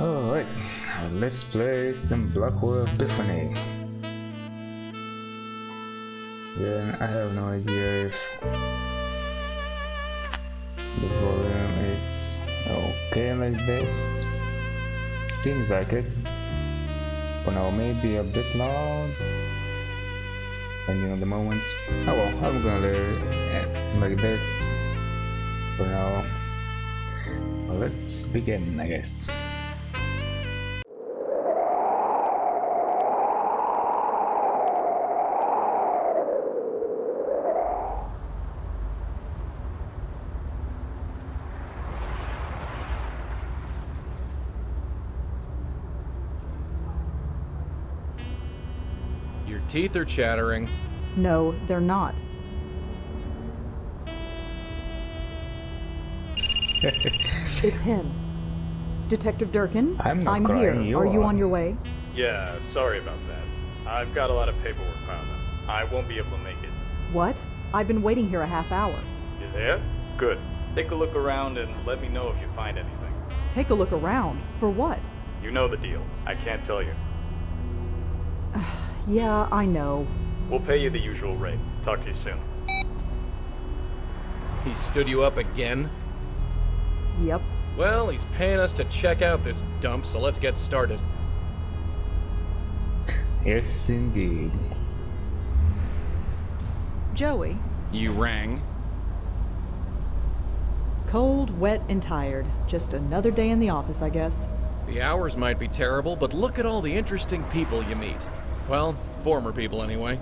Alright, let's play some Blackwell Epiphany. Then I have no idea if the volume is okay like this. Seems like it. For now, maybe a bit loud, depending on the moment. Oh well, I'm gonna let it like this for now. Well, let's begin, I guess. Your teeth are chattering. No, they're not. It's him. Detective Durkin, I'm not here. crying, you Are you are. on your way? Yeah, sorry about that. I've got a lot of paperwork piled up. I won't be able to make it. What? I've been waiting here a half hour. You there? Good. Take a look around and let me know if you find anything. Take a look around. For what? You know the deal. I can't tell you. Yeah, I know. We'll pay you the usual rate. Talk to you soon. He stood you up again? Yep. Well, he's paying us to check out this dump, so let's get started. Yes, indeed. Joey. You rang. Cold, wet, and tired. Just another day in the office, I guess. The hours might be terrible, but look at all the interesting people you meet. Well, former people anyway.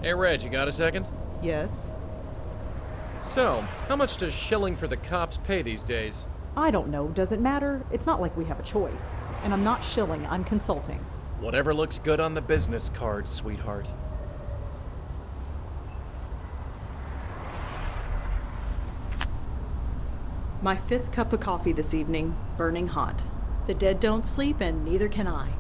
Hey, Reg, you got a second? Yes. So, how much does shilling for the cops pay these days? I don't know. Does it matter? It's not like we have a choice. And I'm not shilling, I'm consulting. Whatever looks good on the business card, sweetheart. My 5th cup of coffee this evening, burning hot. The dead don't sleep, and neither can I.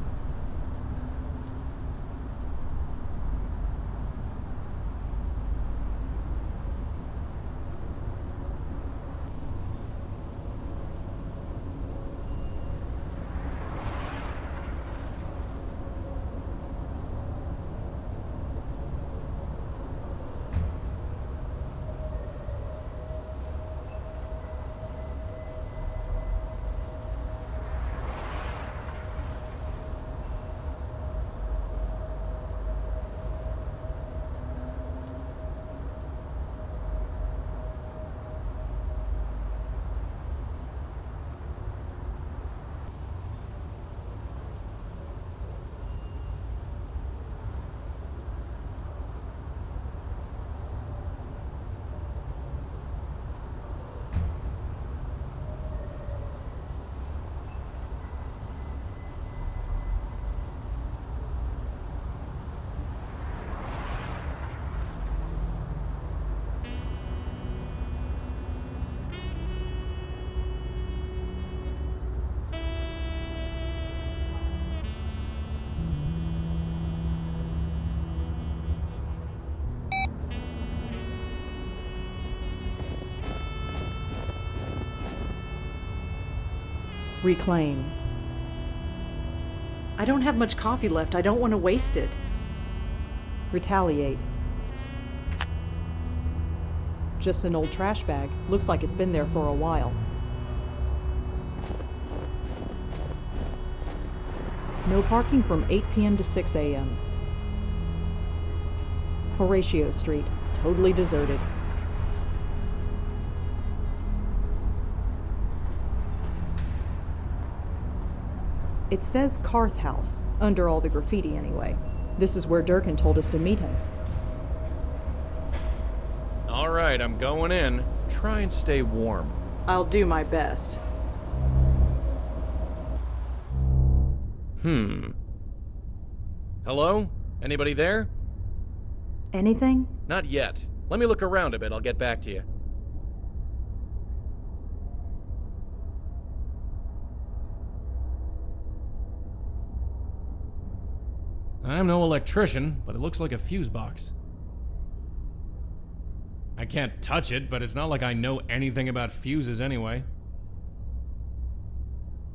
Reclaim. I don't have much coffee left. I don't want to waste it. Retaliate. Just an old trash bag. Looks like it's been there for a while. No parking from 8 p.m. to 6 a.m. Horatio Street. Totally deserted. It says Carth House, under all the graffiti anyway. This is where Durkin told us to meet him. Alright, I'm going in. Try and stay warm. I'll do my best. Hello? Anybody there? Anything? Not yet. Let me look around a bit, I'll get back to you. I'm no electrician, but it looks like a fuse box. I can't touch it, but it's not like I know anything about fuses anyway.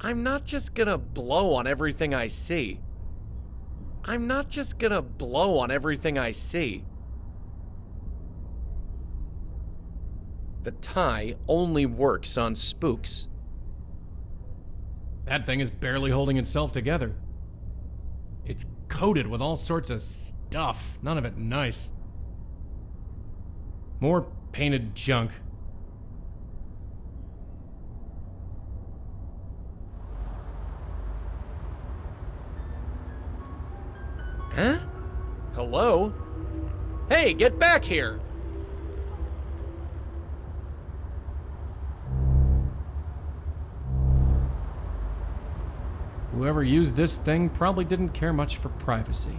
I'm not just gonna blow on everything I see. I'm not just gonna blow on everything I see. The tie only works on spooks. That thing is barely holding itself together. It's coated with all sorts of stuff, none of it nice. More painted junk. Huh? Hello? Hey, get back here! Whoever used this thing probably didn't care much for privacy.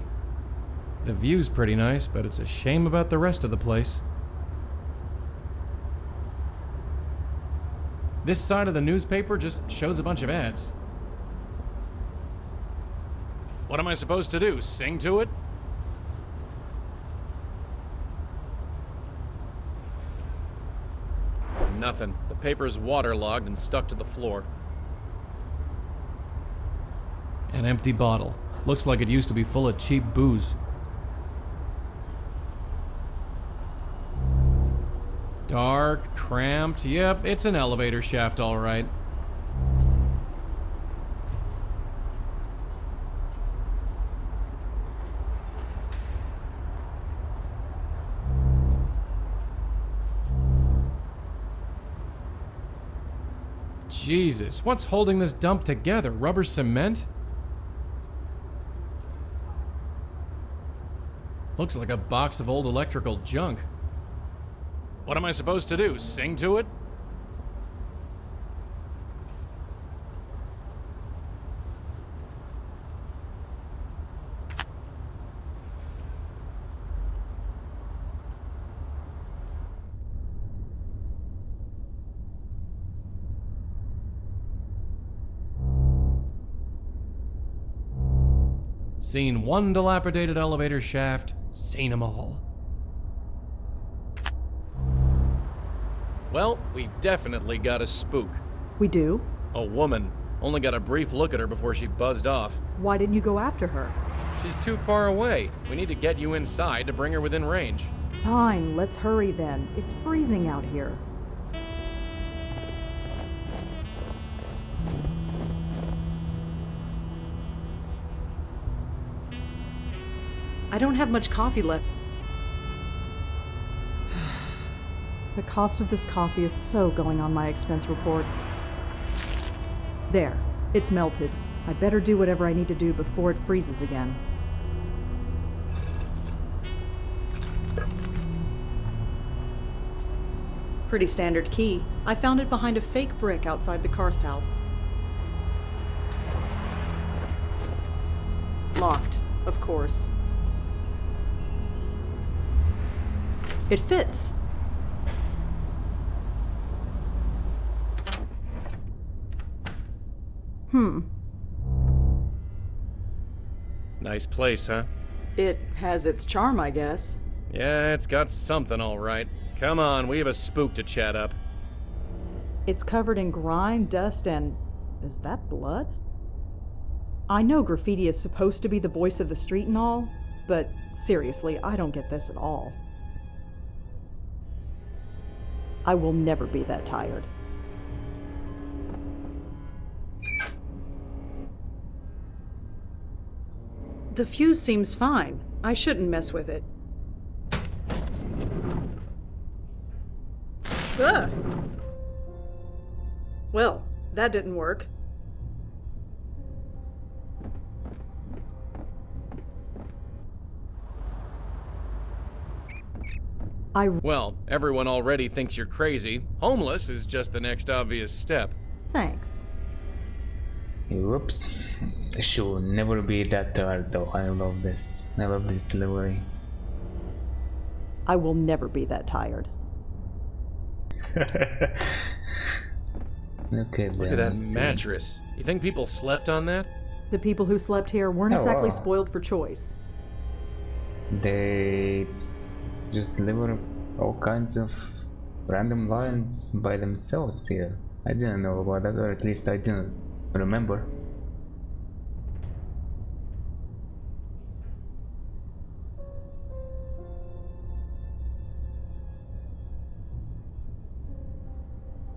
The view's pretty nice, but it's a shame about the rest of the place. This side of the newspaper just shows a bunch of ads. What am I supposed to do? Sing to it? Nothing. The paper's waterlogged and stuck to the floor. An empty bottle. Looks like it used to be full of cheap booze. Dark, cramped. Yep, it's an elevator shaft, all right. Jesus, what's holding this dump together? Rubber cement? Looks like a box of old electrical junk. What am I supposed to do? Sing to it? Seen one dilapidated elevator shaft, seen 'em all. Well, we definitely got a spook. We do? A woman. Only got a brief look at her before she buzzed off. Why didn't you go after her? She's too far away. We need to get you inside to bring her within range. Fine, let's hurry then. It's freezing out here. I don't have much coffee left. The cost of this coffee is so going on my expense report. There, it's melted. I better do whatever I need to do before it freezes again. Pretty standard key. I found it behind a fake brick outside the Carth house. Locked, of course. It fits. Nice place, huh? It has its charm, I guess. Yeah, it's got something all right. Come on, we have a spook to chat up. It's covered in grime, dust, and... is that blood? I know graffiti is supposed to be the voice of the street and all, but seriously, I don't get this at all. I will never be that tired. The fuse seems fine. I shouldn't mess with it. Ugh! Well, that didn't work. Well, everyone already thinks you're crazy. Homeless is just the next obvious step. Thanks. Whoops. Should never be that tired though. I love this. I love this delivery. I will never be that tired. Okay, Look at that mattress. You think people slept on that? The people who slept here weren't Oh, exactly wow. spoiled for choice. They just deliver all kinds of random lines by themselves here. I didn't know about that, or at least I didn't remember.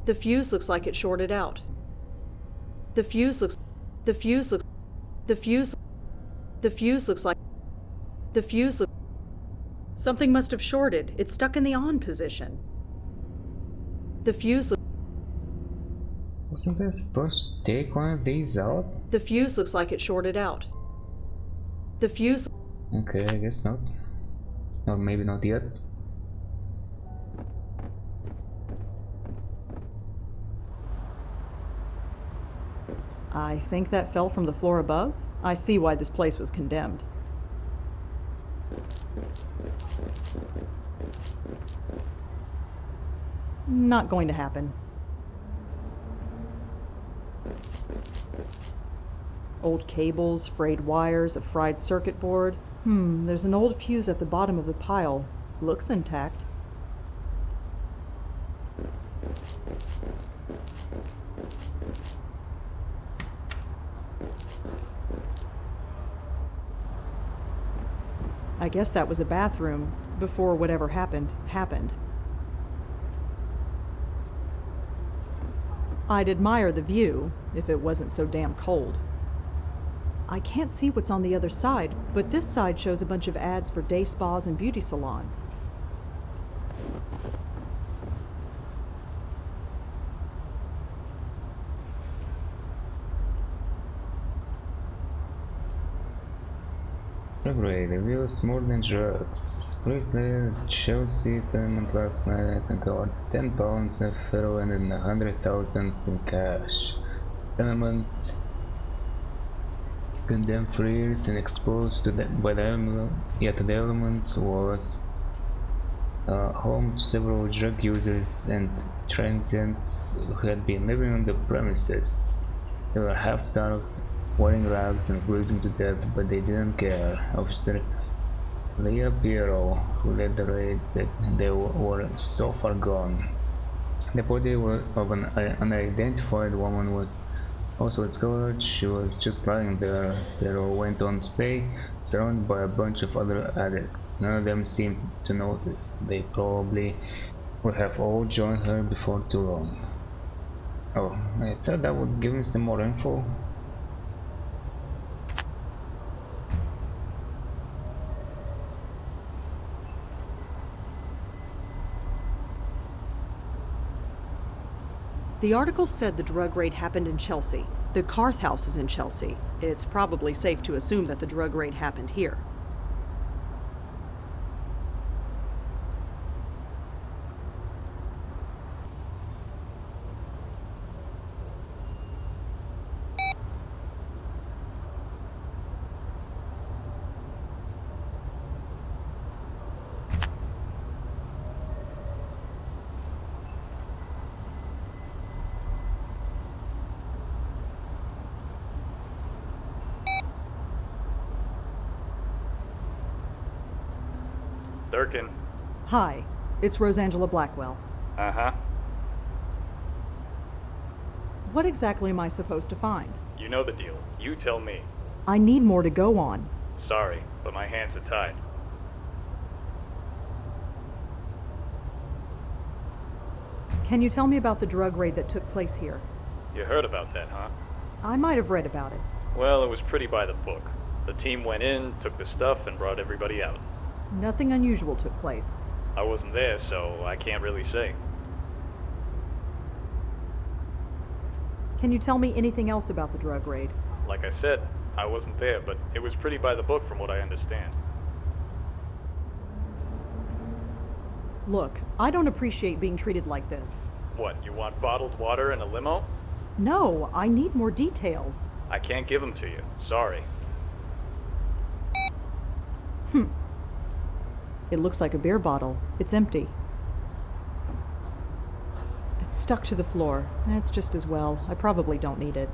The fuse looks like it shorted out. The fuse looks like something must have shorted. It's stuck in the on position. The fuse Wasn't I supposed to take one of these out? The fuse looks like it shorted out. The fuse Okay, I guess not. Or maybe not yet. I think that fell from the floor above. I see why this place was condemned. Not going to happen. Old cables, frayed wires, a fried circuit board. There's an old fuse at the bottom of the pile. Looks intact. I guess that was a bathroom before whatever happened. I'd admire the view if it wasn't so damn cold. I can't see what's on the other side, but this side shows a bunch of ads for day spas and beauty salons. Great, reviews more than drugs. Previously, Chelsea tenant last night uncovered 10 pounds of heroin and 100,000 in cash. Tenement condemned for years and exposed to by the elements was home to several drug users and transients who had been living on the premises. They were half starved, wearing rags and freezing to death, but they didn't care. Officer Leah Piero, who led the raid, said they were so far gone. The body of an unidentified woman was also discovered. She was just lying there, Piero went on to say, surrounded by a bunch of other addicts. None of them seemed to notice. They probably would have all joined her before too long. Oh, I thought that would give me some more info. The article said the drug raid happened in Chelsea. The Carth house is in Chelsea. It's probably safe to assume that the drug raid happened here. Durkin. Hi, it's Rosangela Blackwell. Uh-huh. What exactly am I supposed to find? You know the deal. You tell me. I need more to go on. Sorry, but my hands are tied. Can you tell me about the drug raid that took place here? You heard about that, huh? I might have read about it. Well, it was pretty by the book. The team went in, took the stuff, and brought everybody out. Nothing unusual took place. I wasn't there, so I can't really say. Can you tell me anything else about the drug raid? Like I said, I wasn't there, but it was pretty by the book from what I understand. Look, I don't appreciate being treated like this. What, you want bottled water and a limo? No, I need more details. I can't give them to you. Sorry. It looks like a beer bottle. It's empty. It's stuck to the floor. It's just as well. I probably don't need it.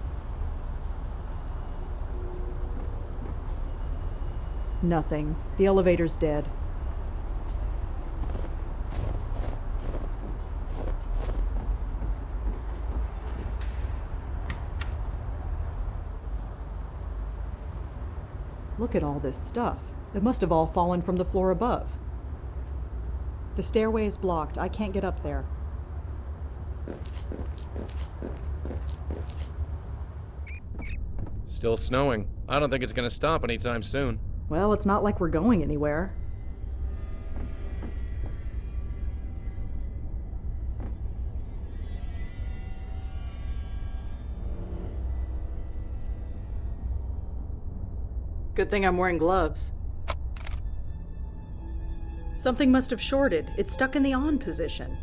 Nothing. The elevator's dead. Look at all this stuff. It must have all fallen from the floor above. The stairway is blocked. I can't get up there. Still snowing. I don't think it's gonna stop anytime soon. Well, it's not like we're going anywhere. Good thing I'm wearing gloves. Something must have shorted. It's stuck in the on position.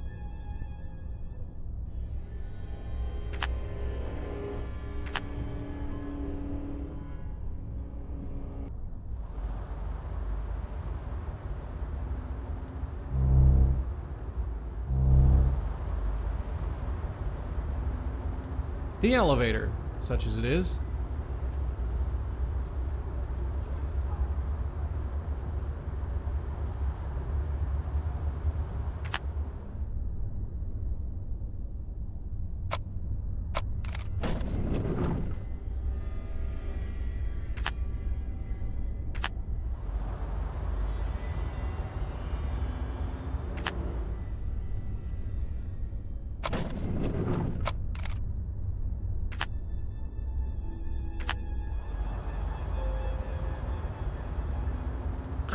The elevator, such as it is.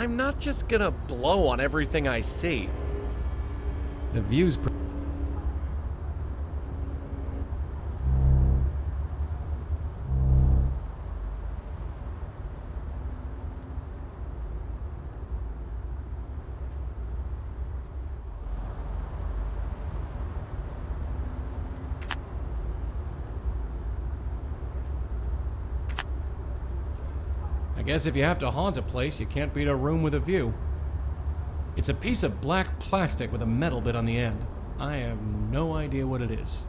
I'm not just gonna blow on everything I see. The view's I guess if you have to haunt a place, you can't beat a room with a view. It's a piece of black plastic with a metal bit on the end. I have no idea what it is.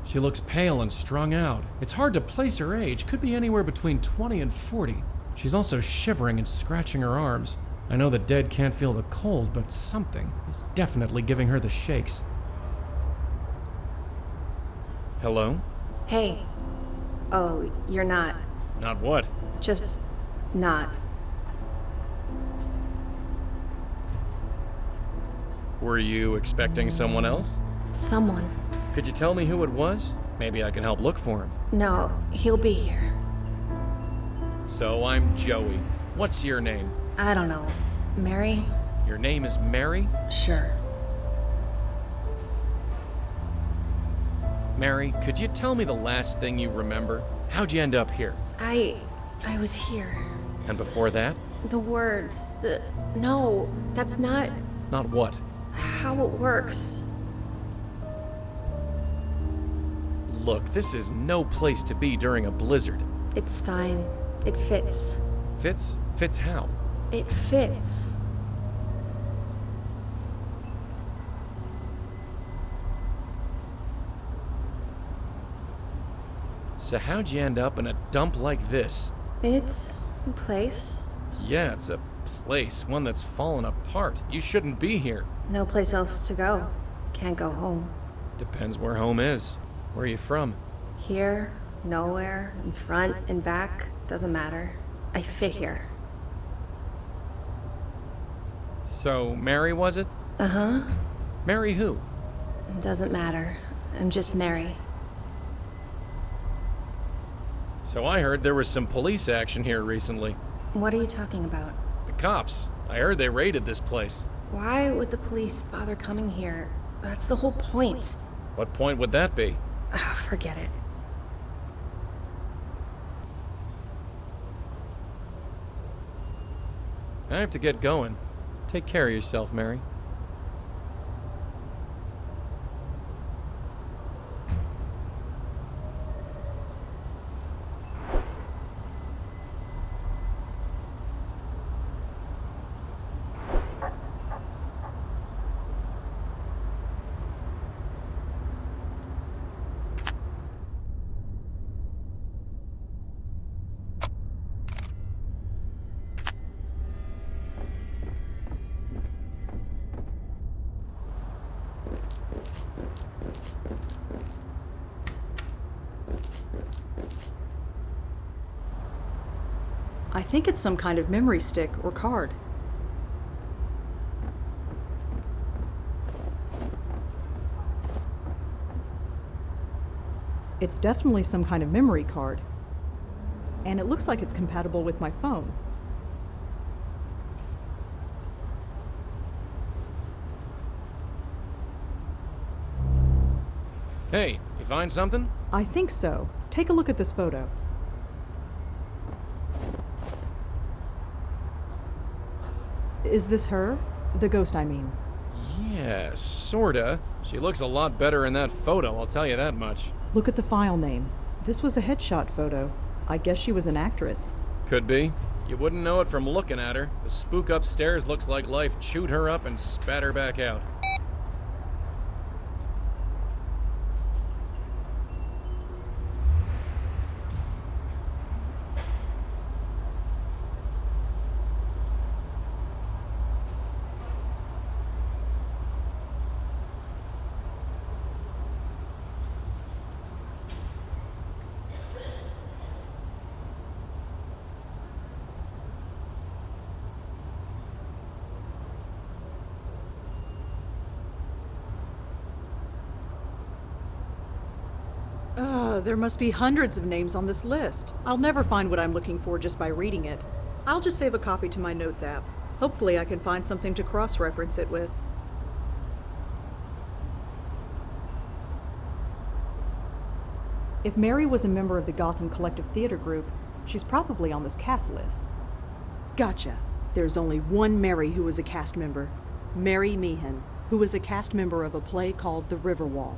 She looks pale and strung out. It's hard to place her age. Could be anywhere between 20 and 40. She's also shivering and scratching her arms. I know the dead can't feel the cold, but something is definitely giving her the shakes. Hello? Hey. Oh, you're not. Not what? Just not. Were you expecting someone else? Someone. Could you tell me who it was? Maybe I can help look for him. No, he'll be here. So I'm Joey. What's your name? I don't know. Mary? Your name is Mary? Sure. Mary, could you tell me the last thing you remember? How'd you end up here? I was here. And before that? The words, No, that's not Not what? how it works. Look, this is no place to be during a blizzard. It's fine. It fits. Fits? Fits how? It fits. So how'd you end up in a dump like this? It's a place. Yeah, it's a place, one that's fallen apart. You shouldn't be here. No place else to go. Can't go home. Depends where home is. Where are you from? Here, nowhere, in front and back, doesn't matter. I fit here. So, Mary was it? Uh-huh. Mary who? Doesn't matter. I'm just Mary. So I heard there was some police action here recently. What are you talking about? The cops. I heard they raided this place. Why would the police bother coming here? That's the whole point. What point would that be? Forget it. I have to get going. Take care of yourself, Mary. I think it's some kind of memory stick or card. It's definitely some kind of memory card. And it looks like it's compatible with my phone. Hey, you find something? I think so. Take a look at this photo. Is this her? The ghost, I mean. Yeah, sorta. She looks a lot better in that photo, I'll tell you that much. Look at the file name. This was a headshot photo. I guess she was an actress. Could be. You wouldn't know it from looking at her. The spook upstairs looks like life chewed her up and spat her back out. There must be hundreds of names on this list. I'll never find what I'm looking for just by reading it. I'll just save a copy to my notes app. Hopefully I can find something to cross-reference it with. If Mary was a member of the Gotham Collective Theater Group, she's probably on this cast list. Gotcha. There's only one Mary who was a cast member. Mary Meehan, who was a cast member of a play called The Riverwall.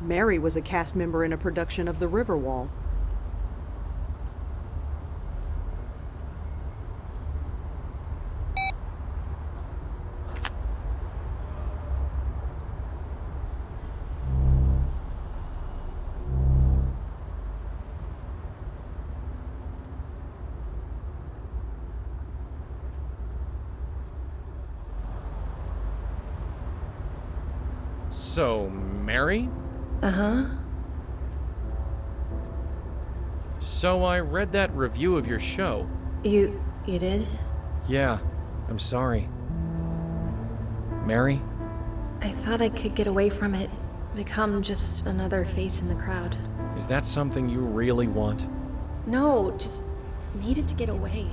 Mary was a cast member in a production of The Riverwall. So, Mary? Uh-huh. So I read that review of your show. You did? Yeah, I'm sorry. Mary? I thought I could get away from it, become just another face in the crowd. Is that something you really want? No, just needed to get away.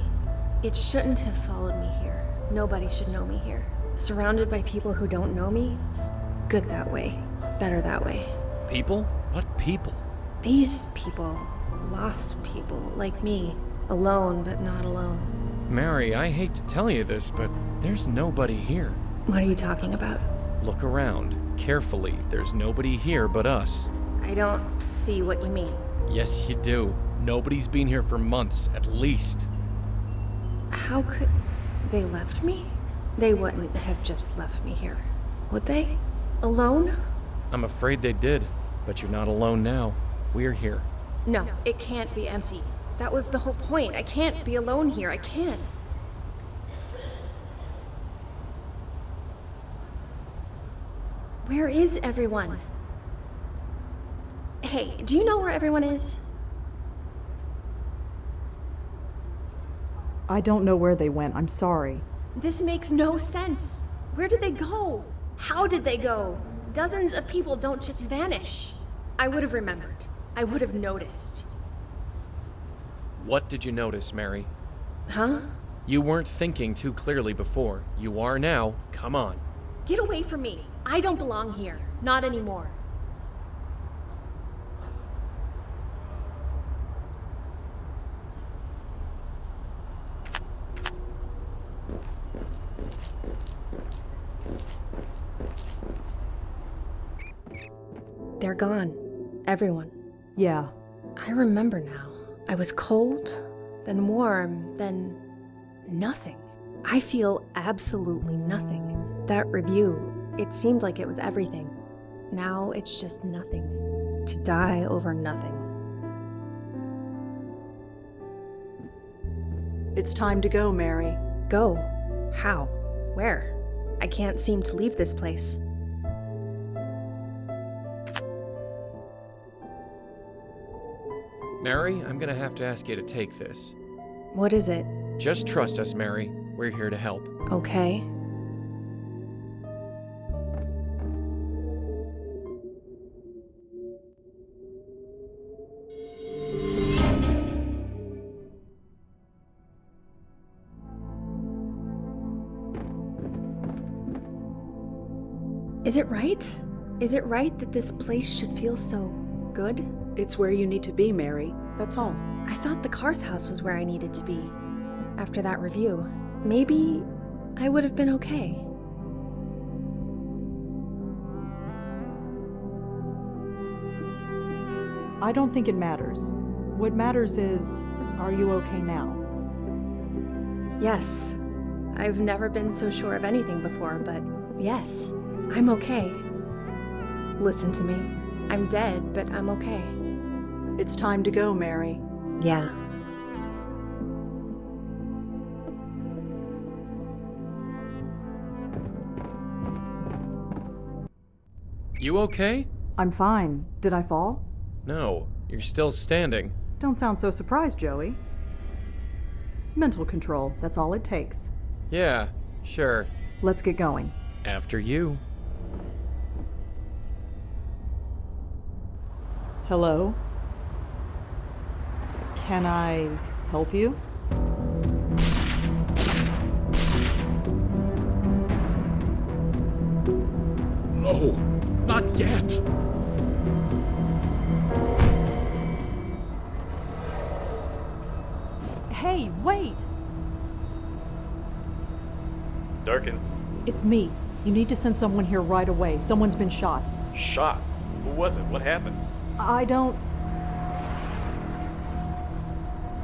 It shouldn't have followed me here. Nobody should know me here. Surrounded by people who don't know me, it's good that way. Better that way. People? What people? These people. Lost people, like me. Alone, but not alone. Mary, I hate to tell you this, but there's nobody here. What are you talking about? Look around. Carefully. There's nobody here but us. I don't see what you mean. Yes, you do. Nobody's been here for months, at least. How could... They left me? They wouldn't have just left me here. Would they? Alone? I'm afraid they did, but you're not alone now. We're here. No, it can't be empty. That was the whole point. I can't be alone here. I can't. Where is everyone? Hey, do you know where everyone is? I don't know where they went. I'm sorry. This makes no sense. Where did they go? How did they go? Dozens of people don't just vanish. I would have remembered. I would have noticed. What did you notice, Mary? Huh? You weren't thinking too clearly before. You are now. Come on. Get away from me. I don't belong here. Not anymore. They're gone. Everyone. Yeah. I remember now. I was cold, then warm, then nothing. I feel absolutely nothing. That review, it seemed like it was everything. Now it's just nothing. To die over nothing. It's time to go, Mary. Go? How? Where? I can't seem to leave this place. Mary, I'm gonna have to ask you to take this. What is it? Just trust us, Mary. We're here to help. Okay. Is it right? Is it right that this place should feel so good? It's where you need to be, Mary. That's all. I thought the Carth House was where I needed to be. After that review, maybe I would have been okay. I don't think it matters. What matters is, are you okay now? Yes. I've never been so sure of anything before, but yes, I'm okay. Listen to me. I'm dead, but I'm okay. It's time to go, Mary. Yeah. You okay? I'm fine. Did I fall? No, you're still standing. Don't sound so surprised, Joey. Mental control, that's all it takes. Yeah, sure. Let's get going. After you. Hello? Can I help you? No, not yet. Hey, wait! Durkin, It's me. You need to send someone here right away. Someone's been shot. shot. Who was it? What happened? I don't...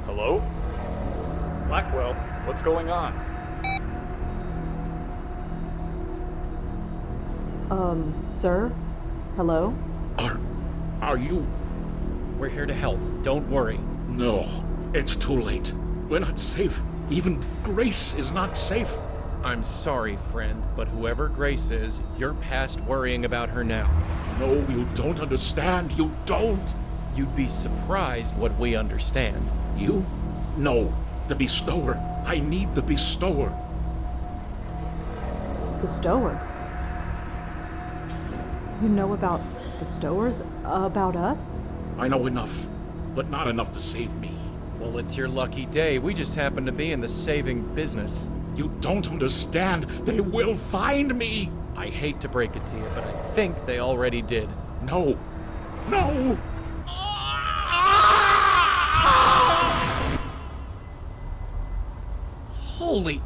Hello? Blackwell, what's going on? Sir? Hello? Are you? We're here to help. Don't worry. No, it's too late. We're not safe. Even Grace is not safe. I'm sorry, friend, but whoever Grace is, you're past worrying about her now. No, you don't understand. You don't. You'd be surprised what we understand. You? No, the bestower. I need the bestower. The stower? You know about the stowers? About us? I know enough, but not enough to save me. Well, it's your lucky day. We just happen to be in the saving business. You don't understand. They will find me. I hate to break it to you, but I think they already did. No. No. Holy...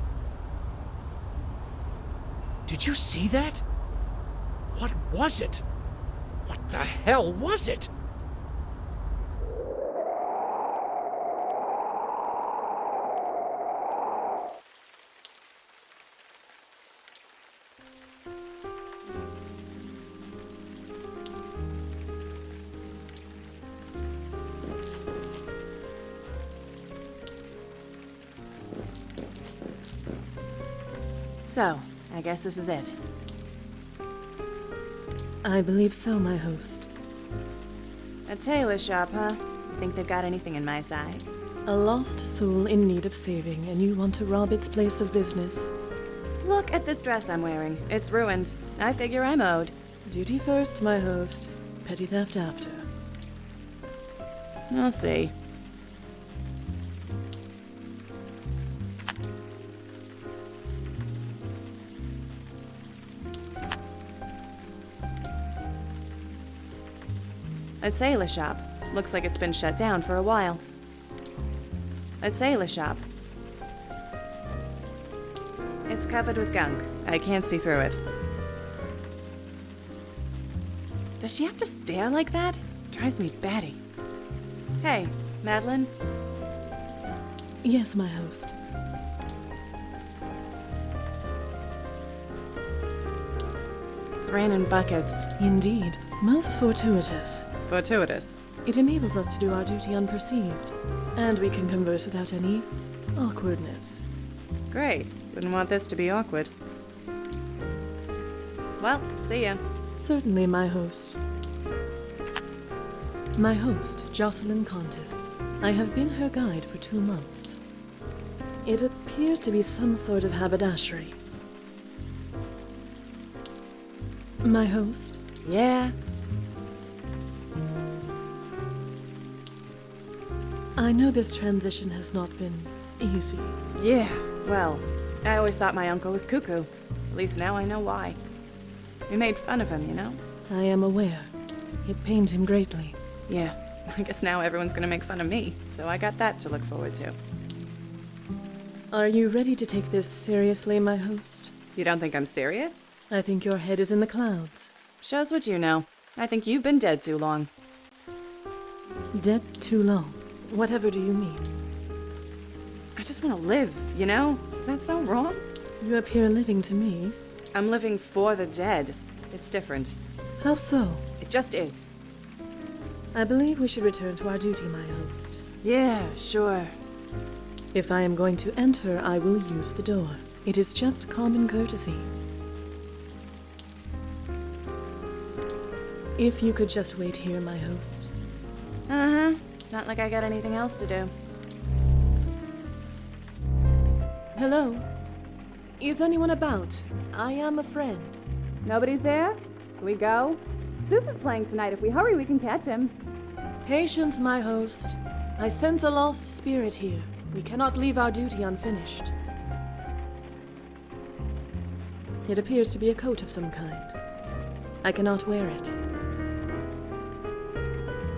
Did you see that? What was it? What the hell was it? So, I guess this is it. I believe so, my host. A tailor shop, huh? You think they've got anything in my size? A lost soul in need of saving, and you want to rob its place of business. Look at this dress I'm wearing. It's ruined. I figure I'm owed. Duty first, my host. Petty theft after. I'll see. A tailor shop. Looks like it's been shut down for a while. A tailor shop. It's covered with gunk. I can't see through it. Does she have to stare like that? Drives me batty. Hey, Madeline? Yes, my host. It's raining buckets. Indeed. Most fortuitous. Fortuitous. It enables us to do our duty unperceived, and we can converse without any awkwardness. Great. Wouldn't want this to be awkward. Well, see ya. Certainly, my host. My host, Jocelyn Contis. I have been her guide for 2 months. It appears to be some sort of haberdashery. My host? Yeah? I know this transition has not been easy. Yeah, well, I always thought my uncle was cuckoo. At least now I know why. We made fun of him, you know? I am aware. It pained him greatly. Yeah, I guess now everyone's gonna make fun of me, so I got that to look forward to. Are you ready to take this seriously, my host? You don't think I'm serious? I think your head is in the clouds. Shows what you know. I think you've been dead too long. Dead too long. Whatever do you mean? I just want to live, you know? Is that so wrong? You appear living to me. I'm living for the dead. It's different. How so? It just is. I believe we should return to our duty, my host. Yeah, sure. If I am going to enter, I will use the door. It is just common courtesy. If you could just wait here, my host. Uh-huh. It's not like I got anything else to do. Hello? Is anyone about? I am a friend. Nobody's there? Can we go? Zeus is playing tonight. If we hurry, we can catch him. Patience, my host. I sense a lost spirit here. We cannot leave our duty unfinished. It appears to be a coat of some kind. I cannot wear it.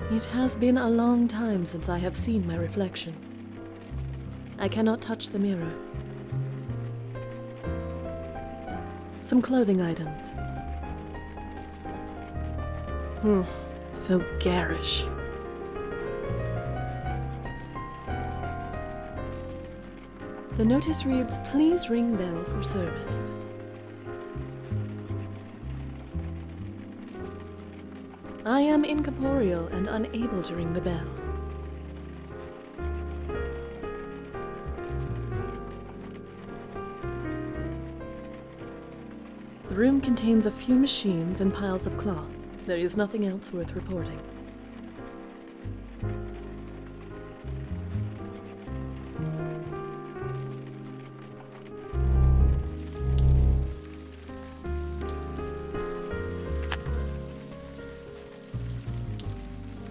It has been a long time since I have seen my reflection. I cannot touch the mirror. Some clothing items. So garish. The notice reads, "Please ring bell for service." I am incorporeal and unable to ring the bell. The room contains a few machines and piles of cloth. There is nothing else worth reporting.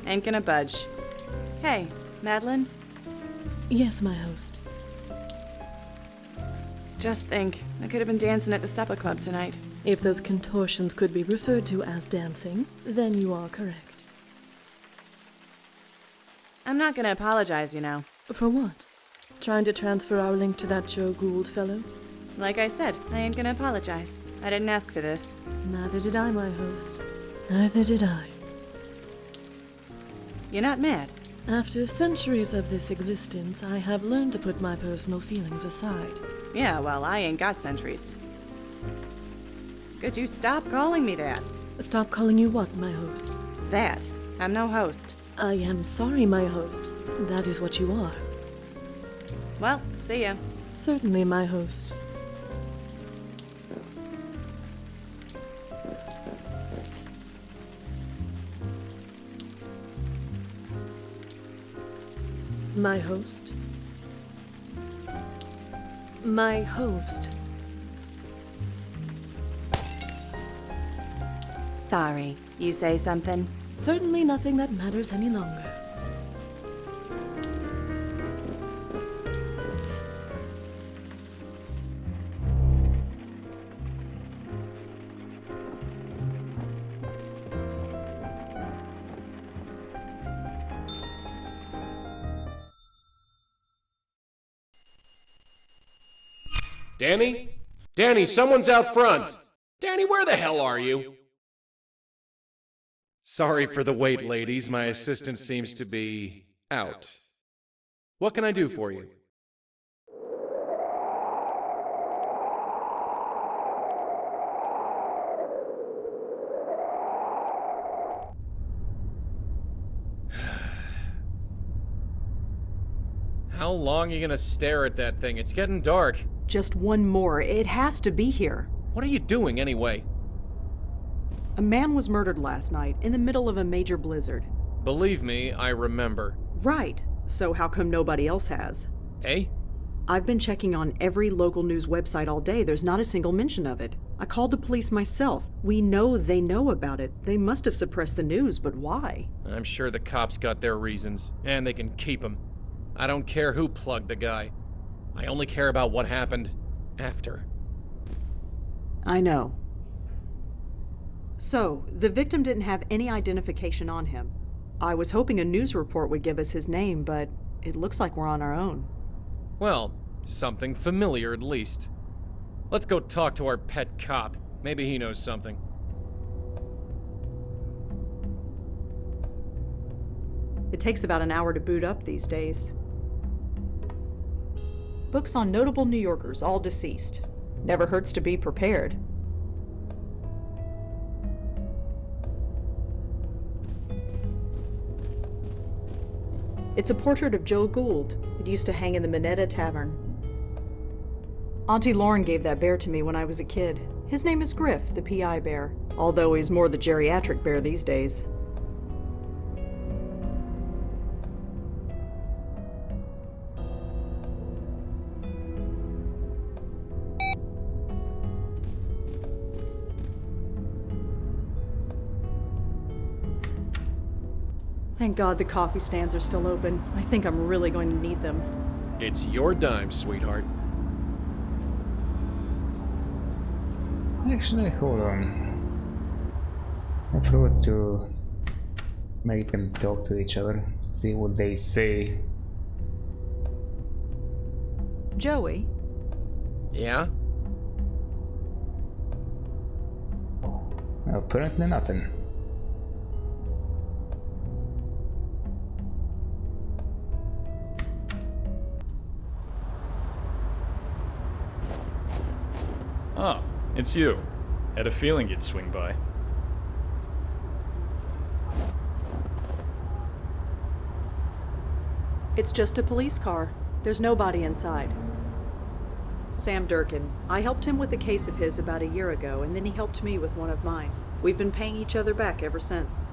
Ain't gonna budge. Hey, Madeline? Yes, my host. Just think, I could have been dancing at the supper club tonight. If those contortions could be referred to as dancing, then you are correct. I'm not gonna apologize, you know. For what? Trying to transfer our link to that Joe Gould fellow? Like I said, I ain't gonna apologize. I didn't ask for this. Neither did I, my host. Neither did I. You're not mad? After centuries of this existence, I have learned to put my personal feelings aside. Yeah, well, I ain't got centuries. Could you stop calling me that? Stop calling you what, my host? That. I'm no host. I am sorry, my host. That is what you are. Well, see ya. Certainly, my host. My host? My host. Sorry, you say something? Certainly nothing that matters any longer. Danny? Danny, someone's out front! Danny, where the hell are you? Sorry for the wait, ladies. My assistant seems to be out. What can I do for you? How long are you gonna stare at that thing? It's getting dark. Just one more. It has to be here. What are you doing anyway? A man was murdered last night in the middle of a major blizzard. Believe me, I remember. Right. So how come nobody else has? Eh? I've been checking on every local news website all day. There's not a single mention of it. I called the police myself. We know they know about it. They must have suppressed the news, but why? I'm sure the cops got their reasons, and they can keep them. I don't care who plugged the guy. I only care about what happened after. I know. So, the victim didn't have any identification on him. I was hoping a news report would give us his name, but it looks like we're on our own. Well, something familiar at least. Let's go talk to our pet cop. Maybe he knows something. It takes about an hour to boot up these days. Books on notable New Yorkers, all deceased. Never hurts to be prepared. It's a portrait of Joe Gould. It used to hang in the Minetta Tavern. Auntie Lauren gave that bear to me when I was a kid. His name is Griff, the PI bear, although he's more the geriatric bear these days. Thank God the coffee stands are still open. I think I'm really going to need them. It's your dime, sweetheart. Actually, hold on. I forgot to make them talk to each other, see what they say. Joey? Yeah? Apparently nothing. Oh, it's you. Had a feeling you'd swing by. It's just a police car. There's nobody inside. Sam Durkin. I helped him with a case of his about a year ago, and then he helped me with one of mine. We've been paying each other back ever since.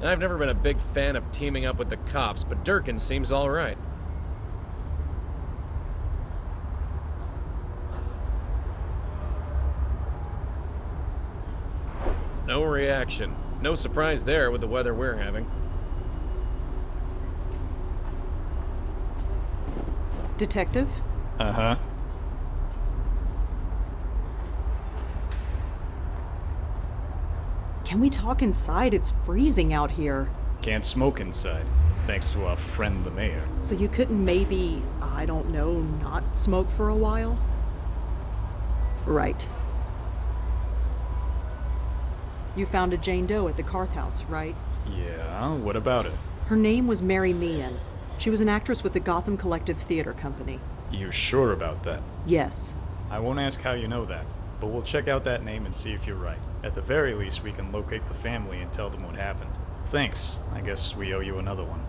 I've never been a big fan of teaming up with the cops, but Durkin seems all right. No reaction. No surprise there with the weather we're having. Detective? Uh-huh. Can we talk inside? It's freezing out here. Can't smoke inside, thanks to our friend the mayor. So you couldn't maybe, I don't know, not smoke for a while? Right. You found a Jane Doe at the Carth House, right? Yeah, what about it? Her name was Mary Meehan. She was an actress with the Gotham Collective Theater Company. You sure about that? Yes. I won't ask how you know that, but we'll check out that name and see if you're right. At the very least, we can locate the family and tell them what happened. Thanks. I guess we owe you another one.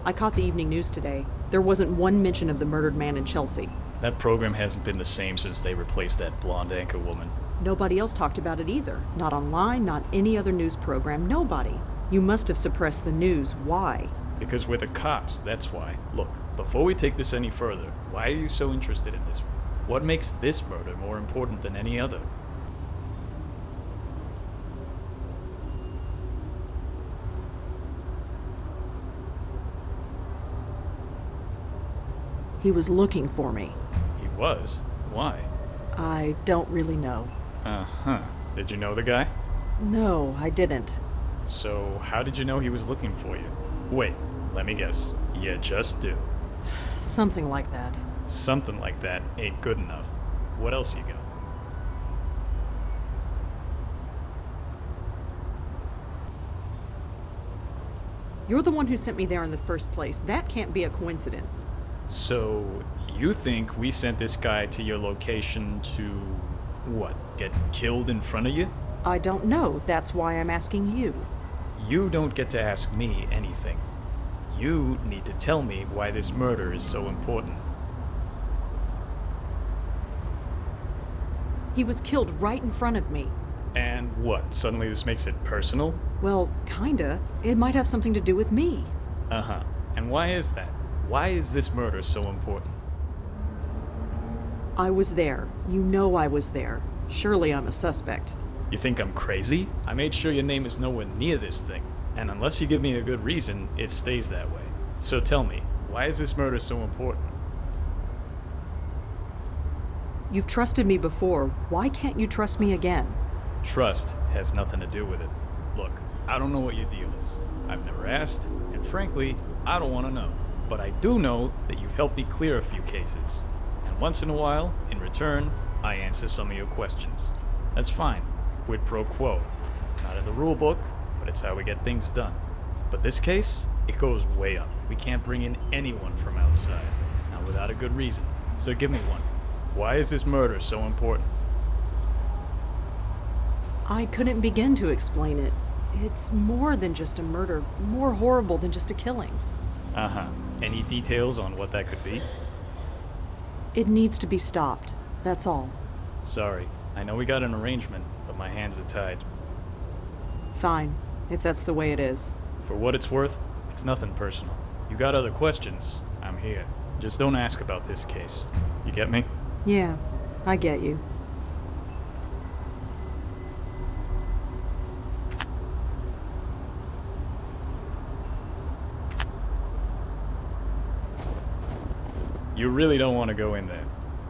I caught the evening news today. There wasn't one mention of the murdered man in Chelsea. That program hasn't been the same since they replaced that blonde anchor woman. Nobody else talked about it either. Not online, not any other news program, nobody. You must have suppressed the news. Why? Because we're the cops, that's why. Look, before we take this any further, why are you so interested in this one? What makes this murder more important than any other? He was looking for me. He was? Why? I don't really know. Uh-huh. Did you know the guy? No, I didn't. So, how did you know he was looking for you? Wait, let me guess. You just do. Something like that. Something like that ain't good enough. What else you got? You're the one who sent me there in the first place. That can't be a coincidence. So, you think we sent this guy to your location to, what, get killed in front of you? I don't know. That's why I'm asking you. You don't get to ask me anything. You need to tell me why this murder is so important. He was killed right in front of me. And what, suddenly this makes it personal? Well, kinda. It might have something to do with me. Uh-huh. And why is that? Why is this murder so important? I was there. You know I was there. Surely I'm a suspect. You think I'm crazy? I made sure your name is nowhere near this thing. And unless you give me a good reason, it stays that way. So tell me, why is this murder so important? You've trusted me before. Why can't you trust me again? Trust has nothing to do with it. Look, I don't know what your deal is. I've never asked, and frankly, I don't want to know. But I do know that you've helped me clear a few cases. And once in a while, in return, I answer some of your questions. That's fine. Quid pro quo. It's not in the rule book, but it's how we get things done. But this case, it goes way up. We can't bring in anyone from outside, not without a good reason. So give me one. Why is this murder so important? I couldn't begin to explain it. It's more than just a murder, more horrible than just a killing. Uh-huh. Any details on what that could be? It needs to be stopped. That's all. Sorry. I know we got an arrangement, but my hands are tied. Fine, if that's the way it is. For what it's worth, it's nothing personal. You got other questions, I'm here. Just don't ask about this case. You get me? Yeah, I get you. You really don't want to go in there.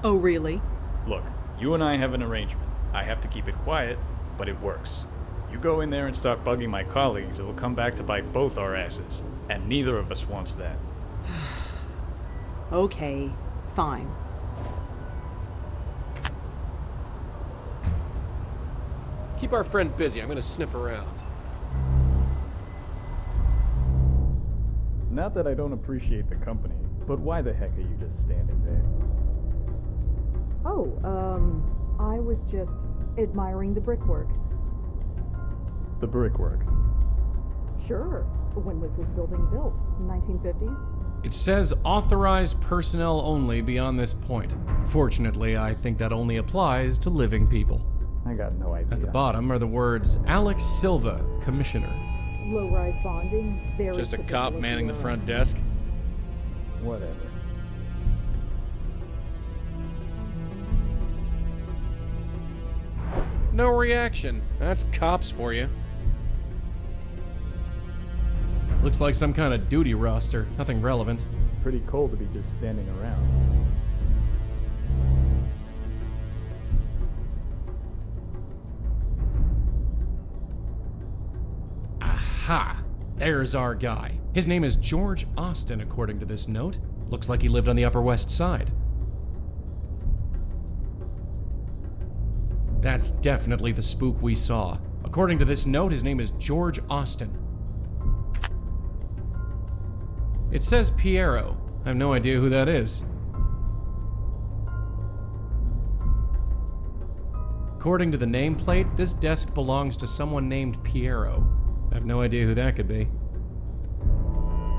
Oh, really? Look, you and I have an arrangement. I have to keep it quiet, but it works. You go in there and start bugging my colleagues, it will come back to bite both our asses. And neither of us wants that. Okay, fine. Keep our friend busy. I'm gonna sniff around. Not that I don't appreciate the company, but why the heck are you just standing there? Oh, I was just admiring the brickwork. The brickwork. Sure. When was this building built? 1950s? It says authorized personnel only beyond this point. Fortunately, I think that only applies to living people. I got no idea. At the bottom are the words Alex Silva, Commissioner. Low-rise bonding. Very Just a typical cop of manning the your- front desk. Whatever. No reaction. That's cops for you. Looks like some kind of duty roster. Nothing relevant. Pretty cold to be just standing around. Aha! There's our guy. His name is George Austin, according to this note. Looks like he lived on the Upper West Side. That's definitely the spook we saw. According to this note, his name is George Austin. It says Piero. I have no idea who that is. According to the nameplate, this desk belongs to someone named Piero. I have no idea who that could be.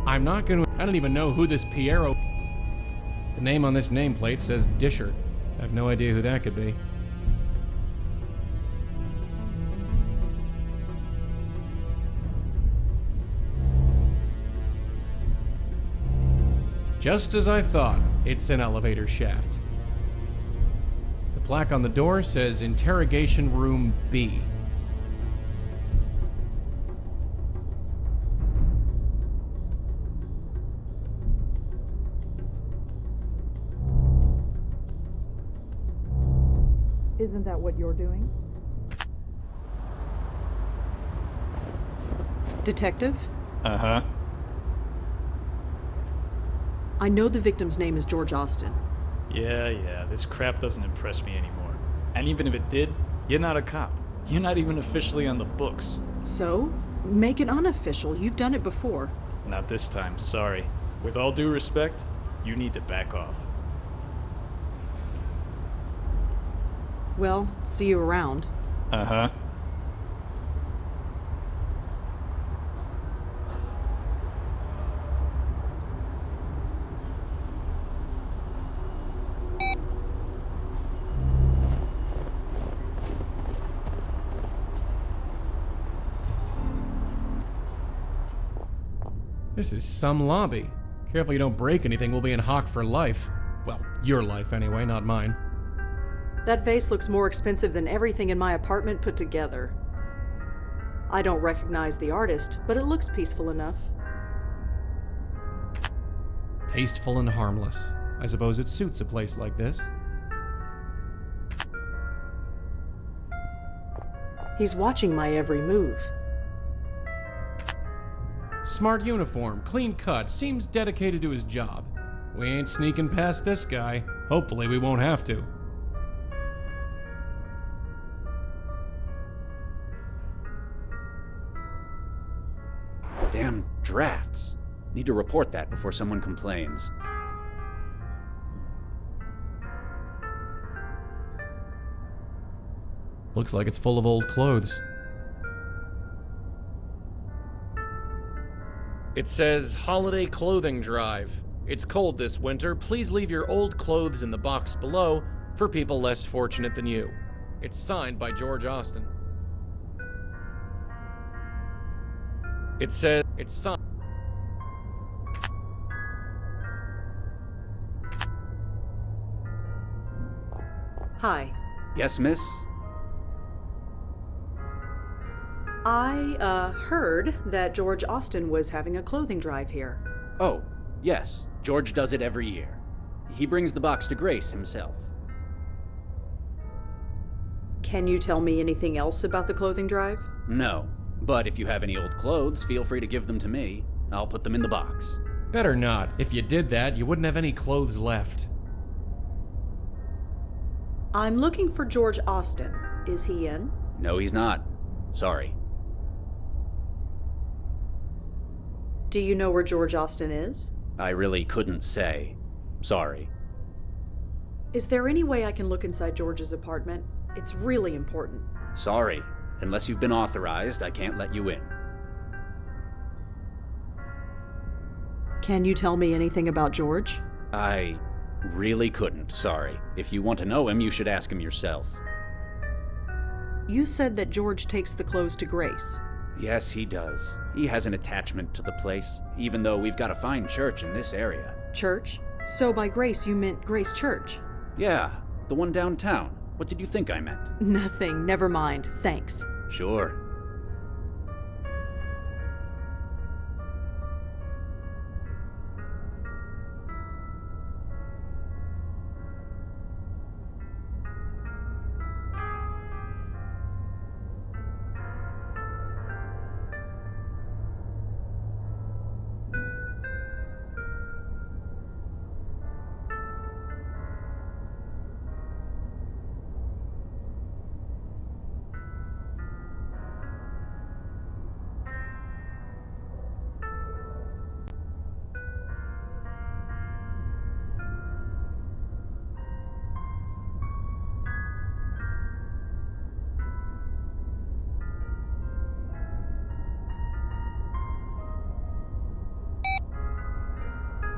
I don't even know who this Piero... The name on this nameplate says Disher. I have no idea who that could be. Just as I thought, it's an elevator shaft. The plaque on the door says Interrogation Room B. Isn't that what you're doing? Detective? Uh-huh. I know the victim's name is George Austin. Yeah, this crap doesn't impress me anymore. And even if it did, you're not a cop. You're not even officially on the books. So? Make it unofficial. You've done it before. Not this time, sorry. With all due respect, you need to back off. Well, see you around. Uh-huh. This is some lobby. Careful you don't break anything, we'll be in hock for life. Well, your life anyway, not mine. That vase looks more expensive than everything in my apartment put together. I don't recognize the artist, but it looks peaceful enough. Tasteful and harmless. I suppose it suits a place like this. He's watching my every move. Smart uniform, clean cut, seems dedicated to his job. We ain't sneaking past this guy. Hopefully we won't have to. Damn drafts. Need to report that before someone complains. Looks like it's full of old clothes. It says Holiday Clothing Drive. It's cold this winter. Please leave your old clothes in the box below for people less fortunate than you. It's signed by George Austin. It says it's signed. Hi. Yes, miss? I, heard that George Austin was having a clothing drive here. Oh, yes. George does it every year. He brings the box to Grace himself. Can you tell me anything else about the clothing drive? No, but if you have any old clothes, feel free to give them to me. I'll put them in the box. Better not. If you did that, you wouldn't have any clothes left. I'm looking for George Austin. Is he in? No, he's not. Sorry. Do you know where George Austin is? I really couldn't say. Sorry. Is there any way I can look inside George's apartment? It's really important. Sorry. Unless you've been authorized, I can't let you in. Can you tell me anything about George? I really couldn't, sorry. If you want to know him, you should ask him yourself. You said that George takes the clothes to Grace. Yes, he does. He has an attachment to the place, even though we've got a fine church in this area. Church? So by Grace, you meant Grace Church? Yeah, the one downtown. What did you think I meant? Nothing. Never mind. Thanks. Sure.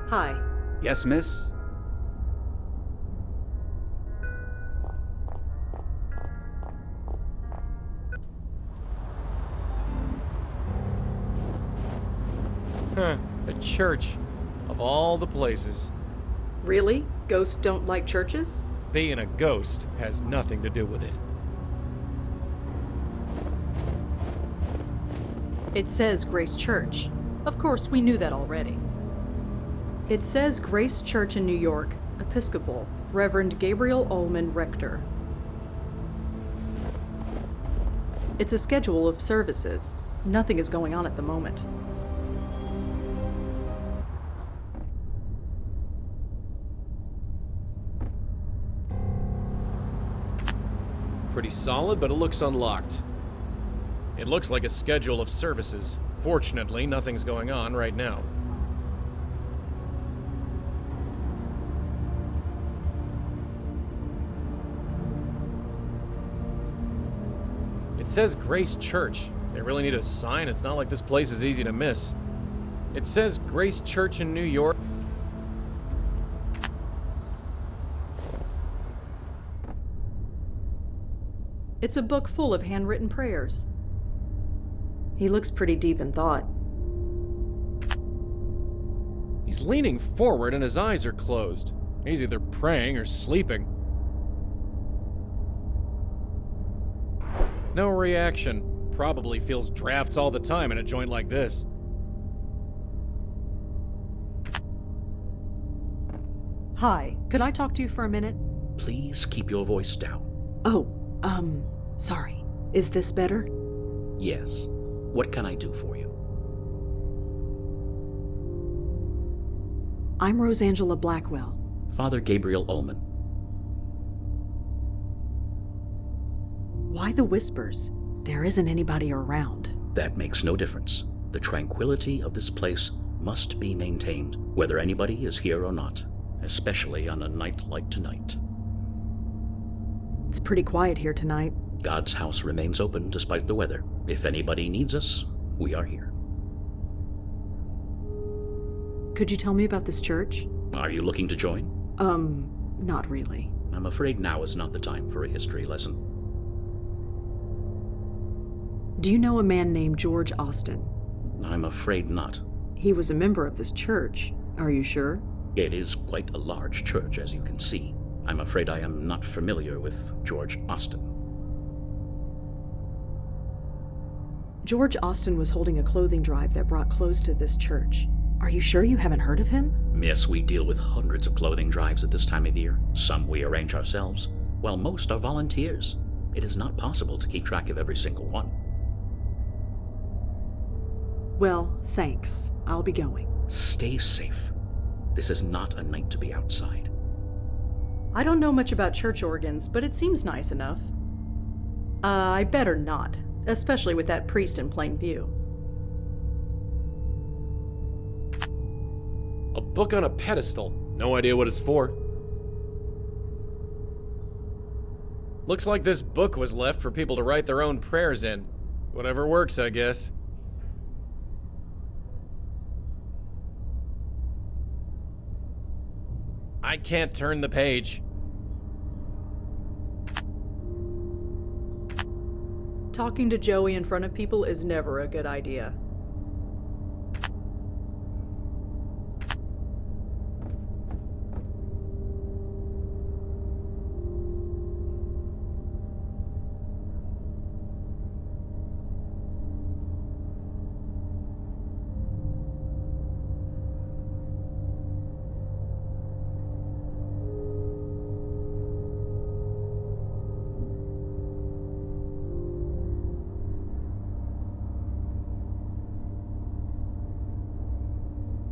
Hi. Yes, miss? Huh, a church. A Of all the places. Really? Ghosts don't like churches? Being a ghost has nothing to do with it. It says Grace Church. Of course, we knew that already. It says Grace Church in New York, Episcopal, Reverend Gabriel Ullman, Rector. It's a schedule of services. Nothing is going on at the moment. Pretty solid, but it looks unlocked. It looks like a schedule of services. Fortunately, nothing's going on right now. It says Grace Church. They really need a sign. It's not like this place is easy to miss. It says Grace Church in New York. It's a book full of handwritten prayers. He looks pretty deep in thought. He's leaning forward and his eyes are closed. He's either praying or sleeping. No reaction. Probably feels drafts all the time in a joint like this. Hi, could I talk to you for a minute? Please keep your voice down. Oh, sorry. Is this better? Yes. What can I do for you? I'm Rosangela Blackwell. Father Gabriel Ullman. Why the whispers? There isn't anybody around. That makes no difference. The tranquility of this place must be maintained, whether anybody is here or not, especially on a night like tonight. It's pretty quiet here tonight. God's house remains open despite the weather. If anybody needs us, we are here. Could you tell me about this church? Are you looking to join? Not really. I'm afraid now is not the time for a history lesson. Do you know a man named George Austin? I'm afraid not. He was a member of this church. Are you sure? It is quite a large church, as you can see. I'm afraid I am not familiar with George Austin. George Austin was holding a clothing drive that brought clothes to this church. Are you sure you haven't heard of him? Yes, we deal with hundreds of clothing drives at this time of year. Some we arrange ourselves, while most are volunteers. It is not possible to keep track of every single one. Well, thanks. I'll be going. Stay safe. This is not a night to be outside. I don't know much about church organs, but it seems nice enough. I better not, especially with that priest in plain view. A book on a pedestal. No idea what it's for. Looks like this book was left for people to write their own prayers in. Whatever works, I guess. I can't turn the page. Talking to Joey in front of people is never a good idea.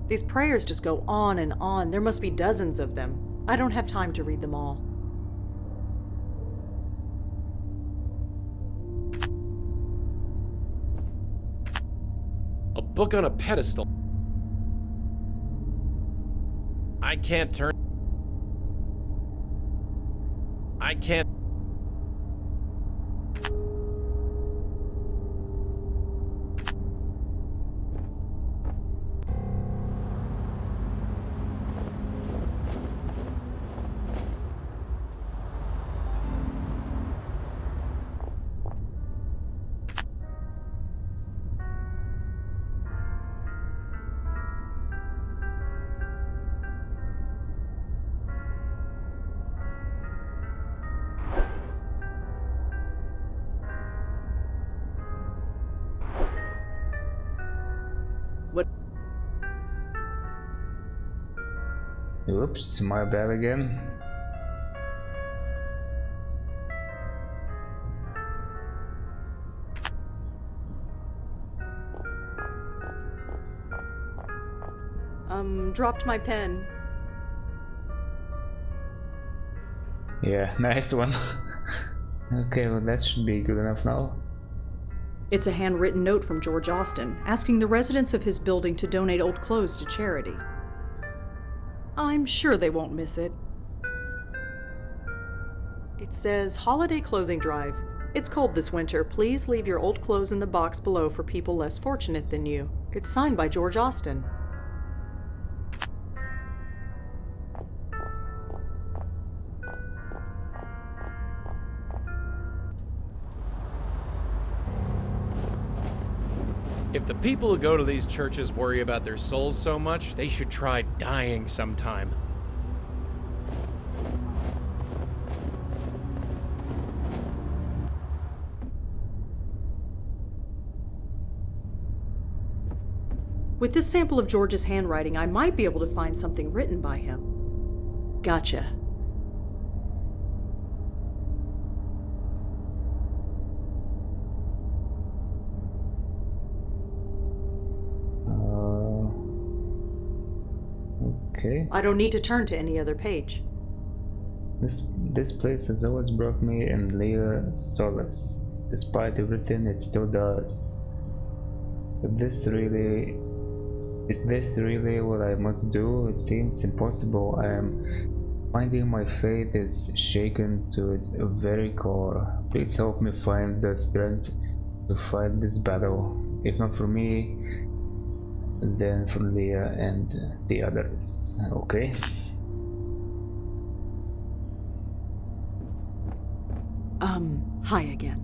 These prayers just go on and on. There must be dozens of them. I don't have time to read them all. A book on a pedestal. I can't turn. I can't. Oops, my bad again. Dropped my pen. Yeah, nice one. Okay, well that should be good enough now. It's a handwritten note from George Austin, asking the residents of his building to donate old clothes to charity. I'm sure they won't miss it. It says, Holiday Clothing Drive. It's cold this winter. Please leave your old clothes in the box below for people less fortunate than you. It's signed by George Austin. If the people who go to these churches worry about their souls so much, they should try dying sometime. With this sample of George's handwriting, I might be able to find something written by him. Gotcha. Okay. I don't need to turn to any other page. This place has always brought me and Leah solace. Despite everything, it still does. Is this really what I must do? It seems impossible. I am finding my faith is shaken to its very core. Please help me find the strength to fight this battle. If not for me, then for Leah and the others. Okay. Hi again.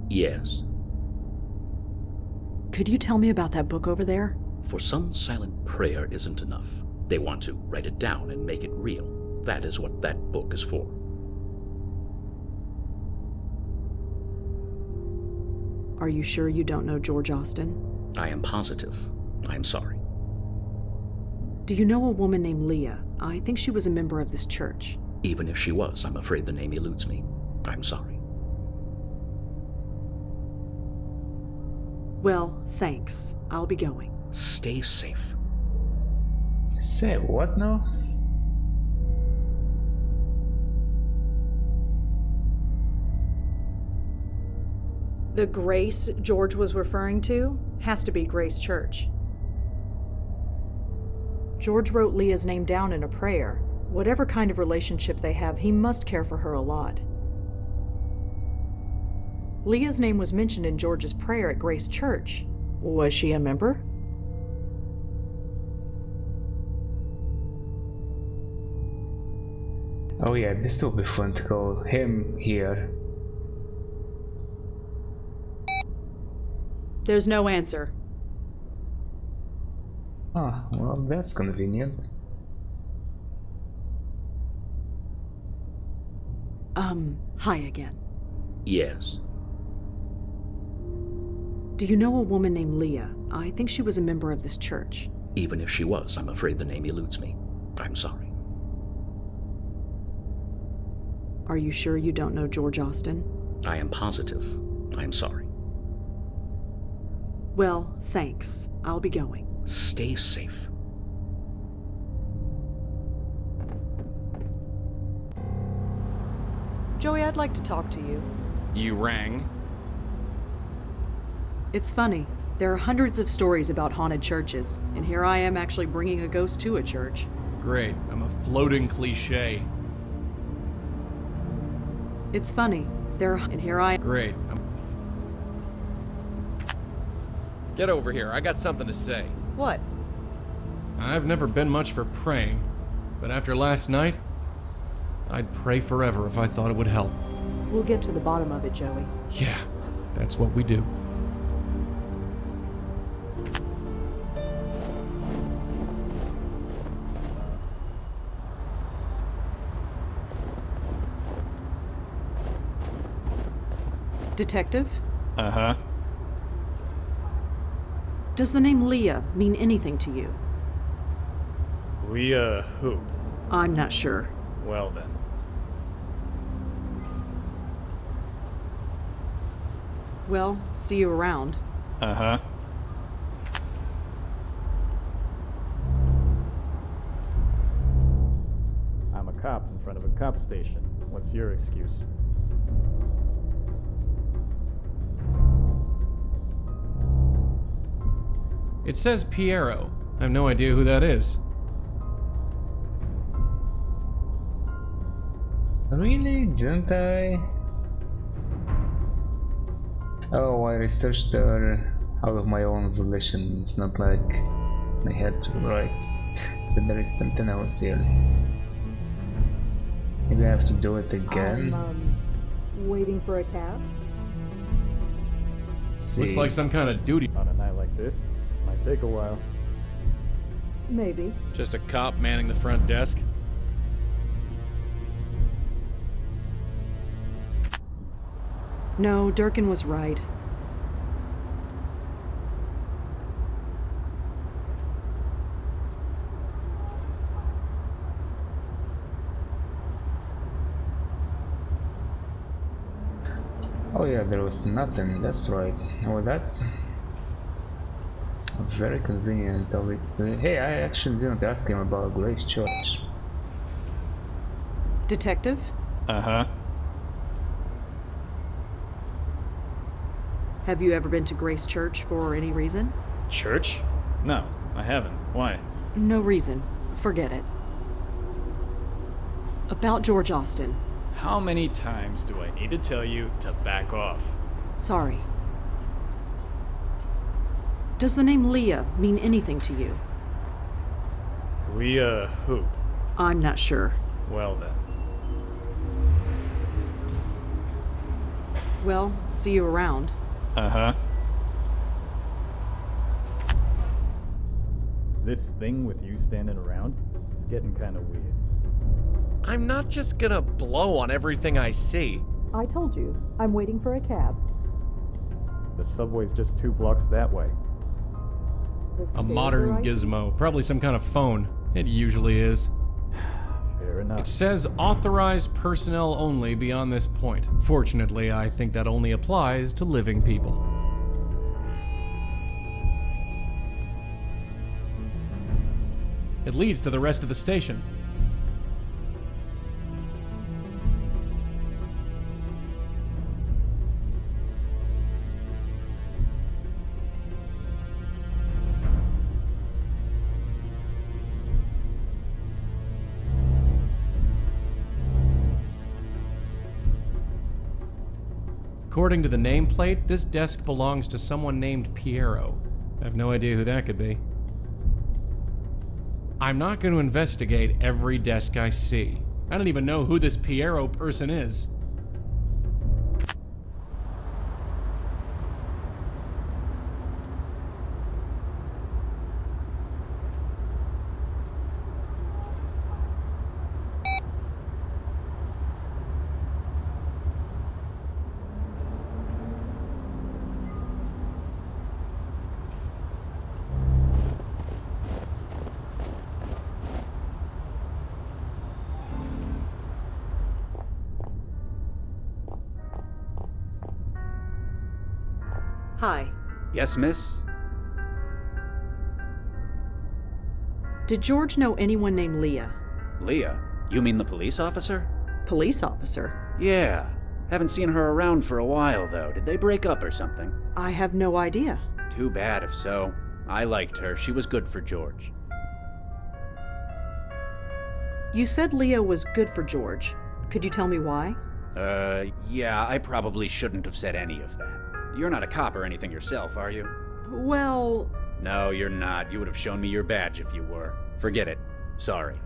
Yes. Could you tell me about that book over there? For some, silent prayer isn't enough. They want to write it down and make it real. That is what that book is for. Are you sure you don't know George Austin? I am positive. I am sorry. Do you know a woman named Leah? I think she was a member of this church. Even if she was, I'm afraid the name eludes me. I'm sorry. Well, thanks. I'll be going. Stay safe. Say what now? The Grace George was referring to has to be Grace Church. George wrote Leah's name down in a prayer. Whatever kind of relationship they have, he must care for her a lot. Leah's name was mentioned in George's prayer at Grace Church. Was she a member? Oh yeah, this will be fun to call him here. There's no answer. Ah, well, that's convenient. Hi again. Yes. Do you know a woman named Leah? I think she was a member of this church. Even if she was, I'm afraid the name eludes me. I'm sorry. Are you sure you don't know George Austin? I am positive. I'm sorry. Well, thanks. I'll be going. Stay safe. Joey, I'd like to talk to you. You rang? It's funny. There are hundreds of stories about haunted churches, and here I am actually bringing a ghost to a church. Great. I'm a floating cliche. It's funny. And here I am. Great. Get over here. I got something to say. What? I've never been much for praying, but after last night, I'd pray forever if I thought it would help. We'll get to the bottom of it, Joey. Yeah, that's what we do. Detective? Uh-huh. Does the name Leah mean anything to you? Leah who? I'm not sure. Well then. Well, see you around. Uh-huh. I'm a cop in front of a cop station. What's your excuse? It says Piero. I have no idea who that is. Really? Didn't I? Oh, I researched her out of my own volition. It's not like I had to, right? So there is something else here. Maybe I have to do it again. I'm waiting for a cab. Looks like some kind of duty. On a night like this, might take a while. Maybe. Just a cop manning the front desk. No, Durkin was right. Oh yeah, there was nothing, that's right. Oh, that's very convenient of it. Hey, I actually didn't ask him about Grace Church. Detective? Uh-huh. Have you ever been to Grace Church for any reason? Church? No, I haven't. Why? No reason. Forget it. About George Austin. How many times do I need to tell you to back off? Sorry. Does the name Leah mean anything to you? Leah who? I'm not sure. Well then. Well, see you around. Uh-huh. This thing with you standing around is getting kind of weird. I'm not just gonna blow on everything I see. I told you, I'm waiting for a cab. The subway's just 2 blocks that way. A modern gizmo. Probably some kind of phone. It usually is. Fair enough. It says authorized personnel only beyond this point. Fortunately, I think that only applies to living people. It leads to the rest of the station. According to the nameplate, this desk belongs to someone named Piero. I have no idea who that could be. I'm not going to investigate every desk I see. I don't even know who this Piero person is. Hi. Yes, miss? Did George know anyone named Leah? Leah? You mean the police officer? Police officer? Yeah. Haven't seen her around for a while, though. Did they break up or something? I have no idea. Too bad if so. I liked her. She was good for George. You said Leah was good for George. Could you tell me why? Yeah, I probably shouldn't have said any of that. You're not a cop or anything yourself, are you? Well... No, you're not. You would have shown me your badge if you were. Forget it. Sorry.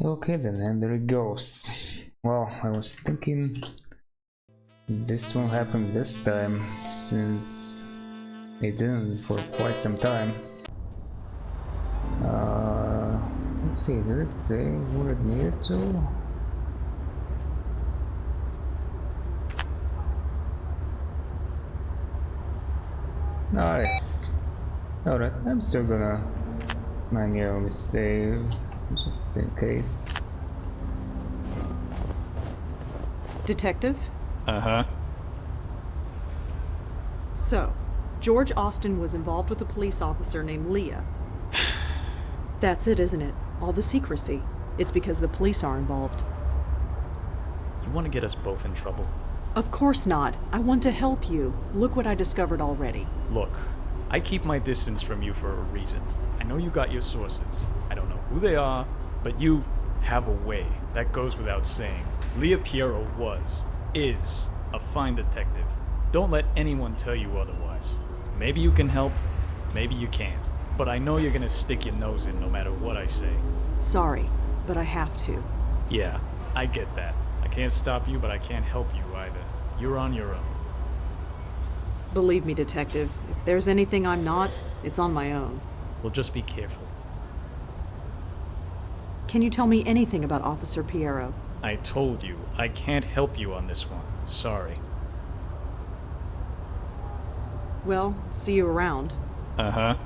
Okay then, and there it goes. Well, I was thinking this won't happen this time, since It didn't for quite some time. Let's see, did it say what it needed to? Nice. Alright, I'm still gonna manually save just in case. Detective? Uh-huh. So, George Austin was involved with a police officer named Leah. That's it, isn't it? All the secrecy. It's because the police are involved. You want to get us both in trouble? Of course not. I want to help you. Look what I discovered already. Look, I keep my distance from you for a reason. I know you got your sources. I don't know who they are, but you have a way. That goes without saying. Leah Piero is a fine detective. Don't let anyone tell you otherwise. Maybe you can help, maybe you can't. But I know you're gonna stick your nose in no matter what I say. Sorry, but I have to. Yeah, I get that. I can't stop you, but I can't help you either. You're on your own. Believe me, Detective, if there's anything I'm not, it's on my own. Well, just be careful. Can you tell me anything about Officer Piero? I told you, I can't help you on this one. Sorry. Well, see you around. Uh-huh.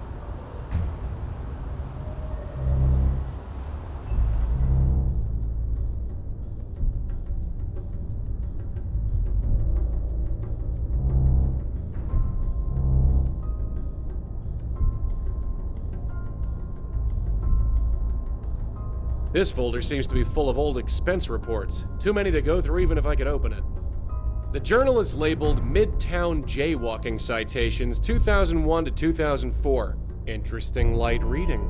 This folder seems to be full of old expense reports. Too many to go through even if I could open it. The journal is labeled Midtown Jaywalking Citations 2001 to 2004. Interesting light reading.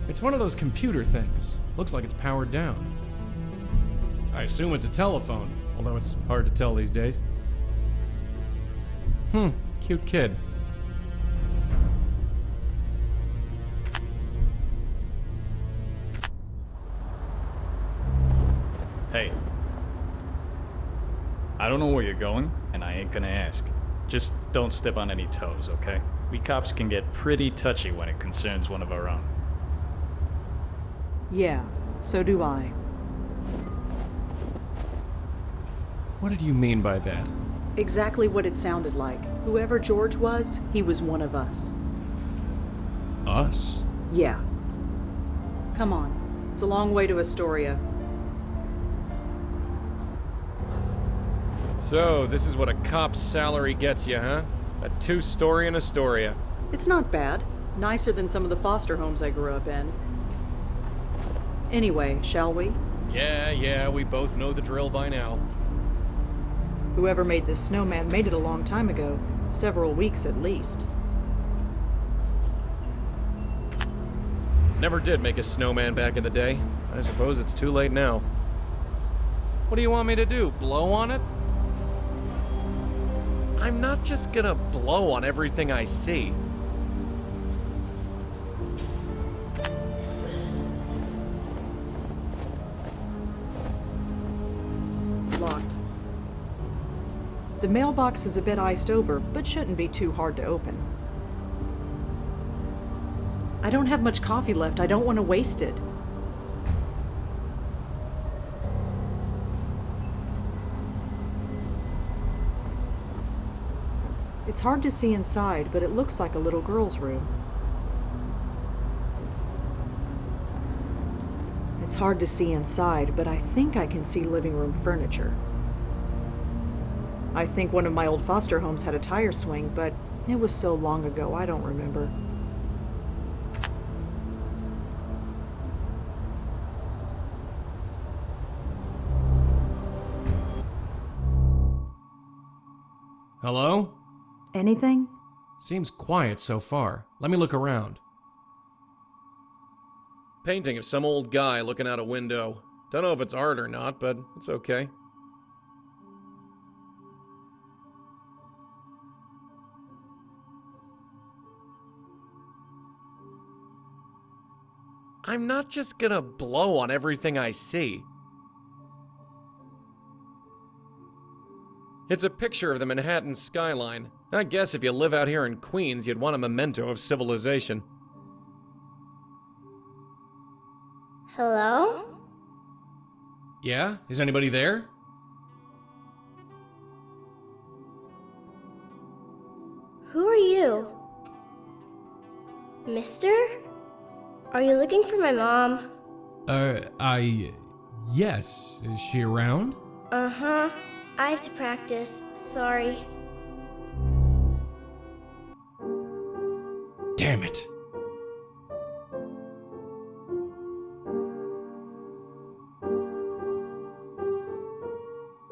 It's one of those computer things. Looks like it's powered down. I assume it's a telephone, although it's hard to tell these days. Cute kid. Hey. I don't know where you're going, and I ain't gonna ask. Just don't step on any toes, okay? We cops can get pretty touchy when it concerns one of our own. Yeah, so do I. What did you mean by that? Exactly what it sounded like. Whoever George was, he was one of us. Us? Yeah. Come on. It's a long way to Astoria. So, this is what a cop's salary gets you, huh? A two-story in Astoria. It's not bad. Nicer than some of the foster homes I grew up in. Anyway, shall we? Yeah, we both know the drill by now. Whoever made this snowman made it a long time ago. Several weeks at least. Never did make a snowman back in the day. I suppose it's too late now. What do you want me to do, blow on it? I'm not just gonna blow on everything I see. Locked. The mailbox is a bit iced over, but shouldn't be too hard to open. I don't have much coffee left. I don't want to waste it. It's hard to see inside, but it looks like a little girl's room. It's hard to see inside, but I think I can see living room furniture. I think one of my old foster homes had a tire swing, but it was so long ago I don't remember. Hello? Anything? Seems quiet so far. Let me look around. Painting of some old guy looking out a window. Don't know if it's art or not, but it's okay. I'm not just gonna blow on everything I see. It's a picture of the Manhattan skyline. I guess if you live out here in Queens, you'd want a memento of civilization. Hello? Yeah? Is anybody there? Who are you? Mister? Are you looking for my mom? Yes. Is she around? Uh-huh. I have to practice. Sorry. Damn it.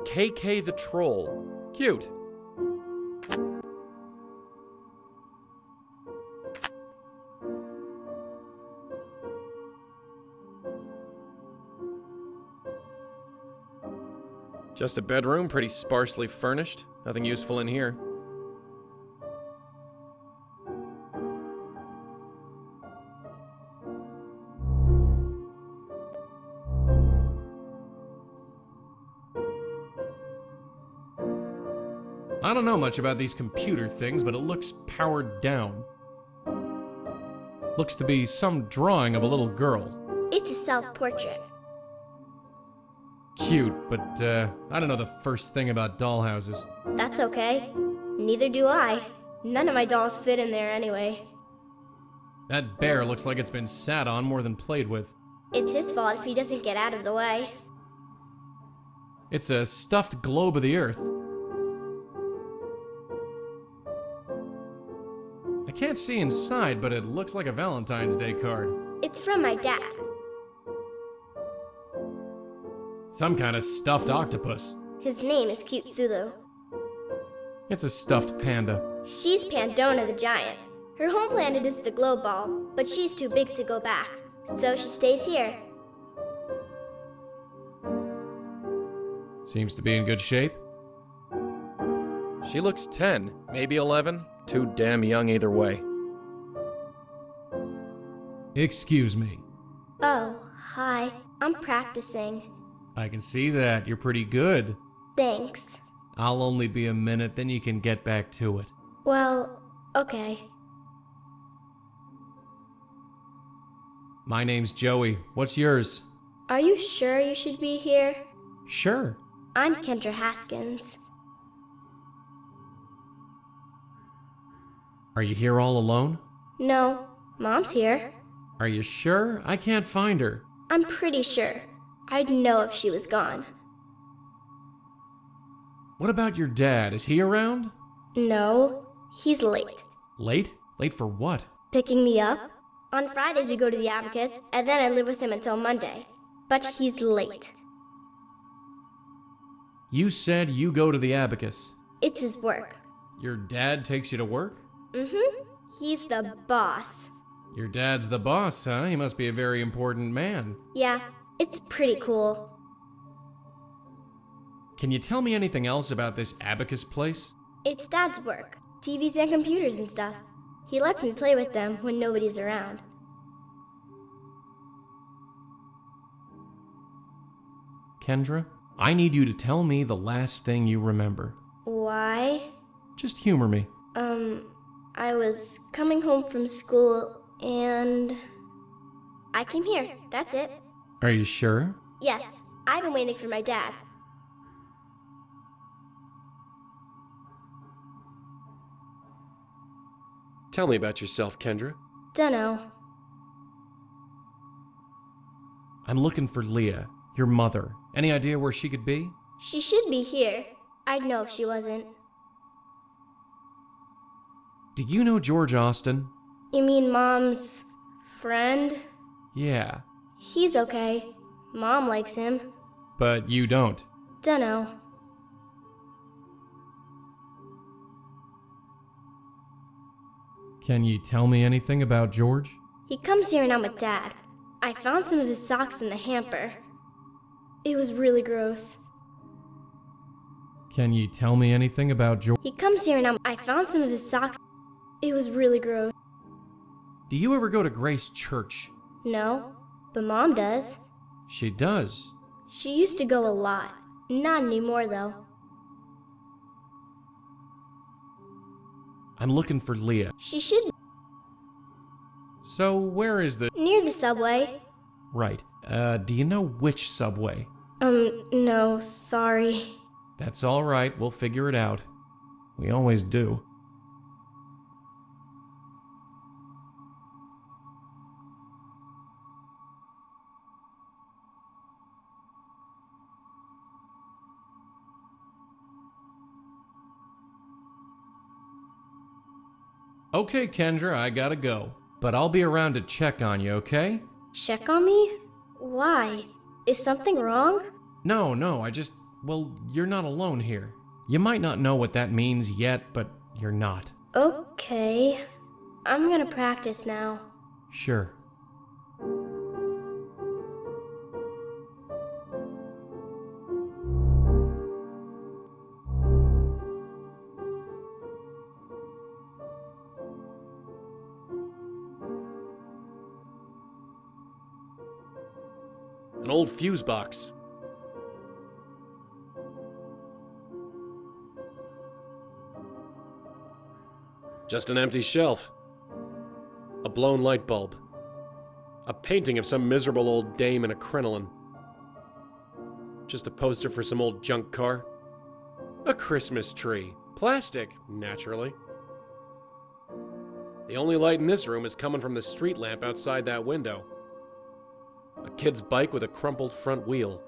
KK the Troll. Cute. Just a bedroom, pretty sparsely furnished. Nothing useful in here. I don't know much about these computer things, but it looks powered down. Looks to be some drawing of a little girl. It's a self-portrait. Cute, but I don't know the first thing about dollhouses. That's okay. Neither do I. None of my dolls fit in there anyway. That bear looks like it's been sat on more than played with. It's his fault if he doesn't get out of the way. It's a stuffed globe of the Earth. I can't see inside, but it looks like a Valentine's Day card. It's from my dad. Some kind of stuffed octopus. His name is Cute Thulu. It's a stuffed panda. She's Pandora the giant. Her home planet is the globe ball, but she's too big to go back, so she stays here. Seems to be in good shape. She looks 10, maybe 11. Too damn young either way. Excuse me. Oh, hi. I'm practicing. I can see that. You're pretty good. Thanks. I'll only be a minute, then you can get back to it. Well, okay. My name's Joey. What's yours? Are you sure you should be here? Sure. I'm Kendra Haskins. Are you here all alone? No, Mom's here. Are you sure? I can't find her. I'm pretty sure. I'd know if she was gone. What about your dad? Is he around? No, he's late. Late? Late for what? Picking me up? On Fridays we go to the Abacus, and then I live with him until Monday. But he's late. You said you go to the Abacus. It's his work. Your dad takes you to work? Mm-hmm. He's the boss. Your dad's the boss, huh? He must be a very important man. Yeah, it's pretty cool. Can you tell me anything else about this Abacus place? It's Dad's work. TVs and computers and stuff. He lets me play with them when nobody's around. Kendra, I need you to tell me the last thing you remember. Why? Just humor me. I was coming home from school and I came here. That's it. Are you sure? Yes, I've been waiting for my dad. Tell me about yourself, Kendra. Dunno. I'm looking for Leah, your mother. Any idea where she could be? She should be here. I'd know if she wasn't. Do you know George Austin? You mean Mom's friend? Yeah. He's okay. Mom likes him. But you don't. Dunno. Can you tell me anything about George? He comes here and I'm with Dad. I found some of his socks in the hamper. It was really gross. Can you tell me anything about George? He comes here and I found some of his socks. It was really gross. Do you ever go to Grace Church? No, but Mom does. She does. She used to go a lot. Not anymore, though. I'm looking for Leah. She should So, where is the... near the subway. Right. Do you know which subway? No, sorry. That's all right. We'll figure it out. We always do. Okay, Kendra, I gotta go. But I'll be around to check on you, okay? Check on me? Why? Is something wrong? No, well, you're not alone here. You might not know what that means yet, but you're not. Okay. I'm gonna practice now. Sure. An old fuse box. Just an empty shelf. A blown light bulb. A painting of some miserable old dame in a crinoline. Just a poster for some old junk car. A Christmas tree. Plastic, naturally. The only light in this room is coming from the street lamp outside that window. A kid's bike with a crumpled front wheel.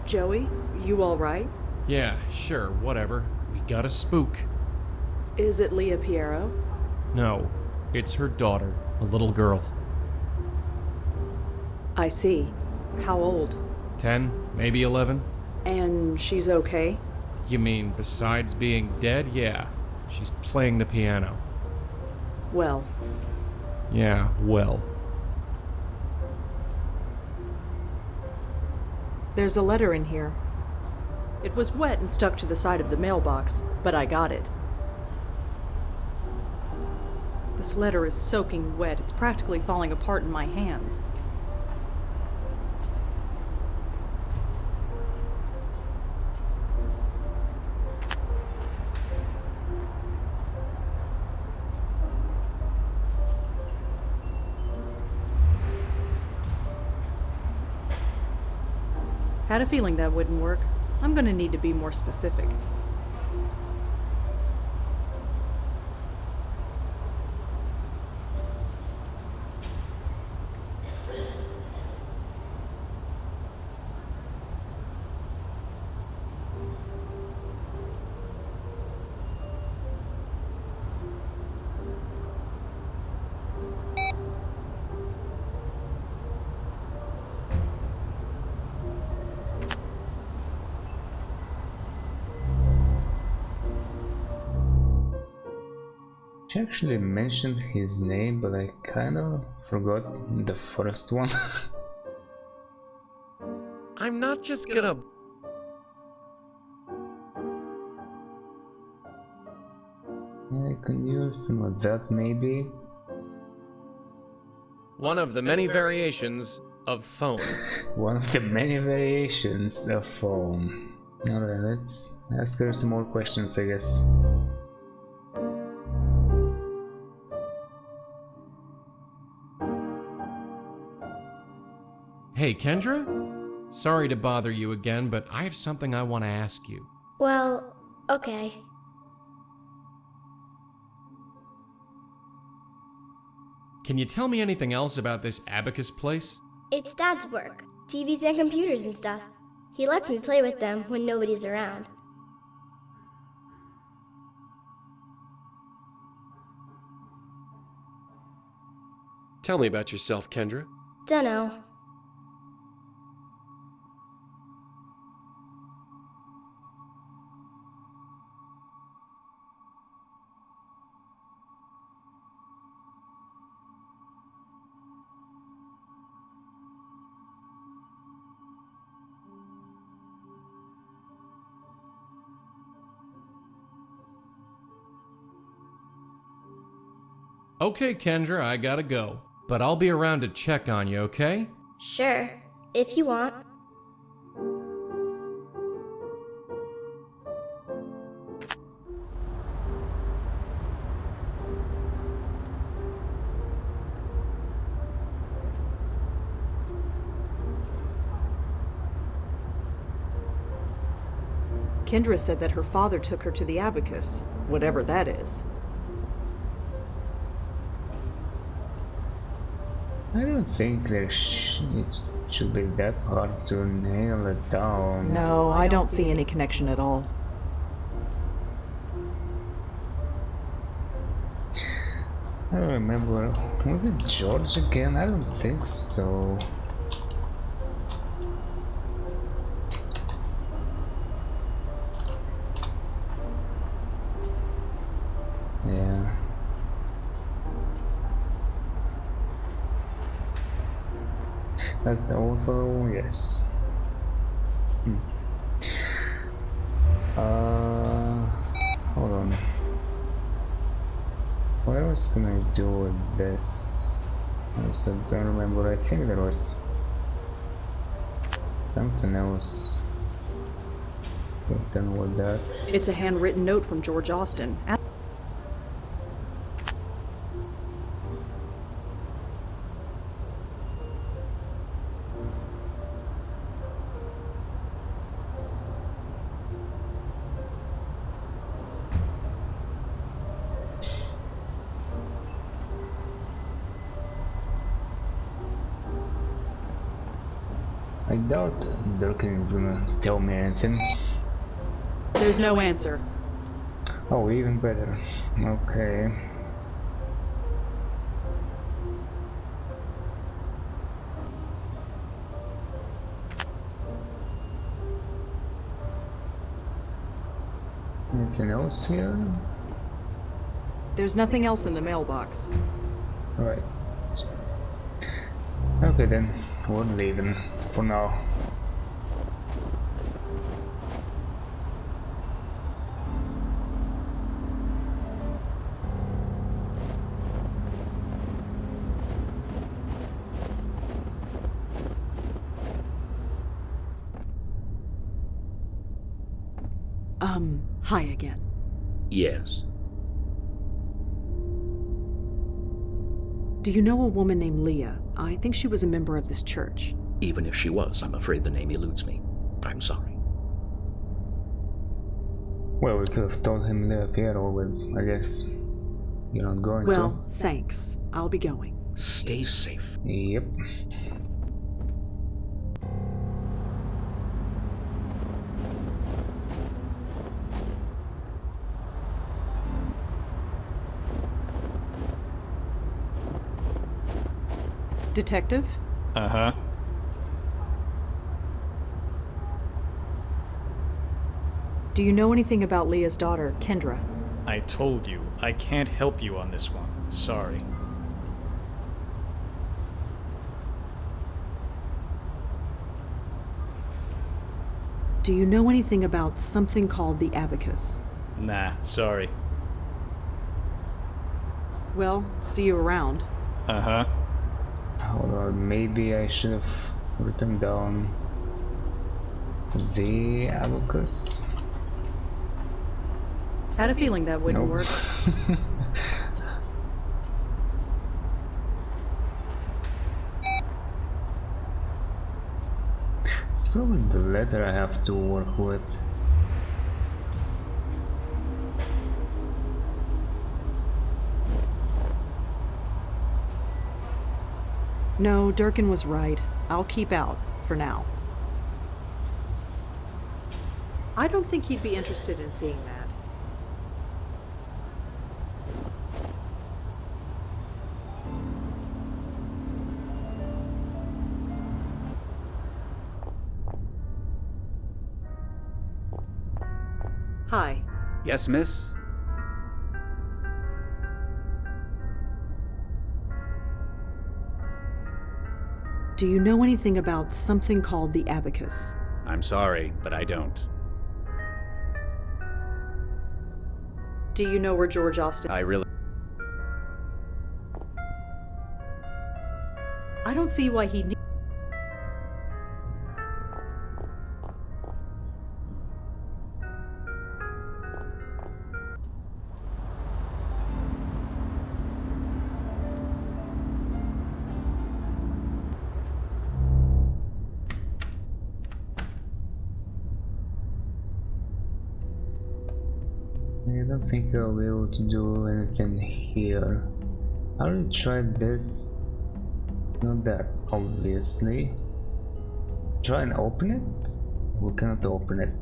Joey, you all right? Yeah, sure, whatever. We got a spook. Is it Leah Piero? No, it's her daughter, a little girl. I see. How old? 10, maybe 11? And she's okay? You mean besides being dead? Yeah. She's playing the piano. Well. Yeah, well. There's a letter in here. It was wet and stuck to the side of the mailbox, but I got it. This letter is soaking wet. It's practically falling apart in my hands. Had a feeling that wouldn't work. I'm gonna need to be more specific. She actually mentioned his name, but I kind of forgot the first one. I'm not just gonna... I can use some of that, maybe. One of the many variations of phone. One of the many variations of phone. Alright, let's ask her some more questions, I guess. Hey, Kendra? Sorry to bother you again, but I have something I want to ask you. Well, okay. Can you tell me anything else about this abacus place? It's Dad's work. TVs and computers and stuff. He lets me play with them when nobody's around. Tell me about yourself, Kendra. Dunno. Okay, Kendra, I gotta go. But I'll be around to check on you, okay? Sure, if you want. Kendra said that her father took her to the abacus, whatever that is. I don't think it should be that hard to nail it down. No, I don't see any connection at all. I don't remember. Was it George again? I don't think so. Yeah. That's the author, yes. Hold on. What I was gonna do with this? I also don't remember. I think there was something else done with that. It's a handwritten note from George Austin. I doubt Durkin is gonna tell me anything. There's no answer. Oh, even better. Okay. Anything else here? There's nothing else in the mailbox. Right. Okay then, we're leaving for now. Hi again. Yes. Do you know a woman named Leah? I think she was a member of this church. Even if she was, I'm afraid the name eludes me. I'm sorry. Well, we could have told him Leah Piero, but I guess you're not going to. Well, thanks. I'll be going. Stay safe. Yep. Detective? Uh-huh. Do you know anything about Leah's daughter, Kendra? I told you, I can't help you on this one. Sorry. Do you know anything about something called the abacus? Nah, sorry. Well, see you around. Uh-huh. Hold on, maybe I should have written down the abacus. Had a feeling that wouldn't work. It's probably the letter I have to work with. No, Durkin was right. I'll keep out, for now. I don't think he'd be interested in seeing that. Hi. Yes, miss? Do you know anything about something called the abacus? I'm sorry, but I don't. Do you know where George Austin... I really... don't see why he I don't think I'll be able to do anything here. I already tried this. Not that, obviously. Try and open it? We cannot open it.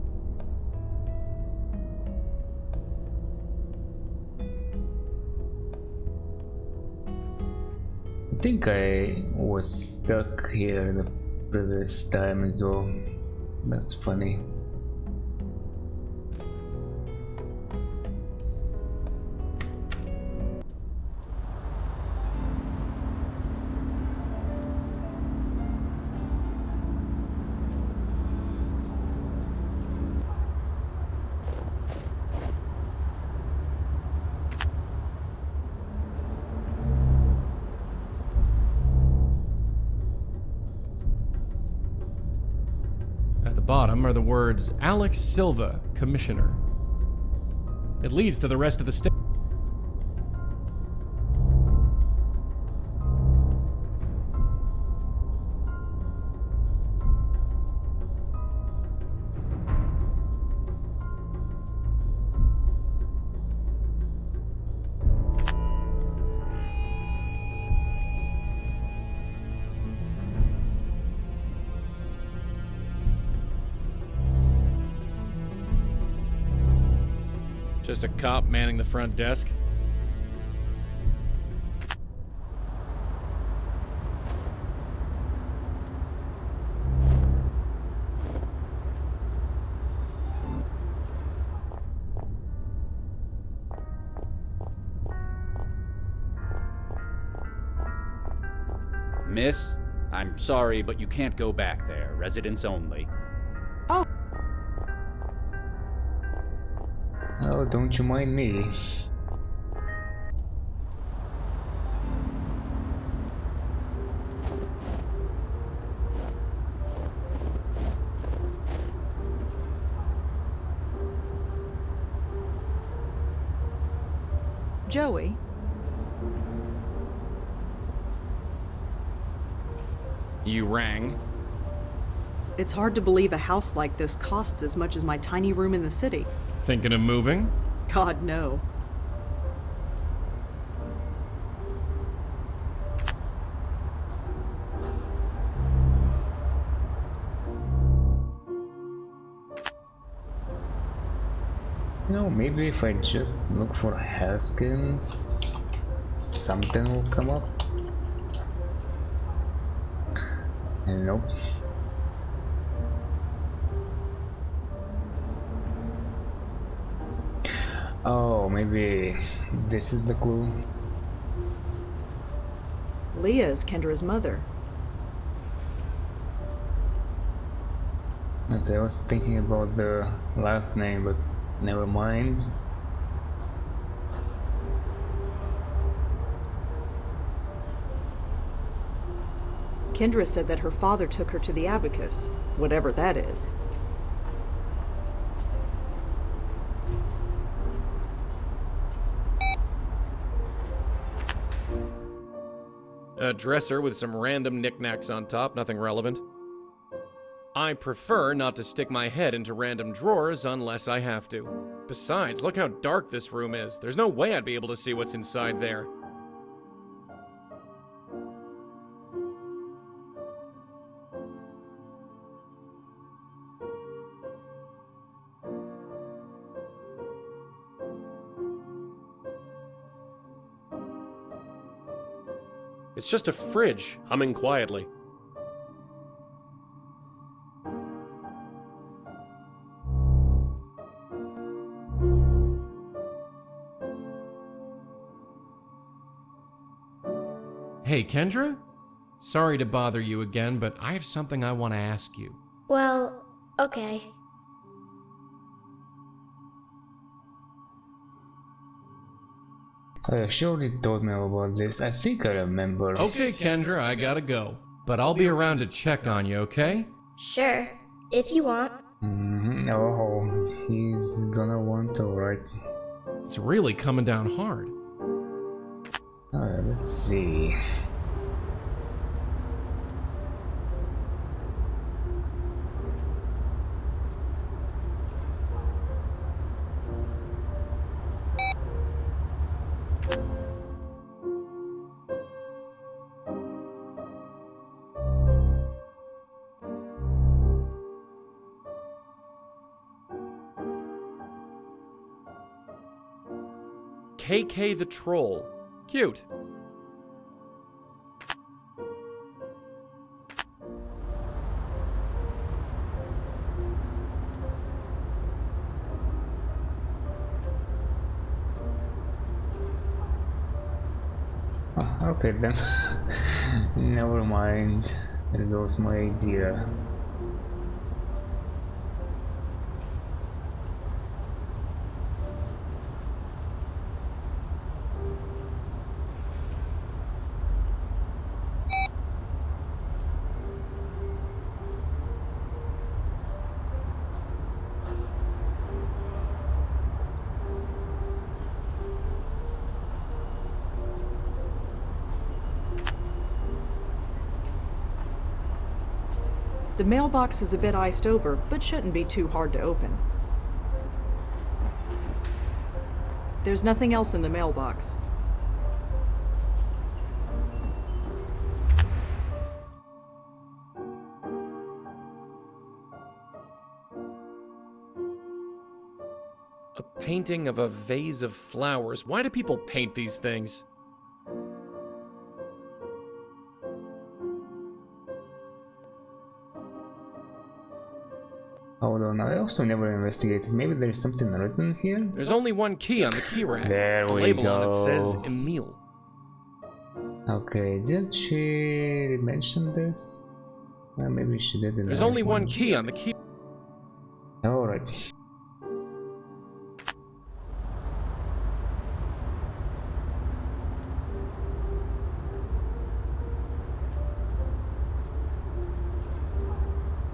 I think I was stuck here the previous time as well. That's funny. Bottom are the words Alex Silva, Commissioner. It leads to the rest of the state. Just a cop manning the front desk. Miss, I'm sorry, but you can't go back there. Residents only. Oh, don't you mind me. Joey? You rang? It's hard to believe a house like this costs as much as my tiny room in the city. Thinking of moving? God, no. You know, maybe if I just look for Haskins, something will come up. Nope. Oh, maybe this is the clue. Leah is Kendra's mother. Okay, I was thinking about the last name, but never mind. Kendra said that her father took her to the abacus, whatever that is. A dresser with some random knickknacks on top, nothing relevant. I prefer not to stick my head into random drawers unless I have to. Besides, look how dark this room is. There's no way I'd be able to see what's inside there. It's just a fridge, humming quietly. Hey, Kendra? Sorry to bother you again, but I have something I want to ask you. Well, okay. She already told me about this. I think I remember. Okay, Kendra, I gotta go. but I'll be around to check on you, okay? Sure, if you want. Oh, he's gonna want, alright. It's really coming down hard. Alright, let's see. KK the Troll. Cute. Okay then. Never mind. There goes my idea. The mailbox is a bit iced over, but shouldn't be too hard to open. There's nothing else in the mailbox. A painting of a vase of flowers. Why do people paint these things? Hold on, I also never investigated. Maybe there's something written here? There's only one key on the key rack. There the we label go. on it says Emile. Okay, did she mention this? Well, maybe she didn't. There's only one key on the key. Alright.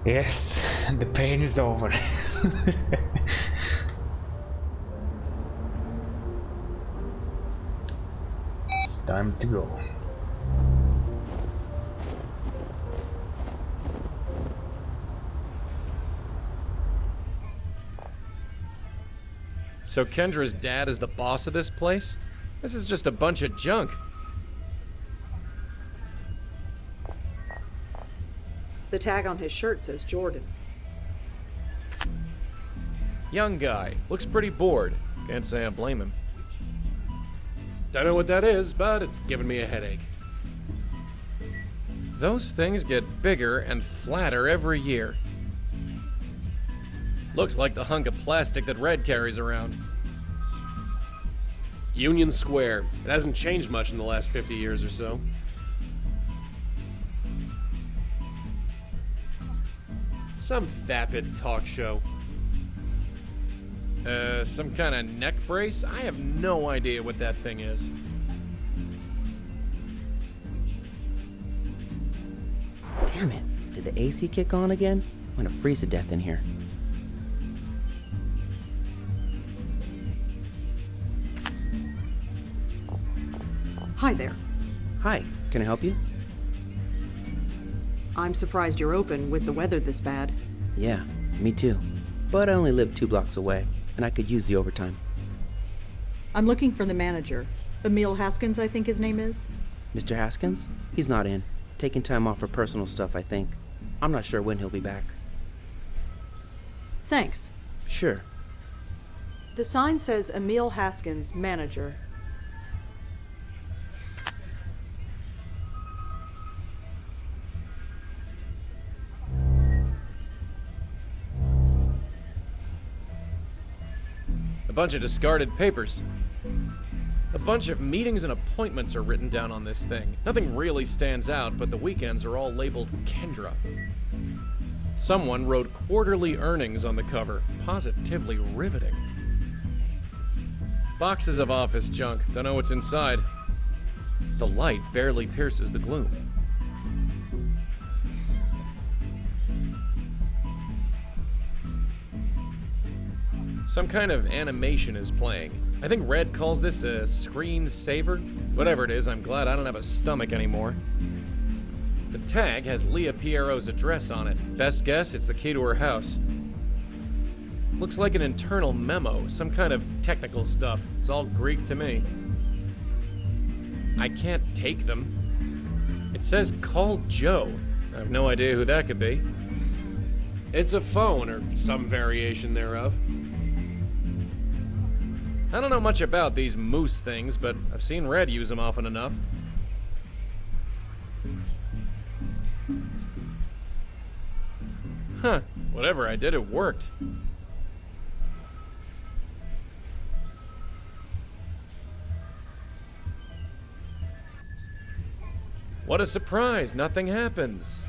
Yes, the pain is over. It's time to go. So Kendra's dad is the boss of this place? This is just a bunch of junk. The tag on his shirt says Jordan. Young guy. Looks pretty bored. Can't say I blame him. Don't know what that is, but it's giving me a headache. Those things get bigger and flatter every year. Looks like the hunk of plastic that Red carries around. Union Square. It hasn't changed much in the last 50 years or so. Some vapid talk show. Some kind of neck brace? I have no idea what that thing is. Damn it. Did the AC kick on again? I'm gonna freeze to death in here. Hi there. Hi, can I help you? I'm surprised you're open with the weather this bad. Yeah, me too. But I only live 2 blocks away, and I could use the overtime. I'm looking for the manager. Emile Haskins, I think his name is. Mr. Haskins? He's not in. Taking time off for personal stuff, I think. I'm not sure when he'll be back. Thanks. Sure. The sign says Emile Haskins, manager. A bunch of discarded papers. A bunch of meetings and appointments are written down on this thing. Nothing really stands out, but the weekends are all labeled Kendra. Someone wrote quarterly earnings on the cover. Positively riveting. Boxes of office junk. Don't know what's inside. The light barely pierces the gloom. Some kind of animation is playing. I think Red calls this a screen saver. Whatever it is, I'm glad I don't have a stomach anymore. The tag has Leah Pierrot's address on it. Best guess, it's the key to her house. Looks like an internal memo, some kind of technical stuff. It's all Greek to me. I can't take them. It says call Joe. I have no idea who that could be. It's a phone, or some variation thereof. I don't know much about these moose things, but I've seen Red use them often enough. Huh, whatever I did, it worked. What a surprise, nothing happens.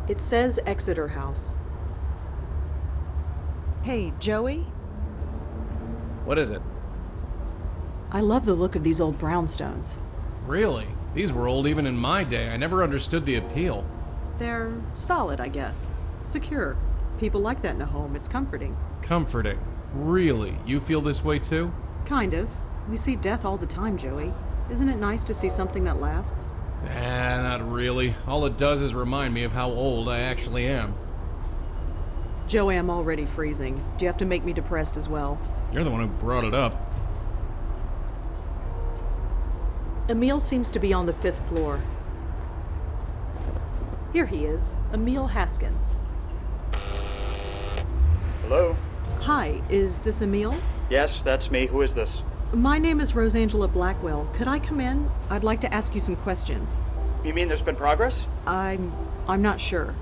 It says Exeter House. Hey, Joey? What is it? I love the look of these old brownstones. Really? These were old even in my day. I never understood the appeal. They're solid, I guess. Secure. People like that in a home. It's comforting. Comforting. Really? You feel this way too? Kind of. We see death all the time, Joey. Isn't it nice to see something that lasts? Not really. All it does is remind me of how old I actually am. Joey, I'm already freezing. Do you have to make me depressed as well? You're the one who brought it up. Emil seems to be on the 5th floor. Here he is, Emil Haskins. Hello? Hi, is this Emil? Yes, that's me. Who is this? My name is Rosangela Blackwell. Could I come in? I'd like to ask you some questions. You mean there's been progress? I'm not sure.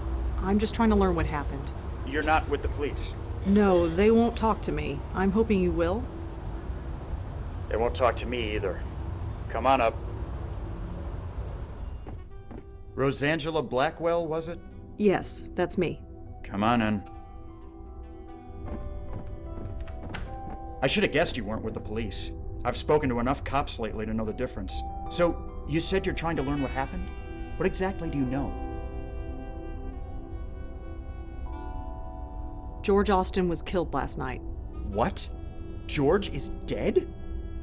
I'm just trying to learn what happened. You're not with the police. No, they won't talk to me. I'm hoping you will. They won't talk to me either. Come on up. Rosangela Blackwell, was it? Yes, that's me. Come on in. I should have guessed you weren't with the police. I've spoken to enough cops lately to know the difference. So, you said you're trying to learn what happened? What exactly do you know? George Austin was killed last night. What? George is dead?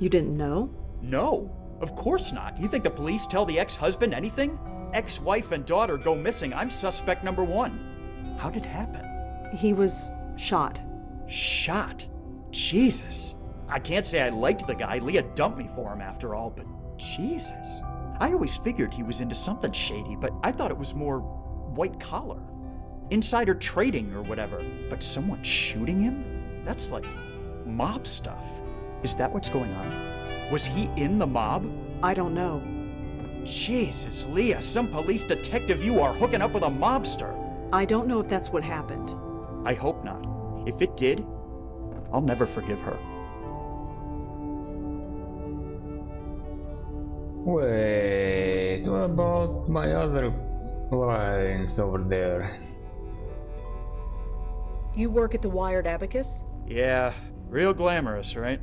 You didn't know? No, of course not. You think the police tell the ex-husband anything? Ex-wife and daughter go missing. I'm suspect number 1. How did it happen? He was shot. Shot? Jesus. I can't say I liked the guy. Leah dumped me for him after all, but Jesus. I always figured he was into something shady, but I thought it was more white collar. Insider trading or whatever. But someone shooting him? That's like mob stuff. Is that what's going on? Was he in the mob? I don't know. Jesus, Leah, some police detective you are hooking up with a mobster. I don't know if that's what happened. I hope not. If it did, I'll never forgive her. Wait, what about my other lines over there? You work at the Wired Abacus? Yeah, real glamorous, right?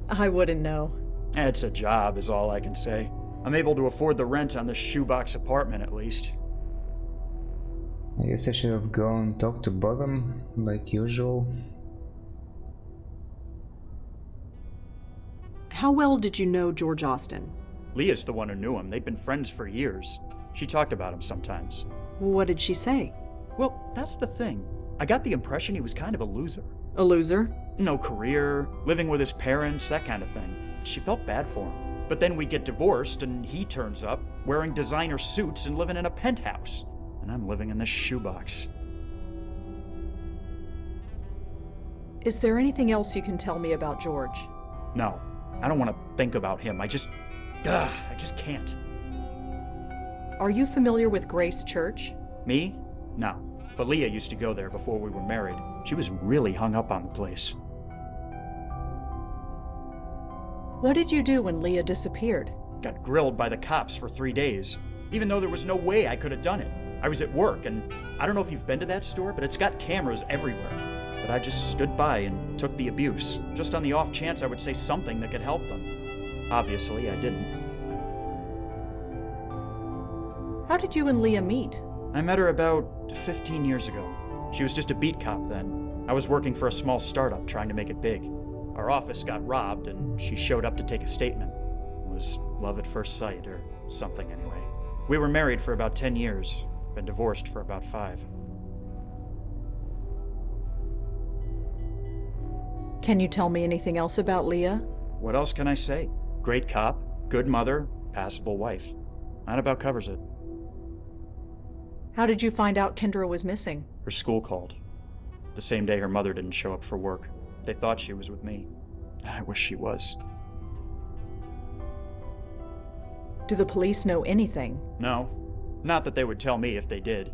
I wouldn't know. It's a job is all I can say. I'm able to afford the rent on this shoebox apartment at least. I guess I should have gone talk to Bottom, like usual. How well did you know George Austin? Leah's the one who knew him. They'd been friends for years. She talked about him sometimes. What did she say? Well, that's the thing. I got the impression he was kind of a loser. A loser? No career, living with his parents, that kind of thing. She felt bad for him. But then we get divorced and he turns up, wearing designer suits and living in a penthouse. And I'm living in this shoebox. Is there anything else you can tell me about George? No, I don't want to think about him. I just can't. Are you familiar with Grace Church? Me? No. but Leah used to go there before we were married. She was really hung up on the place. What did you do when Leah disappeared? Got grilled by the cops for 3 days, even though there was no way I could have done it. I was at work, and I don't know if you've been to that store, but it's got cameras everywhere. But I just stood by and took the abuse, just on the off chance I would say something that could help them. Obviously, I didn't. How did you and Leah meet? I met her about 15 years ago. She was just a beat cop then. I was working for a small startup trying to make it big. Our office got robbed, and she showed up to take a statement. It was love at first sight, or something anyway. We were married for about 10 years, been divorced for about 5. Can you tell me anything else about Leah? What else can I say? Great cop, good mother, passable wife. That about covers it. How did you find out Kendra was missing? Her school called. The same day her mother didn't show up for work. They thought she was with me. I wish she was. Do the police know anything? No. Not that they would tell me if they did.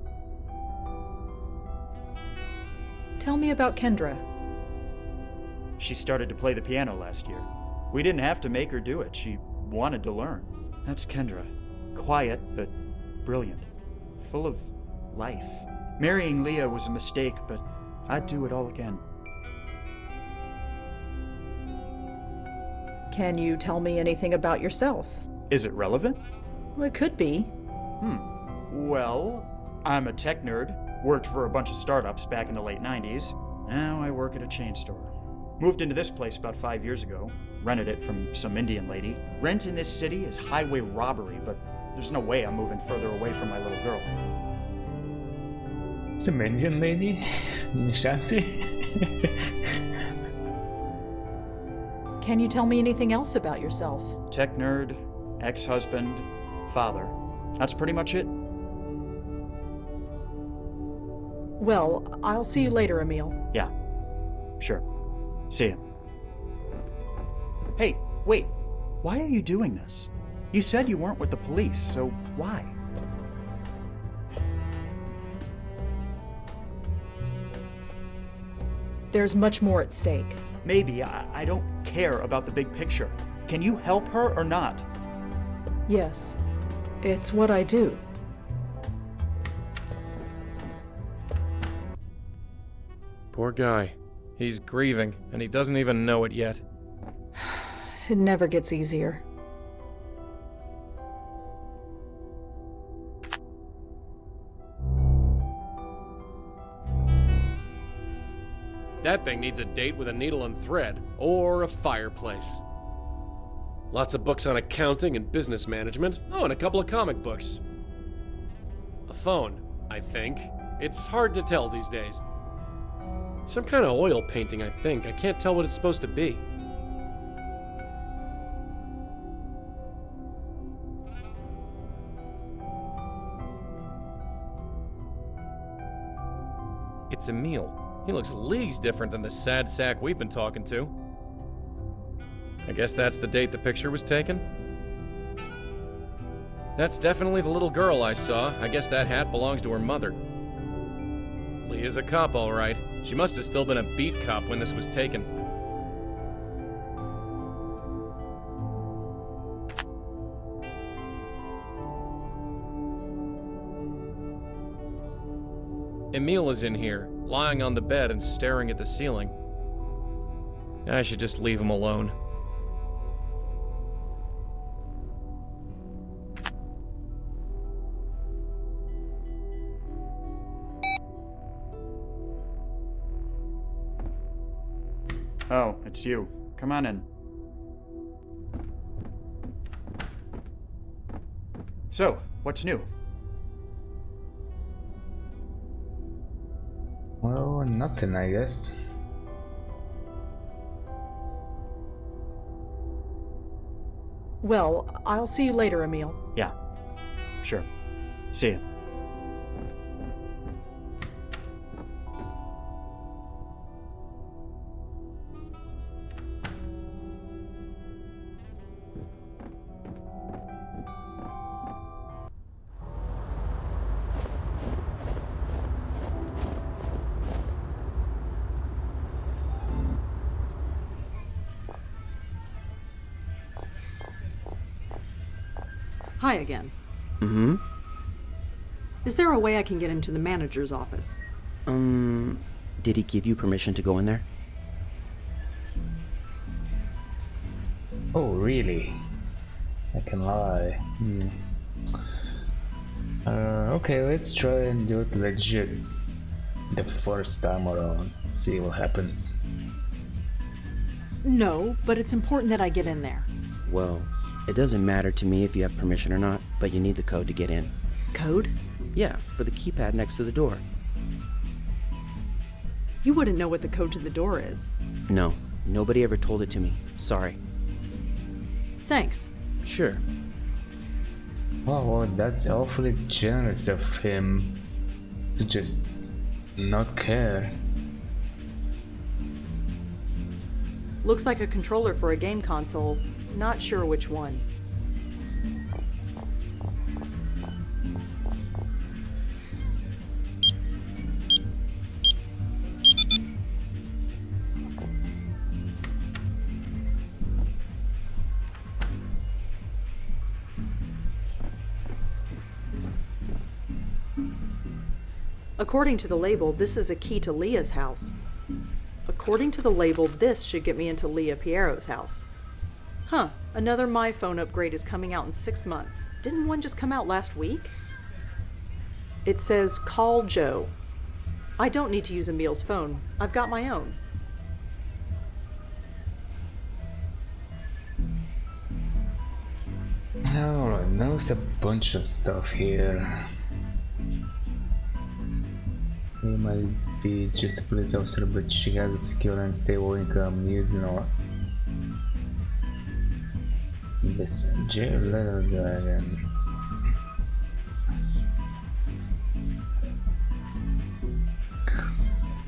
Tell me about Kendra. She started to play the piano last year. We didn't have to make her do it. She wanted to learn. That's Kendra. Quiet, but brilliant. Full of life. Marrying Leah was a mistake, but I'd do it all again. Can you tell me anything about yourself? Is it relevant? Well, it could be. Well, I'm a tech nerd. Worked for a bunch of startups back in the late 90s. Now I work at a chain store. Moved into this place about 5 years ago. Rented it from some Indian lady. Rent in this city is highway robbery, but there's no way I'm moving further away from my little girl. Some Indian lady? Nishanti? Can you tell me anything else about yourself? Tech nerd, ex-husband, father. That's pretty much it. Well, I'll see you later, Emil. Yeah, sure. See you. Hey, wait. Why are you doing this? You said you weren't with the police, so why? There's much more at stake. Maybe. I don't care about the big picture. Can you help her or not? Yes. It's what I do. Poor guy. He's grieving, and he doesn't even know it yet. It never gets easier. That thing needs a date with a needle and thread, or a fireplace. Lots of books on accounting and business management. Oh, and a couple of comic books. A phone, I think. It's hard to tell these days. Some kind of oil painting, I think. I can't tell what it's supposed to be. It's Emil. He looks leagues different than the sad sack we've been talking to. I guess that's the date the picture was taken? That's definitely the little girl I saw. I guess that hat belongs to her mother. Leah's a cop, all right. She must have still been a beat cop when this was taken. Emil is in here, lying on the bed and staring at the ceiling. I should just leave him alone. Oh, it's you. Come on in. So, what's new? Well, nothing, I guess. Well, I'll see you later, Emil. Yeah, sure. See you. Hi again. Mm-hmm. Is there a way I can get into the manager's office? Did he give you permission to go in there? Oh, really? I can lie. Okay, let's try and do it legit the first time around. See what happens. No, but it's important that I get in there. Well, it doesn't matter to me if you have permission or not, but you need the code to get in. Code? Yeah, for the keypad next to the door. You wouldn't know what the code to the door is. No, nobody ever told it to me. Sorry. Thanks. Sure. Oh, well, that's awfully generous of him to just not care. Looks like a controller for a game console. Not sure which one. According to the label, this is a key to Leah's house. According to the label, this should get me into Leah Piero's house. Huh, another My Phone upgrade is coming out in 6 months. Didn't one just come out last week? It says, call Joe. I don't need to use Emil's phone. I've got my own. Alright, now there's a bunch of stuff here. He might be just a police officer, but she has a secure and stable income. You know. This jail letter dragon.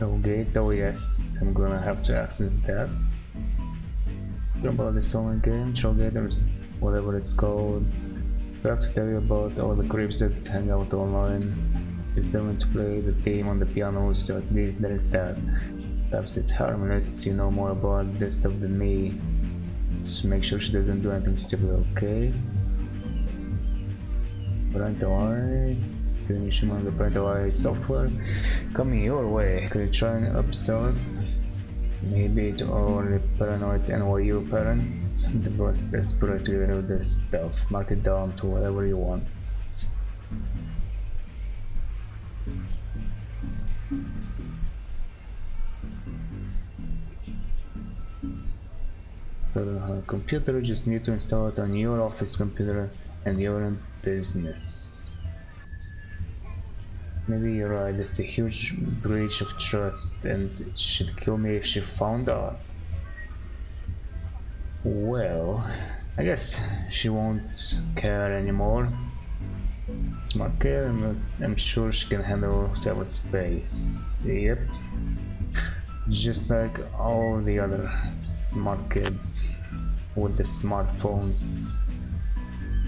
No gate, oh yes, I'm gonna have to access that. About this online game, Trollgate or whatever it's called. I have to tell you about all the creeps that hang out online. It's going to play the theme on the piano, so at least there is that. Perhaps it's harmless, you know more about this stuff than me. Just make sure she doesn't do anything stupid, okay? Parental eye. Definition on the parental eye software. Coming your way. Could you try and upsell it? Maybe to only paranoid NYU parents. The boss desperately rid this stuff. Mark it down to whatever you want. So the computer, you just need to install it on your office computer and you're in business. Maybe you're right, it's a huge breach of trust and it should kill me if she found out. Well, I guess she won't care anymore. Smart care, I'm sure she can handle cyberspace. Yep. Just like all the other smart kids with the smartphones.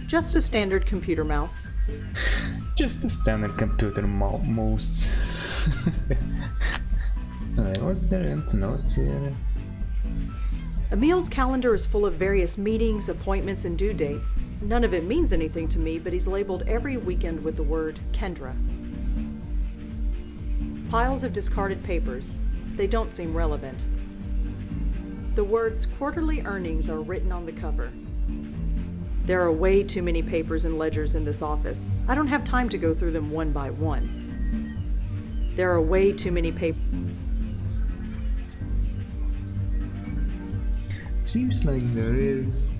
Just a standard computer mouse. Just a standard computer mouse. Was there anything else here? Emil's calendar is full of various meetings, appointments, and due dates. None of it means anything to me, but he's labeled every weekend with the word Kendra. Piles of discarded papers. They don't seem relevant. The words quarterly earnings are written on the cover. There are way too many papers and ledgers in this office. I don't have time to go through them one by one. There are way too many papers. Seems like there is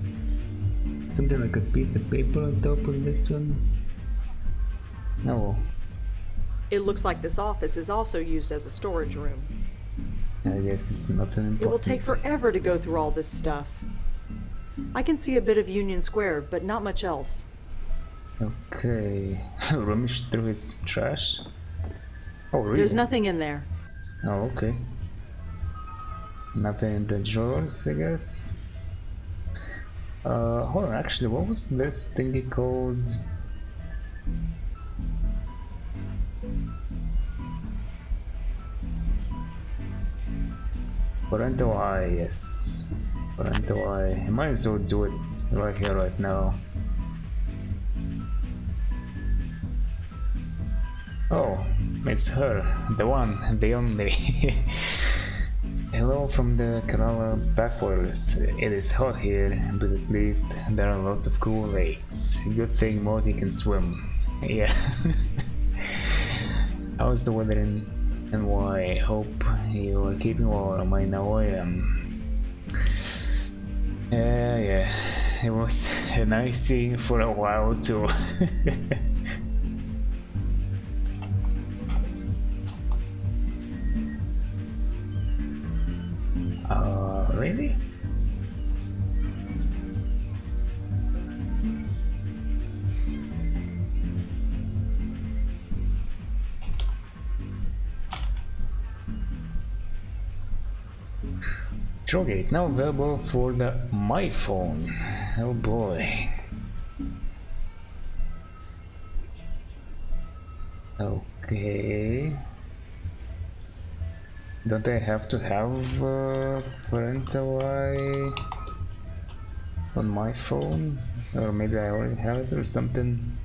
something like a piece of paper on top of this one. No. It looks like this office is also used as a storage room. I guess it's nothing important. It will take forever to go through all this stuff. I can see a bit of Union Square, but not much else. Okay. Rummage through his trash? Oh, really? There's nothing in there. Oh, okay. Nothing in the drawers, I guess. Hold on, actually, what was this thingy called? Parental eye, yes. Parental eye. I might as well do it right here, right now. Oh, it's her, the one, the only. Hello from the Kerala backwaters. It is hot here, but at least there are lots of cool lakes. Good thing Morty can swim. Yeah. How's the weather in NY? Hope you are keeping warm. I know I am. Yeah. It was nice seeing for a while too. Really? Drogate now available for the My Phone. Oh boy. Okay. Don't I have to have parental eye on my phone? Or maybe I already have it or something?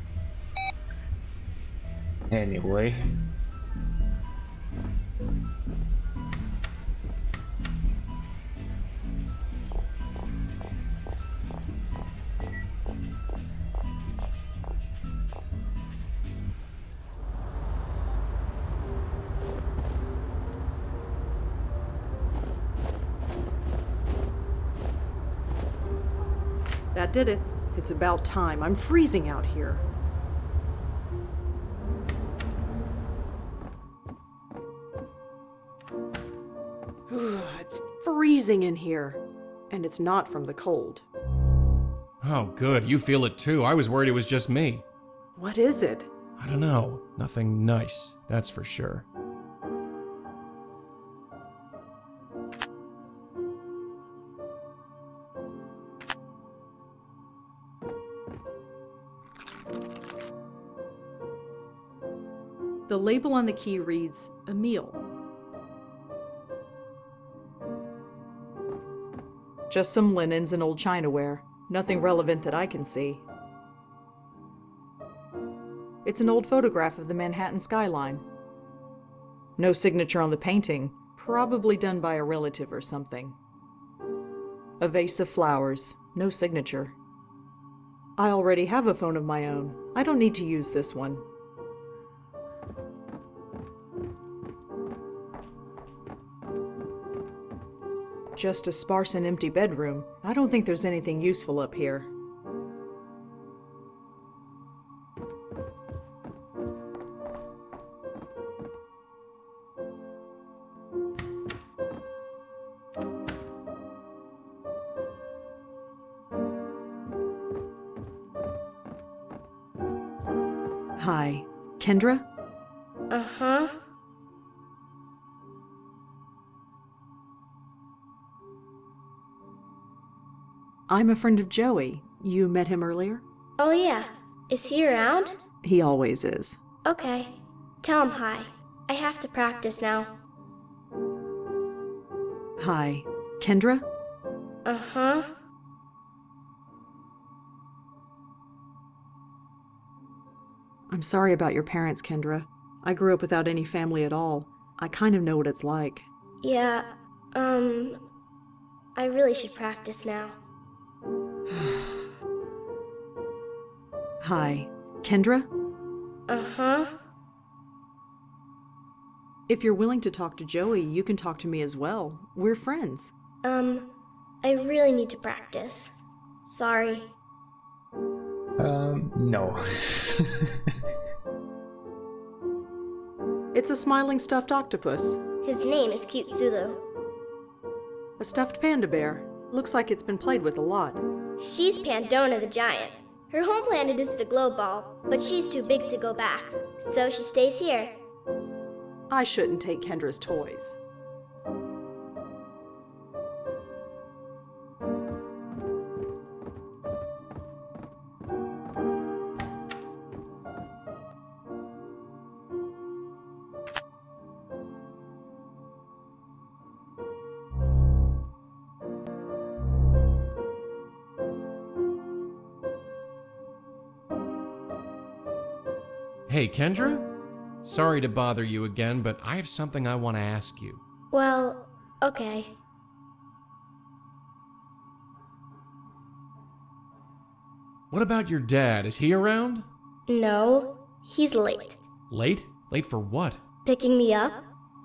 Anyway. That did it. It's about time. I'm freezing out here. It's freezing in here. And it's not from the cold. Oh, good. You feel it too. I was worried it was just me. What is it? I don't know. Nothing nice, that's for sure. The label on the key reads, Emil. Just some linens and old chinaware. Nothing relevant that I can see. It's an old photograph of the Manhattan skyline. No signature on the painting, probably done by a relative or something. A vase of flowers, no signature. I already have a phone of my own. I don't need to use this one. Just a sparse and empty bedroom. I don't think there's anything useful up here. Hi, Kendra? Uh-huh. I'm a friend of Joey. You met him earlier? Oh yeah. Is he around? He always is. Okay. Tell him hi. I have to practice now. Hi, Kendra? Uh-huh. I'm sorry about your parents, Kendra. I grew up without any family at all. I kind of know what it's like. Yeah, I really should practice now. Hi, Kendra? Uh-huh. If you're willing to talk to Joey, you can talk to me as well. We're friends. I really need to practice. Sorry. No. It's a smiling stuffed octopus. His name is Cute Zulu. A stuffed panda bear. Looks like it's been played with a lot. She's Pandora the Giant. Her home planet is the Globe Ball, but she's too big to go back, so she stays here. I shouldn't take Kendra's toys. Hey, Kendra? Sorry to bother you again, but I have something I want to ask you. Well, okay. What about your dad? Is he around? No, he's late. Late? Late for what? Picking me up?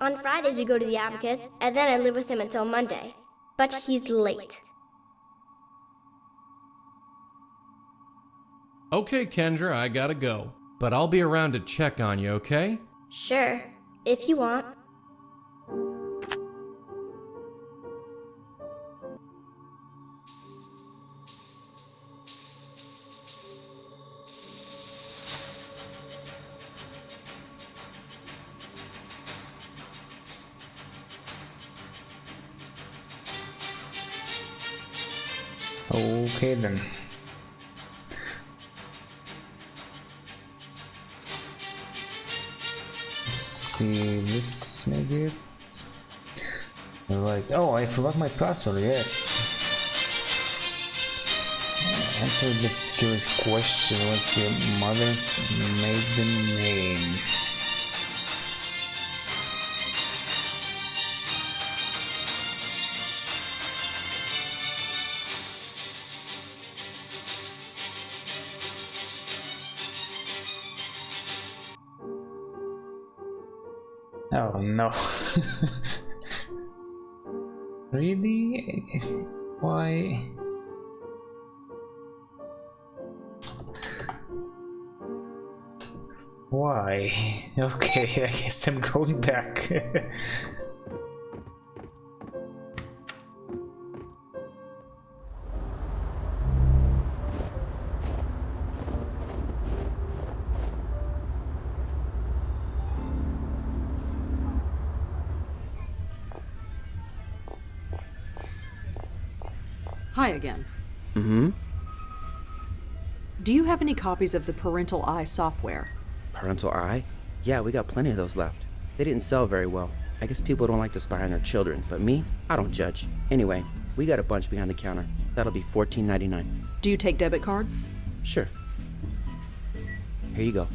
On Fridays we go to the Abacus, and then I live with him until Monday. But he's late. Okay, Kendra, I gotta go. But I'll be around to check on you, okay? Sure, if you want. Okay then. Let's see, this maybe it. Alright. Oh, I forgot my password, yes. Answer this curious question. What's your mother's maiden name? Oh no. Really? Why? Why? Okay, I guess I'm going back. Hi again. Mm-hmm. Do you have any copies of the Parental Eye software? Parental Eye? Yeah, we got plenty of those left. They didn't sell very well. I guess people don't like to spy on their children, but me, I don't judge. Anyway, we got a bunch behind the counter. That'll be $14.99. Do you take debit cards? Sure. Here you go.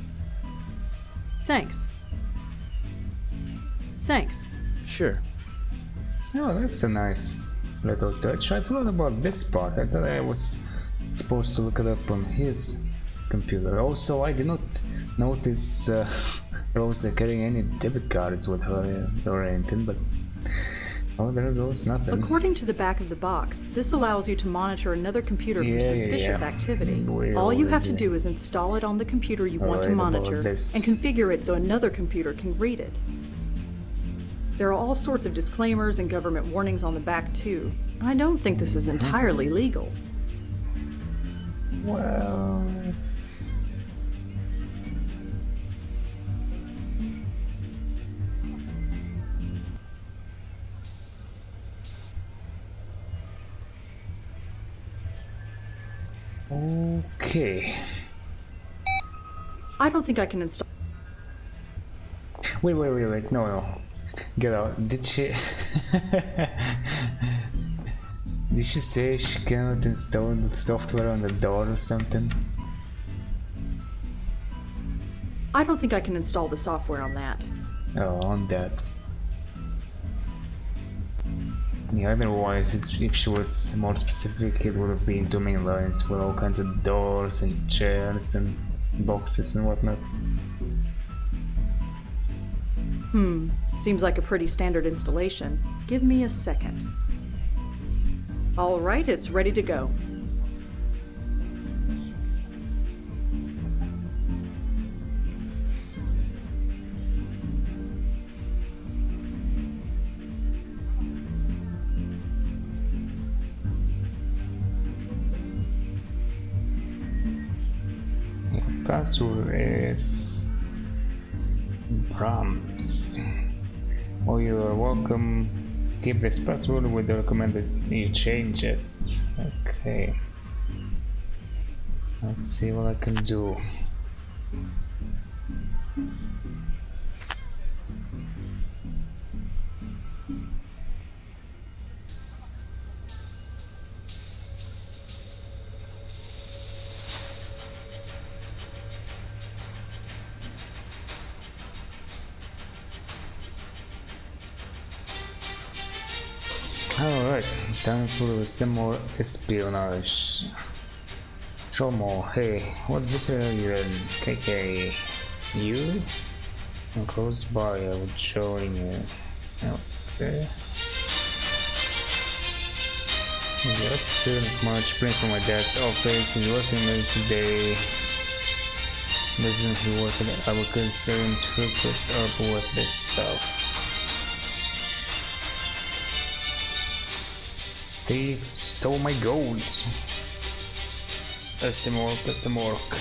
Thanks. Thanks. Sure. Oh, that's a nice little touch. I forgot about this part. I thought I was supposed to look it up on his computer. Also, I did not notice Rosa carrying any debit cards with her or anything, but oh, there goes nothing. According to the back of the box, this allows you to monitor another computer for suspicious activity. All you have to do is install it on the computer you want to monitor and configure it so another computer can read it. There are all sorts of disclaimers and government warnings on the back too. I don't think this is entirely legal. Well... Okay. I don't think I can install... Wait, no. Get out. Did she... Did she say she cannot install the software on the door or something? I don't think I can install the software on that. Oh, on that. Yeah, otherwise, if she was more specific, it would have been two main lines for all kinds of doors and chairs and boxes and whatnot. Seems like a pretty standard installation. Give me a second. All right, it's ready to go. Password is Brahms. Oh, you are welcome. Keep this password. We recommend that you change it. Okay. Let's see what I can do. Time for some more espionage. Chomo, hey, what this are you in? KK, you? I'm close by, I would join you. Okay. Yep, too much print from my dad's office. He's working late today. Doesn't he work at I would consider him to hook us up with this stuff. Thief stole my gold. Pessimork.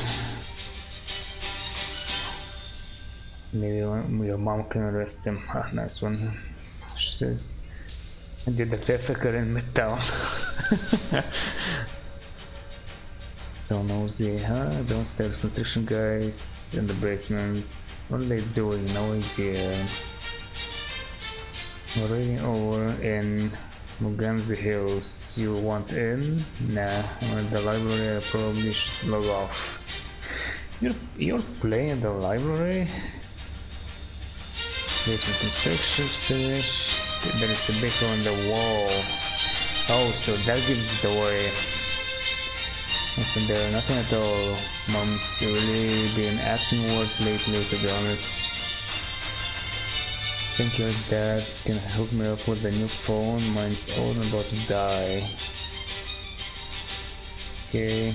Maybe your mom can arrest him. Ah, nice one. She says, I did the theft occur in Midtown. So nosy, huh? Downstairs construction guys in the basement. What are they doing? No idea. We're reading over in Muganzi Hills. You want in? Nah, I'm at the library. I probably should log off. You're playing in the library? Basement construction's finished. There is a big hole in the wall. Oh, so that gives it away. Listen, there, nothing at all. Mom's really been acting work lately, to be honest. Think your dad can hook me up with a new phone? Mine's old and about to die. Okay,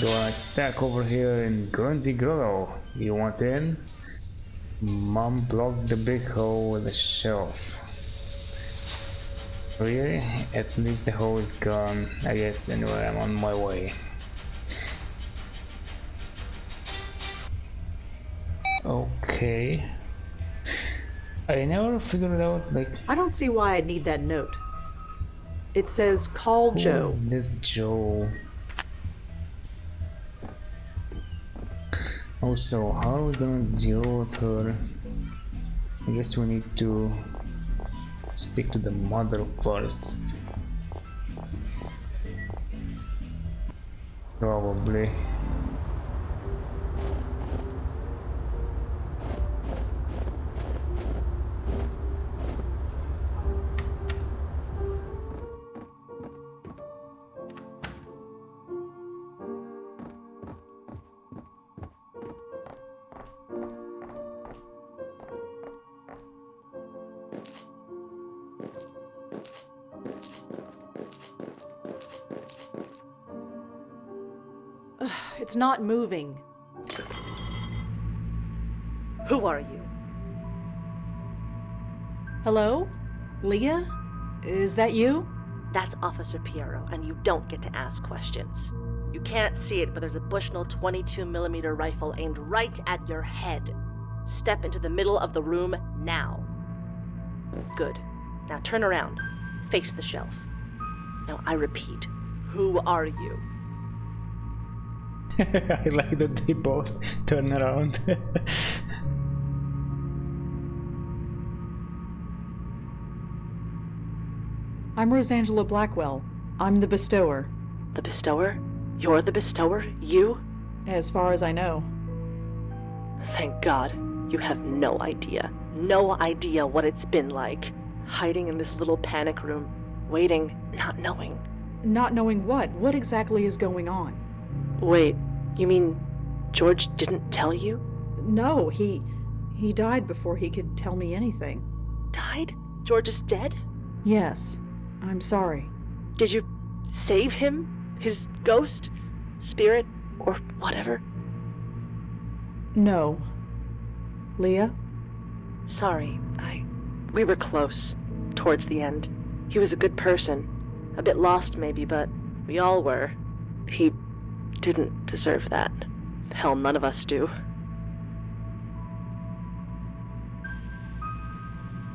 go on attack over here in Grundy Grotto. You want in? Mom blocked the big hole with a shelf. Really? At least the hole is gone. I guess anyway, I'm on my way. Okay. I never figured out, like... I don't see why I'd need that note. It says, call who Joe. Is this Joe? Also, how are we gonna deal with her? I guess we need to speak to the mother first. Probably. It's not moving. Who are you? Hello? Leah? Is that you? That's Officer Piero, and you don't get to ask questions. You can't see it, but there's a Bushnell 22mm rifle aimed right at your head. Step into the middle of the room now. Good. Now turn around. Face the shelf. Now I repeat, who are you? I like that they both turn around. I'm Rosangela Blackwell. I'm the bestower. The bestower? You're the bestower? You? As far as I know. Thank God. You have no idea. No idea what it's been like. Hiding in this little panic room. Waiting, not knowing. Not knowing what? What exactly is going on? Wait, you mean George didn't tell you? No, he died before he could tell me anything. Died? George is dead? Yes. I'm sorry. Did you save him? His ghost? Spirit? Or whatever? No. Leah? Sorry, we were close. Towards the end. He was a good person. A bit lost maybe, but we all were. He didn't deserve that. Hell, none of us do.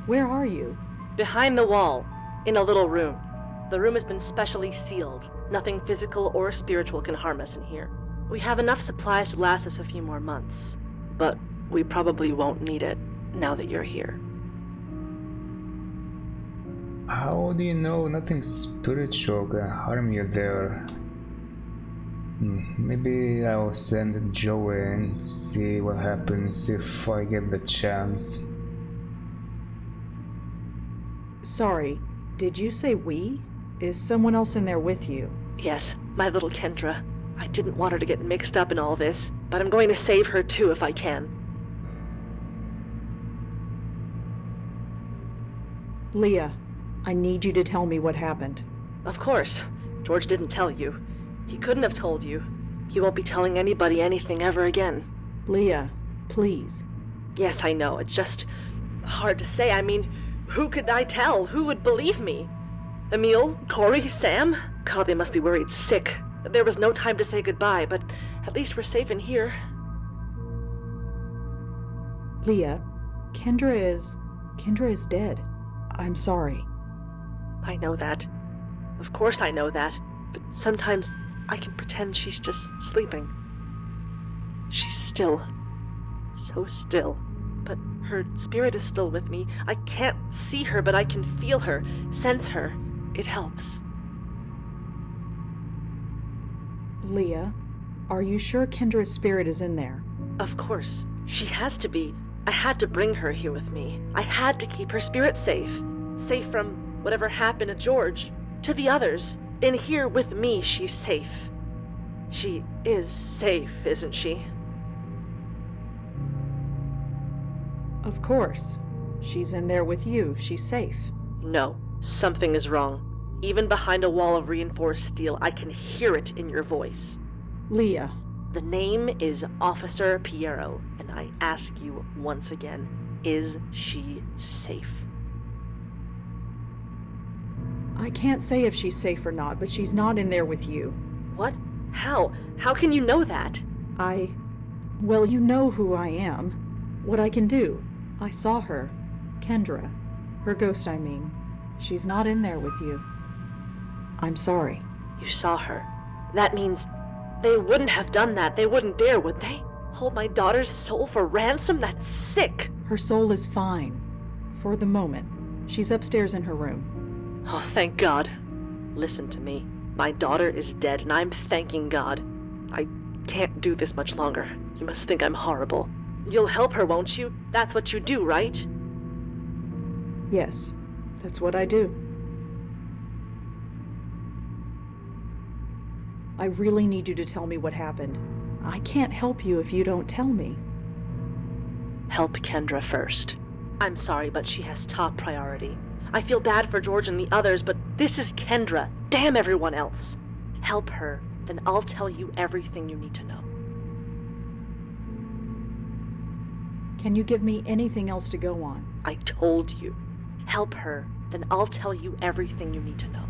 Where are you? Behind the wall, in a little room. The room has been specially sealed. Nothing physical or spiritual can harm us in here. We have enough supplies to last us a few more months, but we probably won't need it now that you're here. How do you know nothing spiritual can harm you there? Maybe I'll send Joe in, see what happens if I get the chance. Sorry, did you say we? Is someone else in there with you? Yes, my little Kendra. I didn't want her to get mixed up in all this, but I'm going to save her too if I can. Leah, I need you to tell me what happened. Of course. George didn't tell you. He couldn't have told you. He won't be telling anybody anything ever again. Leah, please. Yes, I know. It's just hard to say. I mean, who could I tell? Who would believe me? Emil? Corey? Sam? God, they must be worried sick. There was no time to say goodbye, but at least we're safe in here. Leah, Kendra is dead. I'm sorry. I know that. Of course I know that. But sometimes I can pretend she's just sleeping. She's still. So still. But her spirit is still with me. I can't see her, but I can feel her, sense her. It helps. Leah, are you sure Kendra's spirit is in there? Of course. She has to be. I had to bring her here with me. I had to keep her spirit safe. Safe from whatever happened to George. To the others. In here with me, she's safe. She is safe, isn't she? Of course. She's in there with you. She's safe. No. Something is wrong. Even behind a wall of reinforced steel, I can hear it in your voice. Leah. The name is Officer Piero, and I ask you once again, is she safe? I can't say if she's safe or not, but she's not in there with you. What? How? How can you know that? Well, you know who I am. What I can do. I saw her. Kendra. Her ghost, I mean. She's not in there with you. I'm sorry. You saw her. That means they wouldn't have done that. They wouldn't dare, would they? Hold my daughter's soul for ransom? That's sick. Her soul is fine. For the moment. She's upstairs in her room. Oh, thank God. Listen to me. My daughter is dead, and I'm thanking God. I can't do this much longer. You must think I'm horrible. You'll help her, won't you? That's what you do, right? Yes, that's what I do. I really need you to tell me what happened. I can't help you if you don't tell me. Help Kendra first. I'm sorry, but she has top priority. I feel bad for George and the others, but this is Kendra. Damn everyone else. Help her, then I'll tell you everything you need to know. Can you give me anything else to go on? I told you. Help her, then I'll tell you everything you need to know.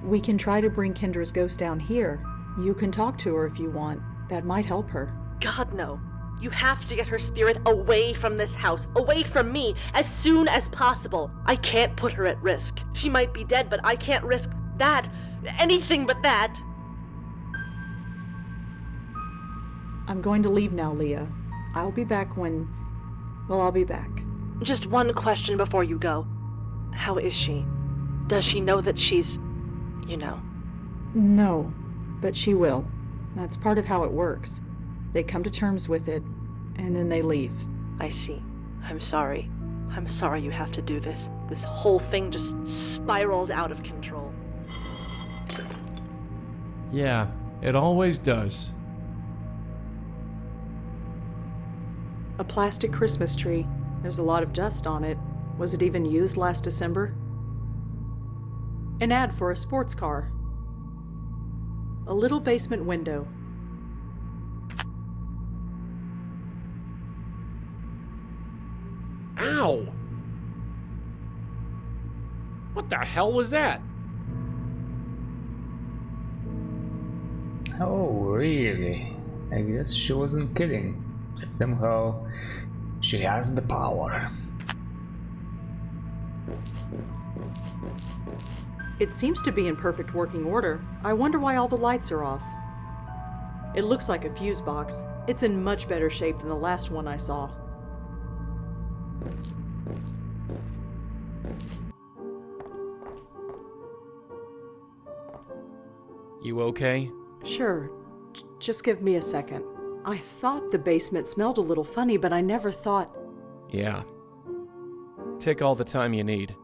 We can try to bring Kendra's ghost down here. You can talk to her if you want. That might help her. God, no. You have to get her spirit away from this house, away from me, as soon as possible. I can't put her at risk. She might be dead, but I can't risk that. Anything but that. I'm going to leave now, Leah. I'll be back when... Well, I'll be back. Just one question before you go. How is she? Does she know that she's... you know? No, but she will. That's part of how it works. They come to terms with it, and then they leave. I see. I'm sorry. I'm sorry you have to do this. This whole thing just spiraled out of control. Yeah, it always does. A plastic Christmas tree. There's a lot of dust on it. Was it even used last December? An ad for a sports car. A little basement window. Ow! What the hell was that? Oh, really? I guess she wasn't kidding. Somehow, she has the power. It seems to be in perfect working order. I wonder why all the lights are off. It looks like a fuse box. It's in much better shape than the last one I saw. You okay? Sure. Just give me a second. I thought the basement smelled a little funny, but I never thought... Yeah. Take all the time you need.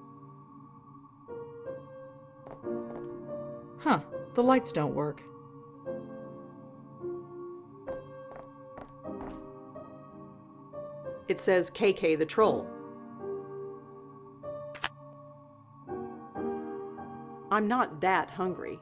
Huh, the lights don't work. It says KK the Troll. I'm not that hungry.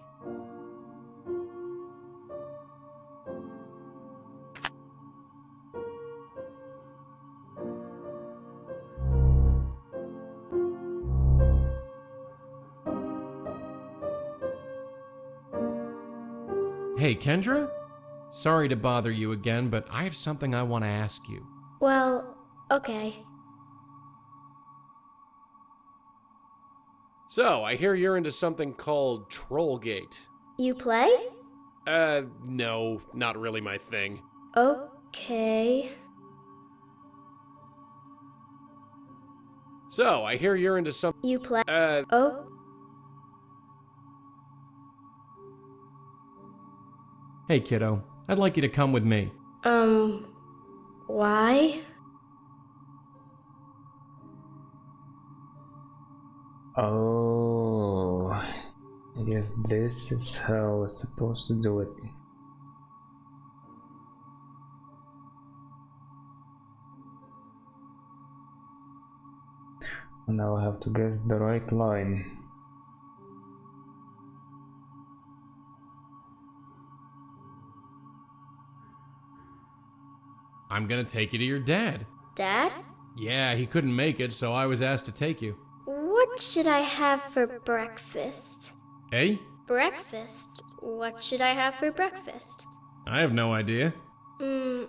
Hey, Kendra? Sorry to bother you again, but I have something I want to ask you. Well, okay. So, I hear you're into something called Trollgate. You play? No, not really my thing. Okay. So, I hear you're into some. You play? Oh. Hey, kiddo. I'd like you to come with me. Why? Oh, I guess this is how I was supposed to do it. Now I have to guess the right line. I'm gonna take you to your dad. Dad? Yeah, he couldn't make it, so I was asked to take you. What should I have for breakfast? Eh? Breakfast? What should I have for breakfast? I have no idea. I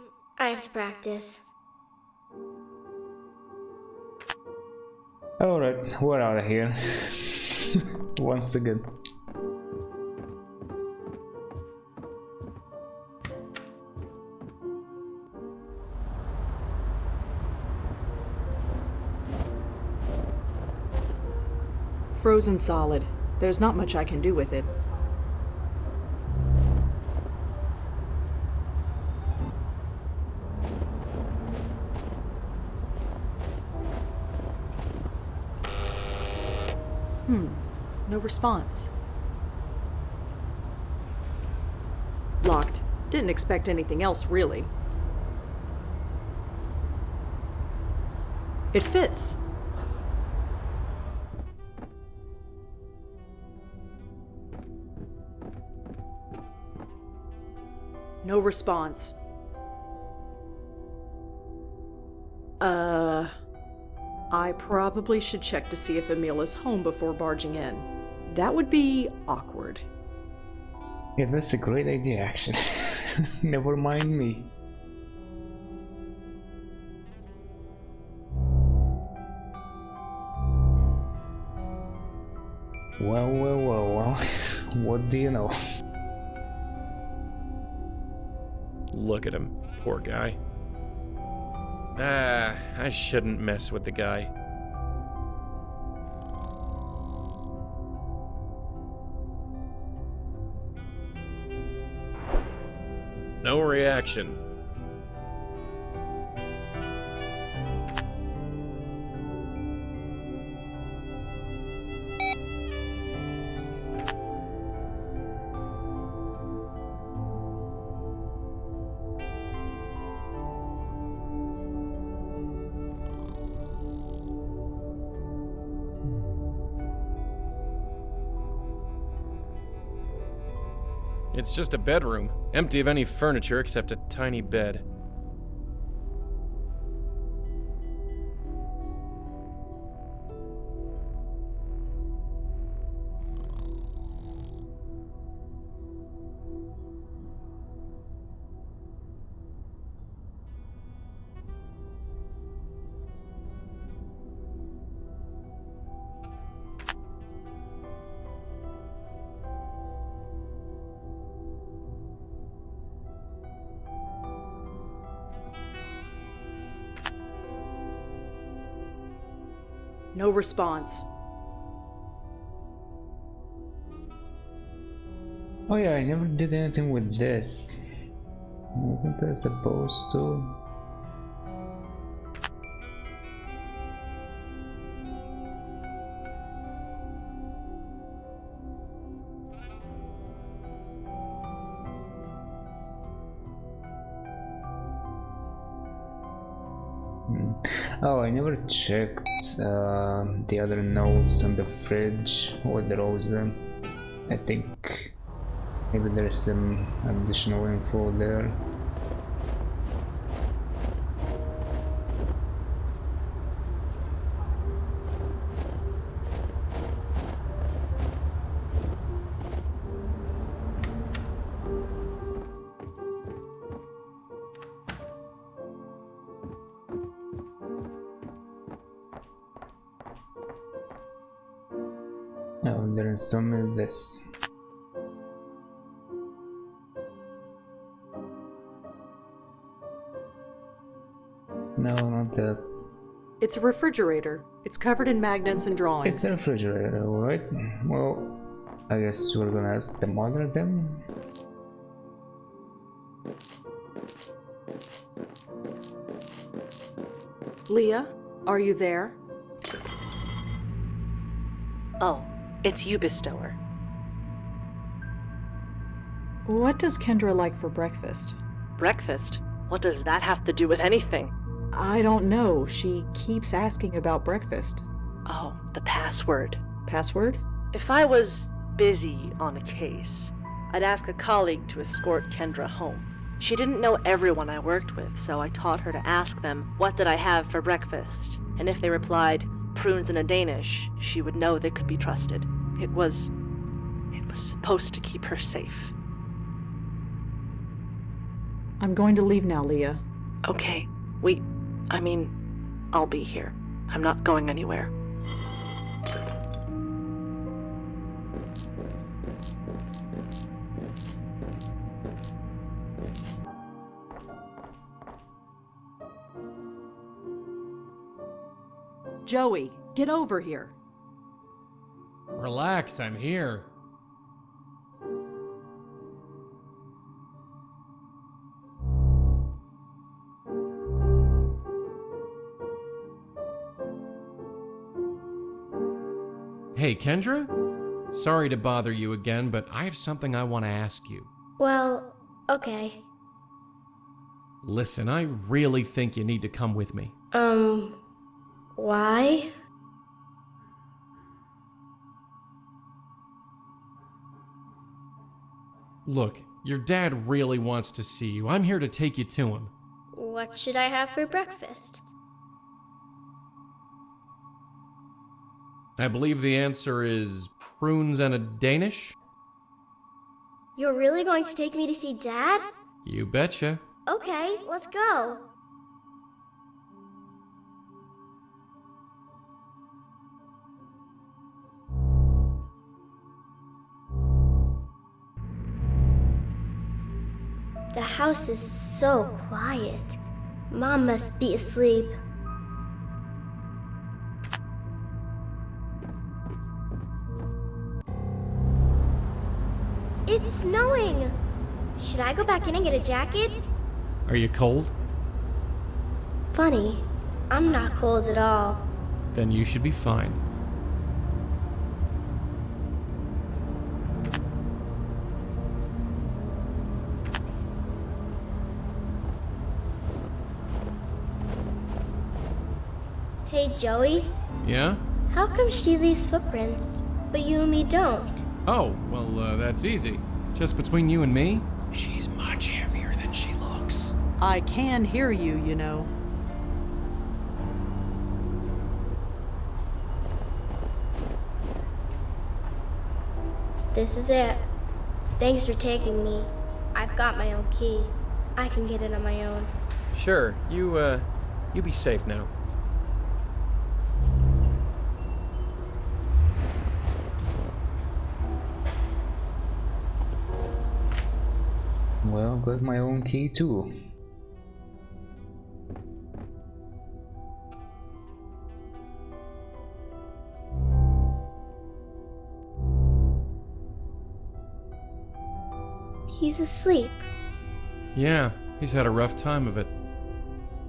have to practice. Alright, we're out of here. Once again. Frozen solid. There's not much I can do with it. No response. Locked. Didn't expect anything else, really. It fits. No response. I probably should check to see if Emil is home before barging in. That would be awkward. Yeah, that's a great idea, actually. Never mind me. Well. What do you know? Look at him, poor guy. I shouldn't mess with the guy. No reaction. It's just a bedroom, empty of any furniture except a tiny bed. No response. Oh yeah, I never did anything with this. Wasn't I supposed to? Oh, I never checked the other notes on the fridge or the rose. I think maybe there's some additional info there. Oh, there's some of this. No, not that. It's a refrigerator. It's covered in magnets and drawings. It's a refrigerator, alright. Well, I guess we're gonna ask the mother then. Leah, are you there? Oh, it's you, Bestower. What does Kendra like for breakfast? Breakfast? What does that have to do with anything? I don't know. She keeps asking about breakfast. Oh, the password. Password? If I was busy on a case, I'd ask a colleague to escort Kendra home. She didn't know everyone I worked with, so I taught her to ask them, "What did I have for breakfast?" And if they replied, "Prunes and a Danish," she would know they could be trusted. It was supposed to keep her safe. I'm going to leave now, Leah. Okay, I'll be here. I'm not going anywhere. Joey, get over here. Relax, I'm here. Hey, Kendra? Sorry to bother you again, but I have something I want to ask you. Well, okay. Listen, I really think you need to come with me. Why? Look, your dad really wants to see you. I'm here to take you to him. What should I have for breakfast? I believe the answer is prunes and a Danish? You're really going to take me to see Dad? You betcha. Okay, let's go. The house is so quiet. Mom must be asleep. It's snowing! Should I go back in and get a jacket? Are you cold? Funny, I'm not cold at all. Then you should be fine. Hey, Joey. Yeah? How come she leaves footprints, but you and me don't? Oh, well, that's easy. Just between you and me, she's much heavier than she looks. I can hear you, you know. This is it. Thanks for taking me. I've got my own key. I can get it on my own. Sure, you be safe now. Well, got my own key too. He's asleep. Yeah, he's had a rough time of it.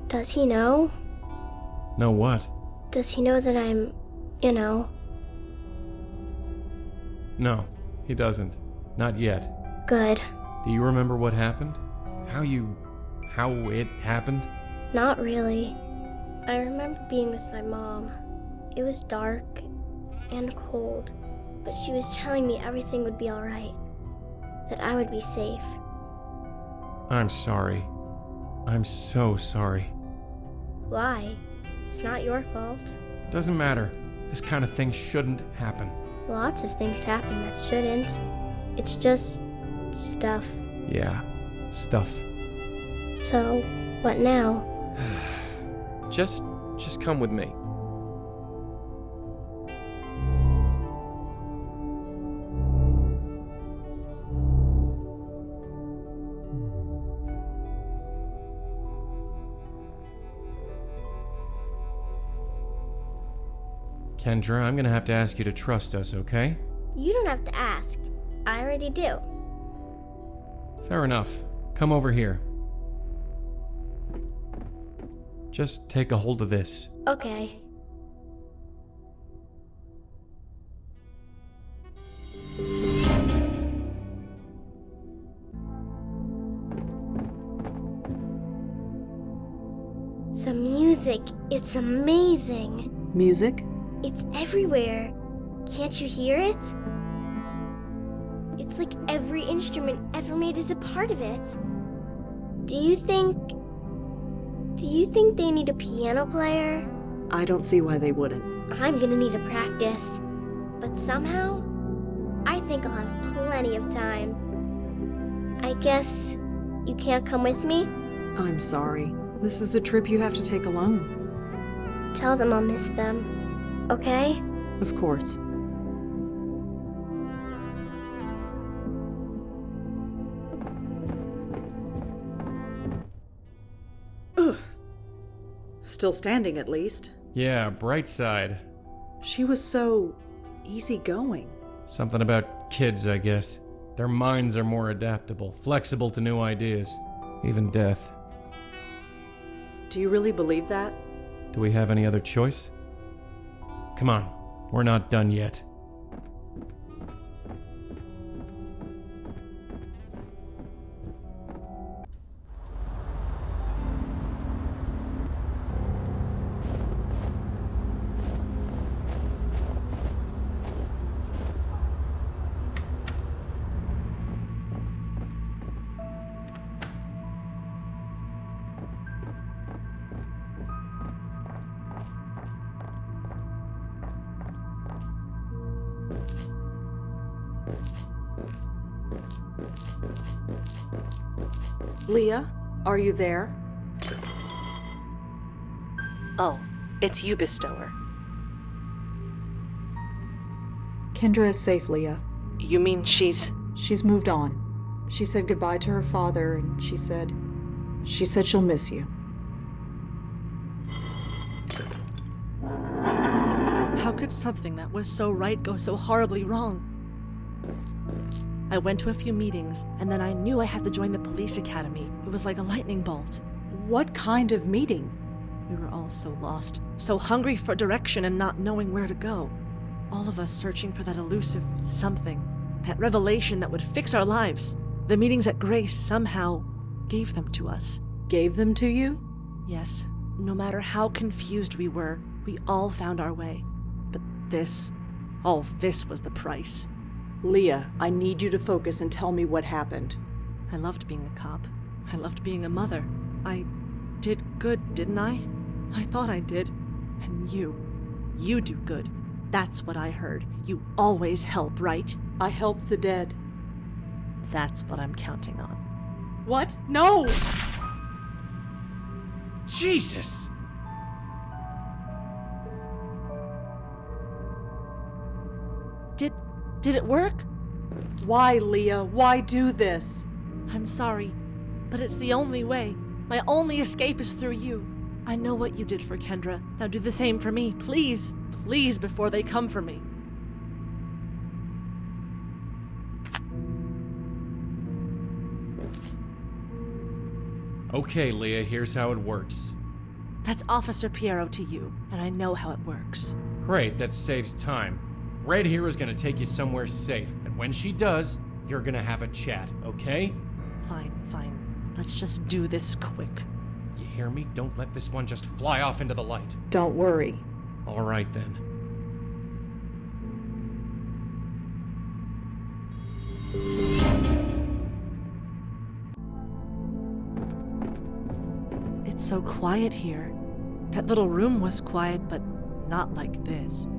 Does he know? Know what? Does he know that I'm, you know? No, he doesn't. Not yet. Good. Do you remember what happened? How it happened? Not really. I remember being with my mom. It was dark and cold, but she was telling me everything would be all right, that I would be safe. I'm sorry. I'm so sorry. Why? It's not your fault. Doesn't matter. This kind of thing shouldn't happen. Lots of things happen that shouldn't. It's just stuff. Yeah, stuff. So, what now? Just come with me. Kendra, I'm gonna have to ask you to trust us, okay? You don't have to ask. I already do. Fair enough. Come over here. Just take a hold of this. Okay. The music, it's amazing. Music? It's everywhere. Can't you hear it? It's like every instrument ever made is a part of it. Do you think they need a piano player? I don't see why they wouldn't. I'm gonna need a practice. But somehow, I think I'll have plenty of time. I guess you can't come with me? I'm sorry. This is a trip you have to take alone. Tell them I'll miss them, okay? Of course. Ugh. Still standing, at least. Yeah, bright side. She was so easygoing. Something about kids, I guess. Their minds are more adaptable, flexible to new ideas, even death. Do you really believe that? Do we have any other choice? Come on, we're not done yet. Leah, are you there? Oh, it's you, Bestower. Kendra is safe, Leah. You mean she's... She's moved on. She said goodbye to her father, and she said she'll miss you. How could something that was so right go so horribly wrong? I went to a few meetings, and then I knew I had to join the police academy. It was like a lightning bolt. What kind of meeting? We were all so lost, so hungry for direction and not knowing where to go. All of us searching for that elusive something, that revelation that would fix our lives. The meetings at Grace somehow gave them to us. Gave them to you? Yes. No matter how confused we were, we all found our way. But all this was the price. Leah, I need you to focus and tell me what happened. I loved being a cop. I loved being a mother. I did good, didn't I? I thought I did. And you do good. That's what I heard. You always help, right? I help the dead. That's what I'm counting on. What? No! Jesus! Did it work? Why, Leah? Why do this? I'm sorry, but it's the only way. My only escape is through you. I know what you did for Kendra. Now do the same for me, please. Please, before they come for me. Okay, Leah, here's how it works. That's Officer Piero to you, and I know how it works. Great, that saves time. Red here is gonna take you somewhere safe, and when she does, you're gonna have a chat, okay? Fine. Let's just do this quick. You hear me? Don't let this one just fly off into the light. Don't worry. All right, then. It's so quiet here. That little room was quiet, but not like this.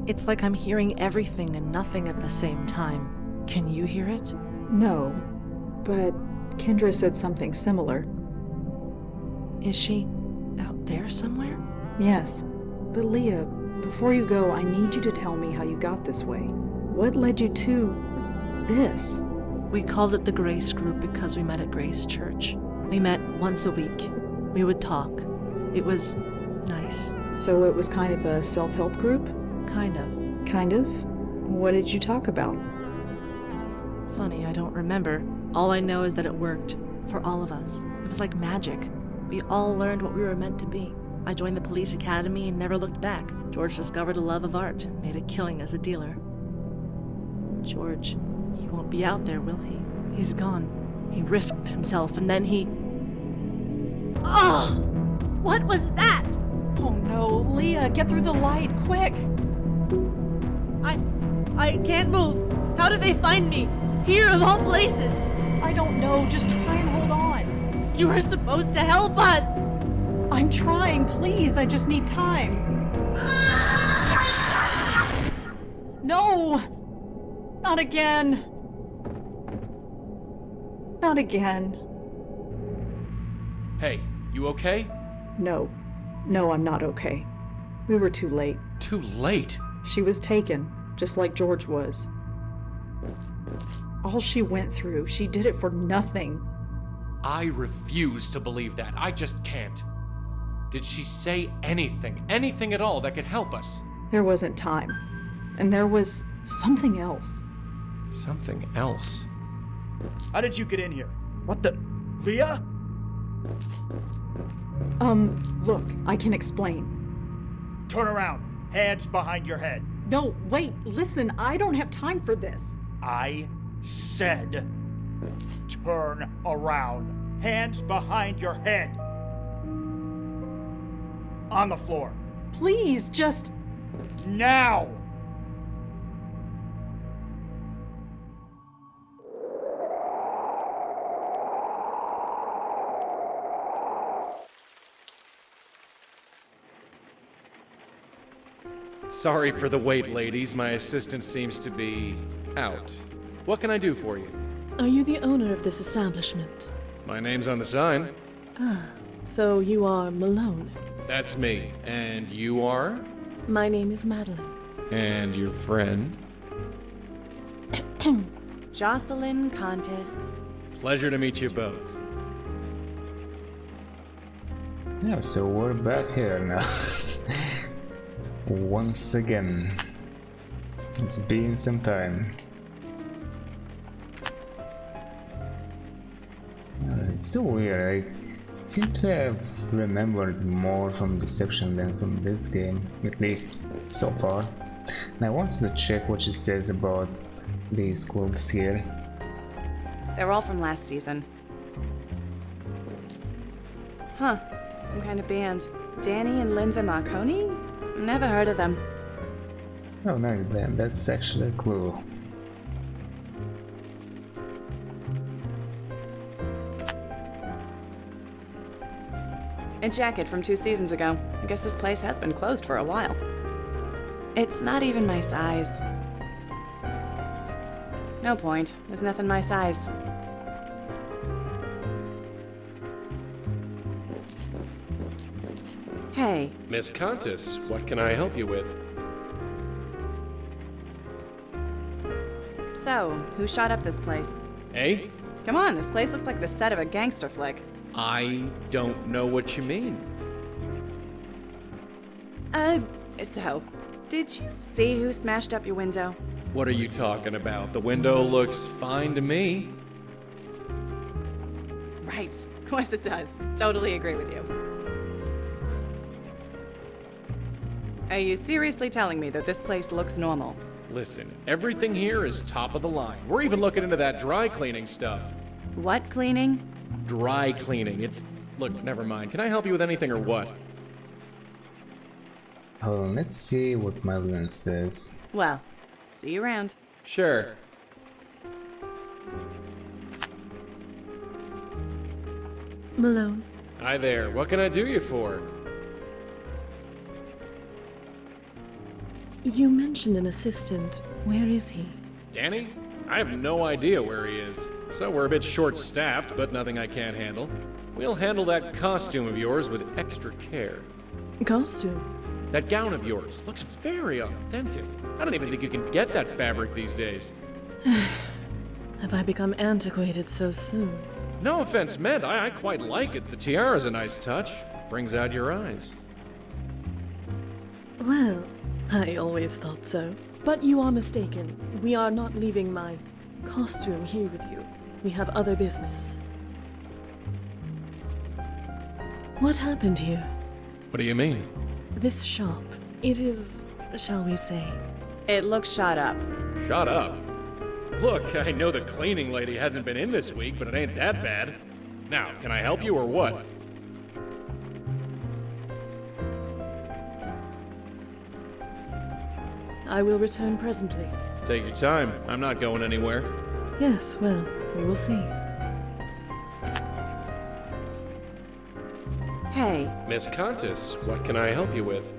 It's like I'm hearing everything and nothing at the same time. Can you hear it? No, but Kendra said something similar. Is she out there somewhere? Yes, but Leah, before you go, I need you to tell me how you got this way. What led you to this? We called it the Grace Group because we met at Grace Church. We met once a week. We would talk. It was nice. So it was kind of a self-help group? Kind of. Kind of? What did you talk about? Funny, I don't remember. All I know is that it worked. For all of us. It was like magic. We all learned what we were meant to be. I joined the police academy and never looked back. George discovered a love of art, made a killing as a dealer. George, he won't be out there, will he? He's gone. He risked himself and then he... Oh! What was that? Oh no, Leah, get through the light, quick! I can't move. How did they find me? Here of all places. I don't know, just try and hold on. You were supposed to help us. I'm trying, please, I just need time. No! Not again. Not again. Hey, you okay? No. No, I'm not okay. We were too late. Too late? She was taken, just like George was. All she went through, she did it for nothing. I refuse to believe that. I just can't. Did she say anything at all that could help us? There wasn't time. And there was something else. Something else? How did you get in here? What the... Leah? Look, I can explain. Turn around. Hands behind your head. No, wait, listen, I don't have time for this. I said, turn around. Hands behind your head. On the floor. Please, just... Now! Sorry for the wait, ladies. My assistant seems to be out. What can I do for you? Are you the owner of this establishment? My name's on the sign. Ah, so you are Malone. That's me. And you are? My name is Madeline. And your friend? Jocelyn Contis. Pleasure to meet you both. Yeah, so we're back here now. Once again. It's been some time. It's so weird. I seem to have remembered more from Deception than from this game, at least so far. And I wanted to check what she says about these clothes here. They're all from last season. Huh. Some kind of band. Danny and Linda Marconi? Never heard of them. Oh, nice band. That's actually a clue. A jacket from 2 seasons ago. I guess this place has been closed for a while. It's not even my size. No point. There's nothing my size. Hey. Miss Contis, what can I help you with? So, who shot up this place? Eh? Come on, this place looks like the set of a gangster flick. I don't know what you mean. So, did you see who smashed up your window? What are you talking about? The window looks fine to me. Right. Of course it does. Totally agree with you. Are you seriously telling me that this place looks normal? Listen, everything here is top of the line. We're even looking into that dry cleaning stuff. What cleaning? Dry cleaning. It's Look, never mind. Can I help you with anything or what? Hold on, let's see what Madeline says. Well, see you around. Sure. Malone, Hi there, what can I do you for? you mentioned an assistant. Where is he? Danny? I have no idea where he is. So we're a bit short-staffed, but nothing I can't handle. We'll handle that costume of yours with extra care. Costume? That gown of yours looks very authentic. I don't even think you can get that fabric these days. Have I become antiquated so soon? No offense meant, I quite like it. The tiara's a nice touch. Brings out your eyes. Well, I always thought so. But you are mistaken. We are not leaving my costume here with you. We have other business. What happened here? What do you mean? This shop, it is, shall we say... It looks shot up. Shut up. Look, I know the cleaning lady hasn't been in this week, but it ain't that bad. Now, can I help you or what? I will return presently. Take your time. I'm not going anywhere. Yes, well, we will see. Hey, Miss Contis, what can I help you with?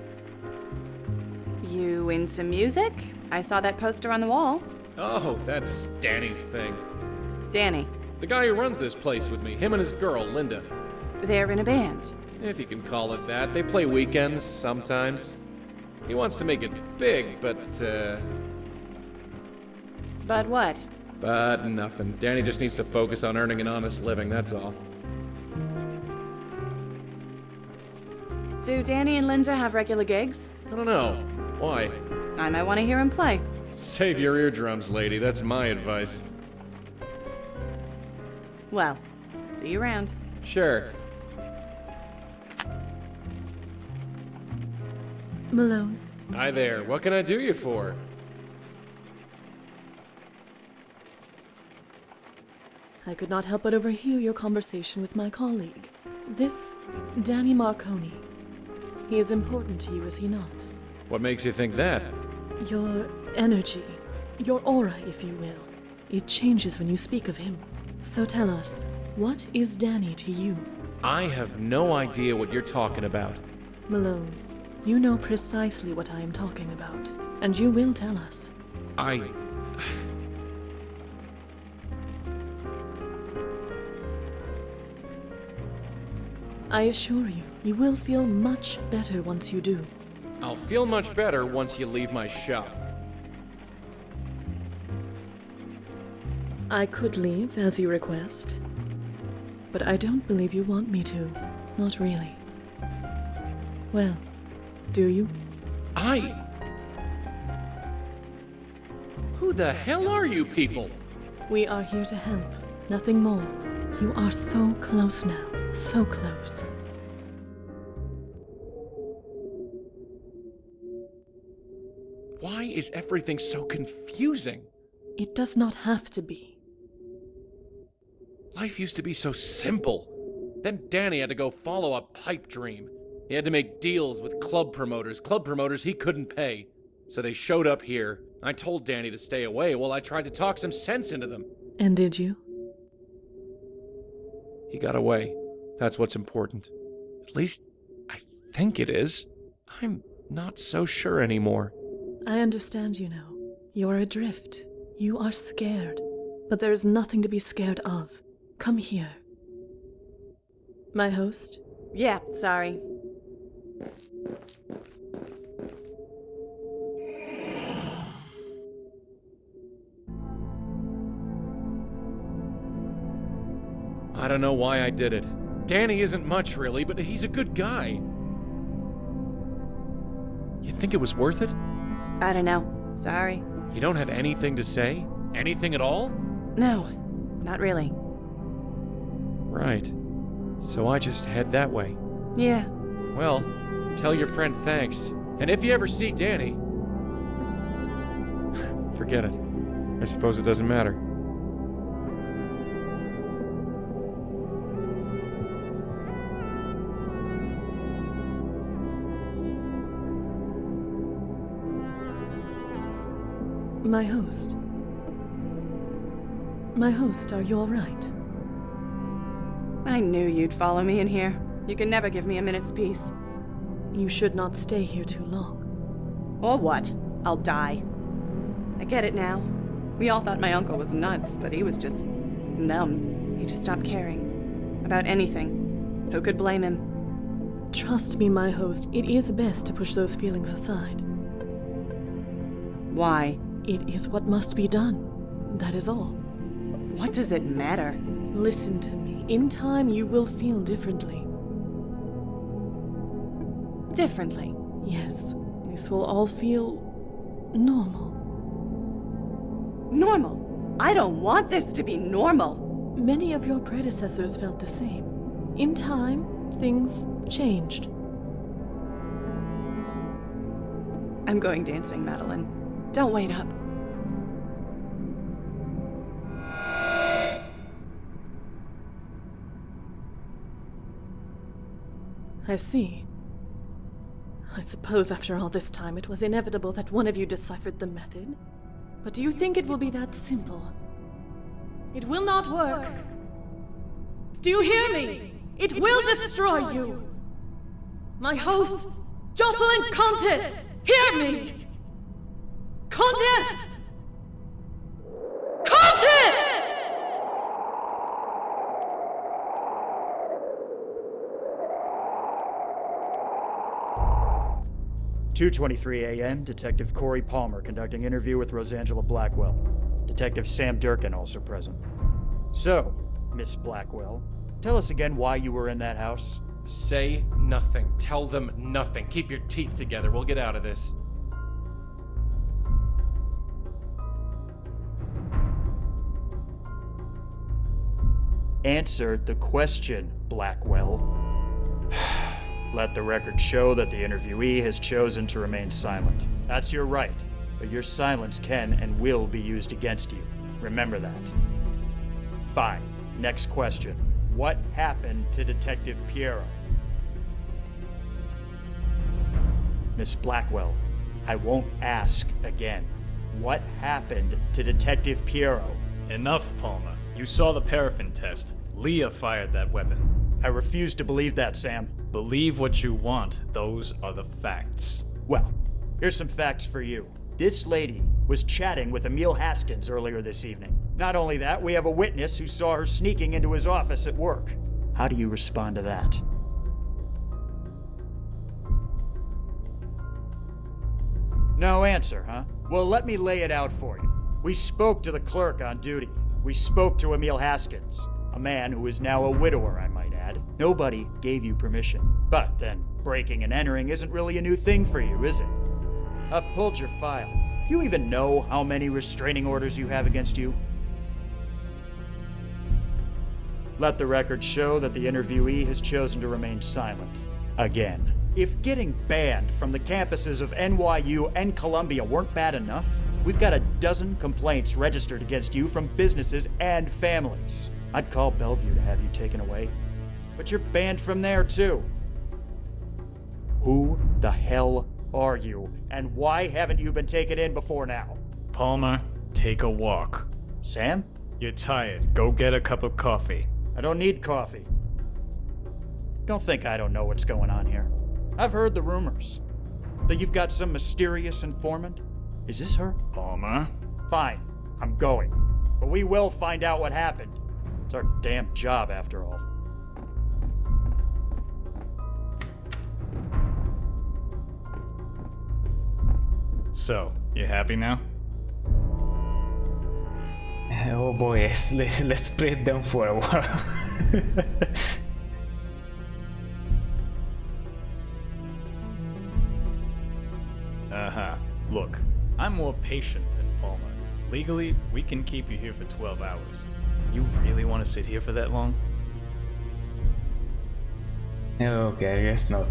you into music? I saw that poster on the wall. Oh, that's Danny's thing. Danny. The guy who runs this place with me, him and his girl, Linda. They're in a band. If you can call it that. They play weekends, sometimes. He wants to make it big, but But what? But nothing. Danny just needs to focus on earning an honest living, that's all. Do Danny and Linda have regular gigs? I don't know. Why? I might want to hear him play. Save your eardrums, lady. That's my advice. Well, see you around. Sure. Malone. Hi there. What can I do you for? I could not help but overhear your conversation with my colleague. This Danny Marconi. He is important to you, is he not? What makes you think that? Your energy, your aura, if you will. It changes when you speak of him. So tell us, what is Danny to you? I have no idea what you're talking about. Malone, you know precisely what I am talking about, and you will tell us. I assure you, you will feel much better once you do. I'll feel much better once you leave my shop. I could leave, as you request. But I don't believe you want me to. Not really. Well, do you? Who the hell are you people? We are here to help, nothing more. You are so close now, so close. Why is everything so confusing? It does not have to be. Life used to be so simple. Then Danny had to go follow a pipe dream. He had to make deals with club promoters he couldn't pay. So they showed up here. I told Danny to stay away while I tried to talk some sense into them. And did you? He got away. That's what's important. At least, I think it is. I'm not so sure anymore. I understand you now. You are adrift. You are scared. But there is nothing to be scared of. Come here. My host? Yeah, sorry. I don't know why I did it. Danny isn't much, really, but he's a good guy. You think it was worth it? I don't know. Sorry. You don't have anything to say? Anything at all? No, not really. Right. So I just head that way. Yeah. Well, tell your friend thanks. And if you ever see Danny... forget it. I suppose it doesn't matter. My host. My host, are you alright? I knew you'd follow me in here. You can never give me a minute's peace. You should not stay here too long. Or what? I'll die. I get it now. We all thought my uncle was nuts, but he was just numb. He just stopped caring. About anything. Who could blame him? Trust me, my host, it is best to push those feelings aside. Why? It is what must be done. That is all. What does it matter? Listen to me. In time, you will feel differently. Differently? Yes. This will all feel normal. Normal? I don't want this to be normal. Many of your predecessors felt the same. In time, things changed. I'm going dancing, Madeline. Don't wait up. I see. I suppose after all this time it was inevitable that one of you deciphered the method. But do you think it will be that simple? It will not work. Do you hear me? It will destroy you. My host, Jocelyn Comtesse, hear me! Comtesse! Comtesse! 2:23 a.m., Detective Corey Palmer conducting interview with Rosangela Blackwell. Detective Sam Durkin also present. So, Miss Blackwell, tell us again why you were in that house. Say nothing. Tell them nothing. Keep your teeth together. We'll get out of this. Answer the question, Blackwell. Let the record show that the interviewee has chosen to remain silent. That's your right, but your silence can and will be used against you. Remember that. Fine. Next question. What happened to Detective Piero? Miss Blackwell, I won't ask again. What happened to Detective Piero? Enough, Palmer. You saw the paraffin test. Leah fired that weapon. I refuse to believe that, Sam. Believe what you want. Those are the facts. Well, here's some facts for you. This lady was chatting with Emil Haskins earlier this evening. Not only that, we have a witness who saw her sneaking into his office at work. How do you respond to that? No answer, huh? Well, let me lay it out for you. We spoke to the clerk on duty. We spoke to Emil Haskins, a man who is now a widower, I might add. Nobody gave you permission. But then, breaking and entering isn't really a new thing for you, is it? I've pulled your file. Do you even know how many restraining orders you have against you? Let the record show that the interviewee has chosen to remain silent. Again. If getting banned from the campuses of NYU and Columbia weren't bad enough, we've got a dozen complaints registered against you from businesses and families. I'd call Bellevue to have you taken away. But you're banned from there, too. Who the hell are you? And why haven't you been taken in before now? Palmer, take a walk. Sam? You're tired. Go get a cup of coffee. I don't need coffee. Don't think I don't know what's going on here. I've heard the rumors. That you've got some mysterious informant. Is this her? Palmer? Fine. I'm going. But we will find out what happened. It's our damn job, after all. So, you happy now? Oh boy, let's break them for a while. Look, I'm more patient than Palmer. Legally, we can keep you here for 12 hours. You really want to sit here for that long? Okay, I guess not.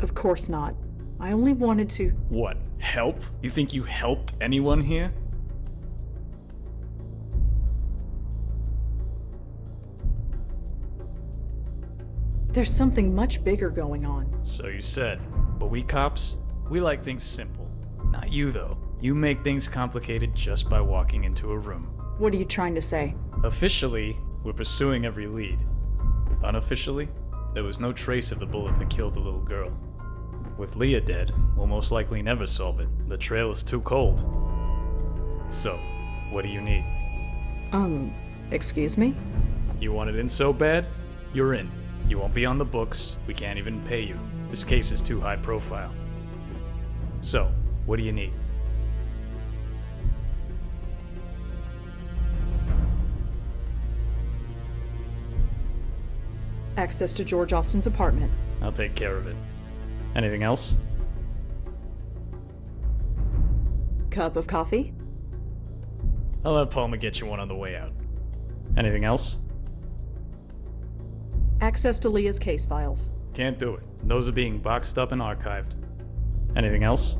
Of course not. I only wanted to... What? Help? You think you helped anyone here? There's something much bigger going on. So you said. But we cops, we like things simple. Not you, though. You make things complicated just by walking into a room. What are you trying to say? Officially, we're pursuing every lead. Unofficially, there was no trace of the bullet that killed the little girl. With Leah dead, we'll most likely never solve it. The trail is too cold. So, what do you need? Excuse me? You want it in so bad? You're in. You won't be on the books. We can't even pay you. This case is too high profile. So, what do you need? Access to George Austin's apartment. I'll take care of it. Anything else? Cup of coffee? I'll have Palmer get you one on the way out. Anything else? Access to Leah's case files. Can't do it. Those are being boxed up and archived. Anything else?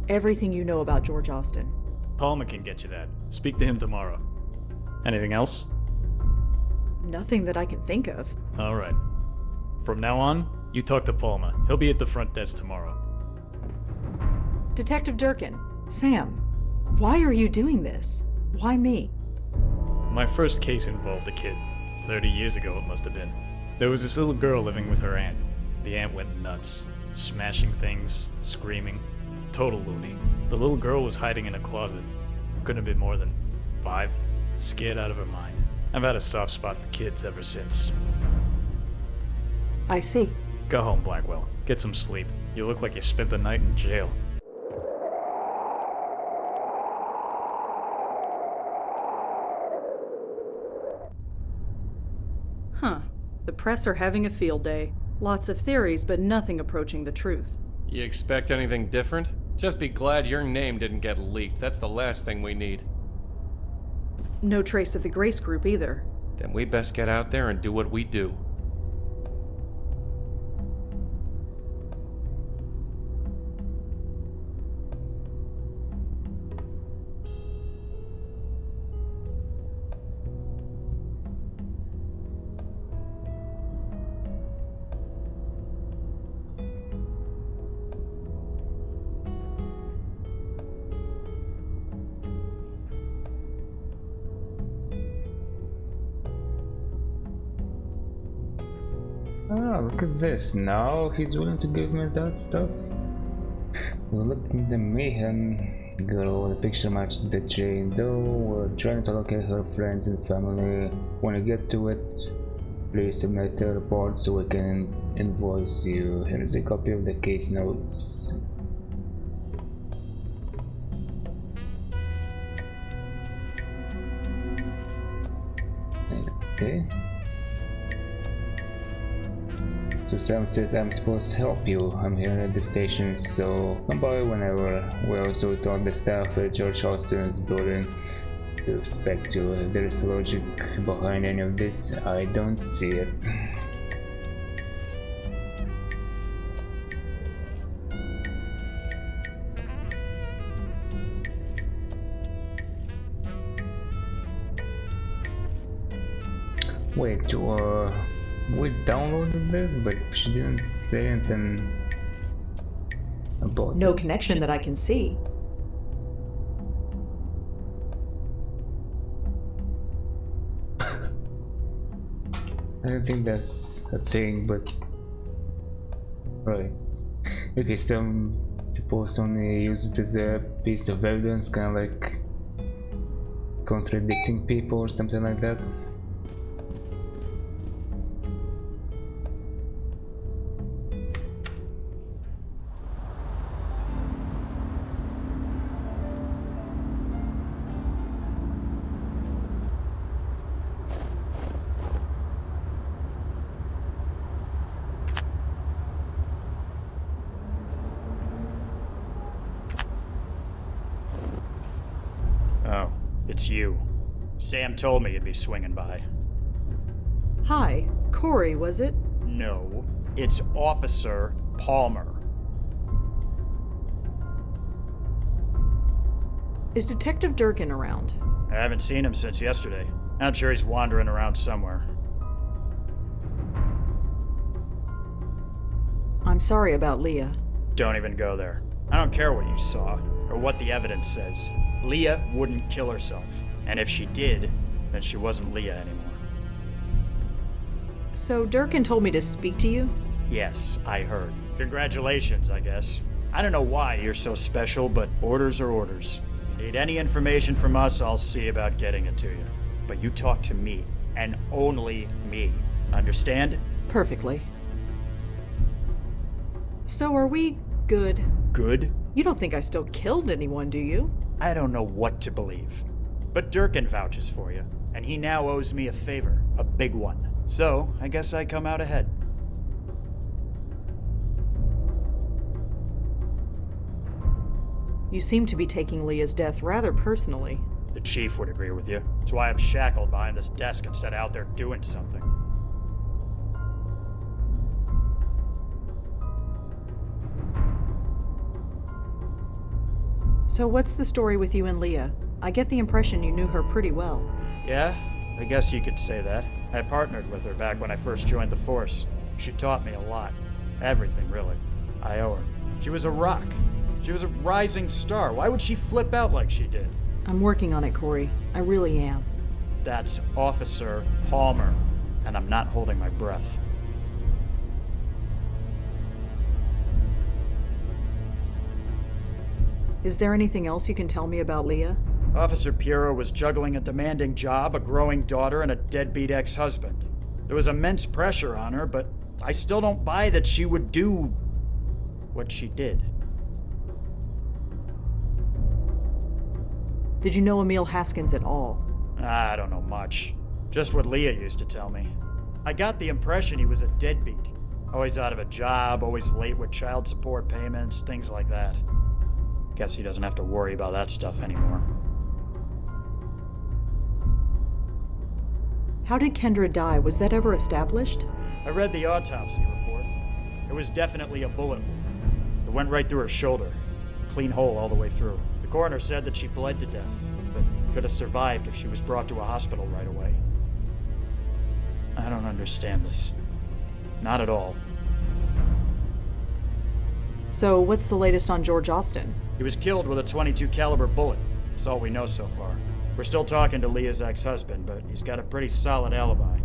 Everything you know about George Austin. Palmer can get you that. Speak to him tomorrow. Anything else? Nothing that I can think of. All right. From now on, you talk to Palmer. He'll be at the front desk tomorrow. Detective Durkin. Sam, why are you doing this? Why me? My first case involved a kid. 30 years ago it must have been. There was this little girl living with her aunt. The aunt went nuts. Smashing things, screaming. Total loony. The little girl was hiding in a closet. Couldn't have been more than 5. Scared out of her mind. I've had a soft spot for kids ever since. I see. Go home, Blackwell. Get some sleep. You look like you spent the night in jail. Huh. The press are having a field day. Lots of theories, but nothing approaching the truth. You expect anything different? Just be glad your name didn't get leaked. That's the last thing we need. No trace of the Grace Group either. Then we best get out there and do what we do. Ah, look at this. Now he's willing to give me that stuff. Look at the mayhem girl. The picture matches the Jane Doe. We're trying to locate her friends and family. When you get to it, please submit the report so we can invoice you. Here's a copy of the case notes. Okay. So Sam says I'm supposed to help you. I'm here at the station, so come by whenever. We also told the staff at George Austin's building to expect you. If there is logic behind any of this, I don't see it. Wait, we downloaded this, but she didn't say anything about No it. connection that I can see. I don't think that's a thing, but right. Okay, so I'm supposed to only use it as a piece of evidence, kind of like contradicting people or something like that. Oh, it's you. Sam told me you'd be swinging by. Hi, Corey, was it? No, it's Officer Palmer. Is Detective Durkin around? I haven't seen him since yesterday. I'm sure he's wandering around somewhere. I'm sorry about Leah. Don't even go there. I don't care what you saw, or what the evidence says. Leah wouldn't kill herself. And if she did, then she wasn't Leah anymore. So Durkin told me to speak to you? Yes, I heard. Congratulations, I guess. I don't know why you're so special, but orders are orders. You need any information from us, I'll see about getting it to you. But you talk to me, and only me. Understand? Perfectly. So are we good? Good? You don't think I still killed anyone, do you? I don't know what to believe. But Durkin vouches for you, and he now owes me a favor, a big one. So, I guess I come out ahead. You seem to be taking Leah's death rather personally. The chief would agree with you. That's why I'm shackled behind this desk instead of out there doing something. So what's the story with you and Leah? I get the impression you knew her pretty well. Yeah, I guess you could say that. I partnered with her back when I first joined the force. She taught me a lot. Everything, really. I owe her. She was a rock. She was a rising star. Why would she flip out like she did? I'm working on it, Corey. I really am. That's Officer Palmer, and I'm not holding my breath. Is there anything else you can tell me about Leah? Officer Piero was juggling a demanding job, a growing daughter, and a deadbeat ex-husband. There was immense pressure on her, but I still don't buy that she would do what she did. Did you know Emil Haskins at all? I don't know much. Just what Leah used to tell me. I got the impression he was a deadbeat. Always out of a job, always late with child support payments, things like that. Guess he doesn't have to worry about that stuff anymore. How did Kendra die? Was that ever established? I read the autopsy report. It was definitely a bullet wound. It went right through her shoulder. Clean hole all the way through. The coroner said that she bled to death, but could have survived if she was brought to a hospital right away. I don't understand this. Not at all. So what's the latest on George Austin? He was killed with a .22 caliber bullet. That's all we know so far. We're still talking to Leah's ex-husband, but he's got a pretty solid alibi.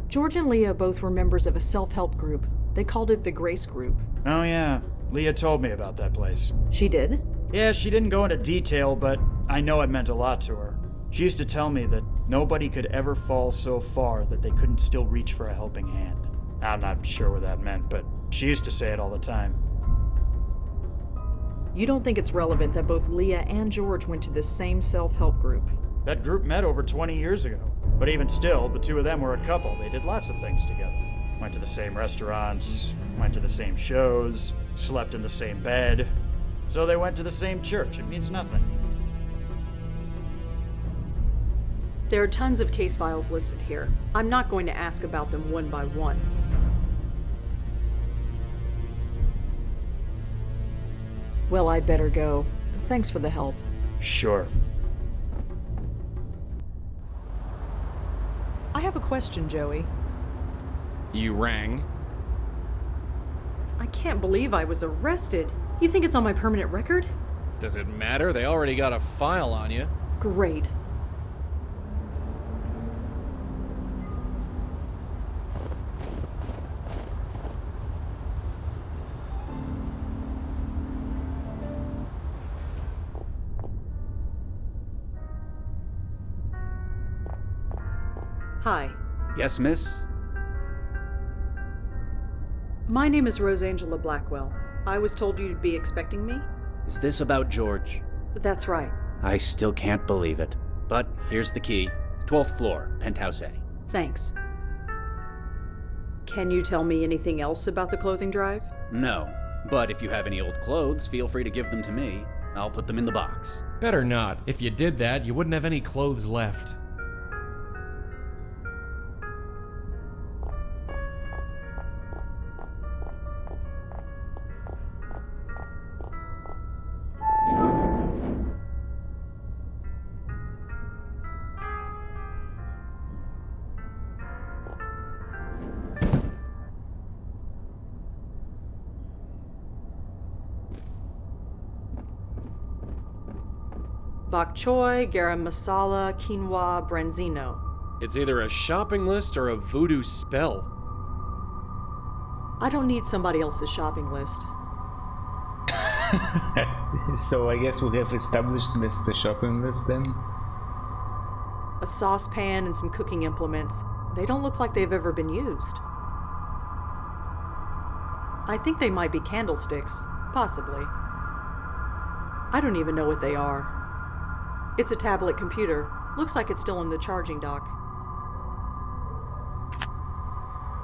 George and Leah both were members of a self-help group. They called it the Grace Group. Oh yeah, Leah told me about that place. She did? Yeah, she didn't go into detail, but I know it meant a lot to her. She used to tell me that nobody could ever fall so far that they couldn't still reach for a helping hand. I'm not sure what that meant, but she used to say it all the time. You don't think it's relevant that both Leah and George went to this same self-help group? That group met over 20 years ago. But even still, the two of them were a couple. They did lots of things together. Went to the same restaurants, went to the same shows, slept in the same bed. So they went to the same church. It means nothing. There are tons of case files listed here. I'm not going to ask about them one by one. Well, I'd better go. Thanks for the help. Sure. I have a question, Joey. You rang? I can't believe I was arrested. You think it's on my permanent record? Does it matter? They already got a file on you. Great. Hi. Yes, miss? My name is Rosangela Blackwell. I was told you'd be expecting me? Is this about George? That's right. I still can't believe it. But here's the key. 12th floor, penthouse A. Thanks. Can you tell me anything else about the clothing drive? No. But if you have any old clothes, feel free to give them to me. I'll put them in the box. Better not. If you did that, you wouldn't have any clothes left. Bok choy, garam masala, quinoa, branzino. It's either a shopping list or a voodoo spell. I don't need somebody else's shopping list. So I guess we have established this the shopping list then? A saucepan and some cooking implements. They don't look like they've ever been used. I think they might be candlesticks, possibly. I don't even know what they are. It's a tablet computer. Looks like it's still in the charging dock.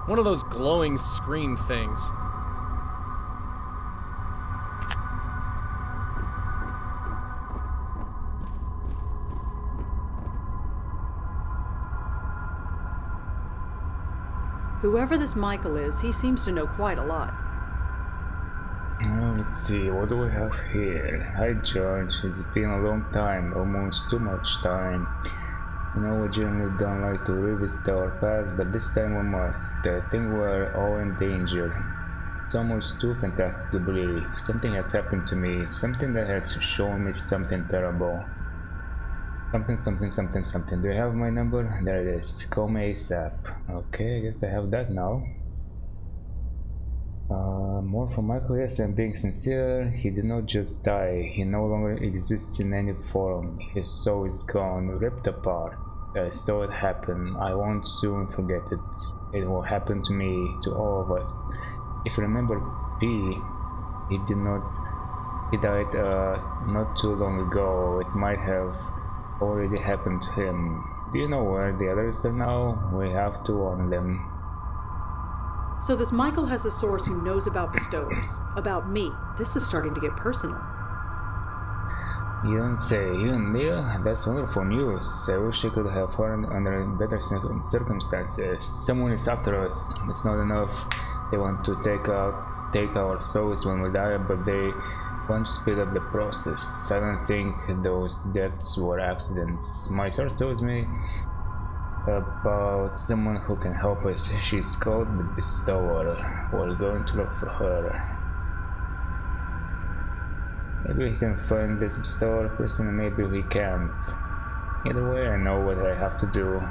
One of those glowing screen things. Whoever this Michael is, he seems to know quite a lot. Let's see, what do we have here? Hi George, it's been a long time, almost too much time. You know, we generally don't like to revisit our past, but this time we must. I think we're all in danger. It's almost too fantastic to believe. Something has happened to me, something that has shown me something terrible. Something. Do you have my number? There it is. Call me ASAP. Okay, I guess I have that now. More from Michael. Yes, I'm being sincere. He did not just die. He no longer exists in any form. His soul is gone, ripped apart. I saw it happen. I won't soon forget it. It will happen to me, to all of us. If you remember P, he died not too long ago. It might have already happened to him. Do you know where the others are now? We have to warn them. So this Michael has a source who knows about bestowers, about me. This is starting to get personal. You don't say. You and Leah? That's wonderful news. I wish I could have heard under better circumstances. Someone is after us. It's not enough. They want to take our souls when we die, but they want to speed up the process. I don't think those deaths were accidents. My source tells me about someone who can help us. She's called the Bestower. We're going to look for her. Maybe we can find this Bestower person, maybe we can't. Either way, I know what I have to do.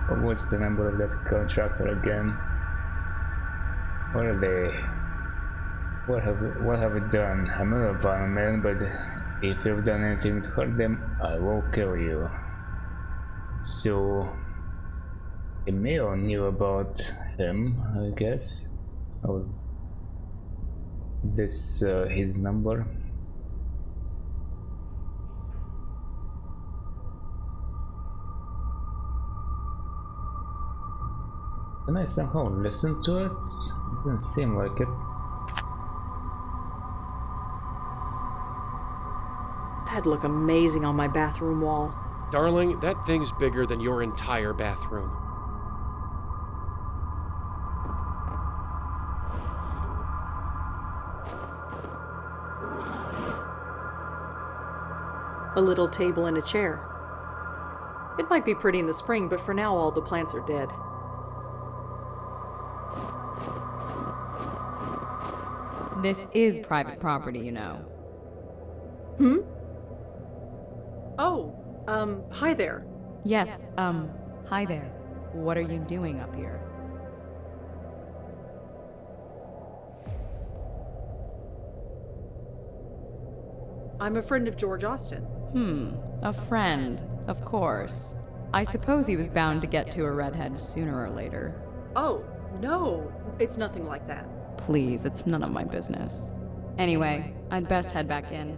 What was the number of that contractor again? Where are they? What have we done? I'm not a violent man, but if you've done anything to hurt them, I will kill you. So Emil knew about him, I guess. Or this his number. Can I somehow listen to it? It doesn't seem like it. That'd look amazing on my bathroom wall. Darling, that thing's bigger than your entire bathroom. A little table and a chair. It might be pretty in the spring, but for now all the plants are dead. This is private property, you know. Hmm? Oh, hi there. Yes, hi there. What are you doing up here? I'm a friend of George Austin. A friend, of course. I suppose he was bound to get to a redhead sooner or later. Oh, no, it's nothing like that. Please, it's none of my business. Anyway, I'd best head back in.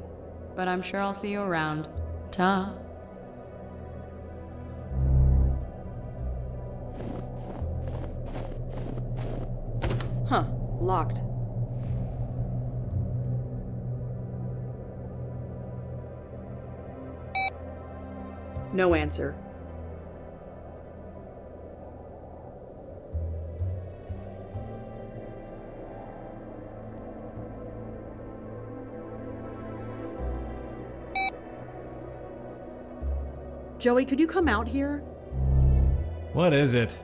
But I'm sure I'll see you around. Ta. Huh, locked. No answer. Joey, could you come out here? What is it?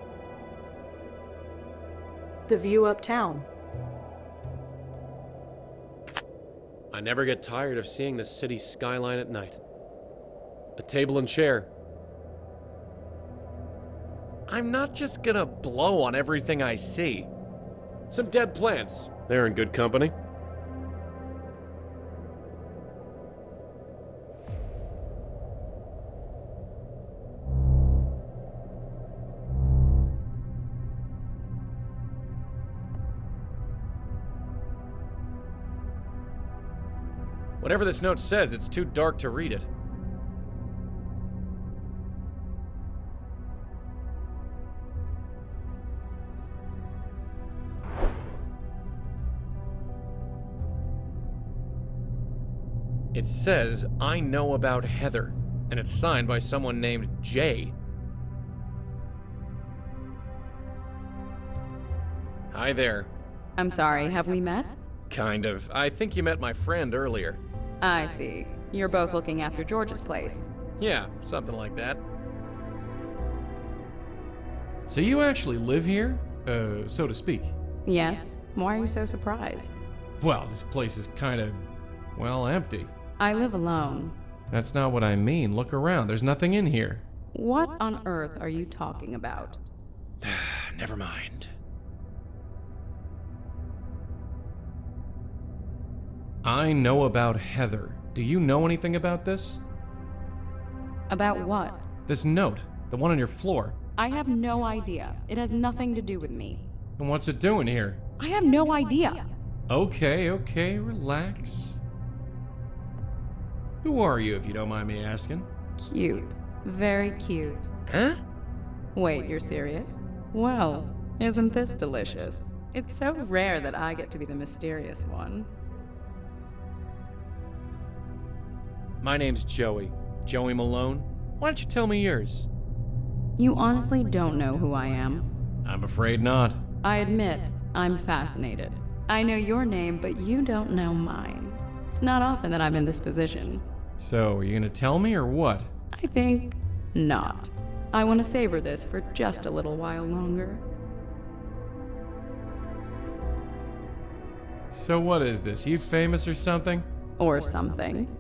The view uptown. I never get tired of seeing the city skyline at night. A table and chair. I'm not just gonna blow on everything I see. Some dead plants. They're in good company. Whatever this note says, it's too dark to read it. It says, I know about Heather, and it's signed by someone named Jay. Hi there. I'm sorry, have we met? Kind of. I think you met my friend earlier. I see. You're both looking after George's place. Yeah, something like that. So you actually live here? So to speak? Yes. Why are you so surprised? Well, this place is kind of, well, empty. I live alone. That's not what I mean. Look around. There's nothing in here. What on earth are you talking about? Never mind. I know about Heather. Do you know anything about this? About what? This note, the one on your floor. I have no idea. It has nothing to do with me. And what's it doing here? I have no idea. Okay, relax. Who are you, if you don't mind me asking? Cute. Very cute. Huh? Wait, you're serious? Well, isn't this delicious? It's so rare that I get to be the mysterious one. My name's Joey. Joey Malone. Why don't you tell me yours? You honestly don't know who I am? I'm afraid not. I admit, I'm fascinated. I know your name, but you don't know mine. It's not often that I'm in this position. So, are you gonna tell me or what? I think not. I want to savor this for just a little while longer. So what is this? You famous or something? Or something.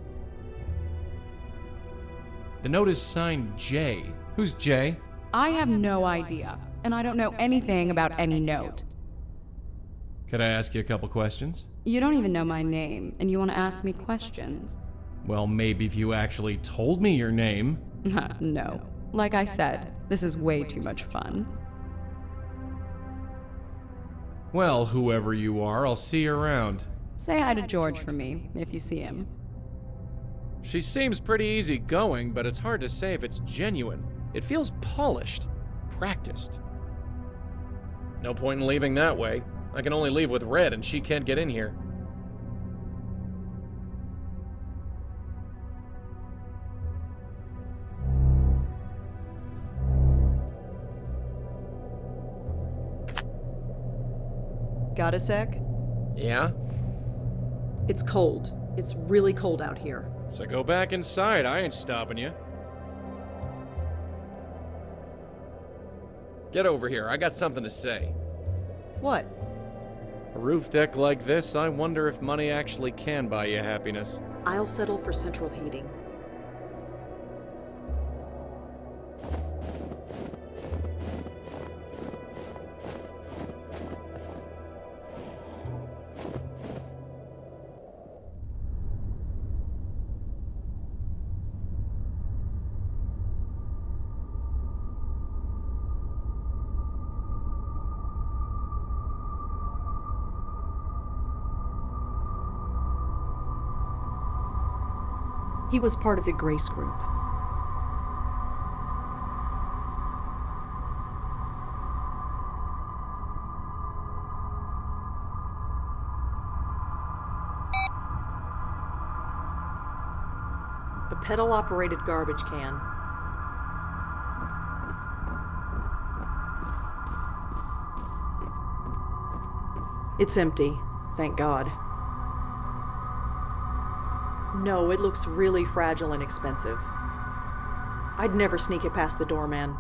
The note is signed Jay. Who's Jay? I have no idea, and I don't know anything about any note. Could I ask you a couple questions? You don't even know my name, and you want to ask me questions? Well, maybe if you actually told me your name. No. Like I said, this is way too much fun. Well, whoever you are, I'll see you around. Say hi to George for me, if you see him. She seems pretty easygoing, but it's hard to say if it's genuine. It feels polished, practiced. No point in leaving that way. I can only leave with Red, and she can't get in here. Got a sec? Yeah? It's cold. It's really cold out here. So go back inside. I ain't stopping you. Get over here. I got something to say. What? A roof deck like this, I wonder if money actually can buy you happiness. I'll settle for central heating. He was part of the Grace group. A pedal-operated garbage can. It's empty, thank God. No, it looks really fragile and expensive. I'd never sneak it past the doorman.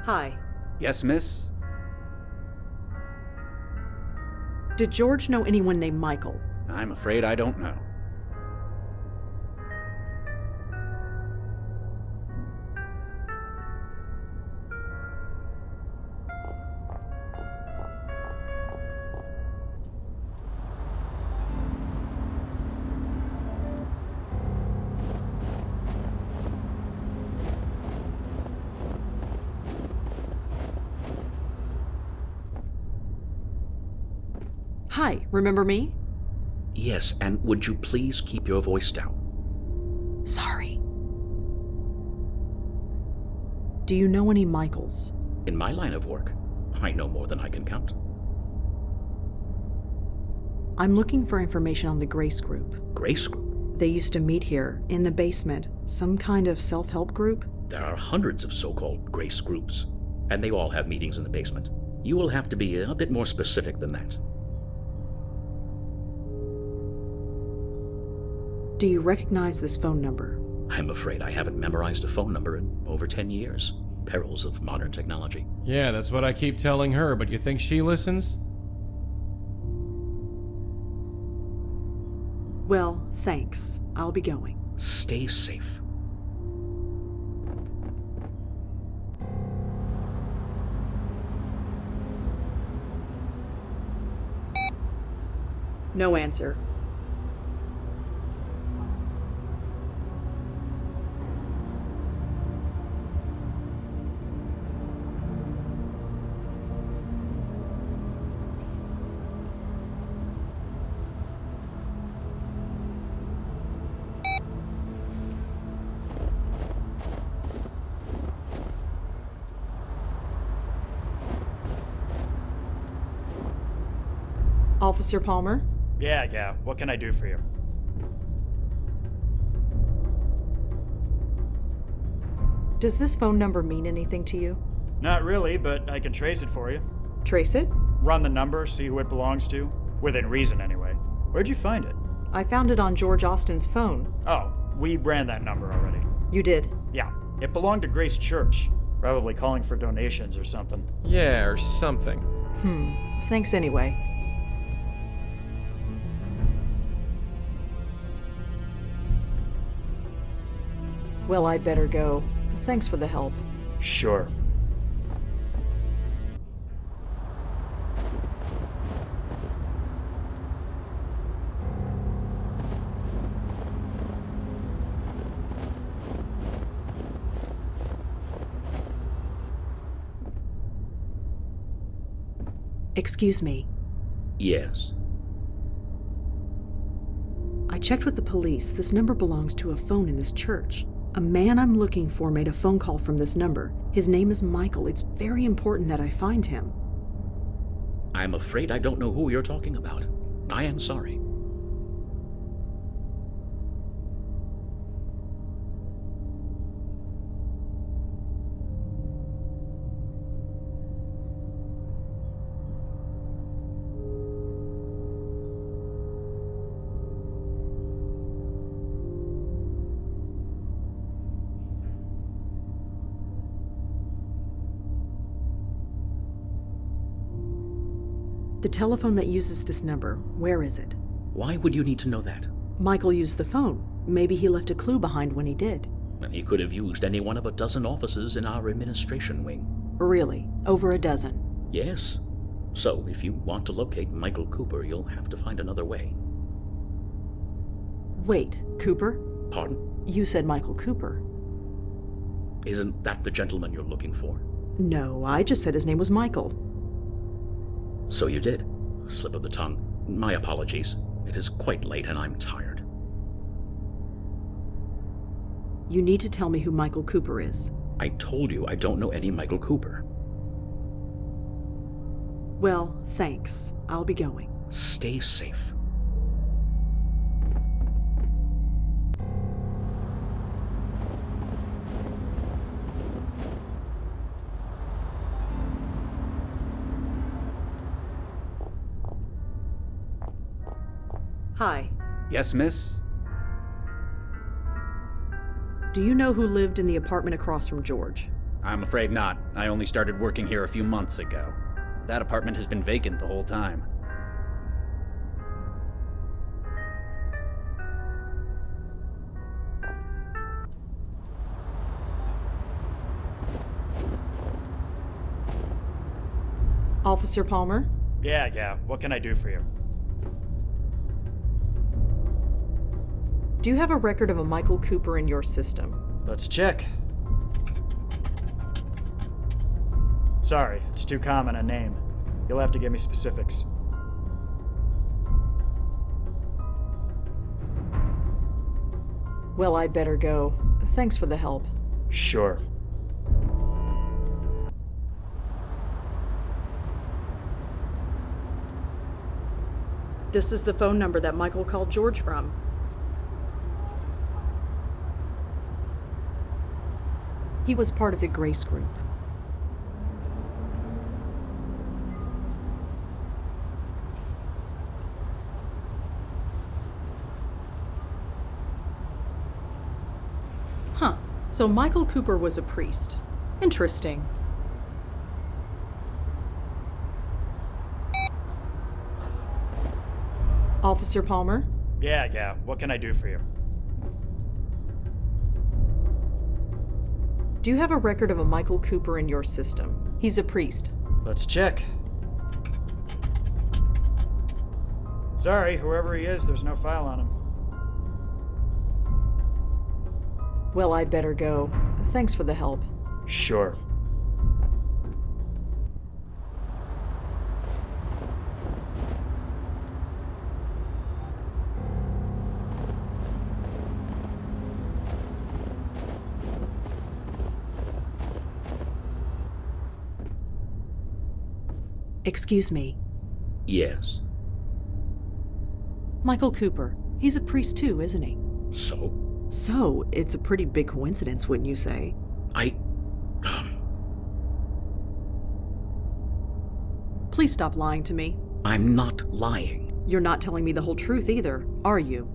Hi. Yes, miss? Did George know anyone named Michael? I'm afraid I don't know. Hi, remember me? Yes, and would you please keep your voice down? Sorry. Do you know any Michaels? In my line of work, I know more than I can count. I'm looking for information on the Grace Group. Grace Group? They used to meet here, in the basement. Some kind of self-help group? There are hundreds of so-called Grace Groups, and they all have meetings in the basement. You will have to be a bit more specific than that. Do you recognize this phone number? I'm afraid I haven't memorized a phone number in over 10 years. Perils of modern technology. Yeah, that's what I keep telling her, but you think she listens? Well, thanks. I'll be going. Stay safe. No answer. Officer Palmer? Yeah, what can I do for you? Does this phone number mean anything to you? Not really, but I can trace it for you. Trace it? Run the number, see who it belongs to. Within reason, anyway. Where'd you find it? I found it on George Austin's phone. Oh, we ran that number already. You did? Yeah. It belonged to Grace Church. Probably calling for donations or something. Yeah, or something. Thanks anyway. Well, I'd better go. Thanks for the help. Sure. Excuse me. Yes. I checked with the police. This number belongs to a phone in this church. A man I'm looking for made a phone call from this number. His name is Michael. It's very important that I find him. I'm afraid I don't know who you're talking about. I am sorry. The telephone that uses this number, where is it? Why would you need to know that? Michael used the phone. Maybe he left a clue behind when he did. And he could have used any one of a dozen offices in our administration wing. Really? Over a dozen? Yes. So, if you want to locate Michael Cooper, you'll have to find another way. Wait, Cooper? Pardon? You said Michael Cooper. Isn't that the gentleman you're looking for? No, I just said his name was Michael. So you did. A slip of the tongue. My apologies. It is quite late and I'm tired. You need to tell me who Michael Cooper is. I told you I don't know any Michael Cooper. Well, thanks. I'll be going. Stay safe. Hi. Yes, miss? Do you know who lived in the apartment across from George? I'm afraid not. I only started working here a few months ago. That apartment has been vacant the whole time. Officer Palmer? Yeah, what can I do for you? Do you have a record of a Michael Cooper in your system? Let's check. Sorry, it's too common a name. You'll have to give me specifics. Well, I'd better go. Thanks for the help. Sure. This is the phone number that Michael called George from. He was part of the Grace Group. Huh. So Michael Cooper was a priest. Interesting. Officer Palmer? Yeah, what can I do for you? Do you have a record of a Michael Cooper in your system? He's a priest. Let's check. Sorry, whoever he is, there's no file on him. Well, I'd better go. Thanks for the help. Sure. Excuse me. Yes. Michael Cooper. He's a priest too, isn't he? So? So, it's a pretty big coincidence, wouldn't you say? Please stop lying to me. I'm not lying. You're not telling me the whole truth either, are you?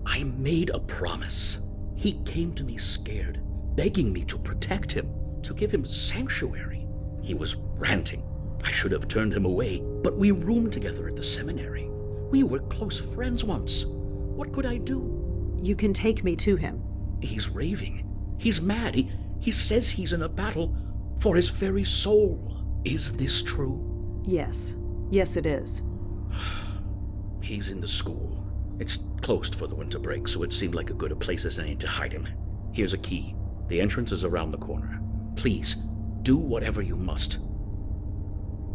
I made a promise. He came to me scared, begging me to protect him, to give him sanctuary. He was ranting. I should have turned him away, but we roomed together at the seminary. We were close friends once. What could I do? You can take me to him. He's raving. He's mad. He says he's in a battle for his very soul. Is this true? Yes. Yes, it is. He's in the school. It's closed for the winter break, so it seemed like a good a place as any to hide him. Here's a key. The entrance is around the corner. Please, do whatever you must.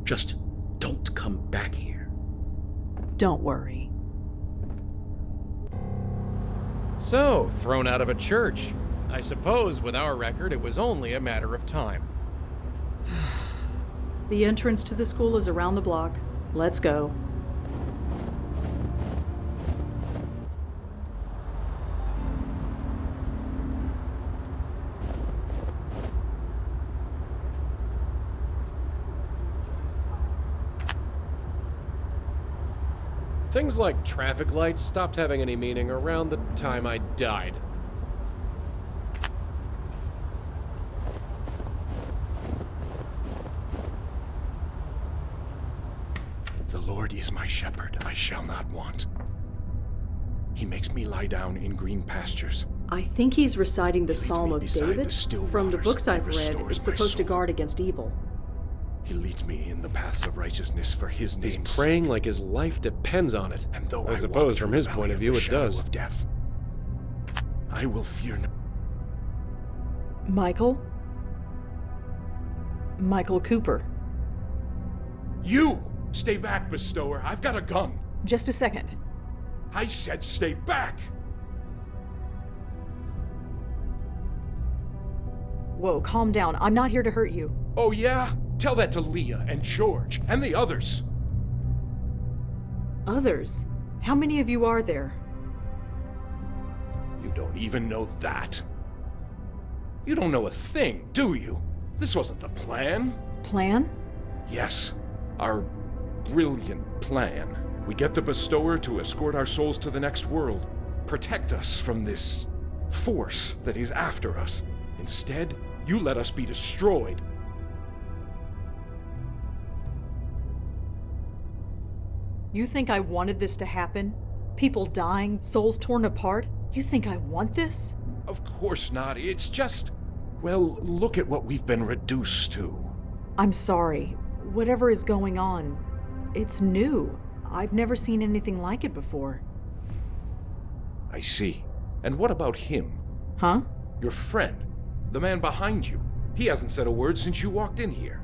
Just don't come back here. Don't worry. So, thrown out of a church. I suppose with our record, it was only a matter of time. The entrance to the school is around the block. Let's go. Things like traffic lights stopped having any meaning around the time I died. The Lord is my shepherd, I shall not want. He makes me lie down in green pastures. I think he's reciting the Psalm of beside David. the still From the waters. books I've He read, restores it's my supposed to soul. guard against evil. He leads me in the paths of righteousness for his name's He's praying like his life depends on it. And though I I suppose walk from through his the point valley of view the it shadow does. of death, I will fear no. Michael? Michael Cooper. You! Stay back, bestower. I've got a gun. Just a second. I said stay back! Whoa, calm down. I'm not here to hurt you. Oh yeah? Tell that to Leah and George and the others. Others? How many of you are there? You don't even know that. You don't know a thing, do you? This wasn't the plan. Plan? Yes, our brilliant plan. We get the bestower to escort our souls to the next world, protect us from this force that is after us, Instead, you let us be destroyed. You think I wanted this to happen? People dying, souls torn apart? You think I want this? Of course not. It's just... Well, look at what we've been reduced to. I'm sorry. Whatever is going on, it's new. I've never seen anything like it before. I see. And what about him? Huh? Your friend. The man behind you. He hasn't said a word since you walked in here.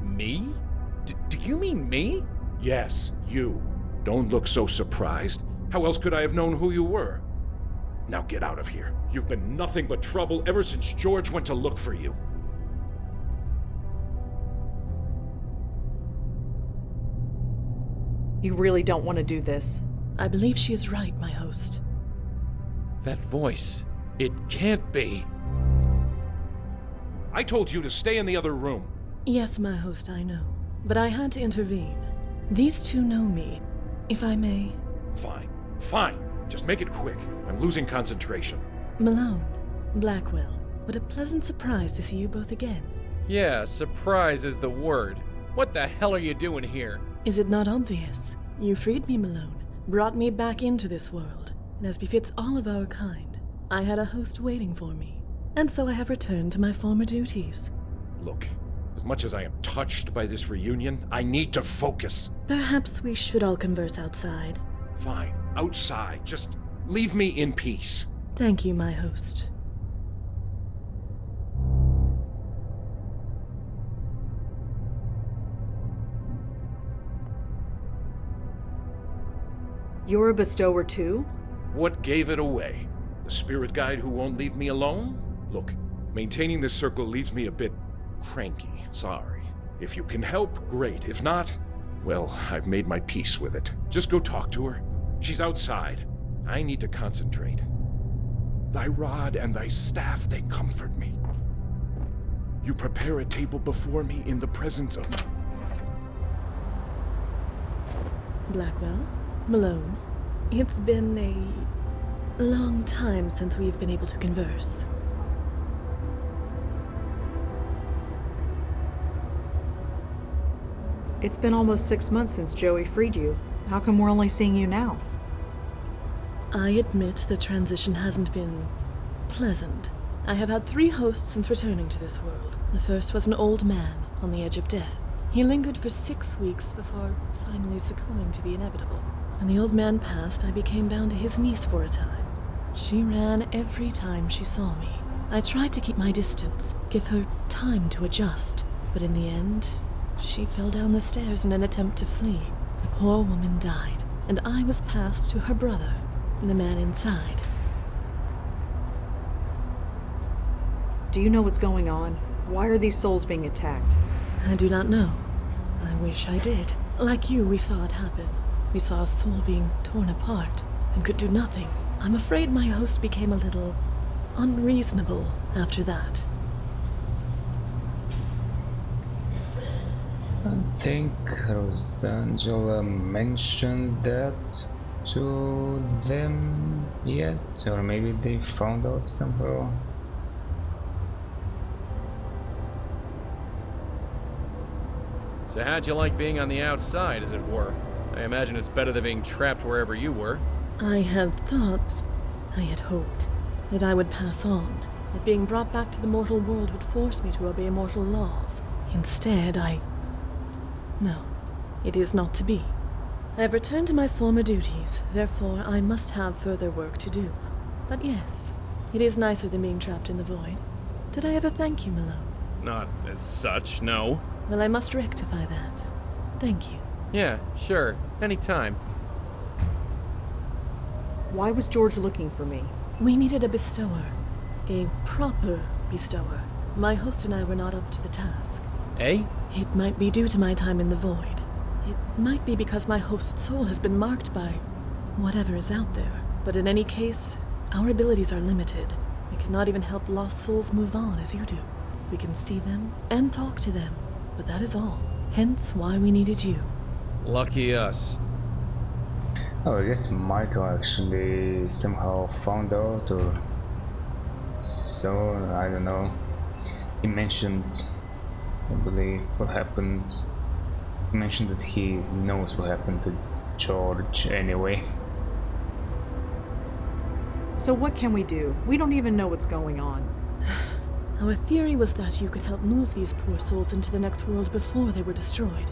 Me? Do you mean me? Yes, you. Don't look so surprised. How else could I have known who you were? Now get out of here. You've been nothing but trouble ever since George went to look for you. You really don't want to do this. I believe she is right, my host. That voice. It can't be. I told you to stay in the other room. Yes, my host, I know. But I had to intervene. These two know me. If I may... Fine. Fine. Just make it quick. I'm losing concentration. Malone, Blackwell, what a pleasant surprise to see you both again. Yeah, surprise is the word. What the hell are you doing here? Is it not obvious? You freed me, Malone, brought me back into this world, and as befits all of our kind, I had a host waiting for me, and so I have returned to my former duties. Look, as much as I am touched by this reunion, I need to focus. Perhaps we should all converse outside. Fine, outside. Just leave me in peace. Thank you, my host. You're a bestower too? What gave it away? The spirit guide who won't leave me alone? Look, maintaining this circle leaves me a bit cranky. Sorry. If you can help, great. If not, well, I've made my peace with it. Just go talk to her. She's outside. I need to concentrate. Thy rod and thy staff, they comfort me. You prepare a table before me in the presence of my... Blackwell, Malone, it's been a long time since we've been able to converse. It's been almost 6 months since Joey freed you. How come we're only seeing you now? I admit the transition hasn't been pleasant. I have had 3 hosts since returning to this world. The first was an old man on the edge of death. He lingered for 6 weeks before finally succumbing to the inevitable. When the old man passed, I became bound to his niece for a time. She ran every time she saw me. I tried to keep my distance, give her time to adjust, but in the end, she fell down the stairs in an attempt to flee. The poor woman died, and I was passed to her brother, the man inside. Do you know what's going on? Why are these souls being attacked? I do not know. I wish I did. Like you, we saw it happen. We saw a soul being torn apart and could do nothing. I'm afraid my host became a little unreasonable after that. I think Rosangela mentioned that to them yet, or maybe they found out somehow. So how'd you like being on the outside, as it were? I imagine it's better than being trapped wherever you were. I had thought, I had hoped, that I would pass on, that being brought back to the mortal world would force me to obey mortal laws. Instead, No, it is not to be. I have returned to my former duties, therefore I must have further work to do. But yes, it is nicer than being trapped in the void. Did I ever thank you, Malone? Not as such, no. Well, I must rectify that. Thank you. Yeah, sure. Anytime. Why was George looking for me? We needed a bestower. A proper bestower. My host and I were not up to the task. Eh? It might be due to my time in the void. It might be because my host's soul has been marked by whatever is out there. But in any case, our abilities are limited. We cannot even help lost souls move on as you do. We can see them and talk to them, but that is all. Hence why we needed you. Lucky us. Oh, I guess Michael actually somehow found out or so. I don't know. He mentioned, I believe, what happened. He mentioned that he knows what happened to George anyway. So what can we do? We don't even know what's going on. Our theory was that you could help move these poor souls into the next world before they were destroyed.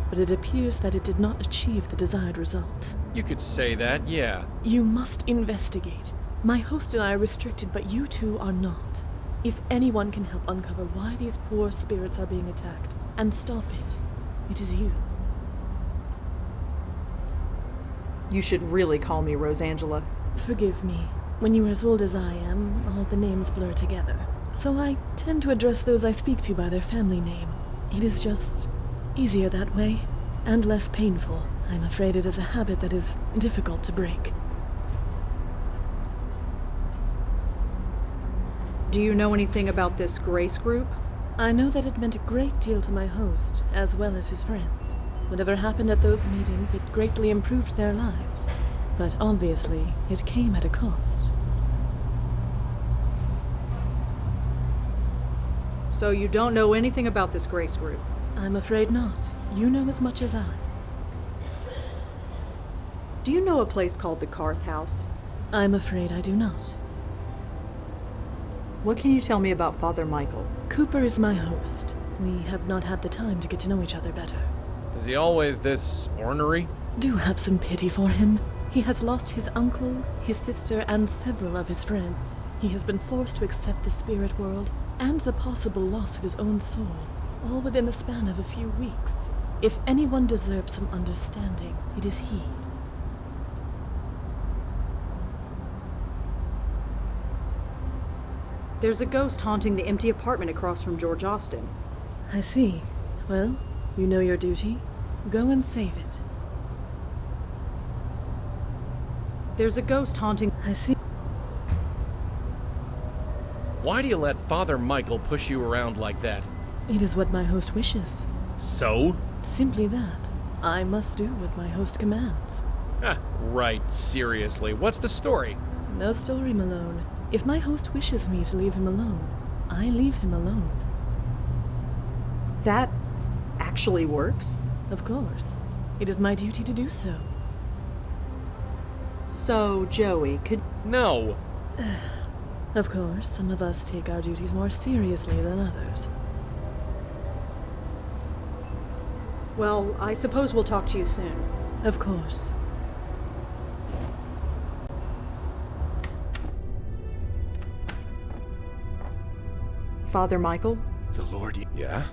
But it appears that it did not achieve the desired result. You could say that, yeah. You must investigate. My host and I are restricted, but you two are not. If anyone can help uncover why these poor spirits are being attacked and stop it, it is you. You should really call me Rosangela. Forgive me. When you are as old as I am, all the names blur together. So I tend to address those I speak to by their family name. It is just easier that way, and less painful. I'm afraid it is a habit that is difficult to break. Do you know anything about this Grace group? I know that it meant a great deal to my host, as well as his friends. Whatever happened at those meetings, it greatly improved their lives. But obviously, it came at a cost. So you don't know anything about this Grace group? I'm afraid not. You know as much as I. Do you know a place called the Carth House? I'm afraid I do not. What can you tell me about Father Michael? Cooper is my host. We have not had the time to get to know each other better. Is he always this ornery? Do have some pity for him. He has lost his uncle, his sister, and several of his friends. He has been forced to accept the spirit world and the possible loss of his own soul, all within the span of a few weeks. If anyone deserves some understanding, it is he. There's a ghost haunting the empty apartment across from George Austin. I see. Well, you know your duty. Go and save it. There's a ghost haunting... I see. Why do you let Father Michael push you around like that? It is what my host wishes. So? Simply that. I must do what my host commands. Right, seriously. What's the story? No story, Malone. If my host wishes me to leave him alone, I leave him alone. That actually works? Of course. It is my duty to do so. So, Joey, could... No! Of course, some of us take our duties more seriously than others. Well, I suppose we'll talk to you soon. Of course. Father Michael? The Lord... Yeah?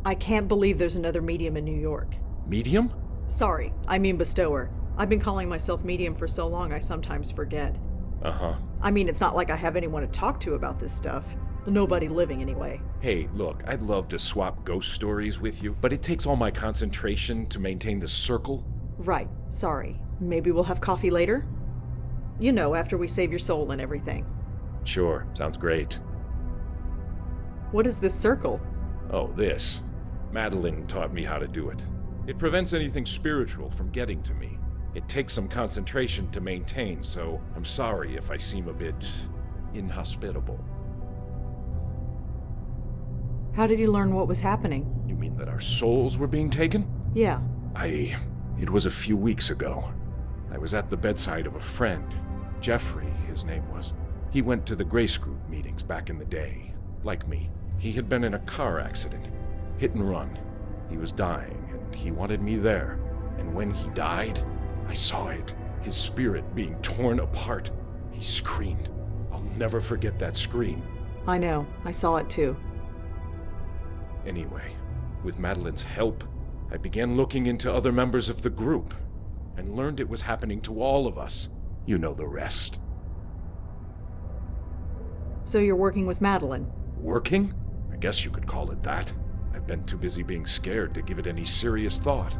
I can't believe there's another medium in New York. Medium? Sorry, I mean bestower. I've been calling myself medium for so long I sometimes forget. Uh-huh. I mean, it's not like I have anyone to talk to about this stuff. Nobody living, anyway. Hey, look, I'd love to swap ghost stories with you, but it takes all my concentration to maintain the circle. Right, sorry. Maybe we'll have coffee later? You know, after we save your soul and everything. Sure, sounds great. What is this circle? Oh, this. Madeline taught me how to do it. It prevents anything spiritual from getting to me. It takes some concentration to maintain, so I'm sorry if I seem a bit inhospitable. How did you learn what was happening? You mean that our souls were being taken? Yeah. It was a few weeks ago. I was at the bedside of a friend. Jeffrey, his name was. He went to the Grace Group meetings back in the day. Like me. He had been in a car accident. Hit and run. He was dying, and he wanted me there. And when he died, I saw it. His spirit being torn apart. He screamed. I'll never forget that scream. I know. I saw it too. Anyway, with Madeline's help, I began looking into other members of the group and learned it was happening to all of us. You know the rest. So you're working with Madeline? Working? I guess you could call it that. I've been too busy being scared to give it any serious thought.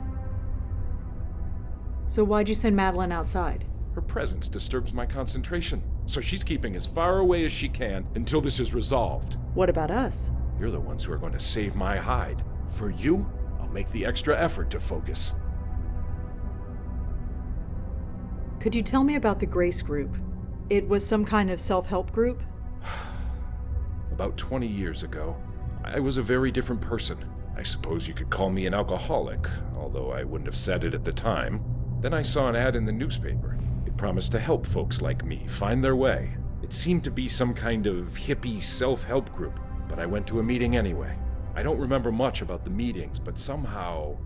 So why'd you send Madeline outside? Her presence disturbs my concentration, so she's keeping as far away as she can until this is resolved. What about us? You're the ones who are going to save my hide. For you, I'll make the extra effort to focus. Could you tell me about the Grace Group? It was some kind of self-help group? About 20 years ago, I was a very different person. I suppose you could call me an alcoholic, although I wouldn't have said it at the time. Then I saw an ad in the newspaper. It promised to help folks like me find their way. It seemed to be some kind of hippie self-help group, but I went to a meeting anyway. I don't remember much about the meetings, but somehow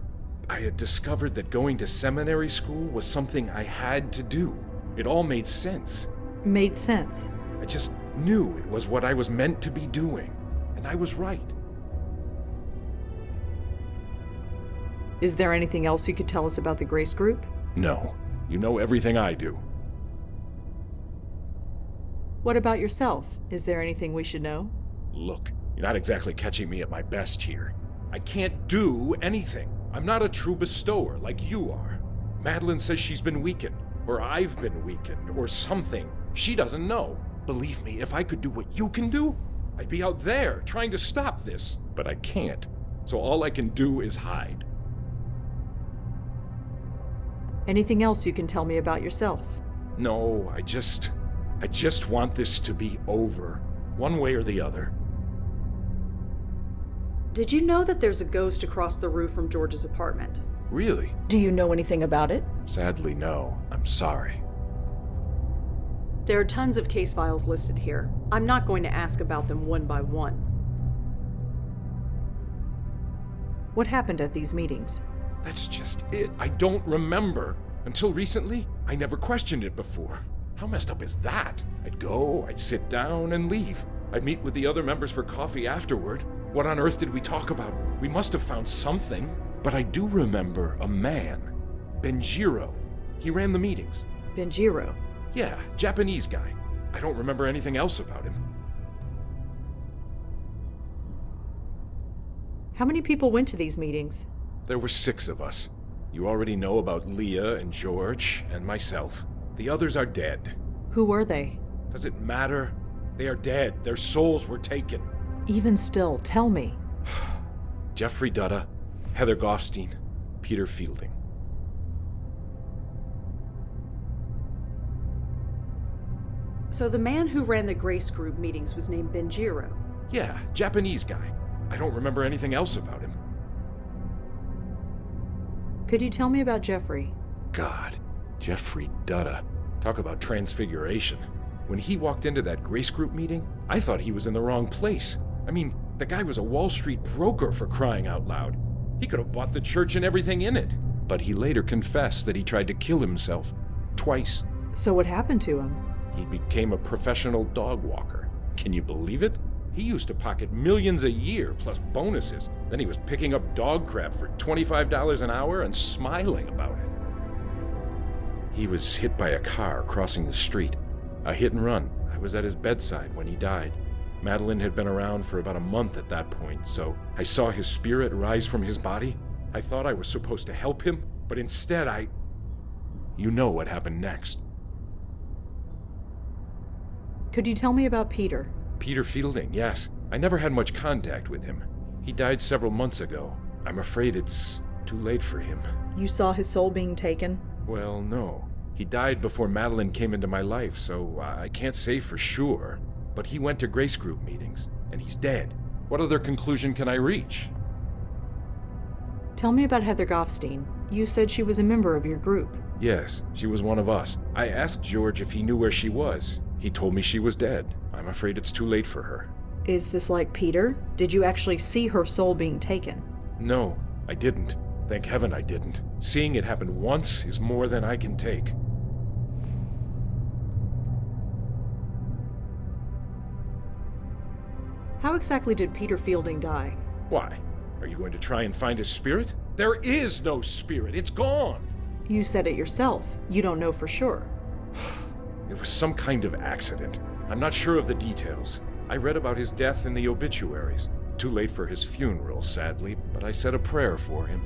I had discovered that going to seminary school was something I had to do. It all made sense. Made sense? I just knew it was what I was meant to be doing, and I was right. Is there anything else you could tell us about the Grace Group? No, you know everything I do. What about yourself? Is there anything we should know? Look, you're not exactly catching me at my best here. I can't do anything. I'm not a true bestower like you are. Madeline says she's been weakened, or I've been weakened, or something. She doesn't know. Believe me, if I could do what you can do, I'd be out there trying to stop this. But I can't. So all I can do is hide. Anything else you can tell me about yourself? No, I just want this to be over, one way or the other. Did you know that there's a ghost across the roof from George's apartment? Really? Do you know anything about it? Sadly, no. I'm sorry. There are tons of case files listed here. I'm not going to ask about them one by one. What happened at these meetings? That's just it. I don't remember. Until recently, I never questioned it before. How messed up is that? I'd go, I'd sit down and leave. I'd meet with the other members for coffee afterward. What on earth did we talk about? We must have found something. But I do remember a man. Benjiro. He ran the meetings. Benjiro? Yeah, Japanese guy. I don't remember anything else about him. How many people went to these meetings? There were 6 of us. You already know about Leah and George and myself. The others are dead. Who were they? Does it matter? They are dead. Their souls were taken. Even still, tell me. Jeffrey Dutta, Heather Goffstein, Peter Fielding. So the man who ran the Grace Group meetings was named Benjiro? Yeah, Japanese guy. I don't remember anything else about him. Could you tell me about Jeffrey? God, Jeffrey Dutta. Talk about transfiguration. When he walked into that Grace Group meeting, I thought he was in the wrong place. I mean, the guy was a Wall Street broker, for crying out loud. He could have bought the church and everything in it. But he later confessed that he tried to kill himself. Twice. So what happened to him? He became a professional dog walker. Can you believe it? He used to pocket millions a year, plus bonuses. Then he was picking up dog crap for $25 an hour and smiling about it. He was hit by a car crossing the street. A hit and run. I was at his bedside when he died. Madeline had been around for about a month at that point, so I saw his spirit rise from his body. I thought I was supposed to help him, but instead You know what happened next. Could you tell me about Peter? Peter Fielding, yes. I never had much contact with him. He died several months ago. I'm afraid it's too late for him. You saw his soul being taken? Well, no. He died before Madeline came into my life, so I can't say for sure. But he went to Grace Group meetings, and he's dead. What other conclusion can I reach? Tell me about Heather Goffstein. You said she was a member of your group. Yes, she was one of us. I asked George if he knew where she was. He told me she was dead. I'm afraid it's too late for her. Is this like Peter? Did you actually see her soul being taken? No, I didn't. Thank heaven I didn't. Seeing it happen once is more than I can take. How exactly did Peter Fielding die? Why? Are you going to try and find his spirit? There is no spirit. It's gone. You said it yourself. You don't know for sure. It was some kind of accident. I'm not sure of the details. I read about his death in the obituaries. Too late for his funeral, sadly, but I said a prayer for him.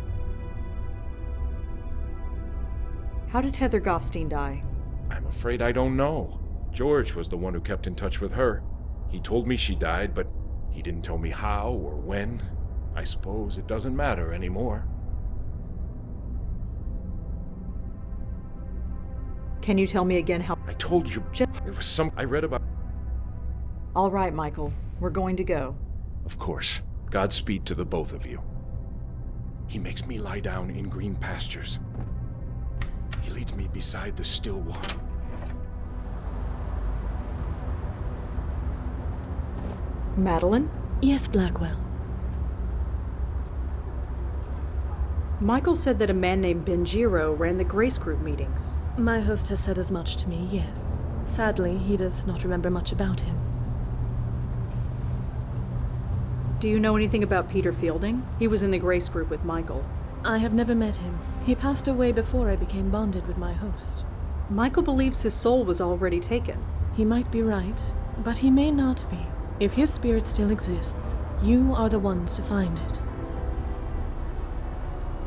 How did Heather Goffstein die? I'm afraid I don't know. George was the one who kept in touch with her. He told me she died, but he didn't tell me how or when. I suppose it doesn't matter anymore. Can you tell me again how... I told you, it was some I read about. All right, Michael. We're going to go. Of course. Godspeed to the both of you. He makes me lie down in green pastures. He leads me beside the still water. Madeline? Yes, Blackwell. Michael said that a man named Benjiro ran the Grace Group meetings. My host has said as much to me, yes. Sadly, he does not remember much about him. Do you know anything about Peter Fielding? He was in the Grace Group with Michael. I have never met him. He passed away before I became bonded with my host. Michael believes his soul was already taken. He might be right, but he may not be. If his spirit still exists, you are the ones to find it.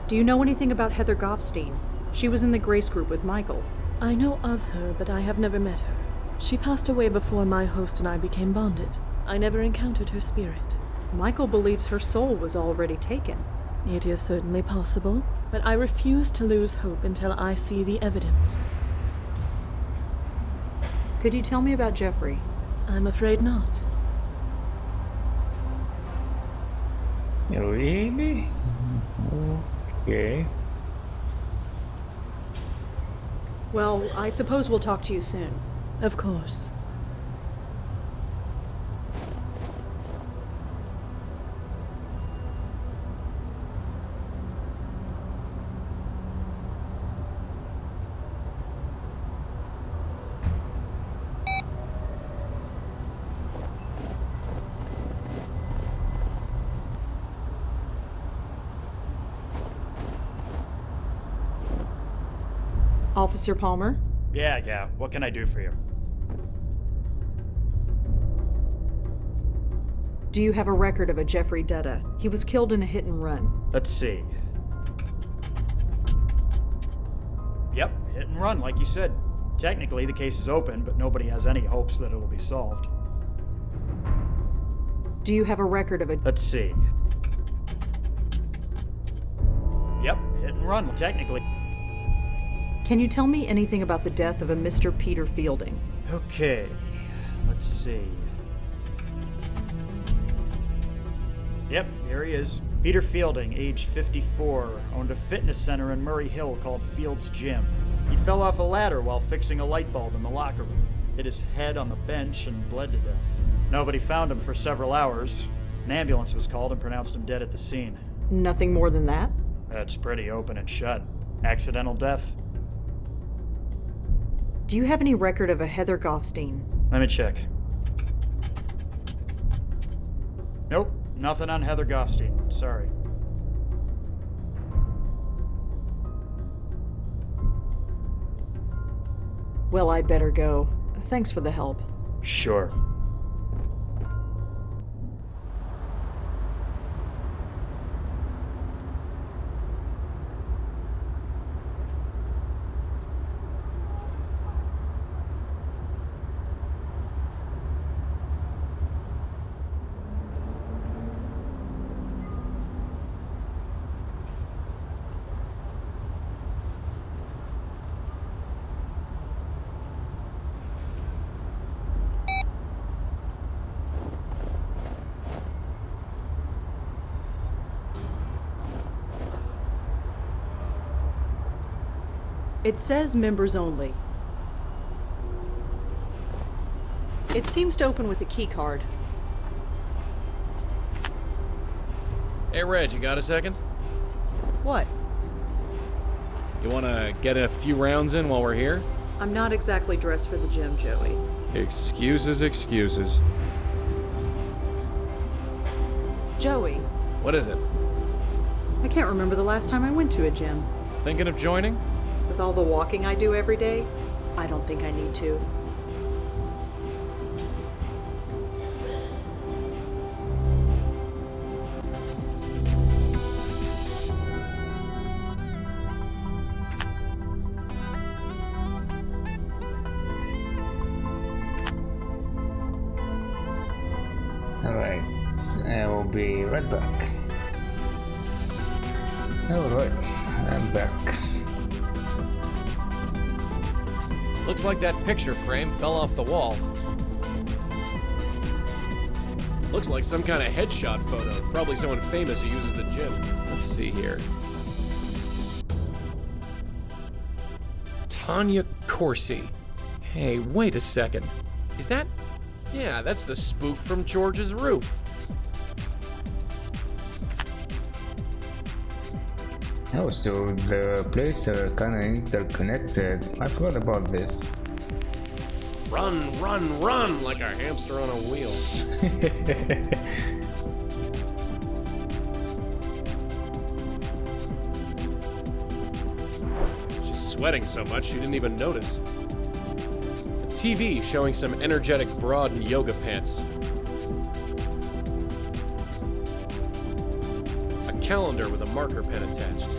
Do you know anything about Heather Goffstein? She was in the Grace Group with Michael. I know of her, but I have never met her. She passed away before my host and I became bonded. I never encountered her spirit. Michael believes her soul was already taken. It is certainly possible, but I refuse to lose hope until I see the evidence. Could you tell me about Jeffrey? I'm afraid not. Really? Okay. Well, I suppose we'll talk to you soon. Of course. Officer Palmer? Yeah, what can I do for you? Do you have a record of a Jeffrey Dutta? He was killed in a hit and run. Let's see. Yep, hit and run, like you said. Technically, the case is open, but nobody has any hopes that it'll be solved. Do you have a record of a... Let's see. Yep, hit and run, technically. Can you tell me anything about the death of a Mr. Peter Fielding? Okay, let's see. Yep, here he is. Peter Fielding, age 54, owned a fitness center in Murray Hill called Field's Gym. He fell off a ladder while fixing a light bulb in the locker room, hit his head on the bench, and bled to death. Nobody found him for several hours. An ambulance was called and pronounced him dead at the scene. Nothing more than that? That's pretty open and shut. Accidental death. Do you have any record of a Heather Goffstein? Let me check. Nope, nothing on Heather Goffstein. Sorry. Well, I'd better go. Thanks for the help. Sure. It says members only. It seems to open with a key card. Hey, Reg, you got a second? What? You want to get a few rounds in while we're here? I'm not exactly dressed for the gym, Joey. Excuses, excuses. Joey. What is it? I can't remember the last time I went to a gym. Thinking of joining? With all the walking I do every day, I don't think I need to. Alright, I will be right back. Alright, I'm back. Looks like that picture frame fell off the wall. Looks like some kind of headshot photo. Probably someone famous who uses the gym. Let's see here. Tanya Corsi. Hey, wait a second. Is that... Yeah, that's the spook from George's roof. Oh, so the places are kinda interconnected. I forgot about this. Run, run, run like a hamster on a wheel. She's sweating so much she didn't even notice. A TV showing some energetic broad in yoga pants. A calendar with a marker pen attached.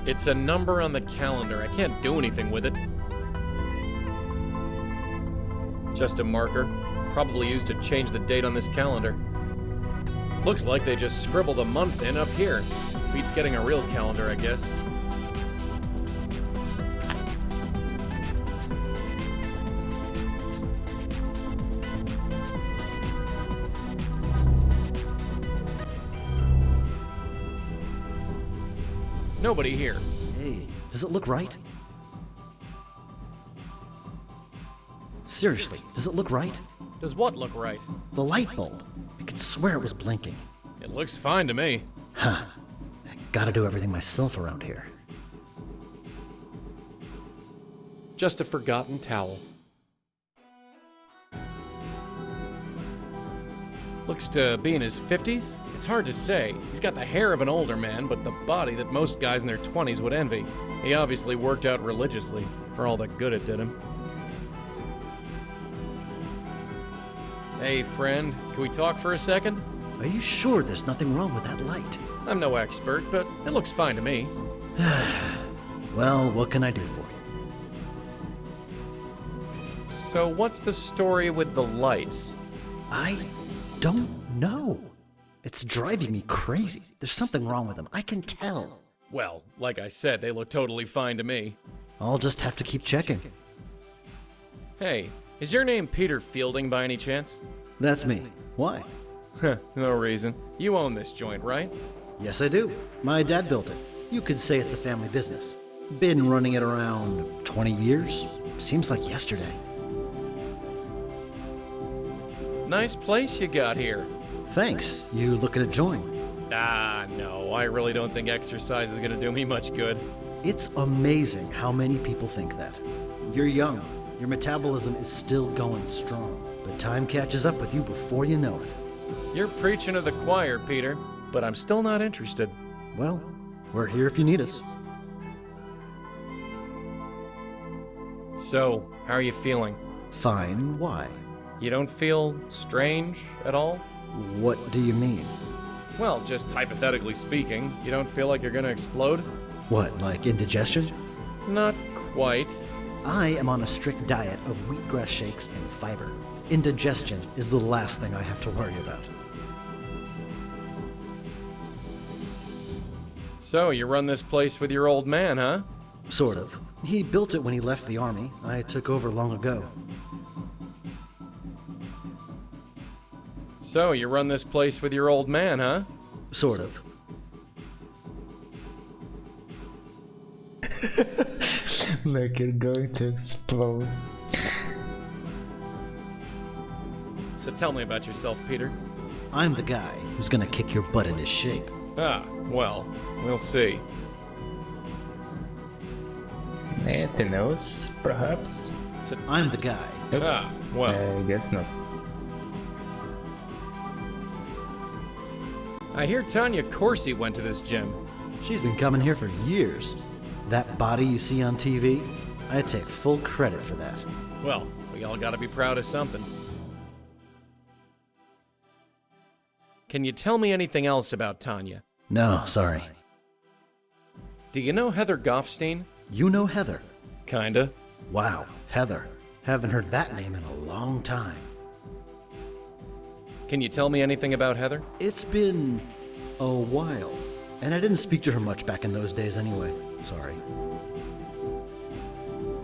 It's a number on the calendar. I can't do anything with it. Just a marker. Probably used to change the date on this calendar. Looks like they just scribbled a month in up here. Beats getting a real calendar, I guess. Nobody here. Hey, does it look right? Seriously, does it look right? Does what look right? The light bulb. I could swear it was blinking. It looks fine to me. Huh. I gotta do everything myself around here. Just a forgotten towel. Looks to be in his 50s? It's hard to say. He's got the hair of an older man, but the body that most guys in their 20s would envy. He obviously worked out religiously, for all the good it did him. Hey, friend, can we talk for a second? Are you sure there's nothing wrong with that light? I'm no expert, but it looks fine to me. Well, what can I do for you? So what's the story with the lights? I don't know. It's driving me crazy. There's something wrong with them. I can tell. Well, like I said, they look totally fine to me. I'll just have to keep checking. Hey, is your name Peter Fielding by any chance? That's me. Why? No reason. You own this joint, right? Yes, I do. My dad built it. You could say it's a family business. Been running it around 20 years. Seems like yesterday. Nice place you got here. Thanks. You looking to join? Ah, no. I really don't think exercise is gonna do me much good. It's amazing how many people think that. You're young. Your metabolism is still going strong. But time catches up with you before you know it. You're preaching to the choir, Peter, but I'm still not interested. Well, we're here if you need us. So, how are you feeling? Fine. Why? You don't feel strange at all? What do you mean? Well, just hypothetically speaking, you don't feel like you're gonna explode? What, like indigestion? Not quite. I am on a strict diet of wheatgrass shakes and fiber. Indigestion is the last thing I have to worry about. So, you run this place with your old man, huh? Sort of. He built it when he left the army. I took over long ago. So, you run this place with your old man, huh? Sort of. Like you're going to explode. So tell me about yourself, Peter. I'm the guy who's gonna kick your butt into shape. Ah, well, we'll see. Anything else, perhaps? So, I'm the guy. Oops. Ah, well. I guess not. I hear Tanya Corsi went to this gym. She's been coming here for years. That body you see on TV, I take full credit for that. Well, we all gotta be proud of something. Can you tell me anything else about Tanya? No, sorry. Do you know Heather Goffstein? You know Heather? Kinda. Wow, Heather. Haven't heard that name in a long time. Can you tell me anything about Heather? It's been a while. And I didn't speak to her much back in those days anyway. Sorry.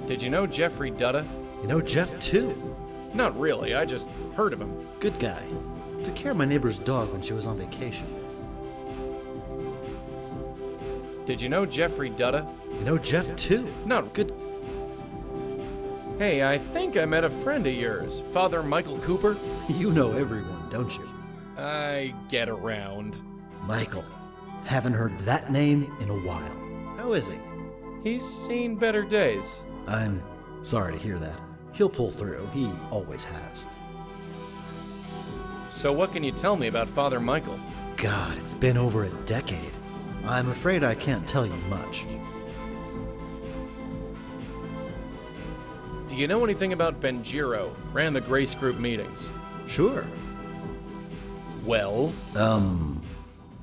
Did you know Jeffrey Dutta? You know Jeff, too? Not really, I just heard of him. Good guy. Took care of my neighbor's dog when she was on vacation. Did you know Jeffrey Dutta? You know Jeff, too? Not good. Hey, I think I met a friend of yours, Father Michael Cooper. You know everyone, don't you? I get around. Michael. Haven't heard that name in a while. How is he? He's seen better days. I'm sorry to hear that. He'll pull through. He always has. So what can you tell me about Father Michael? God, it's been over a decade. I'm afraid I can't tell you much. Do you know anything about Benjiro? Ran the Grace Group meetings. Sure. Well?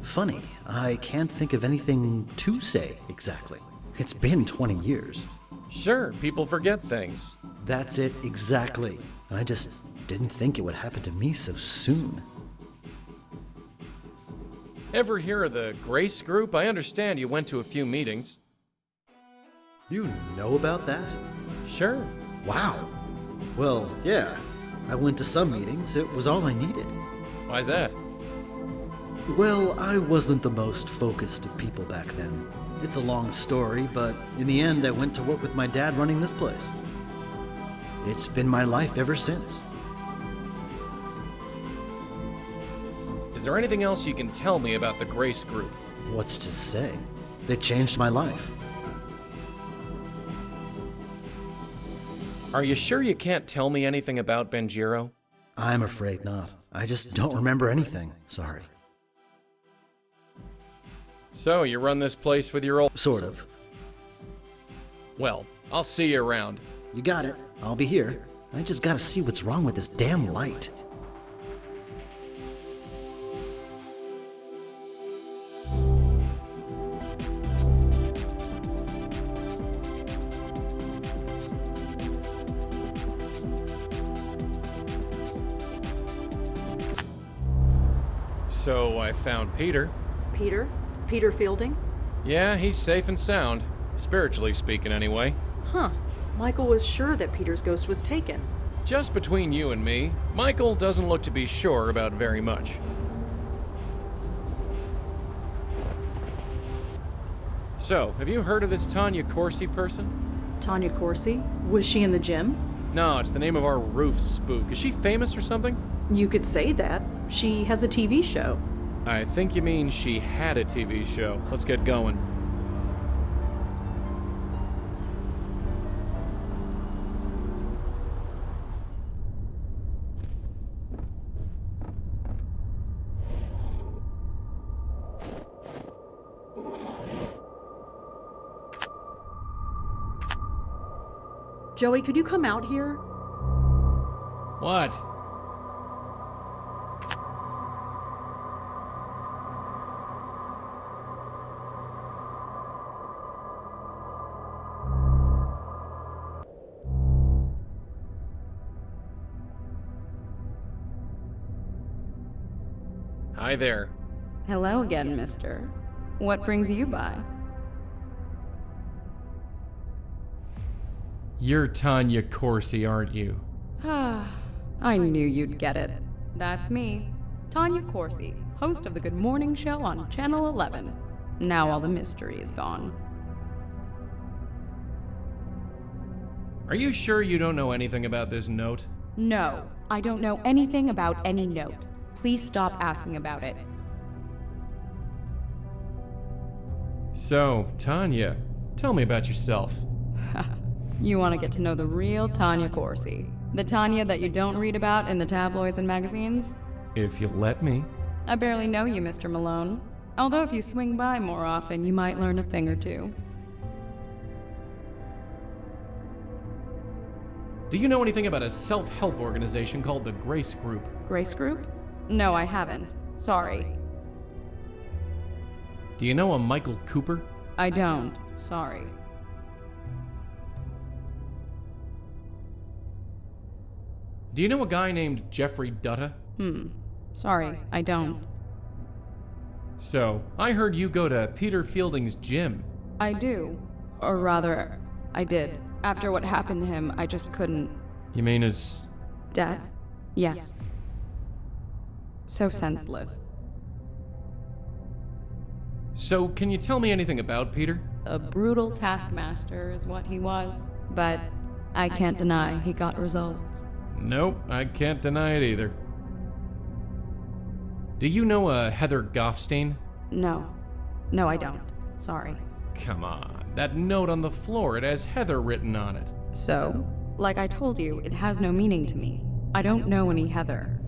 Funny. I can't think of anything to say exactly. It's been 20 years. Sure, people forget things. That's it exactly. I just didn't think it would happen to me so soon. Ever hear of the Grace Group? I understand you went to a few meetings. You know about that? Sure. Wow. Well, yeah. I went to some meetings. It was all I needed. Why's that? Well, I wasn't the most focused of people back then. It's a long story, but in the end, I went to work with my dad running this place. It's been my life ever since. Is there anything else you can tell me about the Grace Group? What's to say? They changed my life. Are you sure you can't tell me anything about Benjiro? I'm afraid not. I just don't remember anything. Sorry. So, you run this place with your old... Sort of. Well, I'll see you around. You got it. I'll be here. I just gotta see what's wrong with this damn light. So, I found Peter. Peter? Peter Fielding? Yeah, he's safe and sound. Spiritually speaking, anyway. Huh. Michael was sure that Peter's ghost was taken. Just between you and me, Michael doesn't look to be sure about very much. So, have you heard of this Tanya Corsi person? Tanya Corsi? Was she in the gym? No, it's the name of our roof spook. Is she famous or something? You could say that. She has a TV show. I think you mean she had a TV show. Let's get going. Joey, could you come out here? What? Hi there. Hello again, mister. What brings you by? You're Tanya Corsi, aren't you? I knew you'd get it. That's me, Tanya Corsi, host of the Good Morning Show on Channel 11. Now all the mystery is gone. Are you sure you don't know anything about this note? No, I don't know anything about any note. Please stop asking about it. So, Tanya, tell me about yourself. You want to get to know the real Tanya Corsi. The Tanya that you don't read about in the tabloids and magazines? If you let me. I barely know you, Mr. Malone. Although if you swing by more often, you might learn a thing or two. Do you know anything about a self-help organization called the Grace Group? Grace Group? No, I haven't. Sorry. Do you know a Michael Cooper? I don't. Sorry. Do you know a guy named Jeffrey Dutta? Sorry, I don't. So, I heard you go to Peter Fielding's gym. I do. Or rather, I did. After what happened to him, I just couldn't. You mean his... Death? Yes. So senseless. So, can you tell me anything about Peter? A brutal taskmaster is what he was. But I can't deny he got results. Nope, I can't deny it either. Do you know a Heather Goffstein? No. No, I don't. Sorry. Come on, that note on the floor, it has Heather written on it. So, like I told you, it has no meaning to me. I don't know any Heather.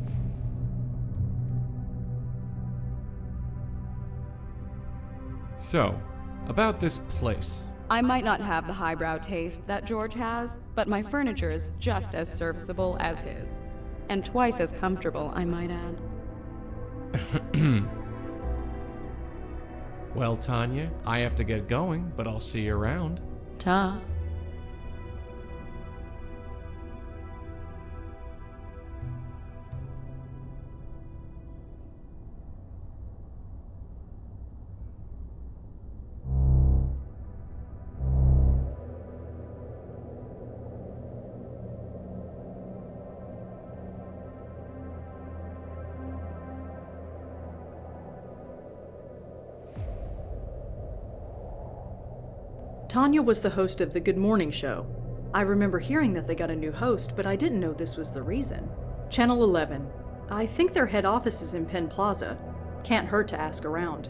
So, about this place. I might not have the highbrow taste that George has, but my furniture is just as serviceable as his. And twice as comfortable, I might add. Well, Tanya, I have to get going, but I'll see you around. Ta. Tanya was the host of the Good Morning Show. I remember hearing that they got a new host, but I didn't know this was the reason. Channel 11. I think their head office is in Penn Plaza. Can't hurt to ask around.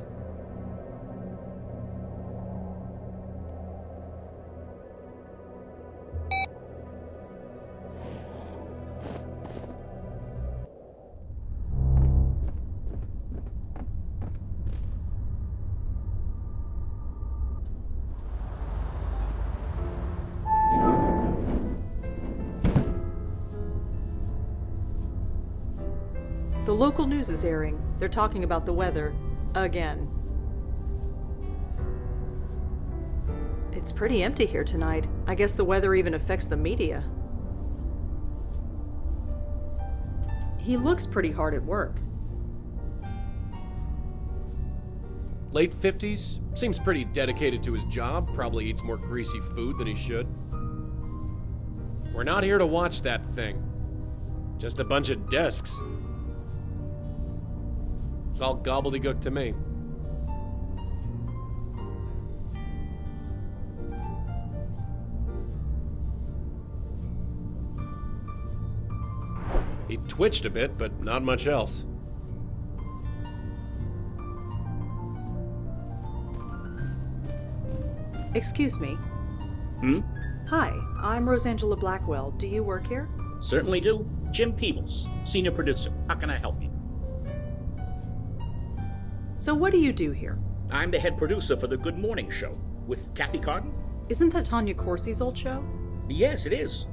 The local news is airing. They're talking about the weather. Again. It's pretty empty here tonight. I guess the weather even affects the media. He looks pretty hard at work. Late 50s? Seems pretty dedicated to his job. Probably eats more greasy food than he should. We're not here to watch that thing. Just a bunch of desks. It's all gobbledygook to me. He twitched a bit, but not much else. Excuse me. Hi, I'm Rosangela Blackwell. Do you work here? Certainly do. Jim Peebles, senior producer. How can I help you? So what do you do here? I'm the head producer for the Good Morning Show with Kathy Carden. Isn't that Tanya Corsi's old show? Yes, it is.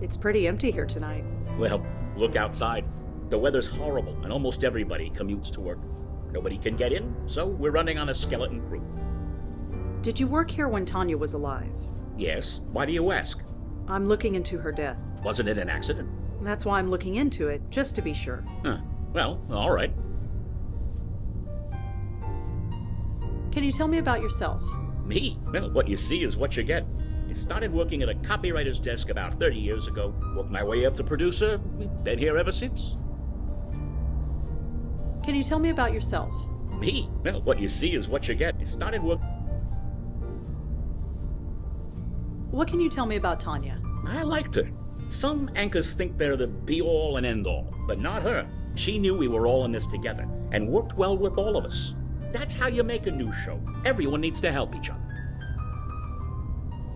It's pretty empty here tonight. Well, look outside. The weather's horrible and almost everybody commutes to work. Nobody can get in, so we're running on a skeleton crew. Did you work here when Tanya was alive? Yes. Why do you ask? I'm looking into her death. Wasn't it an accident? That's why I'm looking into it, just to be sure. Huh. Well, all right. Can you tell me about yourself? Me? Well, what you see is what you get. I started working at a copywriter's desk about 30 years ago. Worked my way up to producer. Been here ever since. Can you tell me about yourself? Me? Well, what you see is what you get. I started working... What can you tell me about Tanya? I liked her. Some anchors think they're the be-all and end-all, but not her. She knew we were all in this together, and worked well with all of us. That's how you make a news show. Everyone needs to help each other.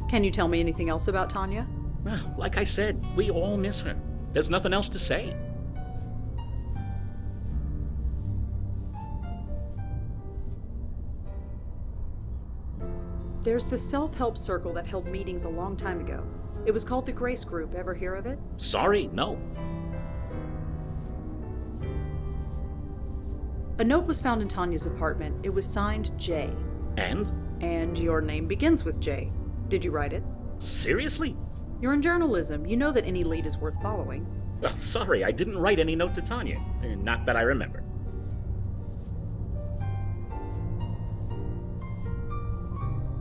Can you tell me anything else about Tanya? Well, like I said, we all miss her. There's nothing else to say. There's the self-help circle that held meetings a long time ago. It was called the Grace Group. Ever hear of it? Sorry, no. A note was found in Tanya's apartment. It was signed J. And? And your name begins with J. Did you write it? Seriously? You're in journalism. You know that any lead is worth following. Well, sorry, I didn't write any note to Tanya. Not that I remember.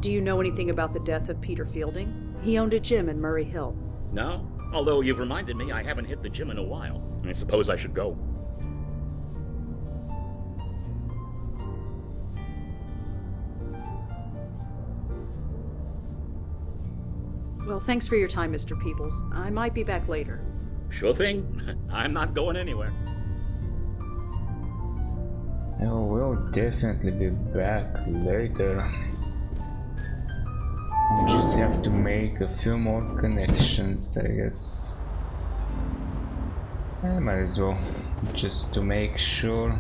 Do you know anything about the death of Peter Fielding? He owned a gym in Murray Hill. No, although you've reminded me I haven't hit the gym in a while. I suppose I should go. Well, thanks for your time, Mr. Peebles. I might be back later. Sure thing. I'm not going anywhere. Oh, we'll definitely be back later. We just have to make a few more connections, I guess. I might as well, just to make sure.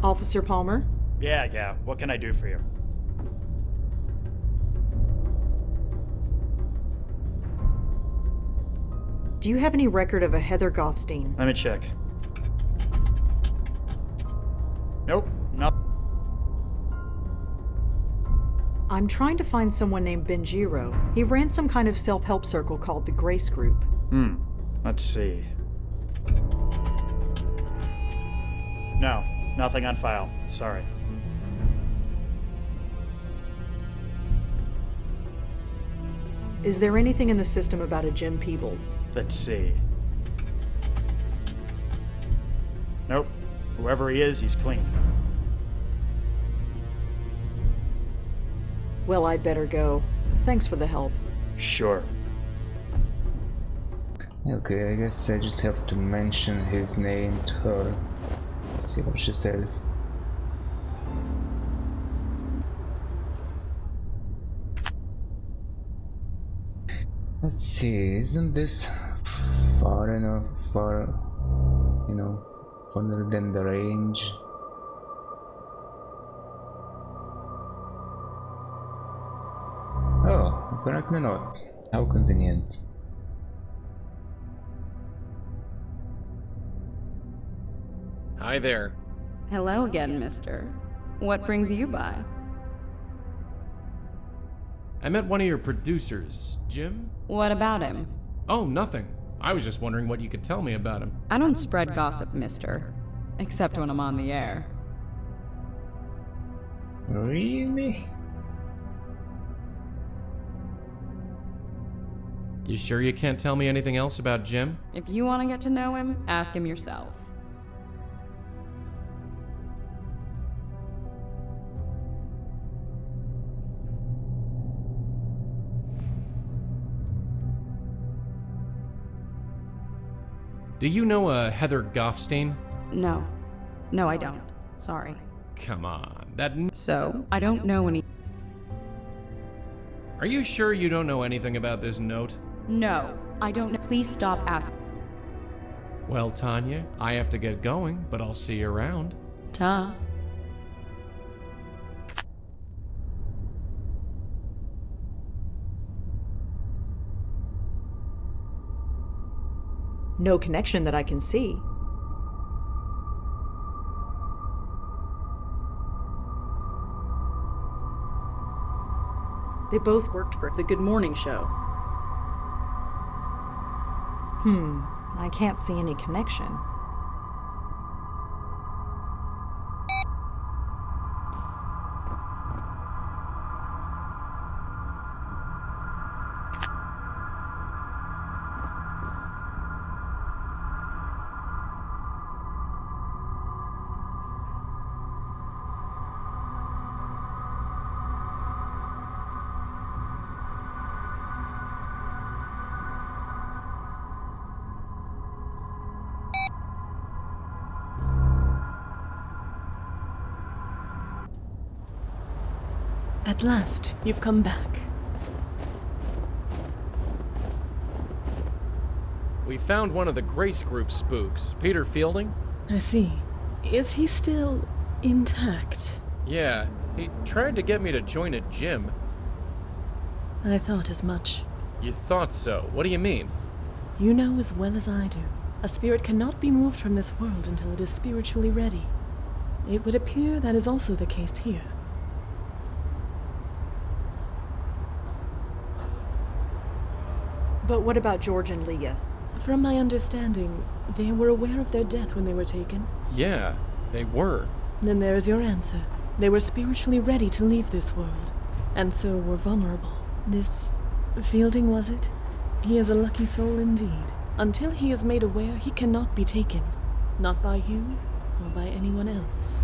Officer Palmer? Yeah, what can I do for you? Do you have any record of a Heather Goffstein? Let me check. Nope, no. I'm trying to find someone named Benjiro. He ran some kind of self-help circle called the Grace Group. Let's see. No, nothing on file. Sorry. Is there anything in the system about a Jim Peebles? Let's see. Nope. Whoever he is, he's clean. Well, I'd better go. Thanks for the help. Sure. Okay, I guess I just have to mention his name to her. Let's see what she says. Let's see, isn't this far enough for, you know, further than the range? Oh, apparently not. How convenient. Hi there. Hello again, mister. What brings you by? I met one of your producers, Jim. What about him? Oh, nothing. I was just wondering what you could tell me about him. I don't spread gossip, mister. Except when I'm on the air. Really? You sure you can't tell me anything else about Jim? If you want to get to know him, ask him yourself. Do you know a Heather Goffstein? No. No, I don't. Sorry. Come on, So, I don't know any... Are you sure you don't know anything about this note? No, I don't know. Please stop asking. Well, Tanya, I have to get going, but I'll see you around. Ta. No connection that I can see. They both worked for the Good Morning Show. I can't see any connection. At last, you've come back. We found one of the Grace Group spooks, Peter Fielding. I see. Is he still intact? Yeah, he tried to get me to join a gym. I thought as much. You thought so? What do you mean? You know as well as I do. A spirit cannot be moved from this world until it is spiritually ready. It would appear that is also the case here. But what about George and Leah? From my understanding, they were aware of their death when they were taken. Yeah, they were. Then there is your answer. They were spiritually ready to leave this world, and so were vulnerable. This Fielding, was it? He is a lucky soul indeed. Until he is made aware, he cannot be taken. Not by you, or by anyone else.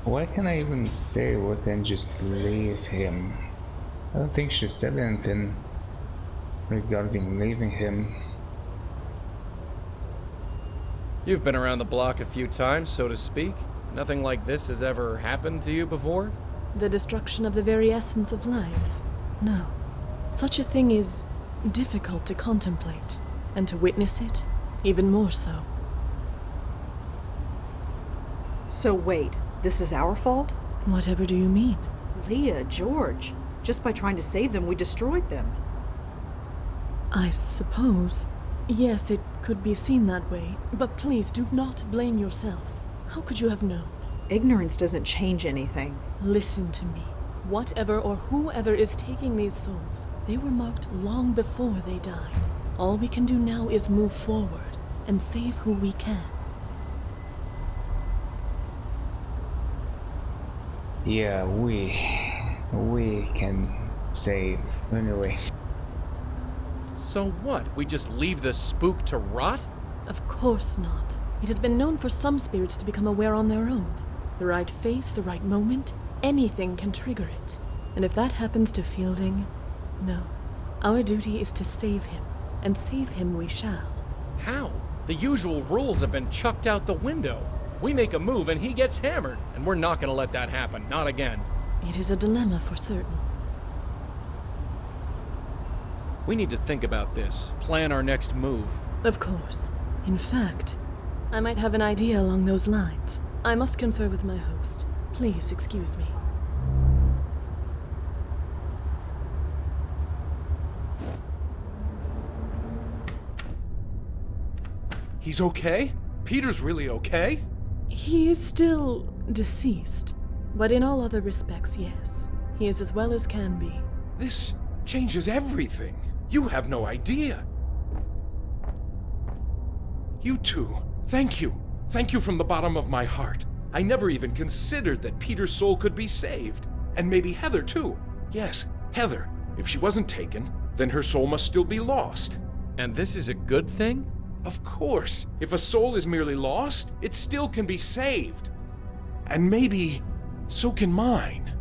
Why can I even say what and just leave him? I don't think she said anything regarding leaving him. You've been around the block a few times, so to speak. Nothing like this has ever happened to you before? The destruction of the very essence of life? No. Such a thing is difficult to contemplate, and to witness it, even more so. So wait, this is our fault? Whatever do you mean? Leah, George. Just by trying to save them, we destroyed them. I suppose. Yes, it could be seen that way, but please do not blame yourself. How could you have known? Ignorance doesn't change anything. Listen to me. Whatever or whoever is taking these souls, they were marked long before they died. All we can do now is move forward and save who we can. Yeah, we can save anyway. So what? We just leave the spook to rot? Of course not. It has been known for some spirits to become aware on their own. The right face, the right moment, anything can trigger it. And if that happens to Fielding, no. Our duty is to save him, and save him we shall. How? The usual rules have been chucked out the window. We make a move and he gets hammered, and we're not gonna let that happen, not again. It is a dilemma for certain. We need to think about this, plan our next move. Of course. In fact, I might have an idea along those lines. I must confer with my host. Please excuse me. He's okay? Peter's really okay? He is still deceased, but in all other respects, yes. He is as well as can be. This changes everything. You have no idea. You two, thank you. Thank you from the bottom of my heart. I never even considered that Peter's soul could be saved. And maybe Heather too. Yes, Heather. If she wasn't taken, then her soul must still be lost. And this is a good thing? Of course. If a soul is merely lost, it still can be saved. And maybe so can mine.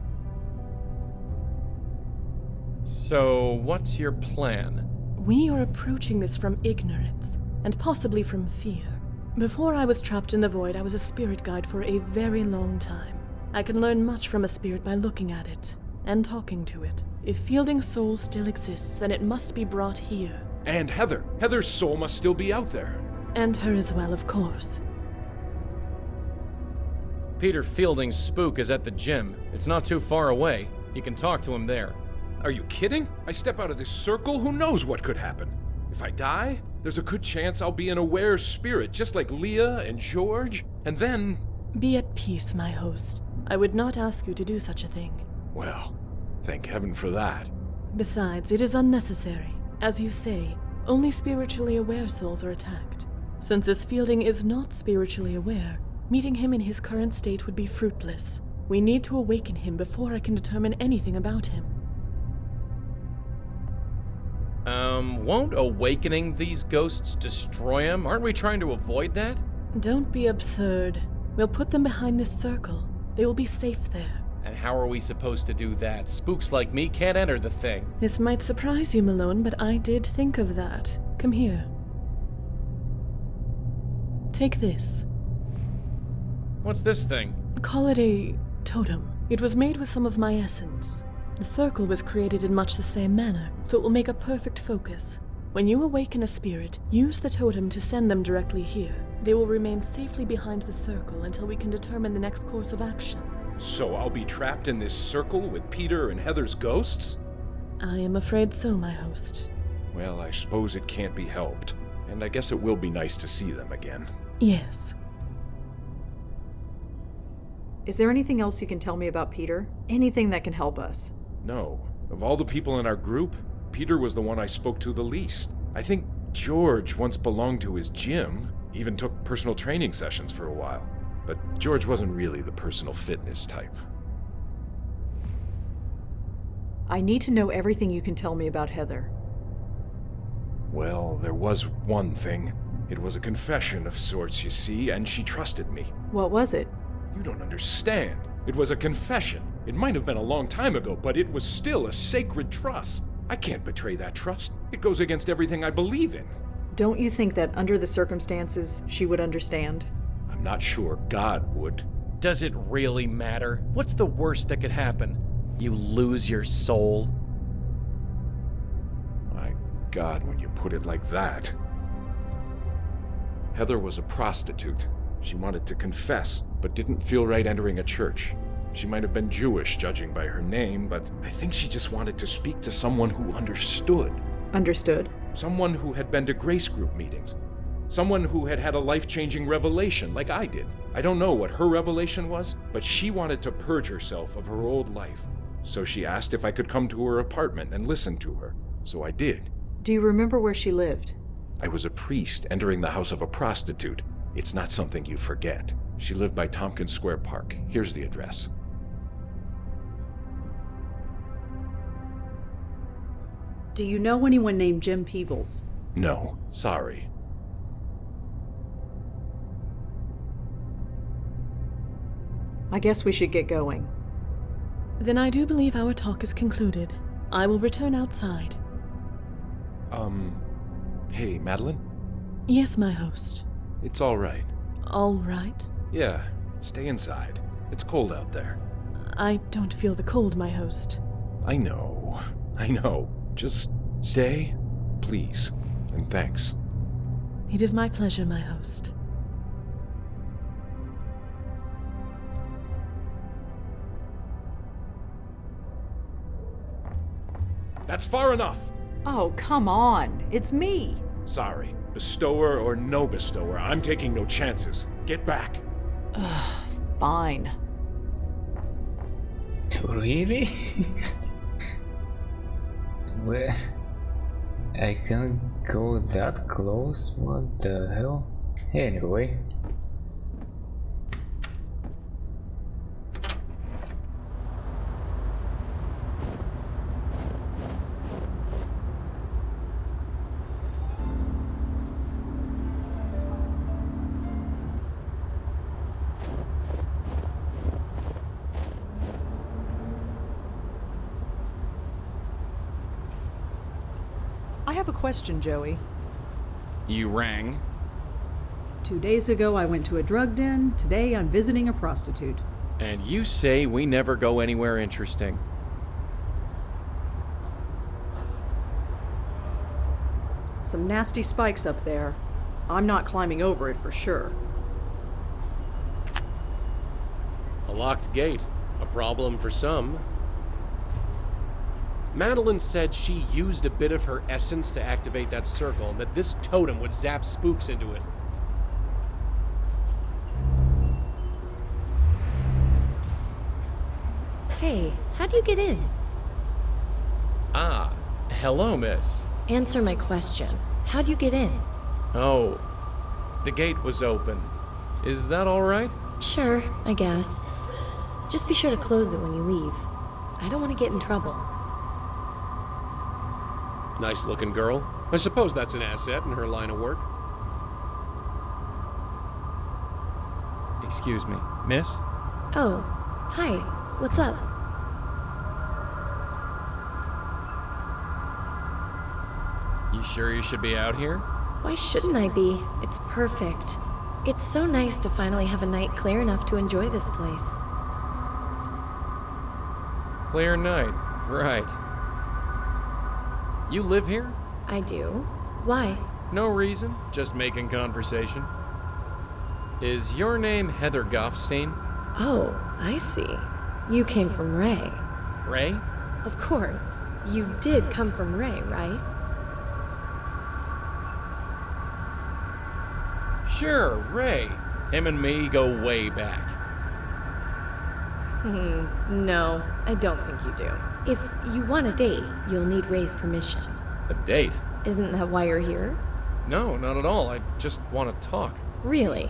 So, what's your plan? We are approaching this from ignorance, and possibly from fear. Before I was trapped in the void, I was a spirit guide for a very long time. I can learn much from a spirit by looking at it, and talking to it. If Fielding's soul still exists, then it must be brought here. And Heather. Heather's soul must still be out there. And her as well, of course. Peter Fielding's spook is at the gym. It's not too far away. You can talk to him there. Are you kidding? I step out of this circle, who knows what could happen? If I die, there's a good chance I'll be an aware spirit, just like Leah and George, and then... Be at peace, my host. I would not ask you to do such a thing. Well, thank heaven for that. Besides, it is unnecessary. As you say, only spiritually aware souls are attacked. Since this Fielding is not spiritually aware, meeting him in his current state would be fruitless. We need to awaken him before I can determine anything about him. Won't awakening these ghosts destroy him? Aren't we trying to avoid that? Don't be absurd. We'll put them behind this circle. They will be safe there. And how are we supposed to do that? Spooks like me can't enter the thing. This might surprise you, Malone, but I did think of that. Come here. Take this. What's this thing? Call it a totem. It was made with some of my essence. The circle was created in much the same manner, so it will make a perfect focus. When you awaken a spirit, use the totem to send them directly here. They will remain safely behind the circle until we can determine the next course of action. So I'll be trapped in this circle with Peter and Heather's ghosts? I am afraid so, my host. Well, I suppose it can't be helped. And I guess it will be nice to see them again. Yes. Is there anything else you can tell me about Peter? Anything that can help us? No. Of all the people in our group, Peter was the one I spoke to the least. I think George once belonged to his gym, even took personal training sessions for a while. But George wasn't really the personal fitness type. I need to know everything you can tell me about Heather. Well, there was one thing. It was a confession of sorts, you see, and she trusted me. What was it? You don't understand. It was a confession. It might have been a long time ago, but it was still a sacred trust. I can't betray that trust. It goes against everything I believe in. Don't you think that under the circumstances, she would understand? I'm not sure God would. Does it really matter? What's the worst that could happen? You lose your soul? My God, when you put it like that. Heather was a prostitute. She wanted to confess, but didn't feel right entering a church. She might have been Jewish, judging by her name, but I think she just wanted to speak to someone who understood. Understood? Someone who had been to grace group meetings. Someone who had had a life-changing revelation, like I did. I don't know what her revelation was, but she wanted to purge herself of her old life. So she asked if I could come to her apartment and listen to her. So I did. Do you remember where she lived? I was a priest entering the house of a prostitute. It's not something you forget. She lived by Tompkins Square Park. Here's the address. Do you know anyone named Jim Peebles? No, sorry. I guess we should get going. Then I do believe our talk is concluded. I will return outside. Hey, Madeline? Yes, my host. It's all right. All right? Yeah, stay inside. It's cold out there. I don't feel the cold, my host. I know. Just stay, please, and thanks. It is my pleasure, my host. That's far enough! Oh, come on. It's me. Sorry. Bestower or no bestower, I'm taking no chances. Get back. Ugh, fine. Really? Where? I can't go that close? What the hell? Anyway. I have a question, Joey. You rang? 2 days ago, I went to a drug den. Today, I'm visiting a prostitute. And you say we never go anywhere interesting. Some nasty spikes up there. I'm not climbing over it for sure. A locked gate. A problem for some. Madeline said she used a bit of her essence to activate that circle, and that this totem would zap spooks into it. Hey, how'd you get in? Ah, hello, miss. Answer my question. How'd you get in? Oh, the gate was open. Is that all right? Sure, I guess. Just be sure to close it when you leave. I don't want to get in trouble. Nice looking girl. I suppose that's an asset in her line of work. Excuse me, miss? Oh, hi. What's up? You sure you should be out here? Why shouldn't I be? It's perfect. It's so nice to finally have a night clear enough to enjoy this place. Clear night. Right. You live here? I do. Why? No reason. Just making conversation. Is your name Heather Goffstein? Oh, I see. You came from Ray. Ray? Of course. You did come from Ray, right? Sure, Ray. Him and me go way back. No, I don't think you do. If you want a date, you'll need Ray's permission. A date? Isn't that why you're here? No, not at all. I just want to talk. Really?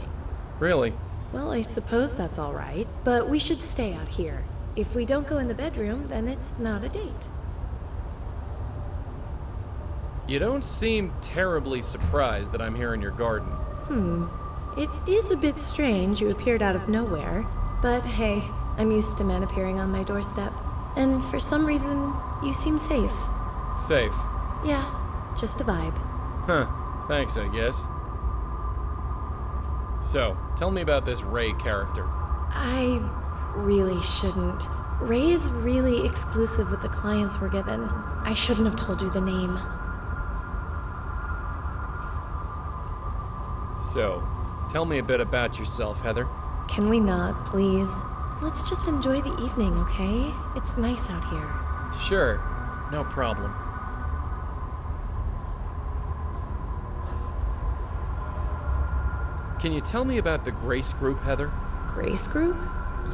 Really? Well, I suppose that's all right, but we should stay out here. If we don't go in the bedroom, then it's not a date. You don't seem terribly surprised that I'm here in your garden. It is a bit strange you appeared out of nowhere, but hey, I'm used to men appearing on my doorstep. And for some reason, you seem safe. Safe? Yeah, just a vibe. Huh. Thanks, I guess. So, tell me about this Ray character. I really shouldn't. Ray is really exclusive with the clients we're given. I shouldn't have told you the name. So, tell me a bit about yourself, Heather. Can we not, please? Let's just enjoy the evening, okay? It's nice out here. Sure. No problem. Can you tell me about the Grace Group, Heather? Grace Group?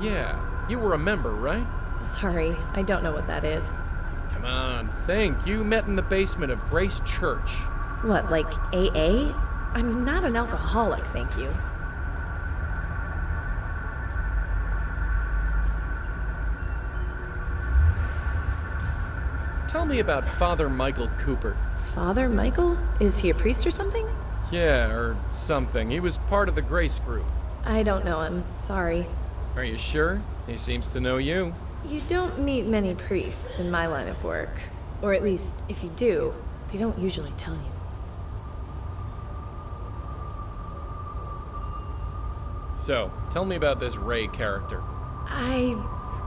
Yeah. You were a member, right? Sorry, I don't know what that is. Come on, think. You met in the basement of Grace Church. What, like AA? I'm not an alcoholic, thank you. Tell me about Father Michael Cooper. Father Michael? Is he a priest or something? Yeah, or something. He was part of the Grace Group. I don't know him, sorry. Are you sure? He seems to know you. You don't meet many priests in my line of work. Or at least, if you do, they don't usually tell you. So, tell me about this Ray character.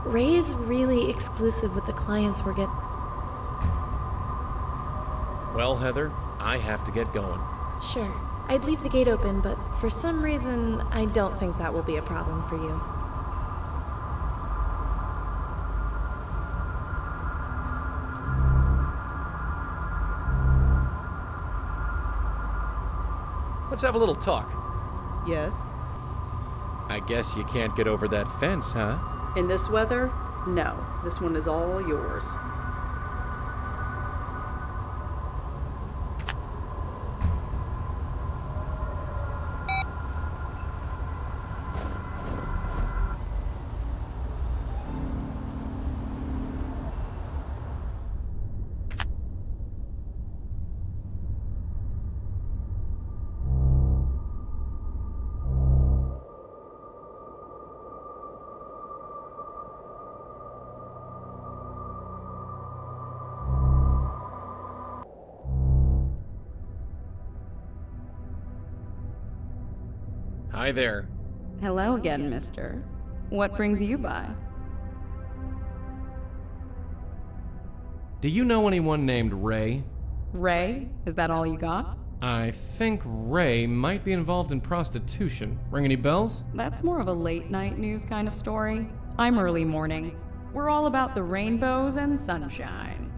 Ray is really exclusive with the clients we're getting. Well, Heather, I have to get going. Sure. I'd leave the gate open, but for some reason, I don't think that will be a problem for you. Let's have a little talk. Yes? I guess you can't get over that fence, huh? In this weather? No. This one is all yours. Hi there. Hello again, mister. What brings you by? Do you know anyone named Ray? Ray? Is that all you got? I think Ray might be involved in prostitution. Ring any bells? That's more of a late night news kind of story. I'm early morning. We're all about the rainbows and sunshine.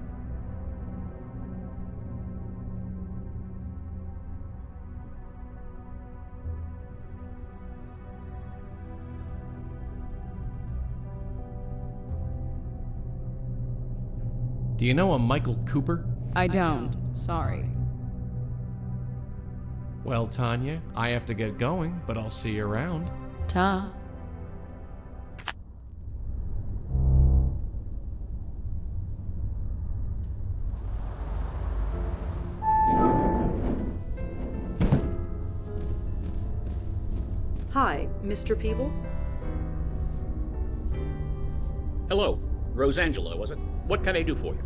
Do you know a Michael Cooper? I don't. Sorry. Well, Tanya, I have to get going, but I'll see you around. Ta. Hi, Mr. Peebles? Hello. Rosangela, was it? What can I do for you?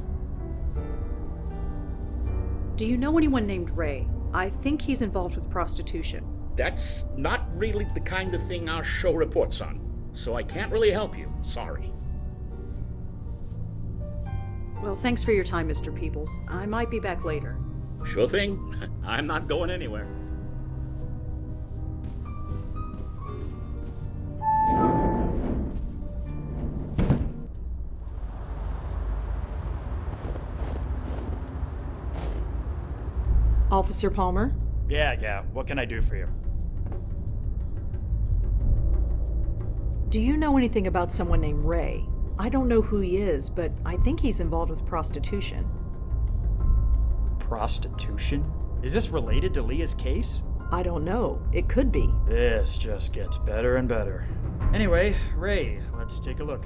Do you know anyone named Ray? I think he's involved with prostitution. That's not really the kind of thing our show reports on, so I can't really help you. Sorry. Well, thanks for your time, Mr. Peebles. I might be back later. Sure thing. I'm not going anywhere. Officer Palmer? Yeah. What can I do for you? Do you know anything about someone named Ray? I don't know who he is, but I think he's involved with prostitution. Prostitution? Is this related to Leah's case? I don't know. It could be. This just gets better and better. Anyway, Ray, let's take a look.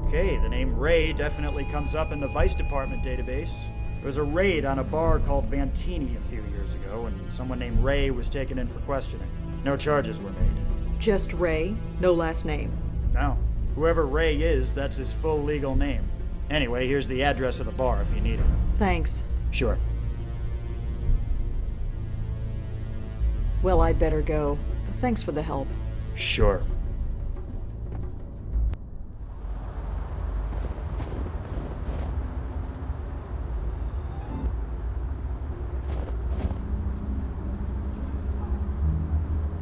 Okay, the name Ray definitely comes up in the Vice Department database. There was a raid on a bar called Vantini a few years ago, and someone named Ray was taken in for questioning. No charges were made. Just Ray? No last name? No. Whoever Ray is, that's his full legal name. Anyway, here's the address of the bar if you need it. Thanks. Sure. Well, I'd better go. Thanks for the help. Sure.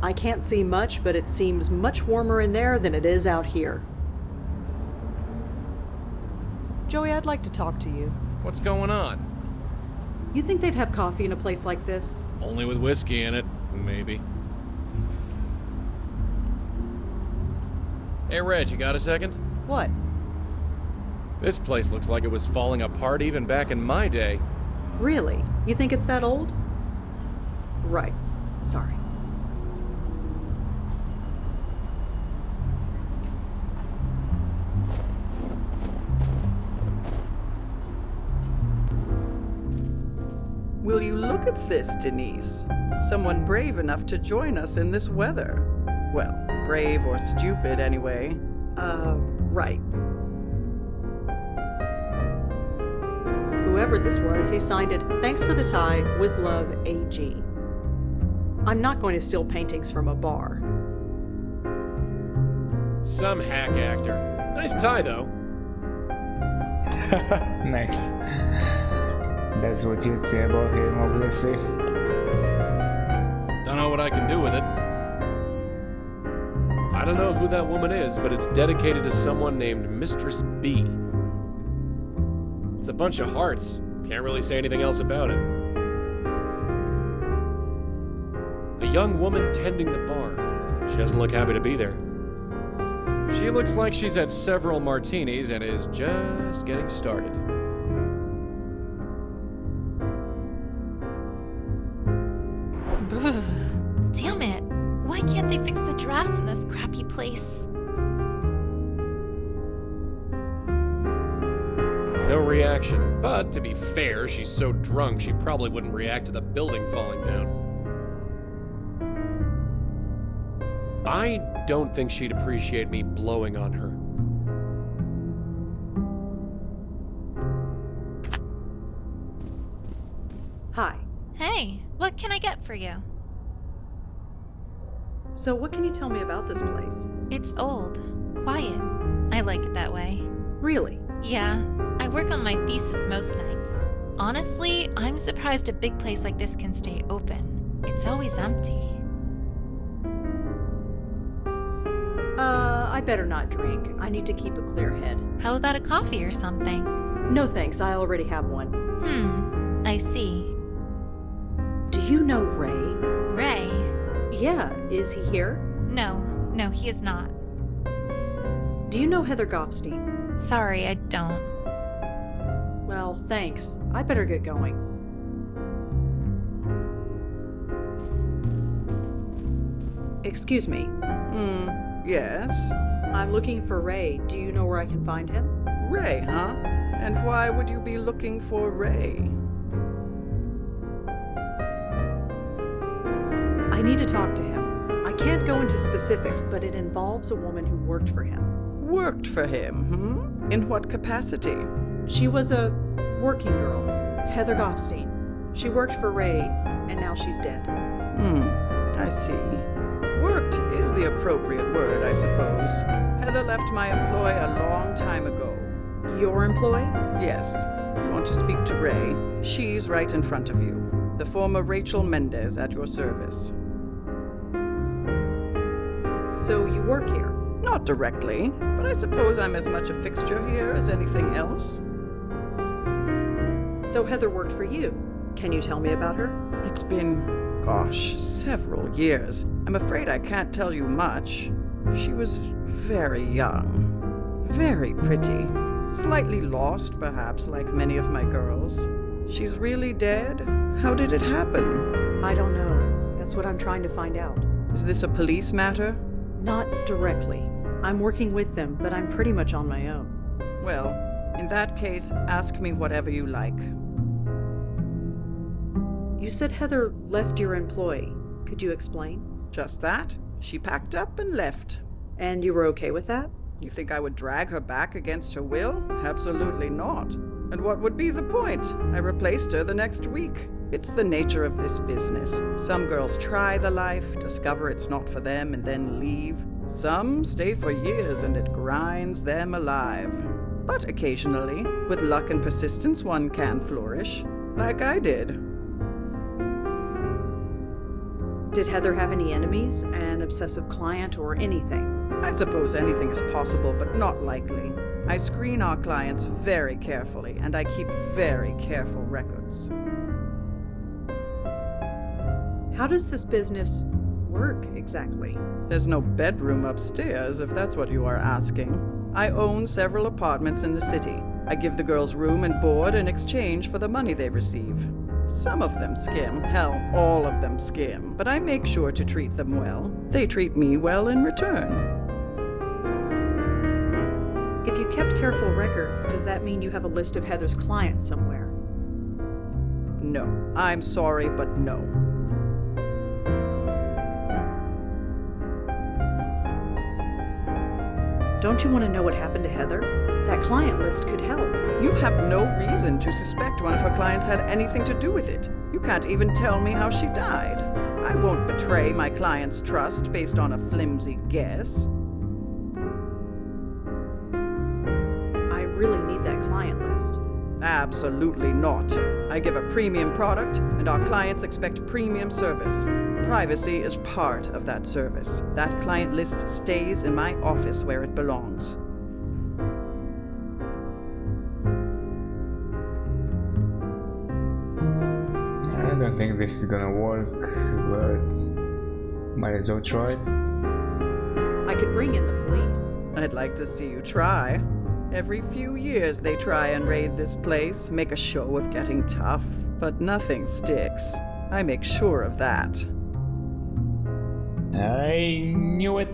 I can't see much, but it seems much warmer in there than it is out here. Joey, I'd like to talk to you. What's going on? You think they'd have coffee in a place like this? Only with whiskey in it, maybe. Hey, Reg, you got a second? What? This place looks like it was falling apart even back in my day. Really? You think it's that old? Right. Sorry. Will you look at this, Denise? Someone brave enough to join us in this weather. Well, brave or stupid, anyway. Right. Whoever this was, he signed it, "Thanks for the tie, with love, AG." I'm not going to steal paintings from a bar. Some hack actor. Nice tie, though. Nice. That's what you'd say about him, obviously. Don't know what I can do with it. I don't know who that woman is, but it's dedicated to someone named Mistress B. It's a bunch of hearts. Can't really say anything else about it. A young woman tending the bar. She doesn't look happy to be there. She looks like she's had several martinis and is just getting started. Damn it. Why can't they fix the drafts in this crappy place? No reaction, but to be fair, she's so drunk she probably wouldn't react to the building falling down. I don't think she'd appreciate me blowing on her. Hi. Hey, what can I get for you? So what can you tell me about this place? It's old, quiet. I like it that way. Really? Yeah, I work on my thesis most nights. Honestly, I'm surprised a big place like this can stay open. It's always empty. I better not drink. I need to keep a clear head. How about a coffee or something? No thanks, I already have one. I see. Do you know Ray? Ray? Yeah, is he here? No, he is not. Do you know Heather Goffstein? Sorry, I don't. Well, thanks. I better get going. Excuse me. Yes? I'm looking for Ray. Do you know where I can find him? Ray, huh? And why would you be looking for Ray? I need to talk to him. I can't go into specifics, but it involves a woman who worked for him. Worked for him, In what capacity? She was a working girl, Heather Goffstein. She worked for Ray, and now she's dead. I see. Worked is the appropriate word, I suppose. Heather left my employ a long time ago. Your employ? Yes. You want to speak to Ray? She's right in front of you. The former Rachel Mendez at your service. So you work here? Not directly, but I suppose I'm as much a fixture here as anything else. So Heather worked for you. Can you tell me about her? It's been gosh, several years. I'm afraid I can't tell you much. She was very young, very pretty, slightly lost, perhaps, like many of my girls. She's really dead? How did it happen? I don't know. That's what I'm trying to find out. Is this a police matter? Not directly. I'm working with them, but I'm pretty much on my own. Well, in that case, ask me whatever you like. You said Heather left your employ. Could you explain? Just that. She packed up and left. And you were okay with that? You think I would drag her back against her will? Absolutely not. And what would be the point? I replaced her the next week. It's the nature of this business. Some girls try the life, discover it's not for them, and then leave. Some stay for years and it grinds them alive. But occasionally, with luck and persistence, one can flourish, like I did. Did Heather have any enemies, an obsessive client, or anything? I suppose anything is possible, but not likely. I screen our clients very carefully, and I keep very careful records. How does this business work exactly? There's no bedroom upstairs, if that's what you are asking. I own several apartments in the city. I give the girls room and board in exchange for the money they receive. Some of them skim, hell, all of them skim, but I make sure to treat them well. They treat me well in return. If you kept careful records, does that mean you have a list of Heather's clients somewhere? No. I'm sorry, but no. Don't you want to know what happened to Heather? That client list could help. You have no reason to suspect one of her clients had anything to do with it. You can't even tell me how she died. I won't betray my client's trust based on a flimsy guess. I really need that client list. Absolutely not. I give a premium product, and our clients expect premium service. Privacy is part of that service. That client list stays in my office where it belongs. I don't think this is gonna work, but might as well try. I could bring in the police. I'd like to see you try. Every few years they try and raid this place, make a show of getting tough, but nothing sticks. I make sure of that. I knew it.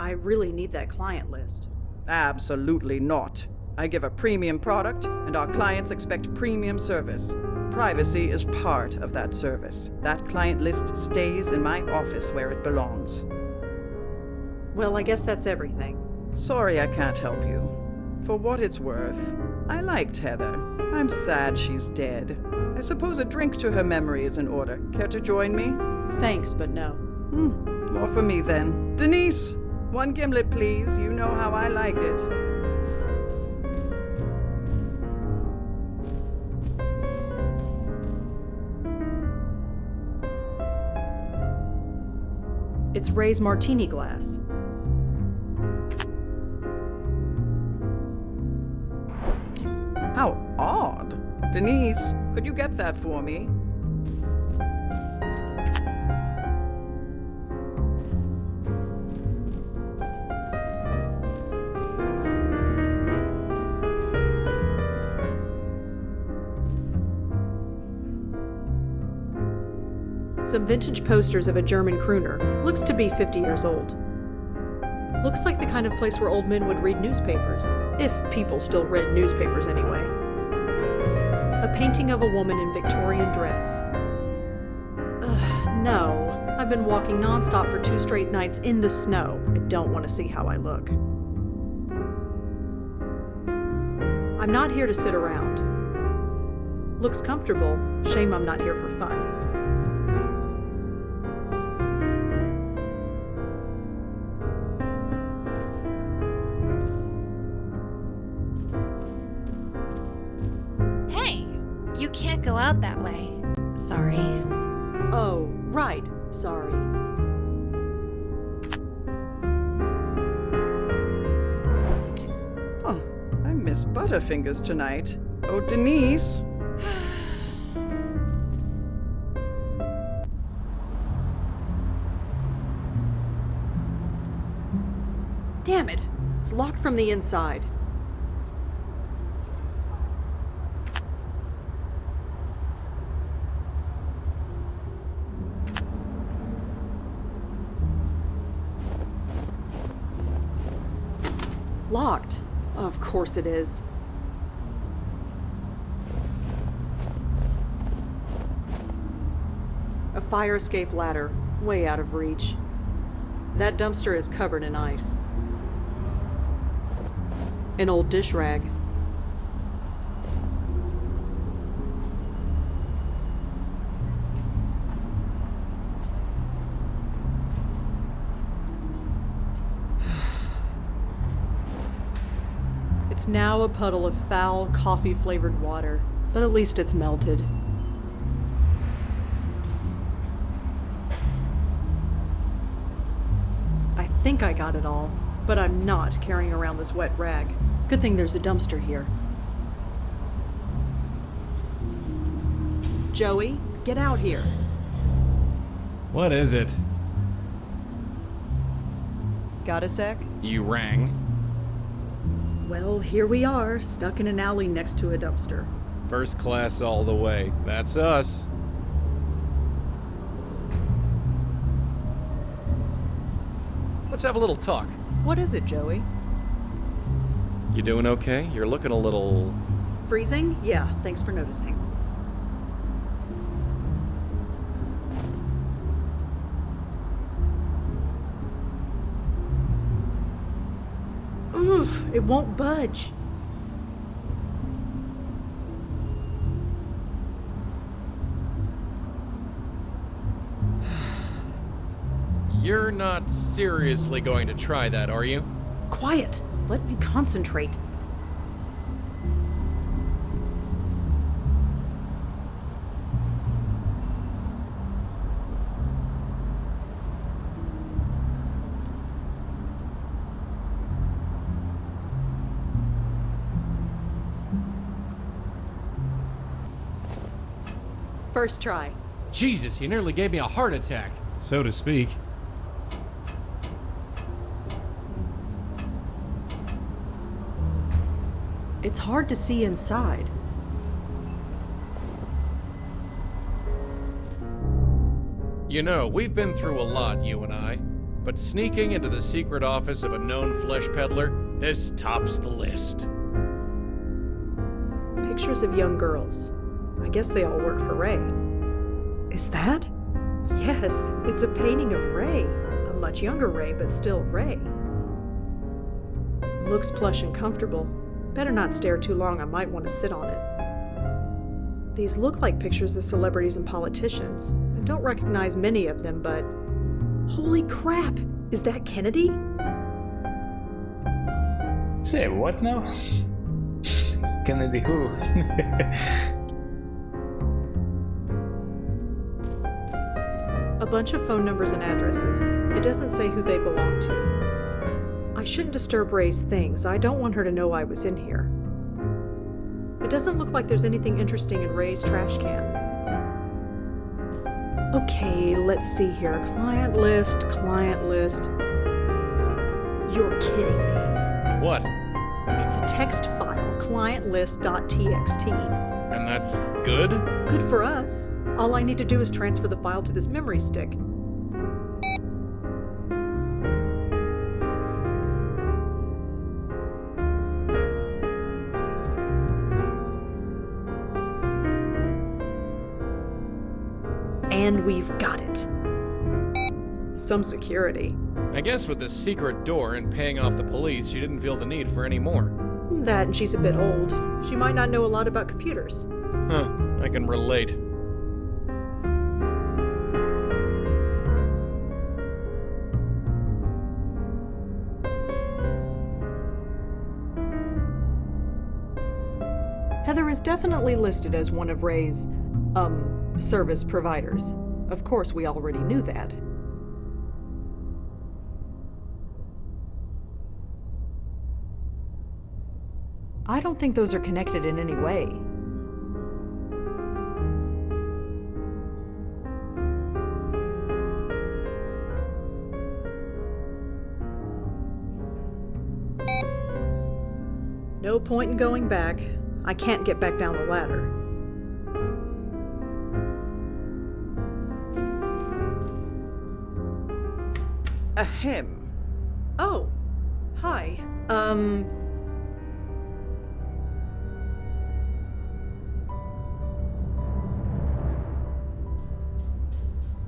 I really need that client list. Absolutely not. I give a premium product, and our clients expect premium service. Privacy is part of that service. That client list stays in my office where it belongs. Well, I guess that's everything. Sorry I can't help you. For what it's worth, I liked Heather. I'm sad she's dead. I suppose a drink to her memory is in order. Care to join me? Thanks, but no. More for me then. Denise, one gimlet, please. You know how I like it. It's Ray's martini glass. How odd. Denise, could you get that for me? Some vintage posters of a German crooner. Looks to be 50 years old. Looks like the kind of place where old men would read newspapers. If people still read newspapers anyway. A painting of a woman in Victorian dress. No. I've been walking nonstop for 2 straight nights in the snow. I don't want to see how I look. I'm not here to sit around. Looks comfortable. Shame I'm not here for fun. You can't go out that way. Sorry. Oh, right. Sorry. Oh, I miss Butterfingers tonight. Oh, Denise. Damn it! It's locked from the inside. Locked. Of course it is. A fire escape ladder, way out of reach. That dumpster is covered in ice. An old dish rag. It's now a puddle of foul, coffee-flavored water, but at least it's melted. I think I got it all, but I'm not carrying around this wet rag. Good thing there's a dumpster here. Joey, get out here. What is it? Got a sec? You rang. Well, here we are, stuck in an alley next to a dumpster. First class all the way. That's us. Let's have a little talk. What is it, Joey? You doing okay? You're looking a little... Freezing? Yeah, thanks for noticing. Oof, it won't budge. You're not seriously going to try that, are you? Quiet. Let me concentrate. First try. Jesus, you nearly gave me a heart attack, so to speak. It's hard to see inside. You know, we've been through a lot, you and I. But sneaking into the secret office of a known flesh peddler, this tops the list. Pictures of young girls. I guess they all work for Ray. Is that? Yes, it's a painting of Ray. A much younger Ray, but still Ray. Looks plush and comfortable. Better not stare too long, I might want to sit on it. These look like pictures of celebrities and politicians. I don't recognize many of them, but... Holy crap! Is that Kennedy? Say what now? Kennedy who? A bunch of phone numbers and addresses. It doesn't say who they belong to. I shouldn't disturb Ray's things. I don't want her to know I was in here. It doesn't look like there's anything interesting in Ray's trash can. Okay, let's see here. Client list, client list. You're kidding me. What? It's a text file, clientlist.txt. And that's good? Good for us. All I need to do is transfer the file to this memory stick. And we've got it. Some security. I guess with this secret door and paying off the police, she didn't feel the need for any more. That and she's a bit old. She might not know a lot about computers. Huh, I can relate. Heather is definitely listed as one of Ray's, service providers. Of course, we already knew that. I don't think those are connected in any way. No point in going back. I can't get back down the ladder. Ahem. Oh, hi.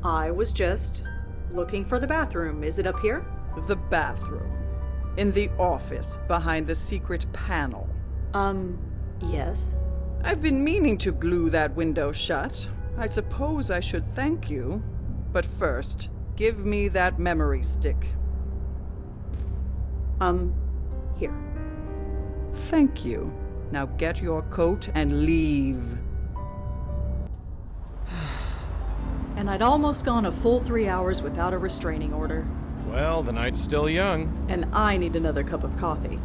I was just looking for the bathroom. Is it up here? The bathroom. In the office, behind the secret panel. Yes. I've been meaning to glue that window shut. I suppose I should thank you. But first, give me that memory stick. Here. Thank you. Now get your coat and leave. And I'd almost gone a full 3 hours without a restraining order. Well, the night's still young. And I need another cup of coffee.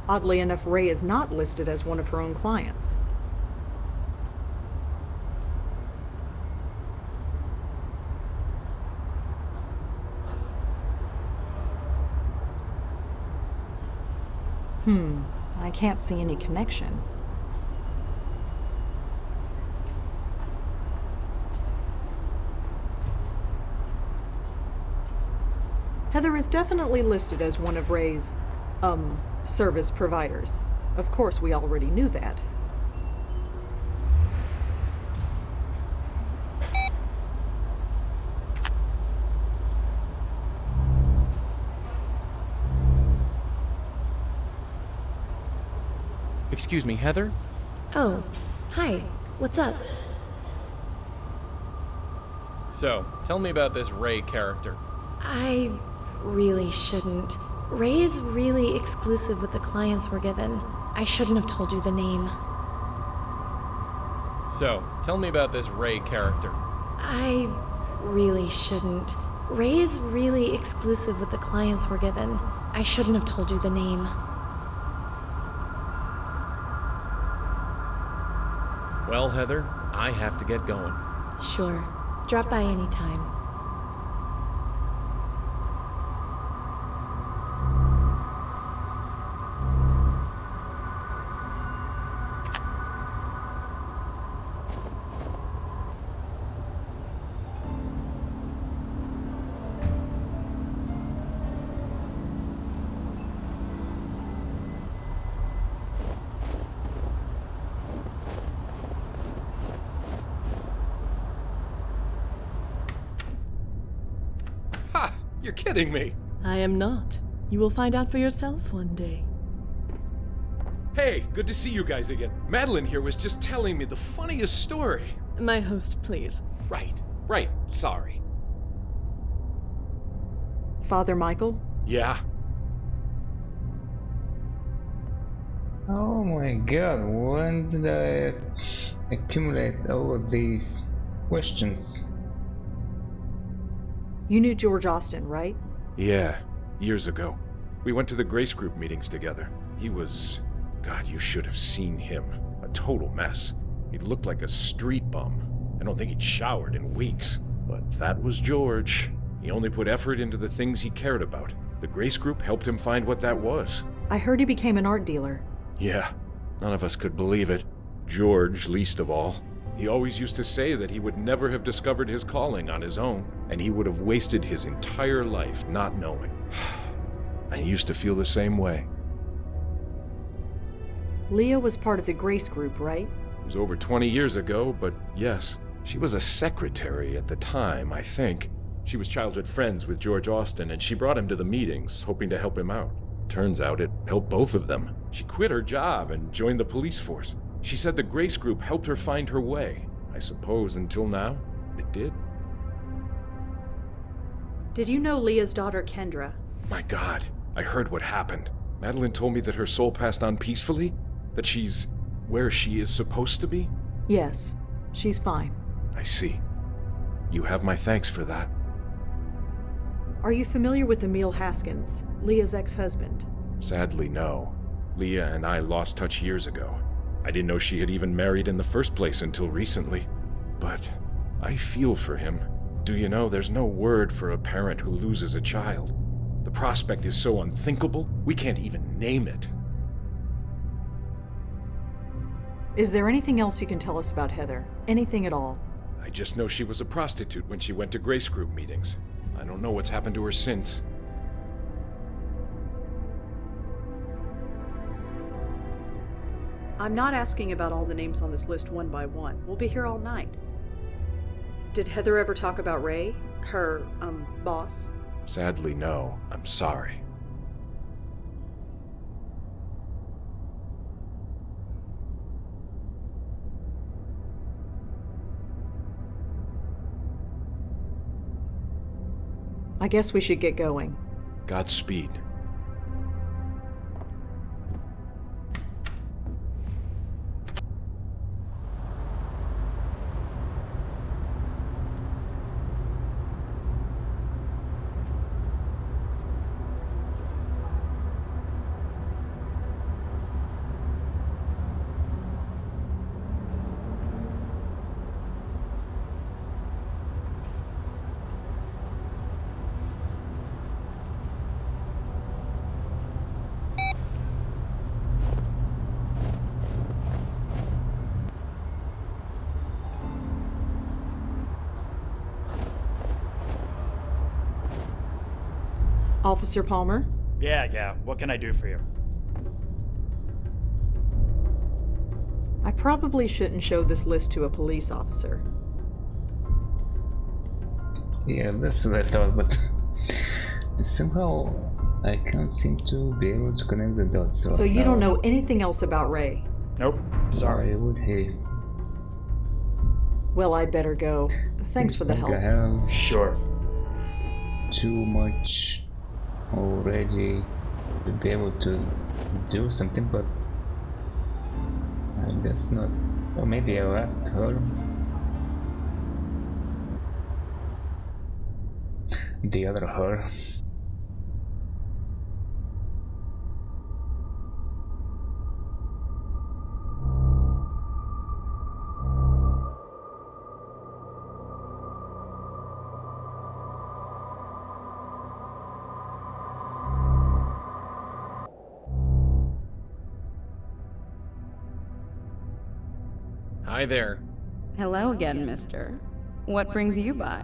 Oddly enough, Ray is not listed as one of her own clients. I can't see any connection. Heather is definitely listed as one of Ray's, service providers. Of course, we already knew that. Excuse me, Heather? Oh, hi. What's up? So, tell me about this Ray character. I really shouldn't. Ray is really exclusive with the clients we're given. I shouldn't have told you the name. So, tell me about this Ray character. I really shouldn't. Ray is really exclusive with the clients we're given. I shouldn't have told you the name. Well, Heather, I have to get going. Sure. Drop by anytime. You're kidding me. I am not. You will find out for yourself one day. Hey, good to see you guys again. Madeline here was just telling me the funniest story. My host, please. Right. Sorry. Father Michael? Yeah? Oh my god, when did I accumulate all of these questions? You knew George Austin, right? Yeah, years ago. We went to the Grace Group meetings together. He was... God, you should have seen him. A total mess. He looked like a street bum. I don't think he'd showered in weeks. But that was George. He only put effort into the things he cared about. The Grace Group helped him find what that was. I heard he became an art dealer. Yeah, none of us could believe it. George, least of all. He always used to say that he would never have discovered his calling on his own, and he would have wasted his entire life not knowing. I used to feel the same way. Leah was part of the Grace Group, right? It was over 20 years ago, but yes. She was a secretary at the time, I think. She was childhood friends with George Austin, and she brought him to the meetings, hoping to help him out. Turns out it helped both of them. She quit her job and joined the police force. She said the Grace Group helped her find her way. I suppose until now, it did. Did you know Leah's daughter, Kendra? My God, I heard what happened. Madeline told me that her soul passed on peacefully? That she's where she is supposed to be? Yes, she's fine. I see. You have my thanks for that. Are you familiar with Emil Haskins, Leah's ex-husband? Sadly, no. Leah and I lost touch years ago. I didn't know she had even married in the first place until recently. But I feel for him. Do you know, there's no word for a parent who loses a child. The prospect is so unthinkable, we can't even name it. Is there anything else you can tell us about Heather? Anything at all? I just know she was a prostitute when she went to Grace Group meetings. I don't know what's happened to her since. I'm not asking about all the names on this list one by one. We'll be here all night. Did Heather ever talk about Ray? Her, boss? Sadly, no. I'm sorry. I guess we should get going. Godspeed. Officer Palmer? Yeah. What can I do for you? I probably shouldn't show this list to a police officer. Yeah, that's what I thought, but somehow I can't seem to be able to connect the dots. So you don't know anything else about Ray? Nope. Sorry. Why would he? Well, I'd better go. Thanks for the help. I have Sure. too much already to be able to do something, but I guess not. Or maybe I'll ask her. The other her. Hi there. Hello again, mister. What brings you by?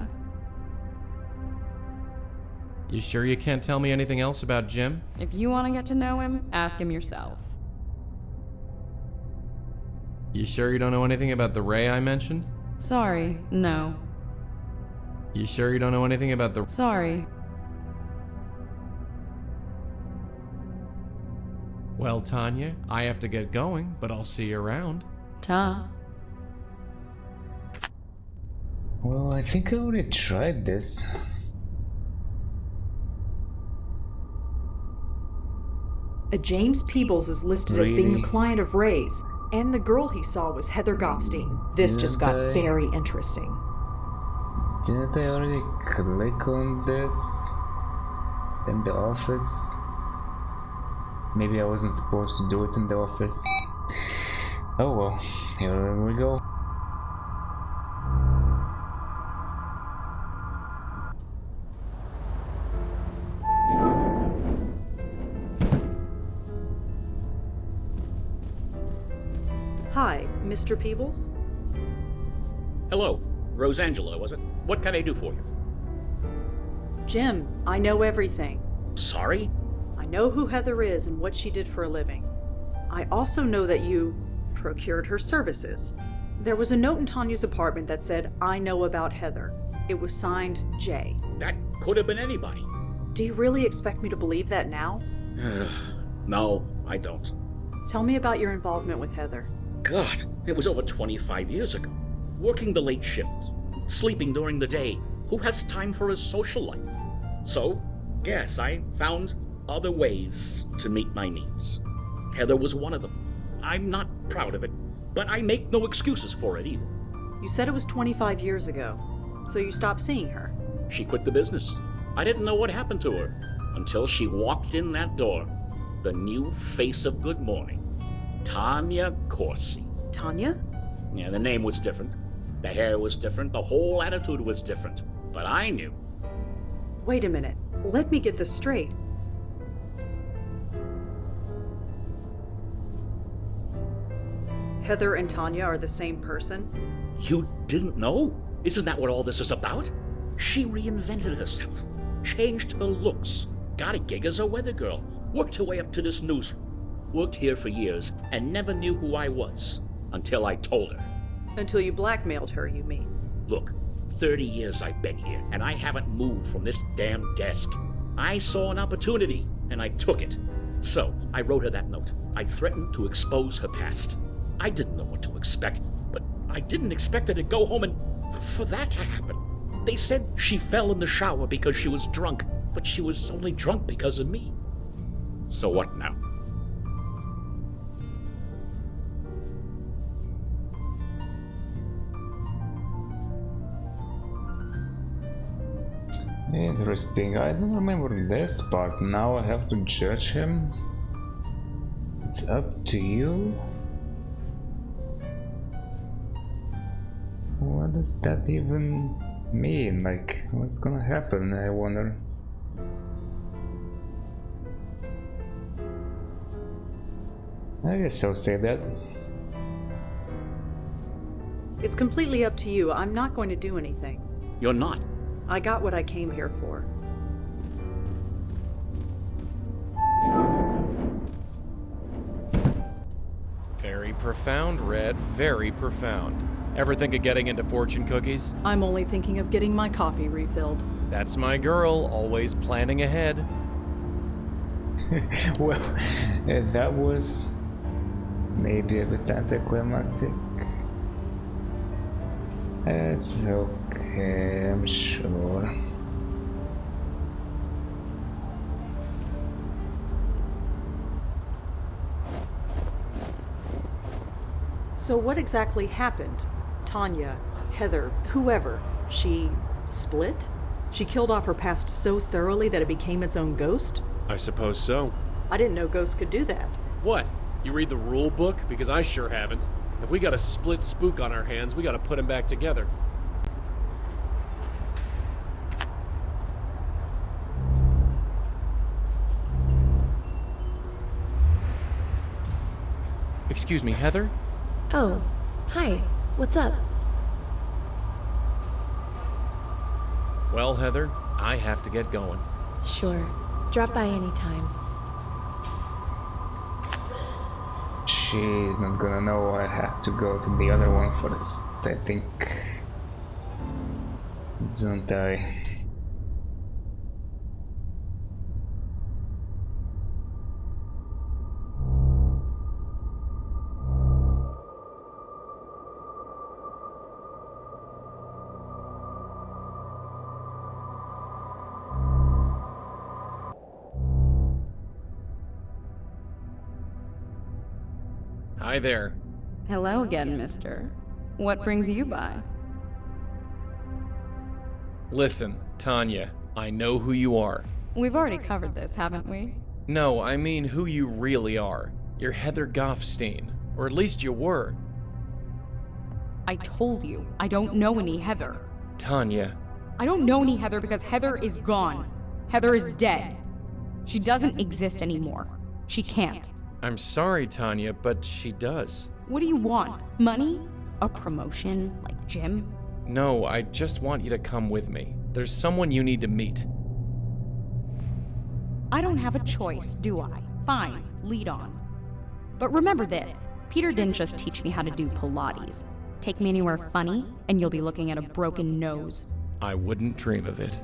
You sure you can't tell me anything else about Jim? If you want to get to know him, ask him yourself. You sure you don't know anything about the Ray I mentioned? Sorry, no. You sure you don't know anything about the... Sorry. Well, Tanya, I have to get going, but I'll see you around. Ta. Well, I think I already tried this. A James Peebles is listed as being Really? a client of Ray's, and the girl he saw was Heather Goffstein. This just got Didn't I- very interesting. Didn't I already click on this in the office? Maybe I wasn't supposed to do it in the office. Oh well, here we go. Hi, Mr. Peebles? Hello. Rosangela, was it? What can I do for you? Jim, I know everything. Sorry? I know who Heather is and what she did for a living. I also know that you procured her services. There was a note in Tanya's apartment that said, "I know about Heather." It was signed J. That could have been anybody. Do you really expect me to believe that now? No, I don't. Tell me about your involvement with Heather. God, it was over 25 years ago. Working the late shift, sleeping during the day. Who has time for a social life? So, yes, I found other ways to meet my needs. Heather was one of them. I'm not proud of it, but I make no excuses for it either. You said it was 25 years ago, so you stopped seeing her. She quit the business. I didn't know what happened to her until she walked in that door. The new face of Good Morning. Tanya Corsi. Tanya? Yeah, the name was different. The hair was different. The whole attitude was different. But I knew. Wait a minute. Let me get this straight. Heather and Tanya are the same person? You didn't know? Isn't that what all this is about? She reinvented herself, changed her looks, got a gig as a weather girl, worked her way up to this newsroom, worked here for years, and never knew who I was until I told her. Until you blackmailed her, you mean? Look, 30 years I've been here, and I haven't moved from this damn desk. I saw an opportunity, and I took it. So, I wrote her that note. I threatened to expose her past. I didn't know what to expect, but I didn't expect her to go home and for that to happen. They said she fell in the shower because she was drunk, but she was only drunk because of me. So what now? Interesting. I don't remember this part. Now I have to judge him. It's up to you. What does that even mean? Like, what's gonna happen? I wonder. I guess I'll say that. It's completely up to you. I'm not going to do anything. You're not. I got what I came here for. Very profound, Red. Very profound. Ever think of getting into fortune cookies? I'm only thinking of getting my coffee refilled. That's my girl, always planning ahead. Well, that was maybe a bit anticlimactic. It's okay, I'm sure. So what exactly happened? Tanya, Heather, whoever, she split? She killed off her past so thoroughly that it became its own ghost? I suppose so. I didn't know ghosts could do that. What? You read the rule book? Because I sure haven't. If we got a split spook on our hands, we gotta put him back together. Excuse me, Heather? Oh, hi. What's up? Well, Heather, I have to get going. Sure. Drop by anytime. She's not gonna know I have to go to the other one first, I think. Don't I? Hi there. Hello again, mister. What brings you by? Listen, Tanya, I know who you are. We've already covered this, haven't we? No, I mean who you really are. You're Heather Goffstein. Or at least you were. I told you, I don't know any Heather. Tanya. I don't know any Heather because Heather is gone. Heather is dead. She doesn't exist anymore. She can't. I'm sorry, Tanya, but she does. What do you want? Money? A promotion? Like Jim? No, I just want you to come with me. There's someone you need to meet. I don't have a choice, do I? Fine, lead on. But remember this, Peter didn't just teach me how to do Pilates. Take me anywhere funny, and you'll be looking at a broken nose. I wouldn't dream of it.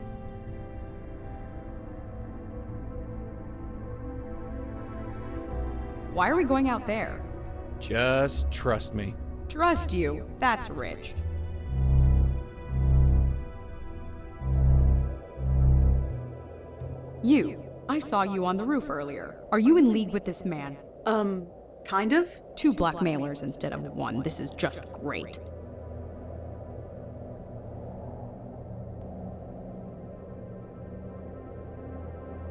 Why are we going out there? Just trust me. Trust you? That's rich. You. I saw you on the roof earlier. Are you in league with this man? Kind of? 2 blackmailers instead of 1. This is just great.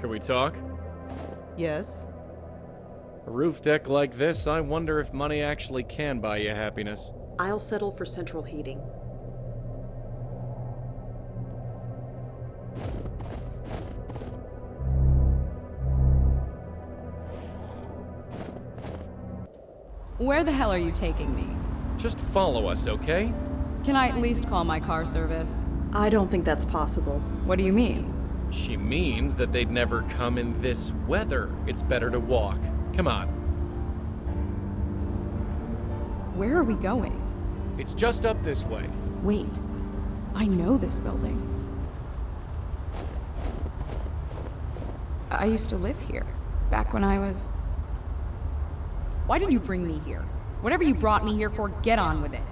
Can we talk? Yes. A roof deck like this, I wonder if money actually can buy you happiness. I'll settle for central heating. Where the hell are you taking me? Just follow us, okay? Can I at least call my car service? I don't think that's possible. What do you mean? She means that they'd never come in this weather. It's better to walk. Come on. Where are we going? It's just up this way. Wait, I know this building. I used to live here, back when I was... Why did you bring me here? Whatever you brought me here for, get on with it.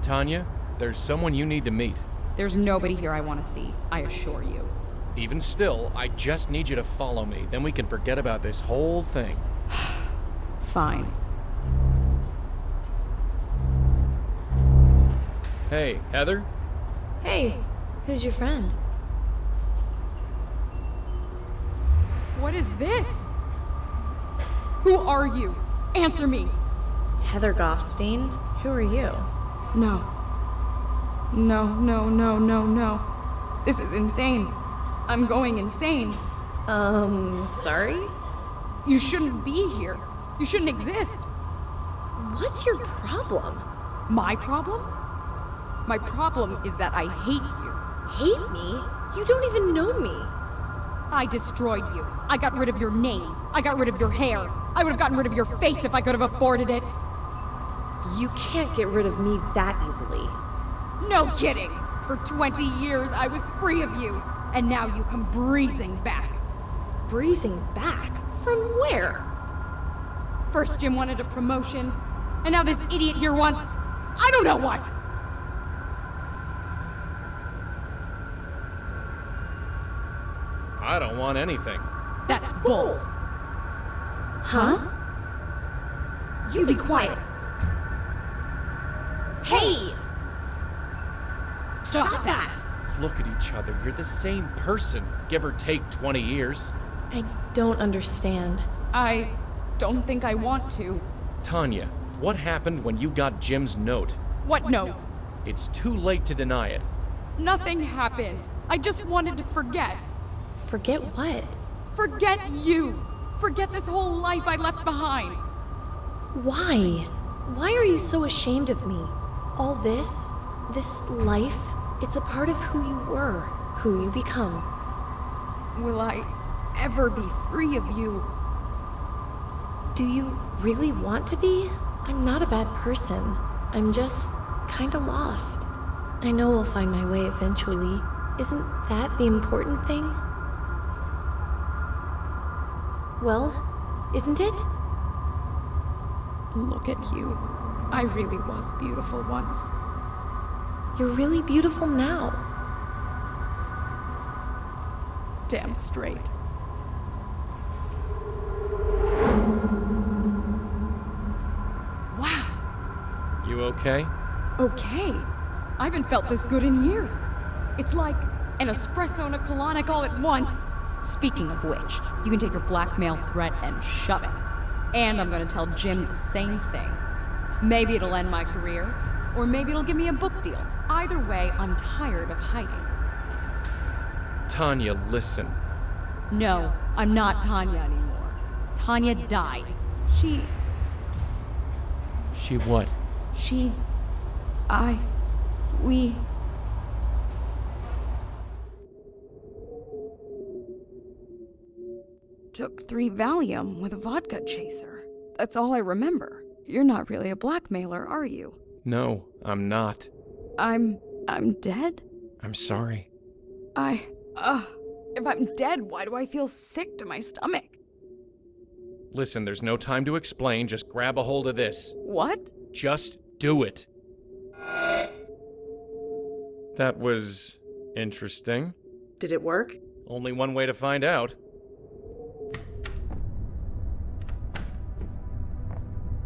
Tanya, there's someone you need to meet. There's nobody here I want to see, I assure you. Even still, I just need you to follow me. Then we can forget about this whole thing. Fine. Hey, Heather? Hey, who's your friend? What is this? Who are you? Answer me! Heather Goffstein? Who are you? No. No. This is insane. I'm going insane. Sorry? You shouldn't be here. You shouldn't exist. What's your problem? My problem? My problem is that I hate you. Hate me? You don't even know me. I destroyed you. I got rid of your name. I got rid of your hair. I would have gotten rid of your face if I could have afforded it. You can't get rid of me that easily. No kidding! For 20 years I was free of you, and now you come breezing back. Breezing back? From where? First Jim wanted a promotion, and now this idiot here wants... I don't know what! I don't want anything. That's bull! Huh? You be quiet. Hey! Stop that! Look at each other. You're the same person, give or take 20 years. I don't understand. I don't think I want to. Tanya, what happened when you got Jim's note? What note? It's too late to deny it. Nothing happened. I just wanted to forget. Forget what? Forget you! Forget this whole life I left behind! Why? Why are you so ashamed of me? All this life, it's a part of who you were, who you become. Will I ever be free of you? Do you really want to be? I'm not a bad person. I'm just kinda lost. I know I'll find my way eventually. Isn't that the important thing? Well, isn't it? Look at you. I really was beautiful once. You're really beautiful now. Damn straight. Wow. You okay? Okay. I haven't felt this good in years. It's like an espresso and a colonic all at once. Speaking of which, you can take your blackmail threat and shove it. And I'm gonna tell Jim the same thing. Maybe it'll end my career, or maybe it'll give me a book deal. Either way, I'm tired of hiding. Tanya, listen. No, I'm not Tanya anymore. Tanya died. She what? We... took 3 Valium with a vodka chaser. That's all I remember. You're not really a blackmailer, are you? No, I'm not. I'm dead? I'm sorry. If I'm dead, why do I feel sick to my stomach? Listen, there's no time to explain. Just grab a hold of this. What? Just do it. That was interesting. Did it work? Only one way to find out.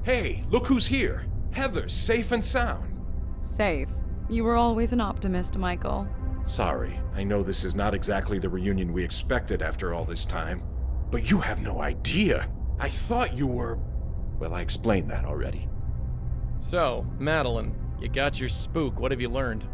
Hey, look who's here. Heather, safe and sound. Safe. You were always an optimist, Michael. Sorry, I know this is not exactly the reunion we expected after all this time. But you have no idea. I thought you were... Well, I explained that already. So, Madeline, you got your spook. What have you learned?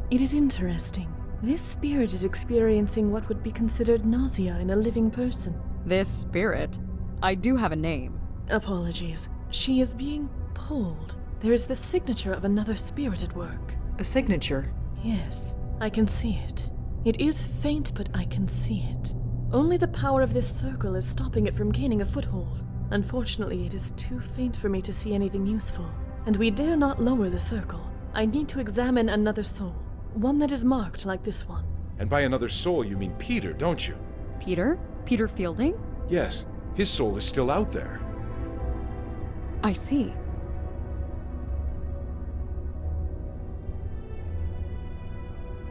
It is interesting. This spirit is experiencing what would be considered nausea in a living person. This spirit? I do have a name. Apologies. She is being pulled. There is the signature of another spirit at work. A signature? Yes, I can see it. It is faint, but I can see it. Only the power of this circle is stopping it from gaining a foothold. Unfortunately, it is too faint for me to see anything useful. And we dare not lower the circle. I need to examine another soul. One that is marked like this one. And by another soul, you mean Peter, don't you? Peter? Peter Fielding? Yes, his soul is still out there. I see.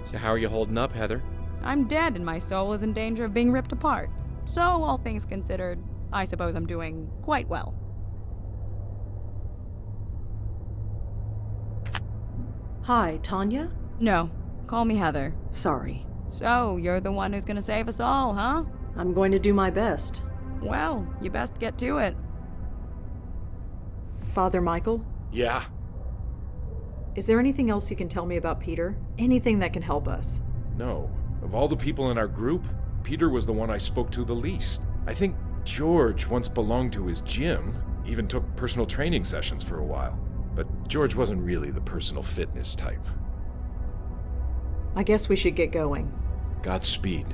So how are you holding up, Heather? I'm dead and my soul is in danger of being ripped apart. So, all things considered, I suppose I'm doing quite well. Hi, Tanya? No, call me Heather. Sorry. So, you're the one who's gonna save us all, huh? I'm going to do my best. Well, you best get to it. Father Michael? Yeah? Is there anything else you can tell me about Peter? Anything that can help us? No. Of all the people in our group, Peter was the one I spoke to the least. I think George once belonged to his gym, even took personal training sessions for a while. But George wasn't really the personal fitness type. I guess we should get going. Godspeed.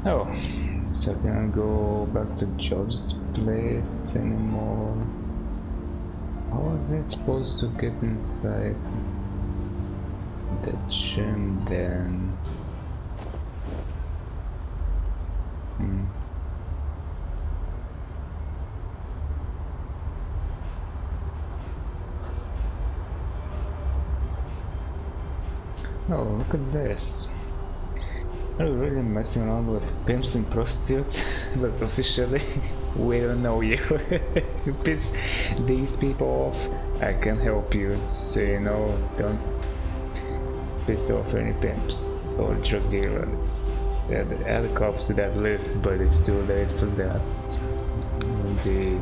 Oh, so I can't go back to George's place anymore. How was I supposed to get inside the gym then? Oh, look at this. Are you really messing around with pimps and prostitutes? But officially, we don't know you. If you piss these people off, I can help you. So you know, don't piss off any pimps or drug dealers. Add the cops to that list, but it's too late for that. Indeed.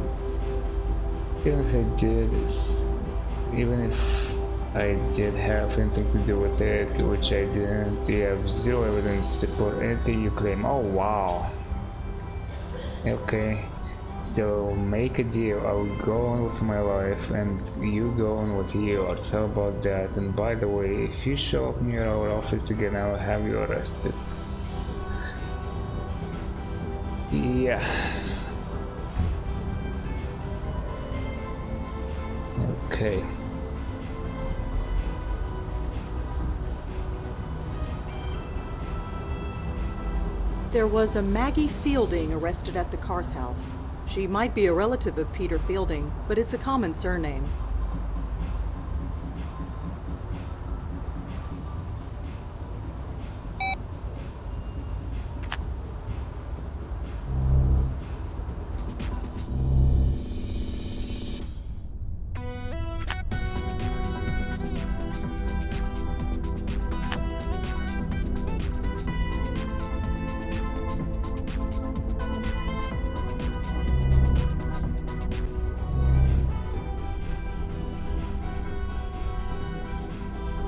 Even if I did have anything to do with it, which I didn't. You have zero evidence to support anything you claim. Oh wow. Okay. So make a deal. I'll go on with my life and you go on with yours. How about that? And by the way, if you show up near our office again, I'll have you arrested. Yeah. Okay. There was a Maggie Fielding arrested at the Carth House. She might be a relative of Peter Fielding, but it's a common surname.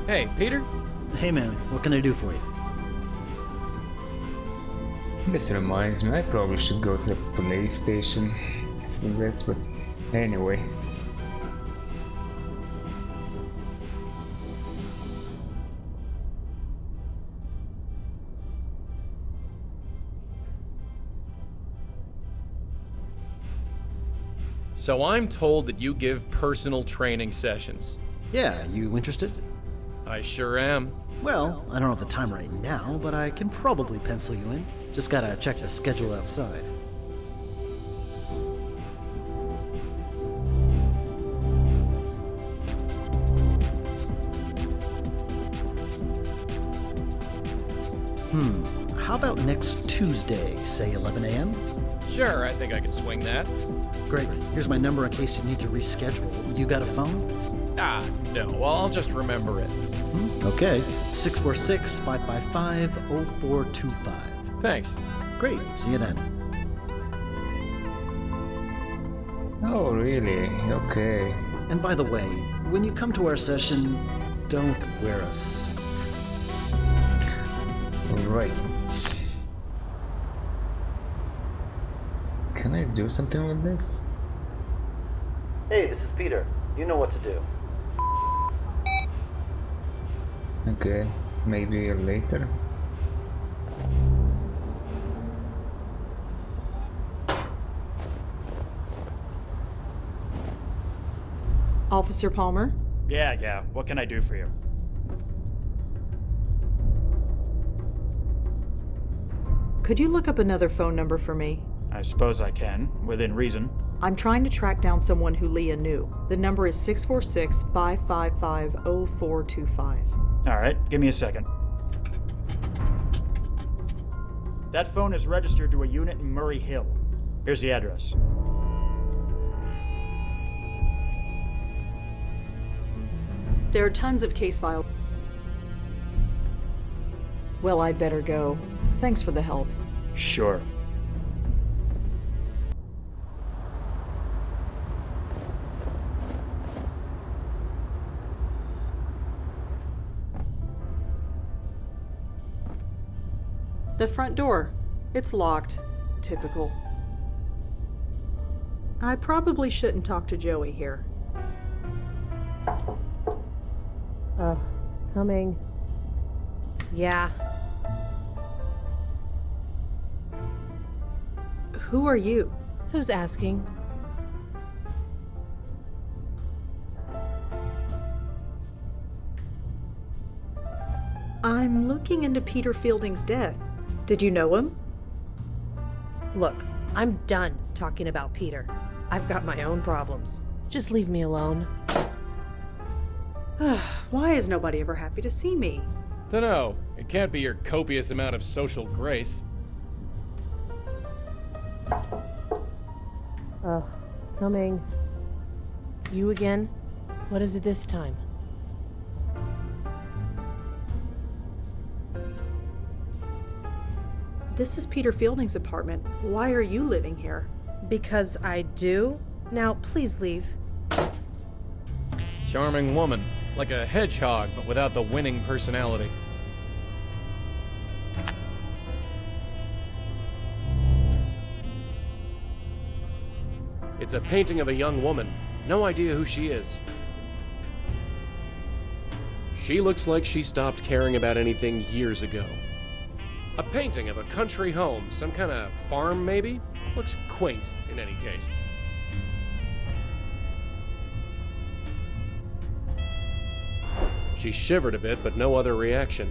Hey, Peter? Hey man, what can I do for you? This reminds me, I probably should go to the police station for this, but anyway. So I'm told that you give personal training sessions. Yeah, you interested? I sure am. Well, I don't have the time right now, but I can probably pencil you in. Just gotta check the schedule outside. How How about next Tuesday, say 11 a.m.? Sure, I think I could swing that. Great. Here's my number in case you need to reschedule. You got a phone? No, I'll just remember it. Okay. 646-555-0425. Thanks. Great. See you then. Oh, really? Okay. And by the way, when you come to our session, don't wear a suit. Right. Can I do something with this? Hey, this is Peter. You know what to do. Okay, maybe later. Officer Palmer? Yeah, what can I do for you? Could you look up another phone number for me? I suppose I can, within reason. I'm trying to track down someone who Leah knew. The number is 646-555-0425. Alright, give me a second. That phone is registered to a unit in Murray Hill. Here's the address. There are tons of case files. Well, I'd better go. Thanks for the help. Sure. The front door. It's locked. Typical. I probably shouldn't talk to Joey here. Coming. Yeah. Who are you? Who's asking? I'm looking into Peter Fielding's death. Did you know him? Look, I'm done talking about Peter. I've got my own problems. Just leave me alone. Why is nobody ever happy to see me? Dunno. It can't be your copious amount of social grace. Coming. You again? What is it this time? This is Peter Fielding's apartment. Why are you living here? Because I do? Now, please leave. Charming woman. Like a hedgehog, but without the winning personality. It's a painting of a young woman. No idea who she is. She looks like she stopped caring about anything years ago. A painting of a country home, some kind of farm maybe? Looks quaint in any case. She shivered a bit, but no other reaction.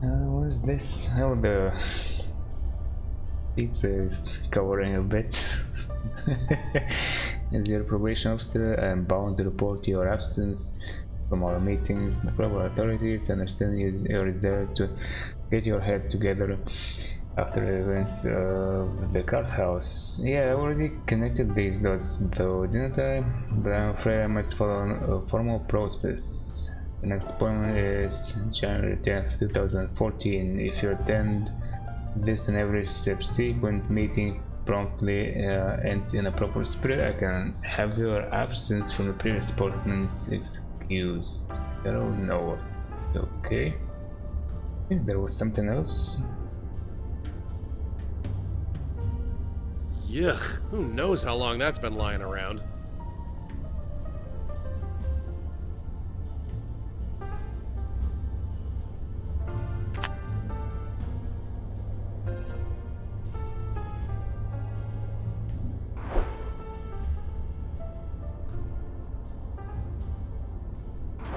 What is this? Oh, the pizza is covering a bit. As your probation officer, I am bound to report your absence from our meetings. The proper authorities understand your desire to get your head together after the events of the cart house. Yeah, I already connected these dots though, didn't I? But I'm afraid I must follow a formal process. The next appointment is January 10th, 2014. If you attend this and every subsequent meeting promptly and in a proper spirit, I can have your absence from the previous appointments excused. I don't know. Okay. There was something else. Yuck, who knows how long that's been lying around.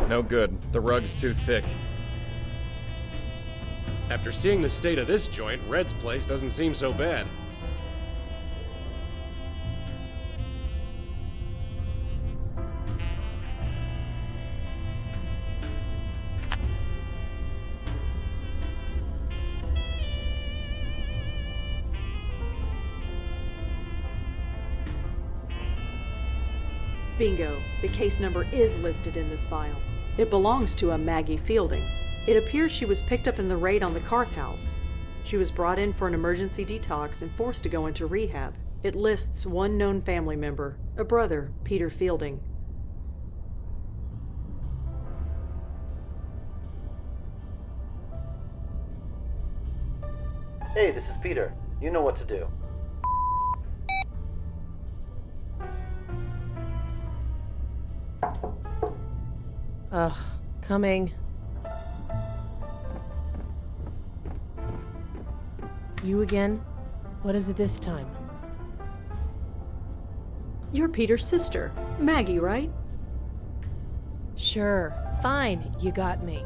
No good. The rug's too thick. After seeing the state of this joint, Red's place doesn't seem so bad. Bingo. The case number is listed in this file. It belongs to a Maggie Fielding. It appears she was picked up in the raid on the Carth house. She was brought in for an emergency detox and forced to go into rehab. It lists one known family member, a brother, Peter Fielding. Hey, this is Peter. You know what to do. Ugh, coming. You again? What is it this time? You're Peter's sister, Maggie, right? Sure, fine, you got me.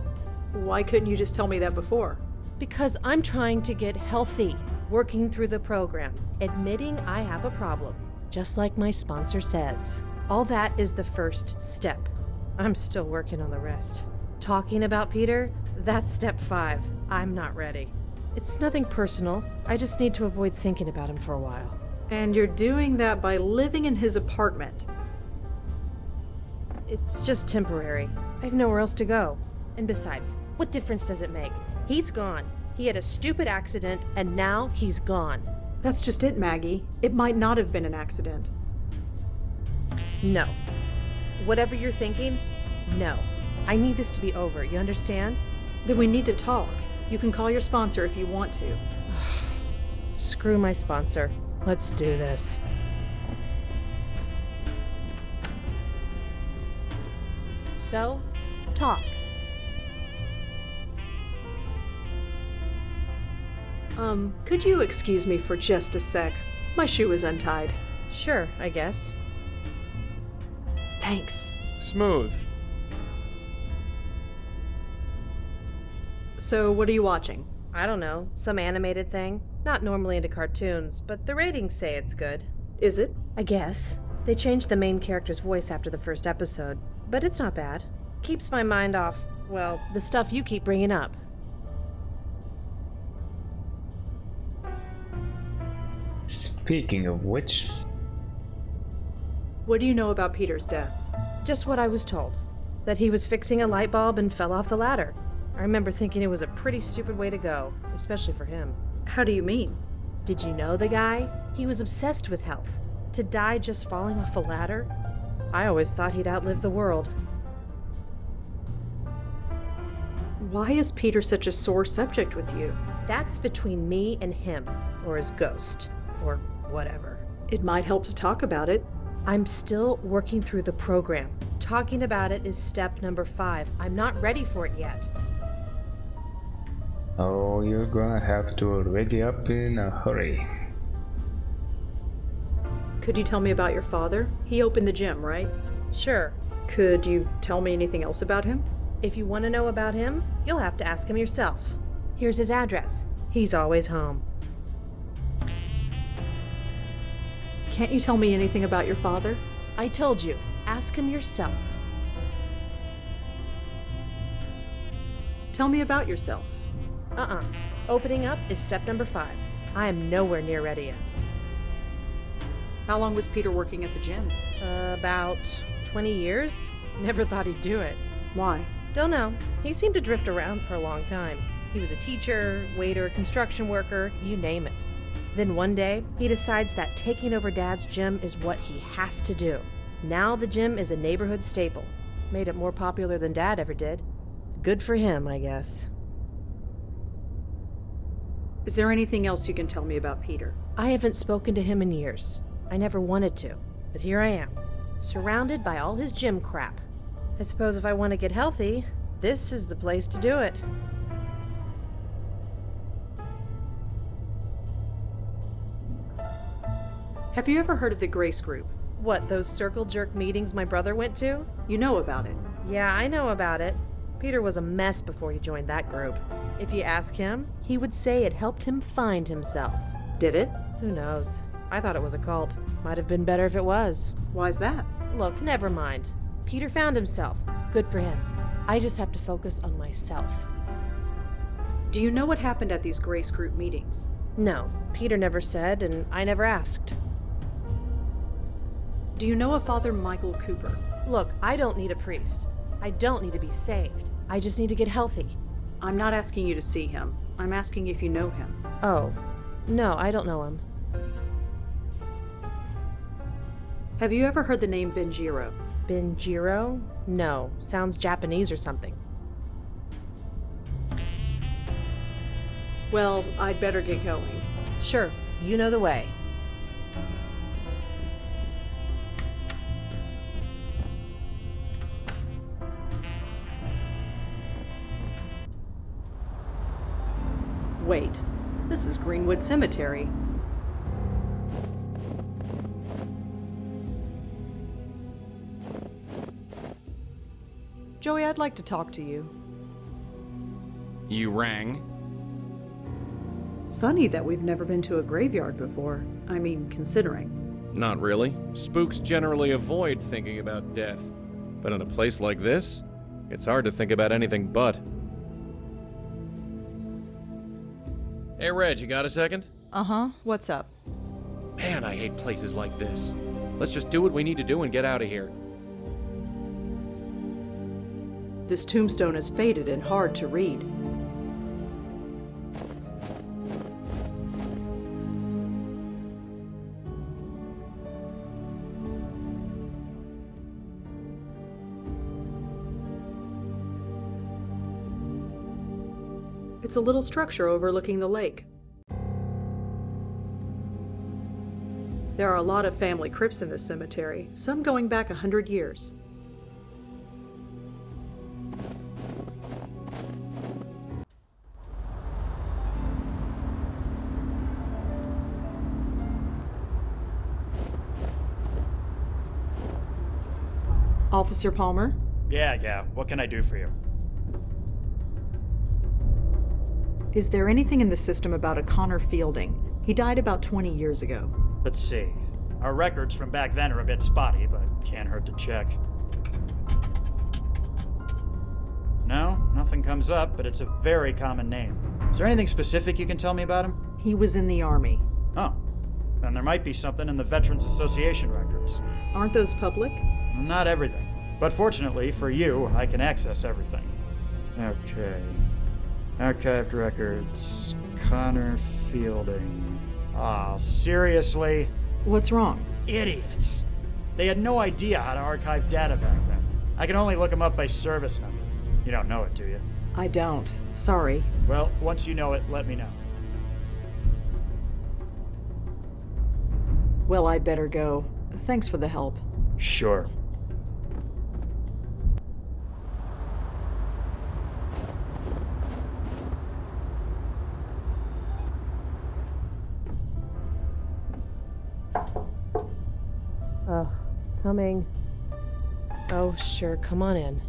Why couldn't you just tell me that before? Because I'm trying to get healthy, working through the program, admitting I have a problem, just like my sponsor says. All that is the first step. I'm still working on the rest. Talking about Peter, that's step 5. I'm not ready. It's nothing personal. I just need to avoid thinking about him for a while. And you're doing that by living in his apartment. It's just temporary. I have nowhere else to go. And besides, what difference does it make? He's gone. He had a stupid accident, and now he's gone. That's just it, Maggie. It might not have been an accident. No. Whatever you're thinking, no. I need this to be over, you understand? Then we need to talk. You can call your sponsor if you want to. Screw my sponsor. Let's do this. So, talk. Could you excuse me for just a sec? My shoe is untied. Sure, I guess. Thanks. Smooth. So, what are you watching? I don't know, some animated thing. Not normally into cartoons, but the ratings say it's good. Is it? I guess. They changed the main character's voice after the first episode, but it's not bad. Keeps my mind off, well, the stuff you keep bringing up. Speaking of which... What do you know about Peter's death? Just what I was told. That he was fixing a light bulb and fell off the ladder. I remember thinking it was a pretty stupid way to go, especially for him. How do you mean? Did you know the guy? He was obsessed with health. To die just falling off a ladder? I always thought he'd outlive the world. Why is Peter such a sore subject with you? That's between me and him, or his ghost, or whatever. It might help to talk about it. I'm still working through the program. Talking about it is step number 5. I'm not ready for it yet. Oh, you're gonna have to ready up in a hurry. Could you tell me about your father? He opened the gym, right? Sure. Could you tell me anything else about him? If you want to know about him, you'll have to ask him yourself. Here's his address. He's always home. Can't you tell me anything about your father? I told you. Ask him yourself. Tell me about yourself. Opening up is step number 5. I am nowhere near ready yet. How long was Peter working at the gym? About 20 years. Never thought he'd do it. Why? Don't know. He seemed to drift around for a long time. He was a teacher, waiter, construction worker, you name it. Then one day, he decides that taking over Dad's gym is what he has to do. Now the gym is a neighborhood staple. Made it more popular than Dad ever did. Good for him, I guess. Is there anything else you can tell me about Peter? I haven't spoken to him in years. I never wanted to, but here I am, surrounded by all his gym crap. I suppose if I want to get healthy, this is the place to do it. Have you ever heard of the Grace Group? What, those circle jerk meetings my brother went to? You know about it. Yeah, I know about it. Peter was a mess before he joined that group. If you ask him, he would say it helped him find himself. Did it? Who knows? I thought it was a cult. Might have been better if it was. Why's that? Look, never mind. Peter found himself. Good for him. I just have to focus on myself. Do you know what happened at these Grace Group meetings? No, Peter never said, and I never asked. Do you know a Father Michael Cooper? Look, I don't need a priest. I don't need to be saved. I just need to get healthy. I'm not asking you to see him. I'm asking if you know him. Oh, no, I don't know him. Have you ever heard the name Benjiro? Benjiro? No, sounds Japanese or something. Well, I'd better get going. Sure, you know the way. Wait, this is Greenwood Cemetery. Joey, I'd like to talk to you. You rang? Funny that we've never been to a graveyard before. I mean, considering. Not really. Spooks generally avoid thinking about death. But in a place like this, it's hard to think about anything but. Hey, Reg, you got a second? Uh-huh. What's up? Man, I hate places like this. Let's just do what we need to do and get out of here. This tombstone is faded and hard to read. It's a little structure overlooking the lake. There are a lot of family crypts in this cemetery, some going back 100 years. Officer Palmer? Yeah, what can I do for you? Is there anything in the system about a Connor Fielding? He died about 20 years ago. Let's see. Our records from back then are a bit spotty, but can't hurt to check. No, nothing comes up, but it's a very common name. Is there anything specific you can tell me about him? He was in the Army. Oh, then there might be something in the Veterans Association records. Aren't those public? Not everything. But fortunately for you, I can access everything. Okay. Archived records. Connor Fielding. Ah, seriously? What's wrong? Idiots. They had no idea how to archive data back then. I can only look them up by service number. You don't know it, do you? I don't. Sorry. Well, once you know it, let me know. Well, I'd better go. Thanks for the help. Sure. Coming. Oh, sure, come on in.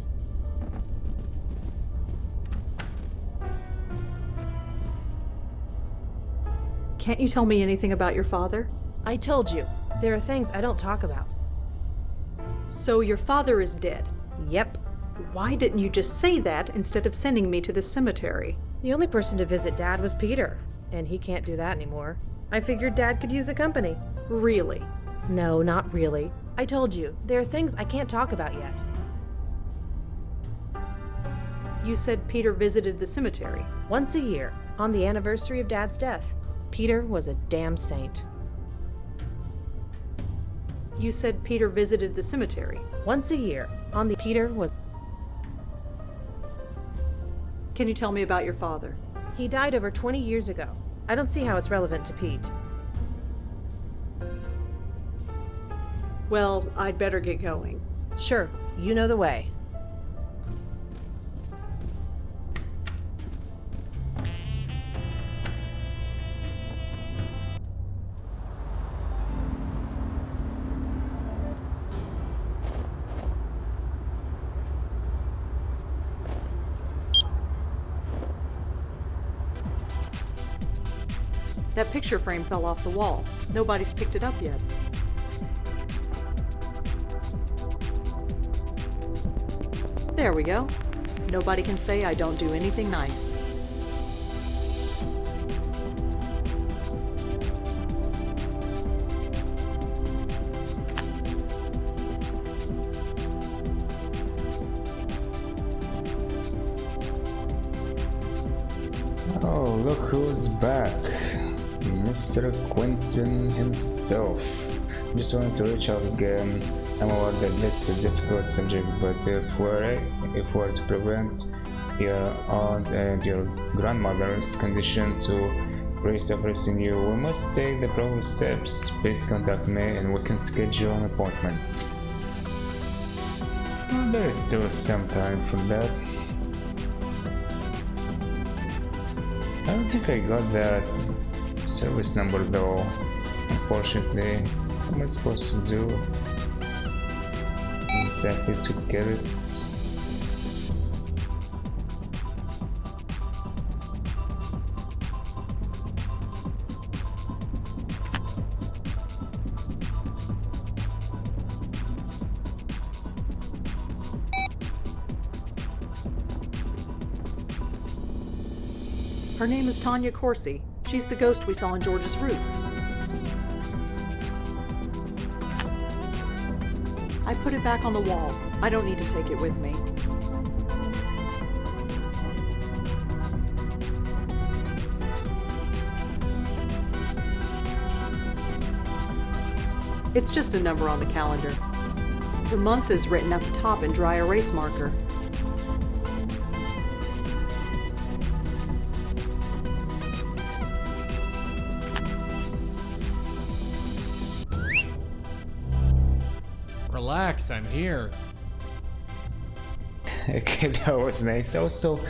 Can't you tell me anything about your father? I told you, there are things I don't talk about. So your father is dead? Yep. Why didn't you just say that instead of sending me to the cemetery? The only person to visit Dad was Peter, and he can't do that anymore. I figured Dad could use the company. Really? No, not really. I told you, there are things I can't talk about yet. You said Peter visited the cemetery. Once a year, on the anniversary of Dad's death. Peter was a damn saint. You said Peter visited the cemetery. Once a year, on the Peter was... Can you tell me about your father? He died over 20 years ago. I don't see how it's relevant to Pete. Well, I'd better get going. Sure, you know the way. That picture frame fell off the wall. Nobody's picked it up yet. There we go. Nobody can say I don't do anything nice. Oh, look who's back. Mr. Quentin himself. Just wanted to reach out again. I'm aware that this is a difficult subject, but if we're to prevent your aunt and your grandmother's condition to raise everything you, we must take the proper steps. Please contact me and we can schedule an appointment. Well, there is still some time for that. I don't think I got that service number though. Unfortunately, what am I supposed to do exactly to get it? Her name is Tanya Corsi. She's the ghost we saw on George's roof. I put it back on the wall. I don't need to take it with me. It's just a number on the calendar. The month is written at the top in dry erase marker. Relax, I'm here. Okay, that was nice. Also,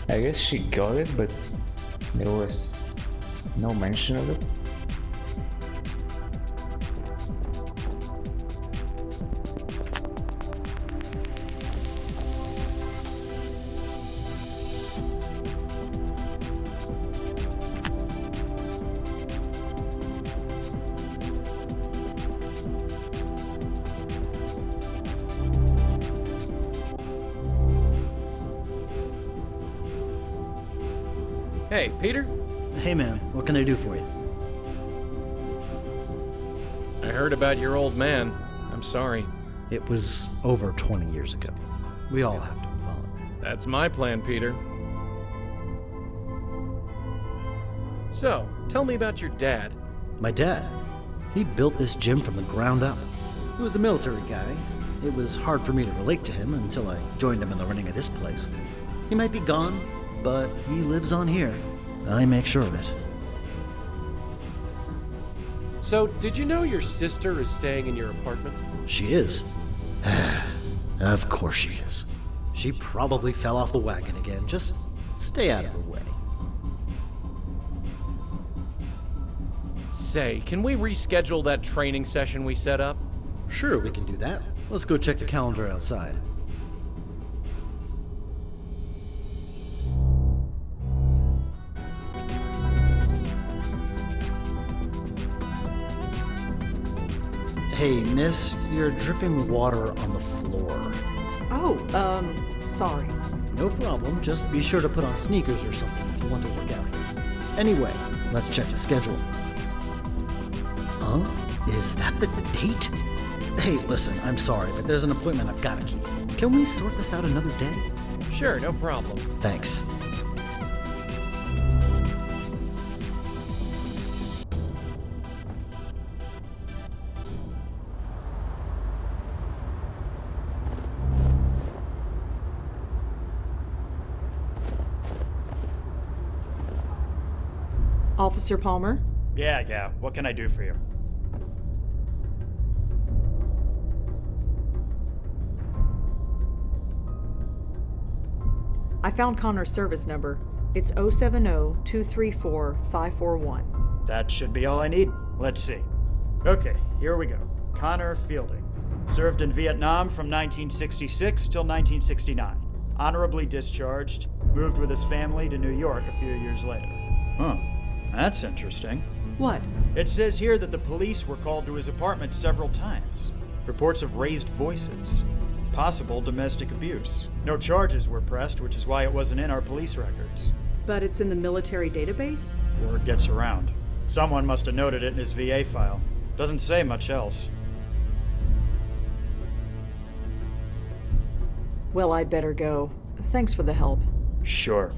I guess she got it, but there was no mention of it. Hey, Peter? Hey man, what can I do for you? I heard about your old man. I'm sorry. It was over 20 years ago. We all have to move on. That's my plan, Peter. So, tell me about your dad. My dad? He built this gym from the ground up. He was a military guy. It was hard for me to relate to him until I joined him in the running of this place. He might be gone, but he lives on here. I make sure of it. So, did you know your sister is staying in your apartment? She is. Of course she is. She probably fell off the wagon again. Just stay out of her way. Say, can we reschedule that training session we set up? Sure, we can do that. Let's go check the calendar outside. Hey, miss, you're dripping water on the floor. Oh, sorry. No problem, just be sure to put on sneakers or something if you want to work out. Anyway, let's check the schedule. Huh? Is that the date? Hey, listen, I'm sorry, but there's an appointment I've got to keep. Can we sort this out another day? Sure, no problem. Thanks. Officer Palmer? Yeah, what can I do for you? I found Connor's service number. It's 070-234-541. That should be all I need. Let's see. Okay, here we go. Connor Fielding. Served in Vietnam from 1966 till 1969. Honorably discharged. Moved with his family to New York a few years later. Huh. That's interesting. What? It says here that the police were called to his apartment several times. Reports of raised voices. Possible domestic abuse. No charges were pressed, which is why it wasn't in our police records. But it's in the military database? Word gets around. Someone must have noted it in his VA file. Doesn't say much else. Well, I'd better go. Thanks for the help. Sure.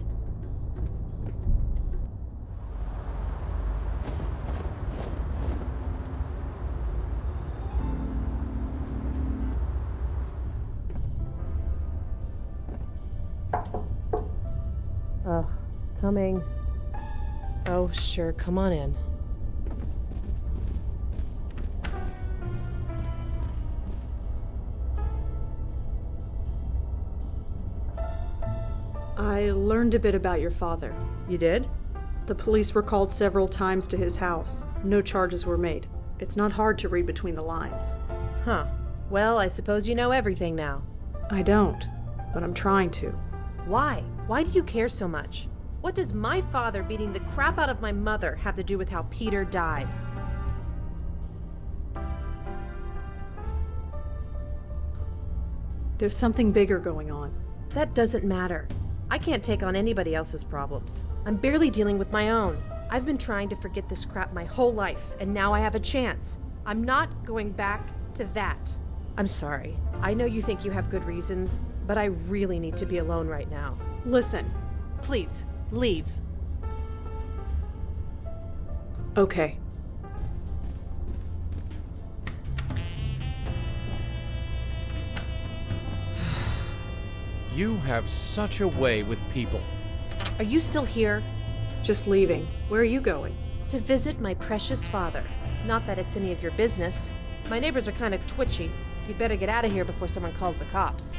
Coming. Oh, sure, come on in. I learned a bit about your father. You did? The police were called several times to his house. No charges were made. It's not hard to read between the lines. Huh. Well, I suppose you know everything now. I don't, but I'm trying to. Why? Why do you care so much? What does my father beating the crap out of my mother have to do with how Peter died? There's something bigger going on. That doesn't matter. I can't take on anybody else's problems. I'm barely dealing with my own. I've been trying to forget this crap my whole life, and now I have a chance. I'm not going back to that. I'm sorry. I know you think you have good reasons, but I really need to be alone right now. Listen. Please, leave. Okay. You have such a way with people. Are you still here? Just leaving. Where are you going? To visit my precious father. Not that it's any of your business. My neighbors are kind of twitchy. You'd better get out of here before someone calls the cops.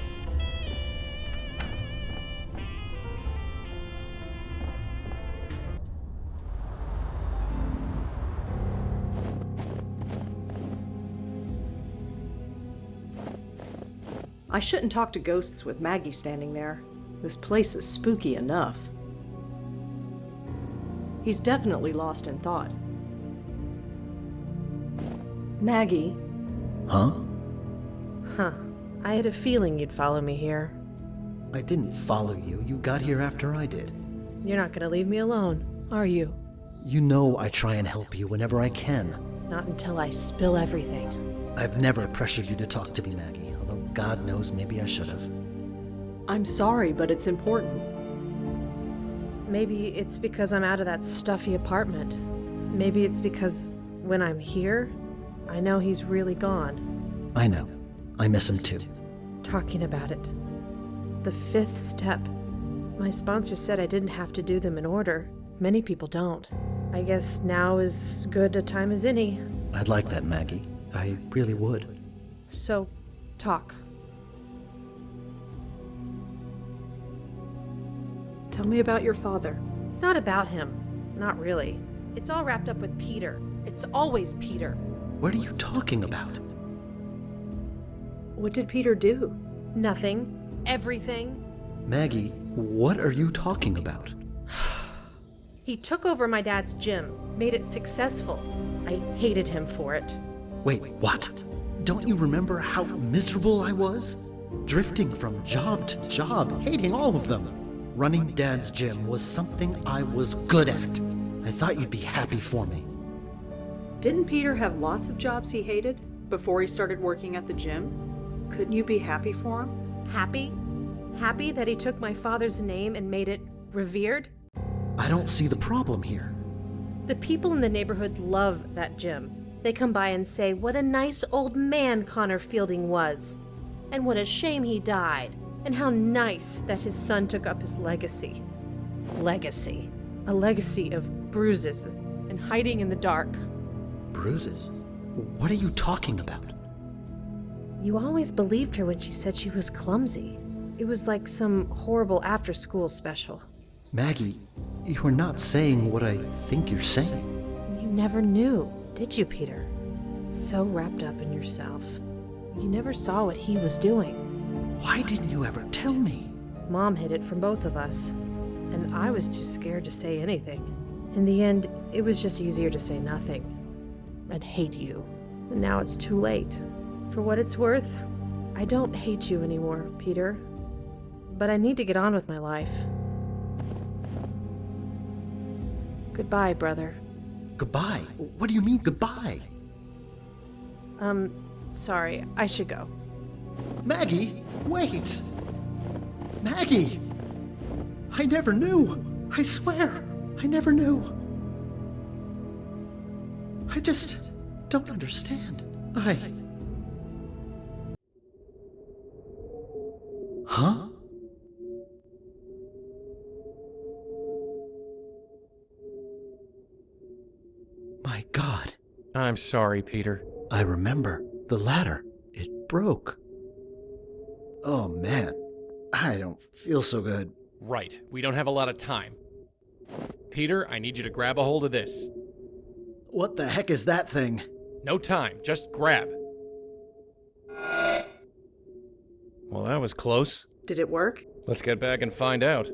I shouldn't talk to ghosts with Maggie standing there. This place is spooky enough. He's definitely lost in thought. Maggie? Huh? Huh. I had a feeling you'd follow me here. I didn't follow you. You got here after I did. You're not gonna leave me alone, are you? You know I try and help you whenever I can. Not until I spill everything. I've never pressured you to talk to me, Maggie, although God knows maybe I should have. I'm sorry, but it's important. Maybe it's because I'm out of that stuffy apartment. Maybe it's because when I'm here, I know he's really gone. I know. I miss him too. Talking about it. The fifth step. My sponsor said I didn't have to do them in order. Many people don't. I guess now is as good a time as any. I'd like that, Maggie. I really would. So, talk. Tell me about your father. It's not about him. Not really. It's all wrapped up with Peter. It's always Peter. What are you talking about? What did Peter do? Nothing. Everything. Maggie, what are you talking about? He took over my dad's gym, made it successful. I hated him for it. Wait, what? Don't you remember how miserable I was? Drifting from job to job, hating all of them. Running Dad's gym was something I was good at. I thought you'd be happy for me. Didn't Peter have lots of jobs he hated before he started working at the gym? Couldn't you be happy for him? Happy? Happy that he took my father's name and made it revered? I don't see the problem here. The people in the neighborhood love that gym. They come by and say what a nice old man Connor Fielding was, and what a shame he died, and how nice that his son took up his legacy. Legacy. A legacy of bruises and hiding in the dark. Bruises? What are you talking about? You always believed her when she said she was clumsy. It was like some horrible after-school special. Maggie, you're not saying what I think you're saying. You never knew, did you, Peter? So wrapped up in yourself. You never saw what he was doing. Why didn't you ever tell me? Mom hid it from both of us, and I was too scared to say anything. In the end, it was just easier to say nothing. I'd hate you. And now it's too late. For what it's worth, I don't hate you anymore, Peter. But I need to get on with my life. Goodbye, brother. Goodbye? What do you mean, goodbye? Sorry, I should go. Maggie, wait! Maggie! I never knew! I swear, I never knew! I just don't understand. Huh? I'm sorry, Peter. I remember. The ladder. It broke. Oh man, I don't feel so good. Right, we don't have a lot of time. Peter, I need you to grab a hold of this. What the heck is that thing? No time, just grab. Well, that was close. Did it work? Let's get back and find out.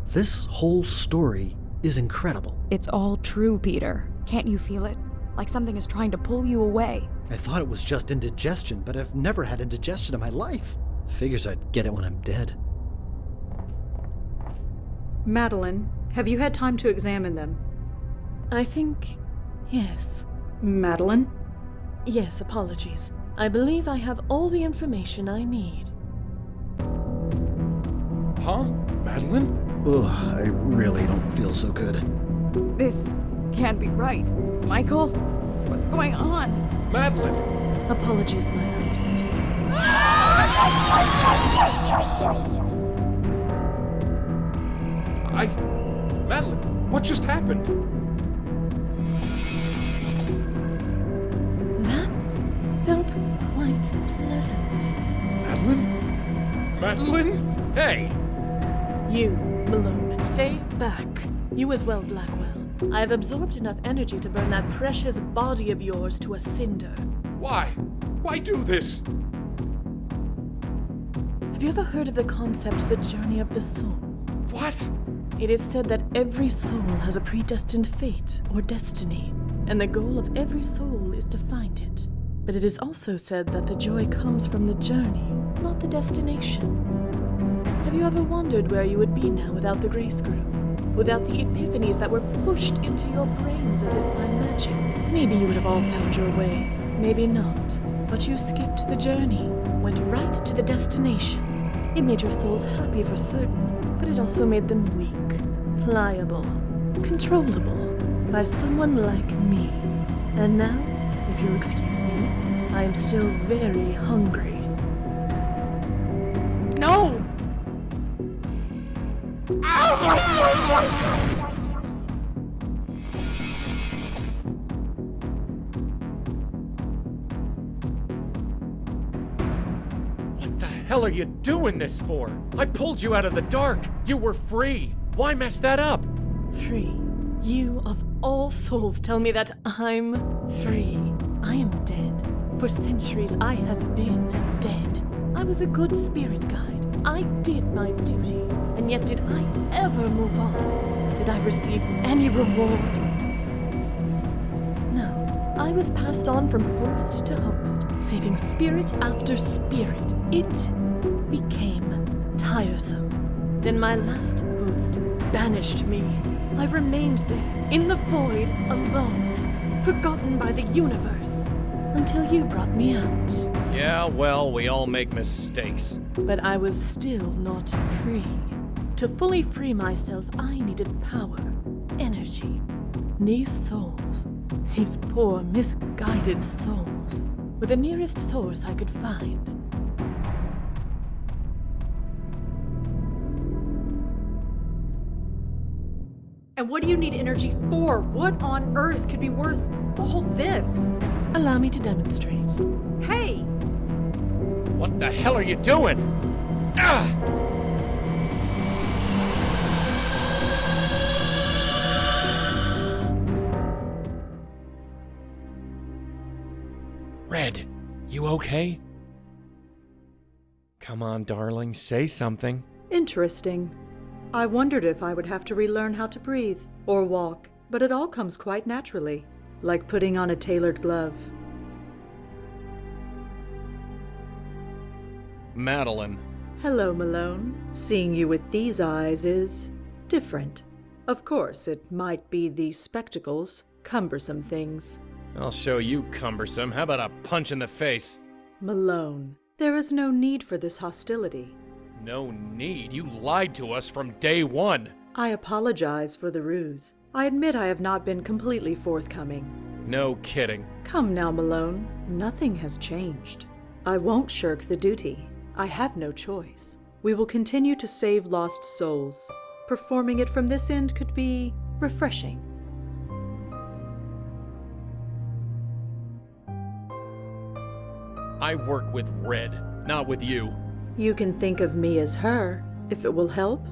This whole story is incredible. It's all true, Peter. Can't you feel it? Like something is trying to pull you away. I thought it was just indigestion, but I've never had indigestion in my life. Figures I'd get it when I'm dead. Madeline, have you had time to examine them? I think yes. Madeline? Yes, apologies. I believe I have all the information I need. Huh? Madeline? Ugh, I really don't feel so good. This can't be right. Michael, what's going on? Madeline! Apologies, my host. Madeline, what just happened? That felt quite pleasant. Madeline? Madeline? Hey! You, Malone, stay back. You as well, Blackwell. I've absorbed enough energy to burn that precious body of yours to a cinder. Why? Why do this? Have you ever heard of the concept, the journey of the soul? What? It is said that every soul has a predestined fate or destiny, and the goal of every soul is to find it. But it is also said that the joy comes from the journey, not the destination. Have you ever wondered where you would be now without the Grace Group? Without the epiphanies that were pushed into your brains as if by magic? Maybe you would have all found your way, maybe not. But you skipped the journey, went right to the destination. It made your souls happy for certain, but it also made them weak, pliable, controllable by someone like me. And now, if you'll excuse me, I am still very hungry. No! What the hell are you doing this for? I pulled you out of the dark. You were free. Why mess that up? Free. You of all souls tell me that I'm free. I am dead. For centuries I have been dead. I was a good spirit guide. I did my duty. And yet did I ever move on? Did I receive any reward? No. I was passed on from host to host, saving spirit after spirit. It became tiresome. Then my last host banished me. I remained there, in the void, alone, forgotten by the universe, until you brought me out. Yeah, well, we all make mistakes. But I was still not free. To fully free myself, I needed power, energy. These souls, these poor, misguided souls, were the nearest source I could find. And what do you need energy for? What on earth could be worth all this? Allow me to demonstrate. Hey! What the hell are you doing? Ah! Red, you okay? Come on, darling, say something. Interesting. I wondered if I would have to relearn how to breathe or walk, but it all comes quite naturally, like putting on a tailored glove. Madeline. Hello, Malone. Seeing you with these eyes is different. Of course, it might be the spectacles, cumbersome things. I'll show you cumbersome. How about a punch in the face? Malone, there is no need for this hostility. No need. You lied to us from day one. I apologize for the ruse. I admit I have not been completely forthcoming. No kidding. Come now, Malone. Nothing has changed. I won't shirk the duty. I have no choice. We will continue to save lost souls. Performing it from this end could be refreshing. I work with Red, not with you. You can think of me as her, if it will help.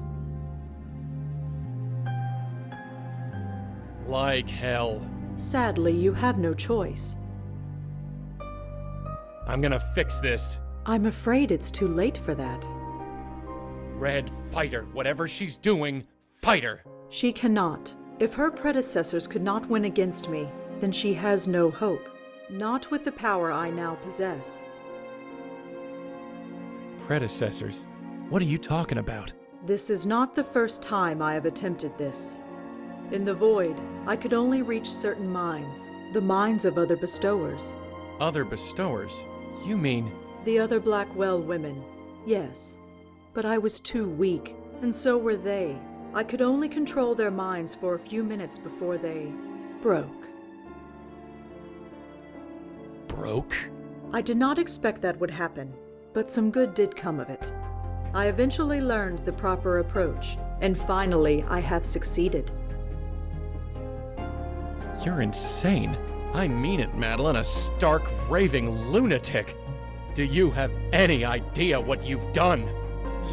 Like hell. Sadly, you have no choice. I'm gonna fix this. I'm afraid it's too late for that. Red, fight her. Whatever she's doing, fight her. She cannot. If her predecessors could not win against me, then she has no hope. Not with the power I now possess. Predecessors? What are you talking about? This is not the first time I have attempted this. In the Void, I could only reach certain minds, the minds of other bestowers. Other bestowers? You mean... The other Blackwell women, yes. But I was too weak, and so were they. I could only control their minds for a few minutes before they broke. Broke? I did not expect that would happen, but some good did come of it. I eventually learned the proper approach, and finally I have succeeded. You're insane. I mean it, Madeline, a stark, raving lunatic. Do you have any idea what you've done?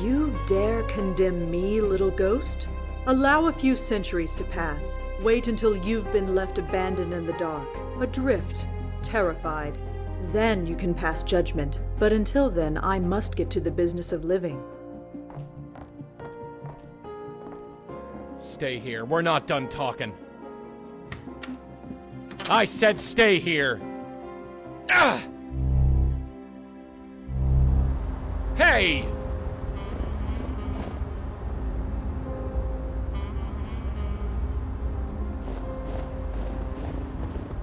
You dare condemn me, little ghost? Allow a few centuries to pass. Wait until you've been left abandoned in the dark, adrift, terrified. Then you can pass judgment. But until then, I must get to the business of living. Stay here. We're not done talking. I said stay here! Ah! Hey!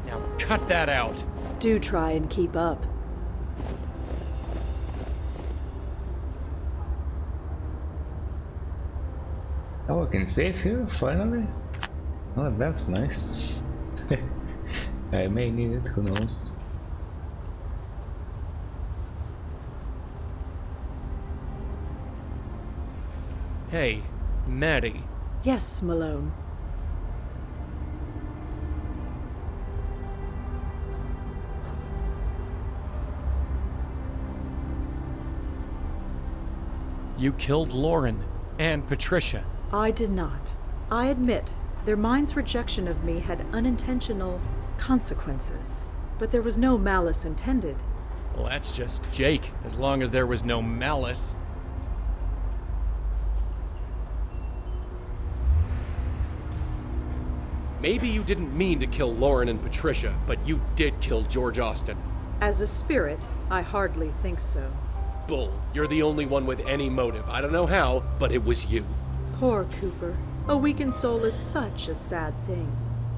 Now cut that out. Do try and keep up. Oh, I can save here, finally? Oh, that's nice. I may need it, who knows. Hey, Maddie. Yes, Malone. You killed Lauren and Patricia. I did not. I admit, their mind's rejection of me had unintentional consequences, but there was no malice intended. Well, that's just Jake, as long as there was no malice. Maybe you didn't mean to kill Lauren and Patricia, but you did kill George Austin. As a spirit, I hardly think so. Bull, you're the only one with any motive. I don't know how, but it was you. Poor Cooper. A weakened soul is such a sad thing.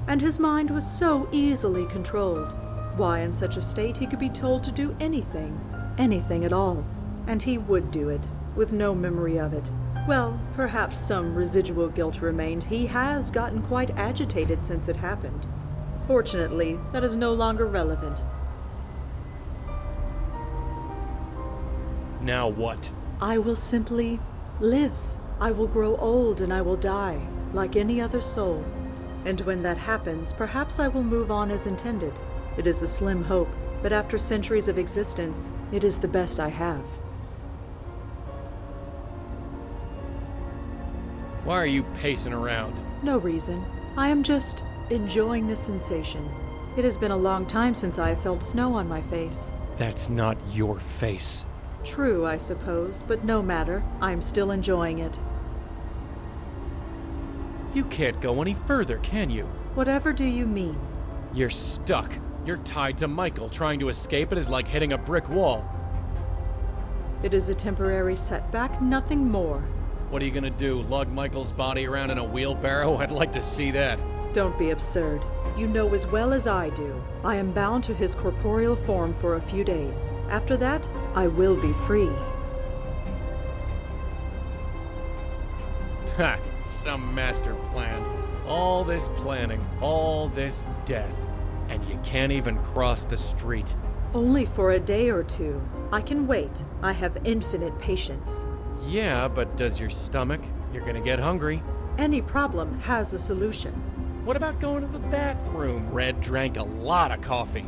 And his mind was so easily controlled. Why, in such a state, he could be told to do anything at all. And he would do it, with no memory of it. Well, perhaps some residual guilt remained. He has gotten quite agitated since it happened. Fortunately, that is no longer relevant. Now what? I will simply live. I will grow old and I will die, like any other soul. And when that happens, perhaps I will move on as intended. It is a slim hope, but after centuries of existence, it is the best I have. Why are you pacing around? No reason. I am just enjoying the sensation. It has been a long time since I have felt snow on my face. That's not your face. True, I suppose, but no matter. I'm still enjoying it. You can't go any further, can you? Whatever do you mean? You're stuck. You're tied to Michael. Trying to escape it is like hitting a brick wall. It is a temporary setback, nothing more. What are you gonna do, lug Michael's body around in a wheelbarrow? I'd like to see that. Don't be absurd. You know as well as I do. I am bound to his corporeal form for a few days. After that, I will be free. Ha! Some master plan. All this planning, all this death, and you can't even cross the street. Only for a day or two. I can wait. I have infinite patience. Yeah, but does your stomach? You're gonna get hungry. Any problem has a solution. What about going to the bathroom? Red drank a lot of coffee.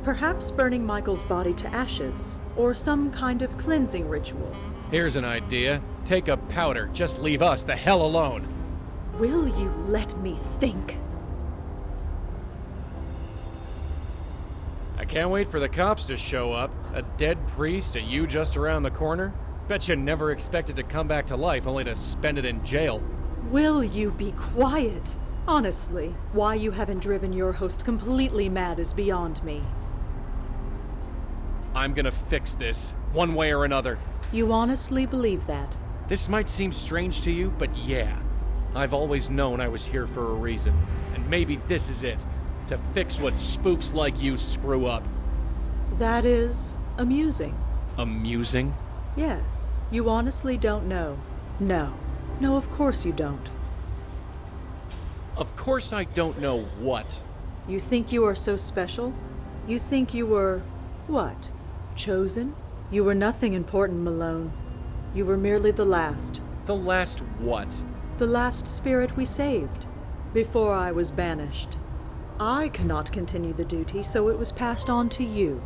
Perhaps burning Michael's body to ashes, or some kind of cleansing ritual. Here's an idea. Take a powder. Just leave us the hell alone. Will you let me think? I can't wait for the cops to show up. A dead priest and you just around the corner? Bet you never expected to come back to life only to spend it in jail. Will you be quiet? Honestly, why you haven't driven your host completely mad is beyond me. I'm gonna fix this, one way or another. You honestly believe that? This might seem strange to you, but yeah. I've always known I was here for a reason, and maybe this is it. To fix what spooks like you screw up. That is amusing. Amusing? Yes. You honestly don't know. No. No, of course you don't. Of course I don't know what. You think you are so special? You think you were, what? Chosen? You were nothing important, Malone. You were merely the last. The last what? The last spirit we saved. Before I was banished. I cannot continue the duty, so it was passed on to you.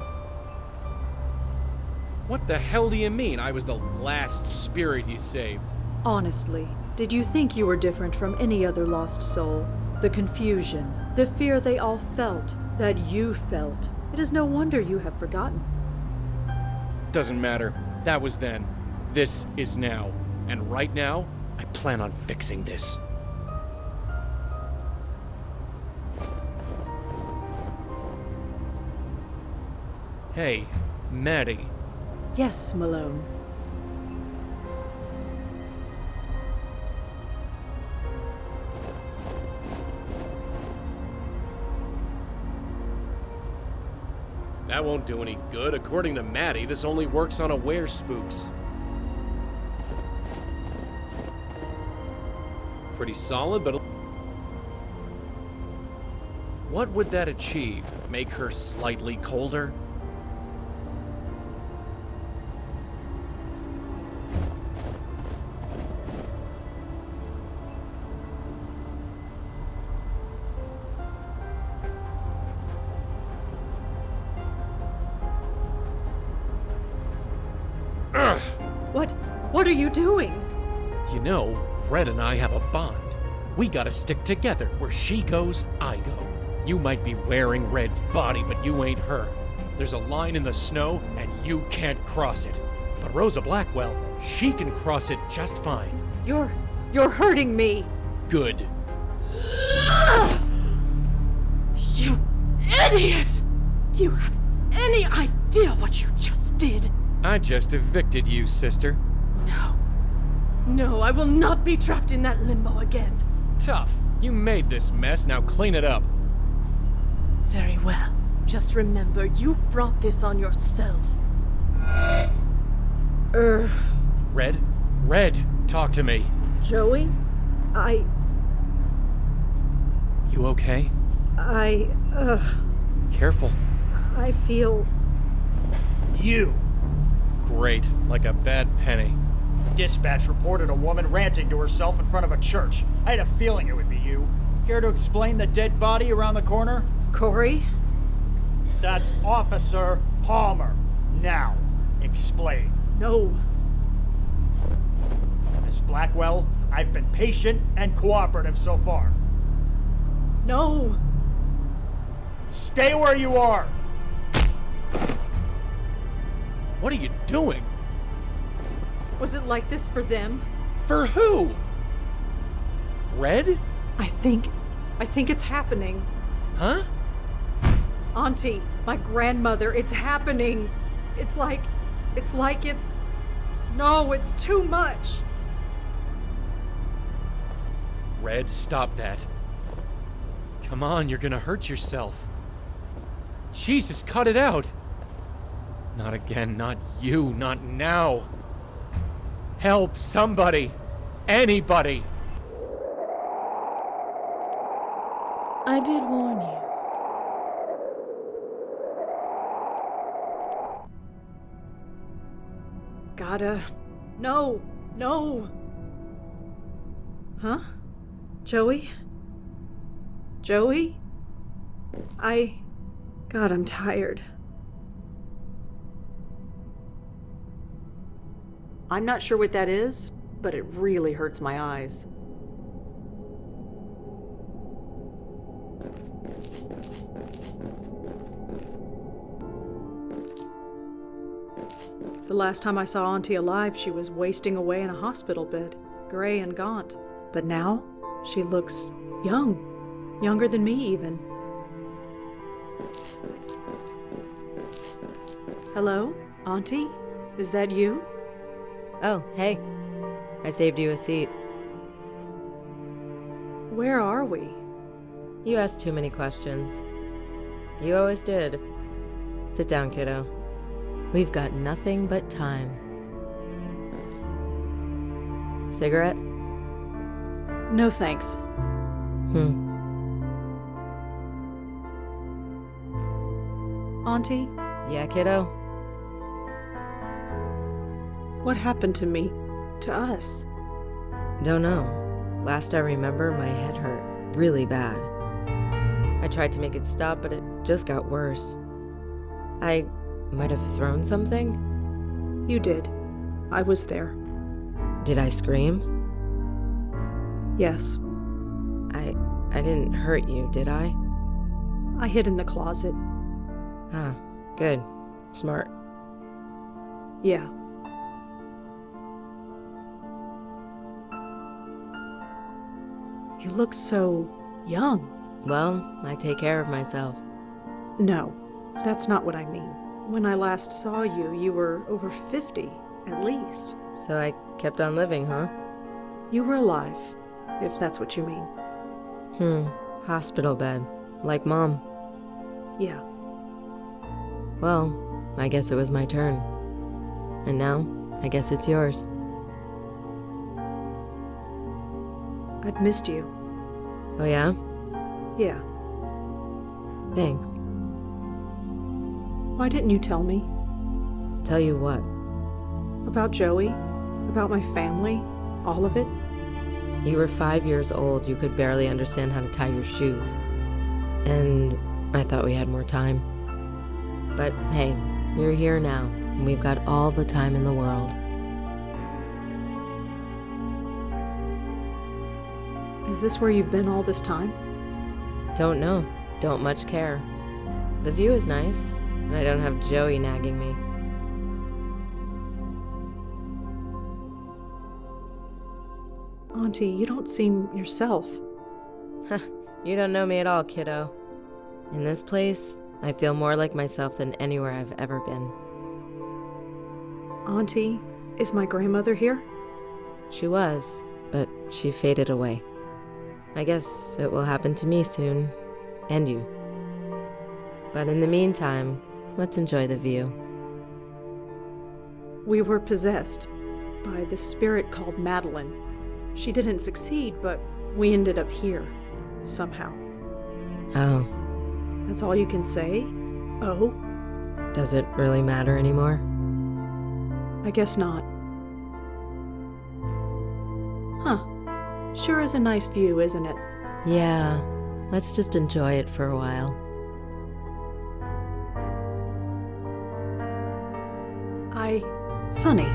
What the hell do you mean I was the last spirit you saved? Honestly, did you think you were different from any other lost soul? The confusion, the fear they all felt, that you felt. It is no wonder you have forgotten. Doesn't matter. That was then. This is now. And right now, I plan on fixing this. Hey, Maddie. Yes, Malone. That won't do any good. According to Maddie, this only works on aware spooks. Pretty solid, but... What would that achieve? Make her slightly colder? What are you doing? You know, Red and I have a bond. We gotta stick together. Where she goes, I go. You might be wearing Red's body, but you ain't her. There's a line in the snow, and you can't cross it. But Rosa Blackwell, she can cross it just fine. You're hurting me. Good. You idiot! Do you have any idea what you just did? I just evicted you, sister. No. No, I will not be trapped in that limbo again. Tough. You made this mess, now clean it up. Very well. Just remember, you brought this on yourself. Red, talk to me. Joey? You okay? Careful. I feel... You! Great, like a bad penny. Dispatch reported a woman ranting to herself in front of a church. I had a feeling it would be you. Care to explain the dead body around the corner? Corey? That's Officer Palmer. Now, explain. No. Miss Blackwell, I've been patient and cooperative so far. No. Stay where you are! What are you doing? Was it like this for them? For who? Red? I think it's happening. Huh? Auntie, my grandmother, it's happening. It's like it's... No, it's too much. Red, stop that. Come on, you're gonna hurt yourself. Jesus, cut it out. Not again, not you, not now. Help, somebody. Anybody. I did warn you. Gotta... No! Huh? Joey? Joey? God, I'm tired. I'm not sure what that is, but it really hurts my eyes. The last time I saw Auntie alive, she was wasting away in a hospital bed, gray and gaunt. But now, she looks young. Younger than me, even. Hello? Auntie? Is that you? Oh, hey. I saved you a seat. Where are we? You asked too many questions. You always did. Sit down, kiddo. We've got nothing but time. Cigarette? No thanks. Auntie? Yeah, kiddo? What happened to me? To us? Don't know. Last I remember, my head hurt really bad. I tried to make it stop, but it just got worse. I might have thrown something? You did. I was there. Did I scream? Yes. I didn't hurt you, did I? I hid in the closet. Ah, good. Smart. Yeah. You look so young. Well, I take care of myself. No, that's not what I mean. When I last saw you, you were over 50, at least. So I kept on living, huh? You were alive, if that's what you mean. Hospital bed. Like Mom. Yeah. Well, I guess it was my turn. And now, I guess it's yours. I've missed you. Oh yeah? Yeah. Thanks. Why didn't you tell me? Tell you what? About Joey? About my family? All of it? You were 5 years old. You could barely understand how to tie your shoes. And I thought we had more time. But hey, we're here now, and we've got all the time in the world. Is this where you've been all this time? Don't know. Don't much care. The view is nice, and I don't have Joey nagging me. Auntie, you don't seem yourself. You don't know me at all, kiddo. In this place, I feel more like myself than anywhere I've ever been. Auntie, is my grandmother here? She was, but she faded away. I guess it will happen to me soon, and you. But in the meantime, let's enjoy the view. We were possessed by this spirit called Madeline. She didn't succeed, but we ended up here, somehow. Oh. That's all you can say? Oh? Does it really matter anymore? I guess not. Huh. Sure is a nice view, isn't it? Yeah. Let's just enjoy it for a while. Funny.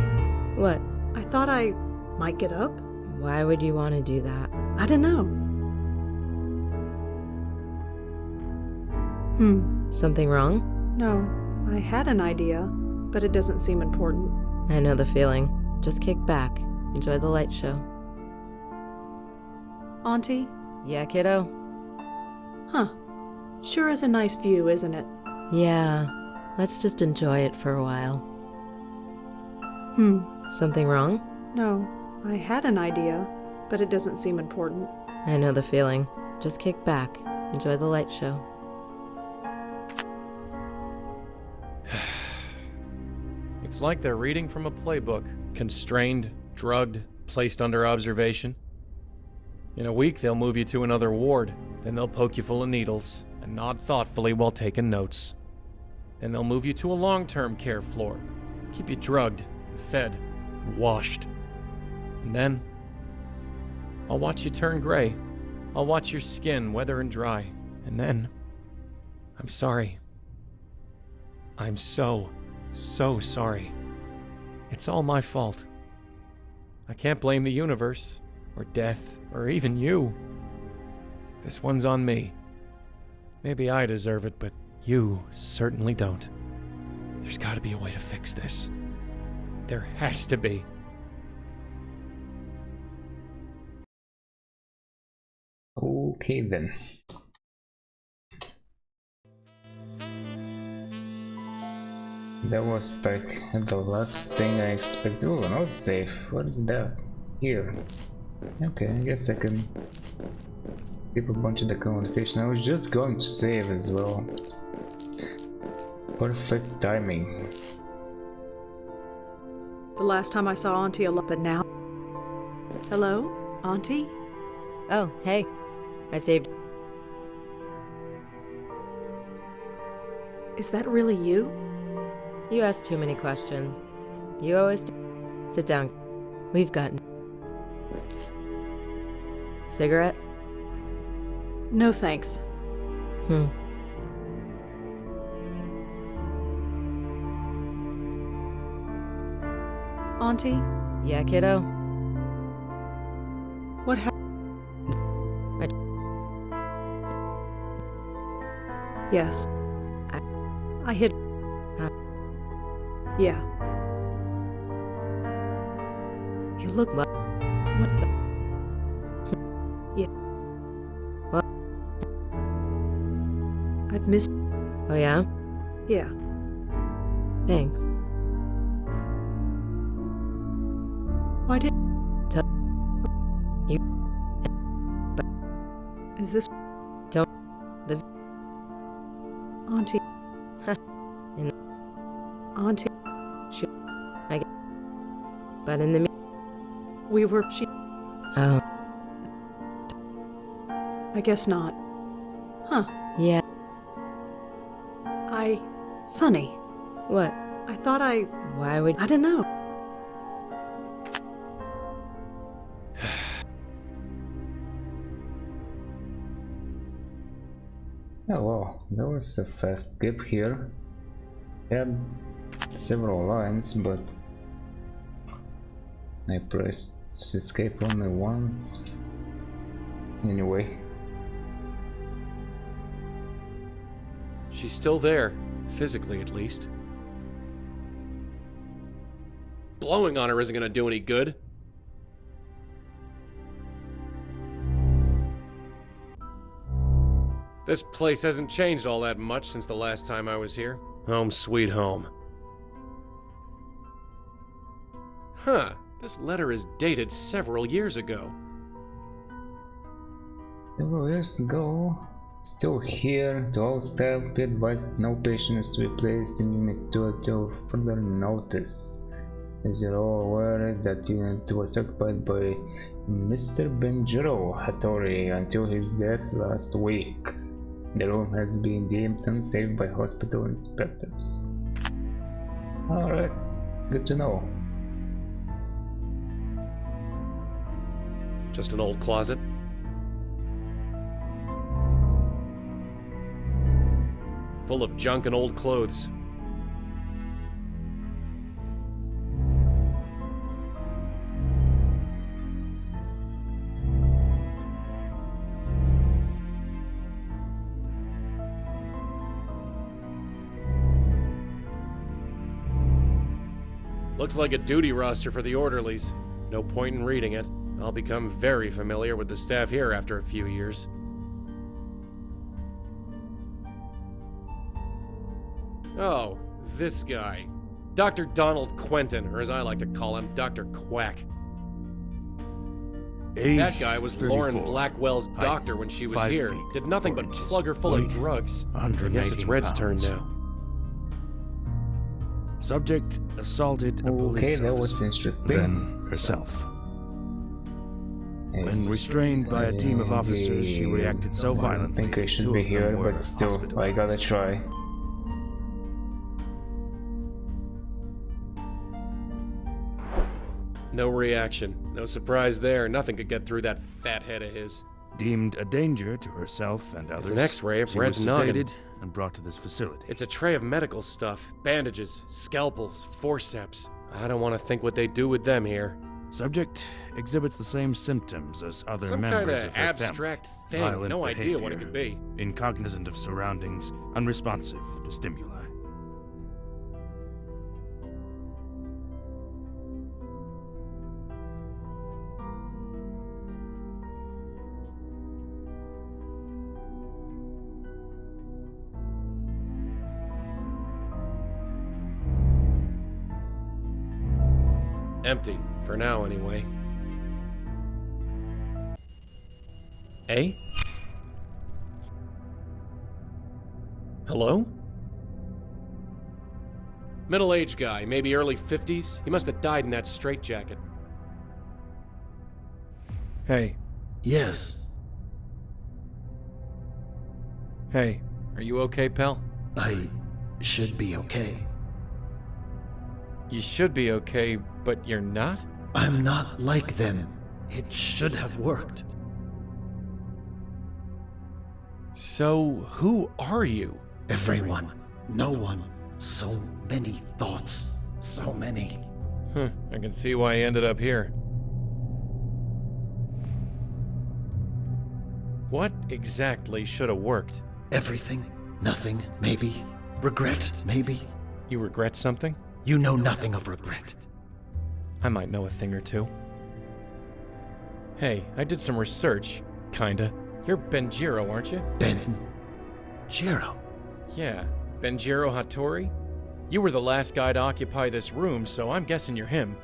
What? I thought I might get up. Why would you want to do that? I don't know. Something wrong? No, I had an idea, but it doesn't seem important. I know the feeling. Just kick back. Enjoy the light show. Auntie? Yeah, kiddo? Huh. Sure is a nice view, isn't it? Yeah. Let's just enjoy it for a while. Something wrong? No, I had an idea, but it doesn't seem important. I know the feeling. Just kick back. Enjoy the light show. It's like they're reading from a playbook. Constrained, drugged, placed under observation. In a week, they'll move you to another ward. Then they'll poke you full of needles and nod thoughtfully while taking notes. Then they'll move you to a long-term care floor. Keep you drugged, fed, washed. And then, I'll watch you turn gray. I'll watch your skin weather and dry. And then, I'm sorry. I'm so sorry. It's all my fault. I can't blame the universe, or death, or even you. This one's on me. Maybe I deserve it, but you certainly don't. There's gotta be a way to fix this. There has to be. Okay then. That was like the last thing I expected. Oh, not safe. What is that? Here. Okay, I guess I can skip a bunch of the conversation. I was just going to save as well. Perfect timing. The last time I saw Auntie alive, but now... Hello? Auntie? Oh, hey. I saved... Is that really you? You ask too many questions. You always do. Sit down. We've gotten... Cigarette? No thanks. Auntie? Yeah, kiddo? What happened? Yes. I hit... Yeah. You look... What? What's that? Yeah. What? I've missed... Oh, yeah? Yeah. Thanks. Why did... Tell... You... Is this... Don't... The... Auntie... In... Auntie... I... But in the... We were... She... Oh. I guess not. Huh. Yeah. Funny. What? I thought I... Why would... I don't know. Oh wow, that was a fast skip here. Had several lines, but I pressed escape only once. Anyway. She's still there, physically at least. Blowing on her isn't gonna do any good. This place hasn't changed all that much since the last time I was here. Home sweet home. Huh, this letter is dated several years ago. Several years ago, still here, to all staff, be advised no patient is to be placed in Unit 2 until further notice. As you're all aware that Unit 2 was occupied by Mr. Benjiro Hattori until his death last week. The room has been deemed unsafe by hospital inspectors. Alright, good to know. Just an old closet. Full of junk and old clothes. Looks like a duty roster for the orderlies. No point in reading it. I'll become very familiar with the staff here after a few years. Oh, this guy. Dr. Donald Quentin, or as I like to call him, Dr. Quack. Age that guy was 34. Lauren Blackwell's doctor when she was 5 here. feet, Did nothing 4 but inches. plug her full Weight, of drugs. I 118 guess it's Red's turn pounds. now. Subject assaulted a police that was officer, interesting. then herself. When restrained by a team of officers, she reacted so violently. I think I should two be of them here, were but still, I gotta try. No reaction. No surprise there. Nothing could get through that fat head of his. Deemed a danger to herself and others. It's an X-ray of she was Red's noggin. sedated and brought to this facility. It's a tray of medical stuff. Bandages, scalpels, forceps. I don't want to think what they do with them here. Subject exhibits the same symptoms as other Some members kinda of her abstract family. thing. Violent No behavior, idea what it could be. Incognizant of surroundings, unresponsive to stimuli. Empty. For now, anyway. Eh? Hello? Middle-aged guy, maybe early 50s. He must have died in that straitjacket. Hey. Yes. Hey, are you okay, pal? I should be okay. You should be okay, but you're not? I'm not like them. It should have worked. So, who are you? Everyone. No one. So many thoughts. So many. I can see why he ended up here. What exactly should have worked? Everything. Nothing. Maybe. Regret. Maybe. You regret something? You know nothing of regret. I might know a thing or two. Hey, I did some research. Kinda. You're Benjiro, aren't you? Benjiro? Yeah, Benjiro Hattori? You were the last guy to occupy this room, so I'm guessing you're him.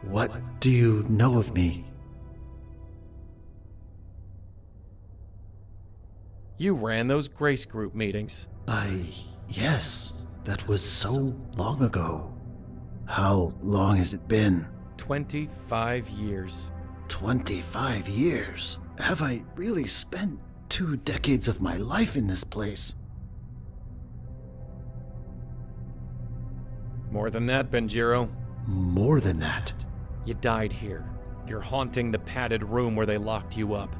What do you know of me? You ran those Grace Group meetings. Yes. That was so long ago. How long has it been? 25 years. 25 years? Have I really spent 2 decades of my life in this place? More than that, Benjiro. More than that? You died here. You're haunting the padded room where they locked you up.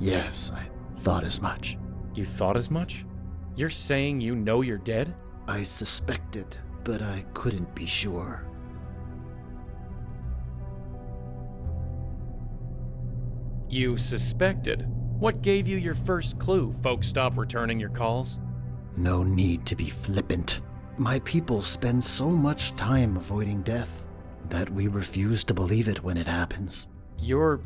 Yes, I thought as much. You thought as much? You're saying you know you're dead? I suspected, but I couldn't be sure. You suspected? What gave you your first clue? Folks stop returning your calls? No need to be flippant. My people spend so much time avoiding death that we refuse to believe it when it happens. Your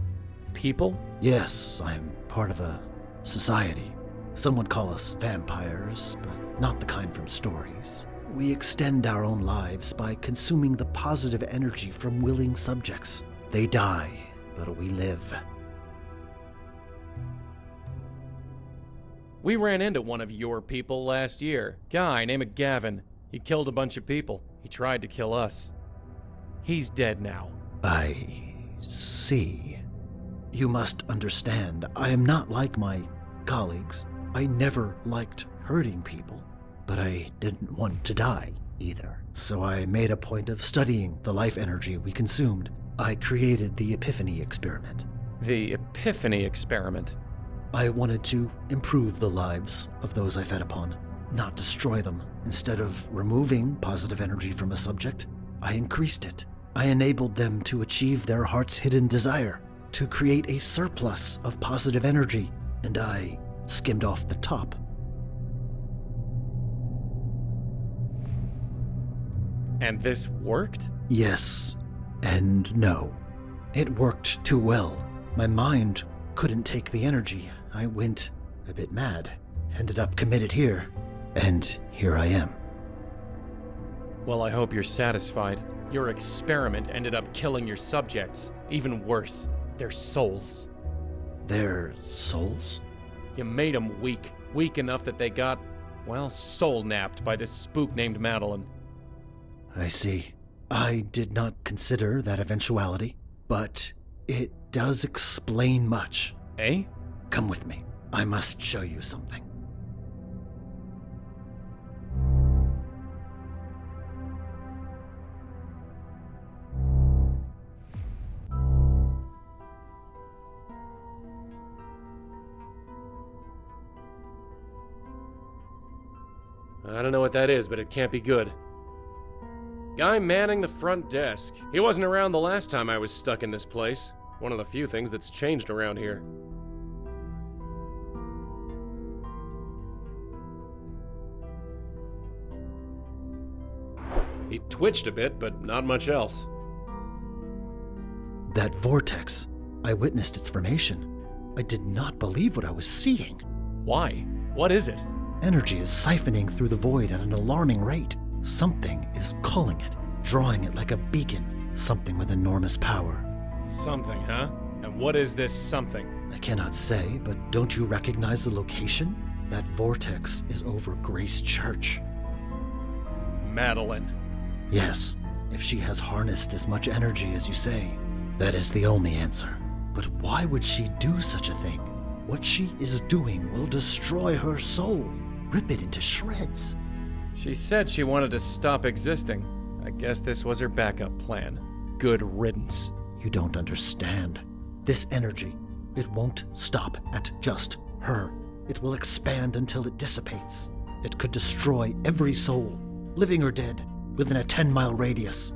people? Yes, I'm part of a society. Some would call us vampires, but not the kind from stories. We extend our own lives by consuming the positive energy from willing subjects. They die, but we live. We ran into one of your people last year. Guy named Gavin. He killed a bunch of people. He tried to kill us. He's dead now. I see. You must understand, I am not like my colleagues. I never liked hurting people, but I didn't want to die either. So I made a point of studying the life energy we consumed. I created the Epiphany experiment. The Epiphany experiment? I wanted to improve the lives of those I fed upon, not destroy them. Instead of removing positive energy from a subject, I increased it. I enabled them to achieve their heart's hidden desire, to create a surplus of positive energy, and I skimmed off the top. And this worked? Yes, and no. It worked too well. My mind couldn't take the energy. I went a bit mad, ended up committed here, and here I am. Well, I hope you're satisfied. Your experiment ended up killing your subjects. Even worse, their souls. Their souls? You made them weak. Weak enough that they got, well, soul-napped by this spook named Madeline. I see. I did not consider that eventuality, but it does explain much. Eh? Come with me. I must show you something. I don't know what that is, but it can't be good. Guy manning the front desk. He wasn't around the last time I was stuck in this place. One of the few things that's changed around here. He twitched a bit, but not much else. That vortex. I witnessed its formation. I did not believe what I was seeing. Why? What is it? Energy is siphoning through the void at an alarming rate. Something is culling it, drawing it like a beacon. Something with enormous power. Something, huh? And what is this something? I cannot say, but don't you recognize the location? That vortex is over Grace Church. Madeline. Yes, if she has harnessed as much energy as you say, that is the only answer. But why would she do such a thing? What she is doing will destroy her soul, rip it into shreds. She said she wanted to stop existing. I guess this was her backup plan. Good riddance. You don't understand. This energy, it won't stop at just her. It will expand until it dissipates. It could destroy every soul, living or dead, within a 10-mile radius.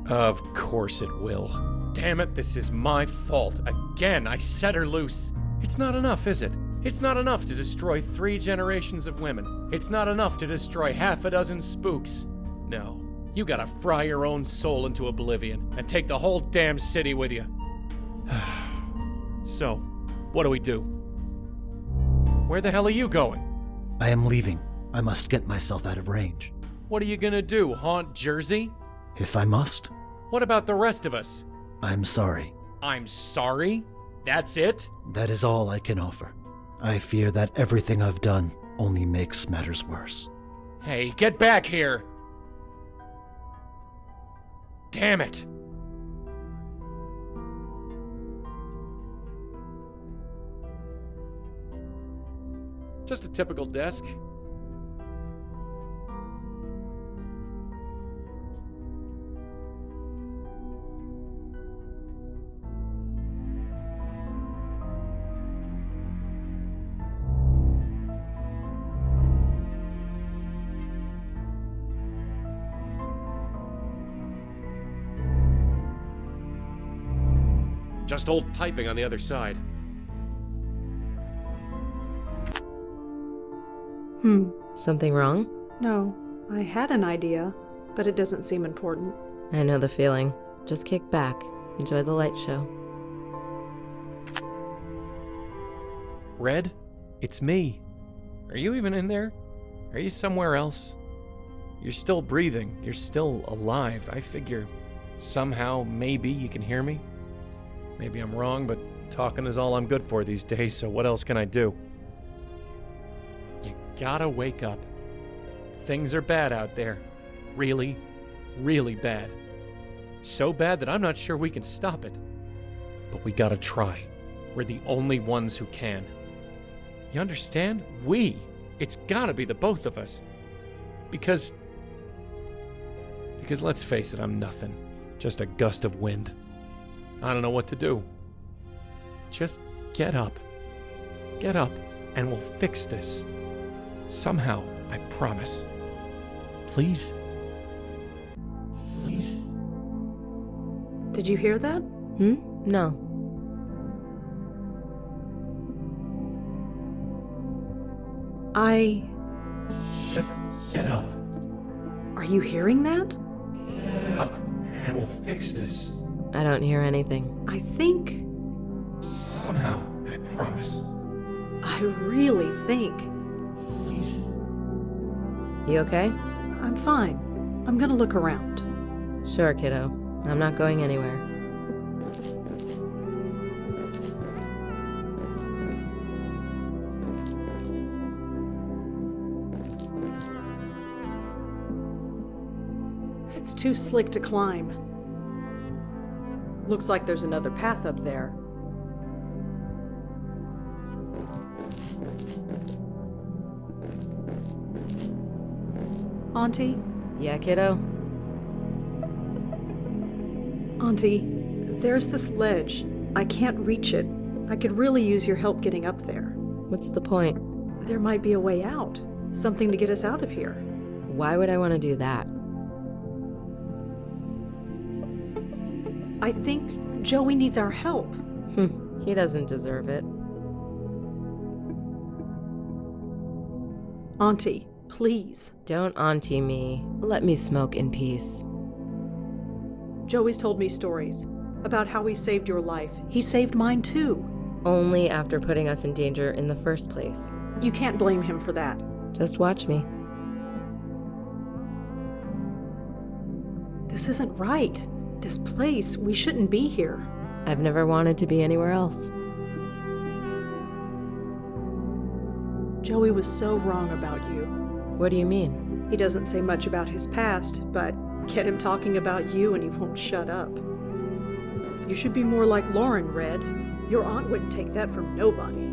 Of course it will. Damn it, this is my fault. Again, I set her loose. It's not enough, is it? It's not enough to destroy 3 generations of women. It's not enough to destroy half a dozen spooks. No, you gotta fry your own soul into oblivion and take the whole damn city with you. So, what do we do? Where the hell are you going? I am leaving. I must get myself out of range. What are you gonna do, haunt Jersey? If I must. What about the rest of us? I'm sorry. I'm sorry? That's it? That is all I can offer. I fear that everything I've done only makes matters worse. Hey, get back here! Damn it! Just a typical desk. Just old piping on the other side. Something wrong? No, I had an idea, but it doesn't seem important. I know the feeling. Just kick back. Enjoy the light show. Red? It's me. Are you even in there? Are you somewhere else? You're still breathing. You're still alive. I figure somehow, maybe you can hear me. Maybe I'm wrong, but talking is all I'm good for these days, so what else can I do? You gotta wake up. Things are bad out there. Really, really bad. So bad that I'm not sure we can stop it. But we gotta try. We're the only ones who can. You understand? We. It's gotta be the both of us. Because let's face it, I'm nothing. Just a gust of wind. I don't know what to do. Just get up. Get up, and we'll fix this. Somehow, I promise. Please? Please? Did you hear that? No. Just get up. Are you hearing that? Get up, and we'll fix this. I don't hear anything. I think... Somehow, I promise. I really think... Please? You okay? I'm fine. I'm gonna look around. Sure, kiddo. I'm not going anywhere. It's too slick to climb. Looks like there's another path up there. Auntie? Yeah, kiddo? Auntie, there's this ledge. I can't reach it. I could really use your help getting up there. What's the point? there might be a way out. Something to get us out of here. Why would I want to do that? I think Joey needs our help. He doesn't deserve it. Auntie, please. Don't auntie me. Let me smoke in peace. Joey's told me stories about how he saved your life. He saved mine too. Only after putting us in danger in the first place. You can't blame him for that. Just watch me. This isn't right. This place, we shouldn't be here. I've never wanted to be anywhere else. Joey was so wrong about you. What do you mean? He doesn't say much about his past, but get him talking about you and he won't shut up. You should be more like Lauren, Red. Your aunt wouldn't take that from nobody.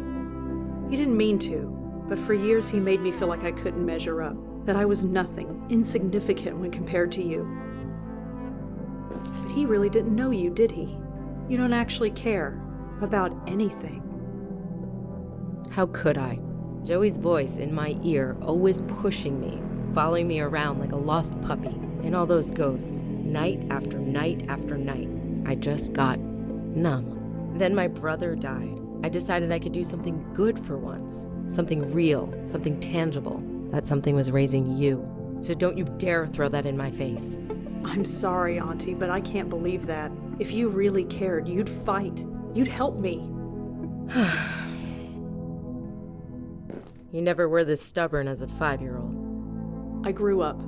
He didn't mean to, but for years he made me feel like I couldn't measure up, that I was nothing, insignificant when compared to you. But he really didn't know you, did he? You don't actually care about anything. How could I? Joey's voice in my ear, always pushing me, following me around like a lost puppy, and all those ghosts, night after night after night. I just got numb. Then my brother died. I decided I could do something good for once. Something real, something tangible. That something was raising you. So don't you dare throw that in my face. I'm sorry, Auntie, but I can't believe that. If you really cared, you'd fight. You'd help me. You never were this stubborn as a 5-year-old. I grew up.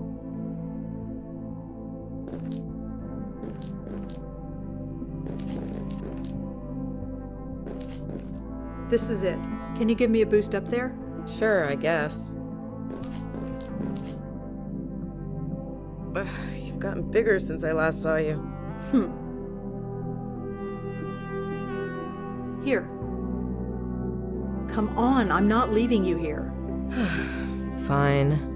This is it. Can you give me a boost up there? Sure, I guess. You've gotten bigger since I last saw you. Here. Come on, I'm not leaving you here. Fine.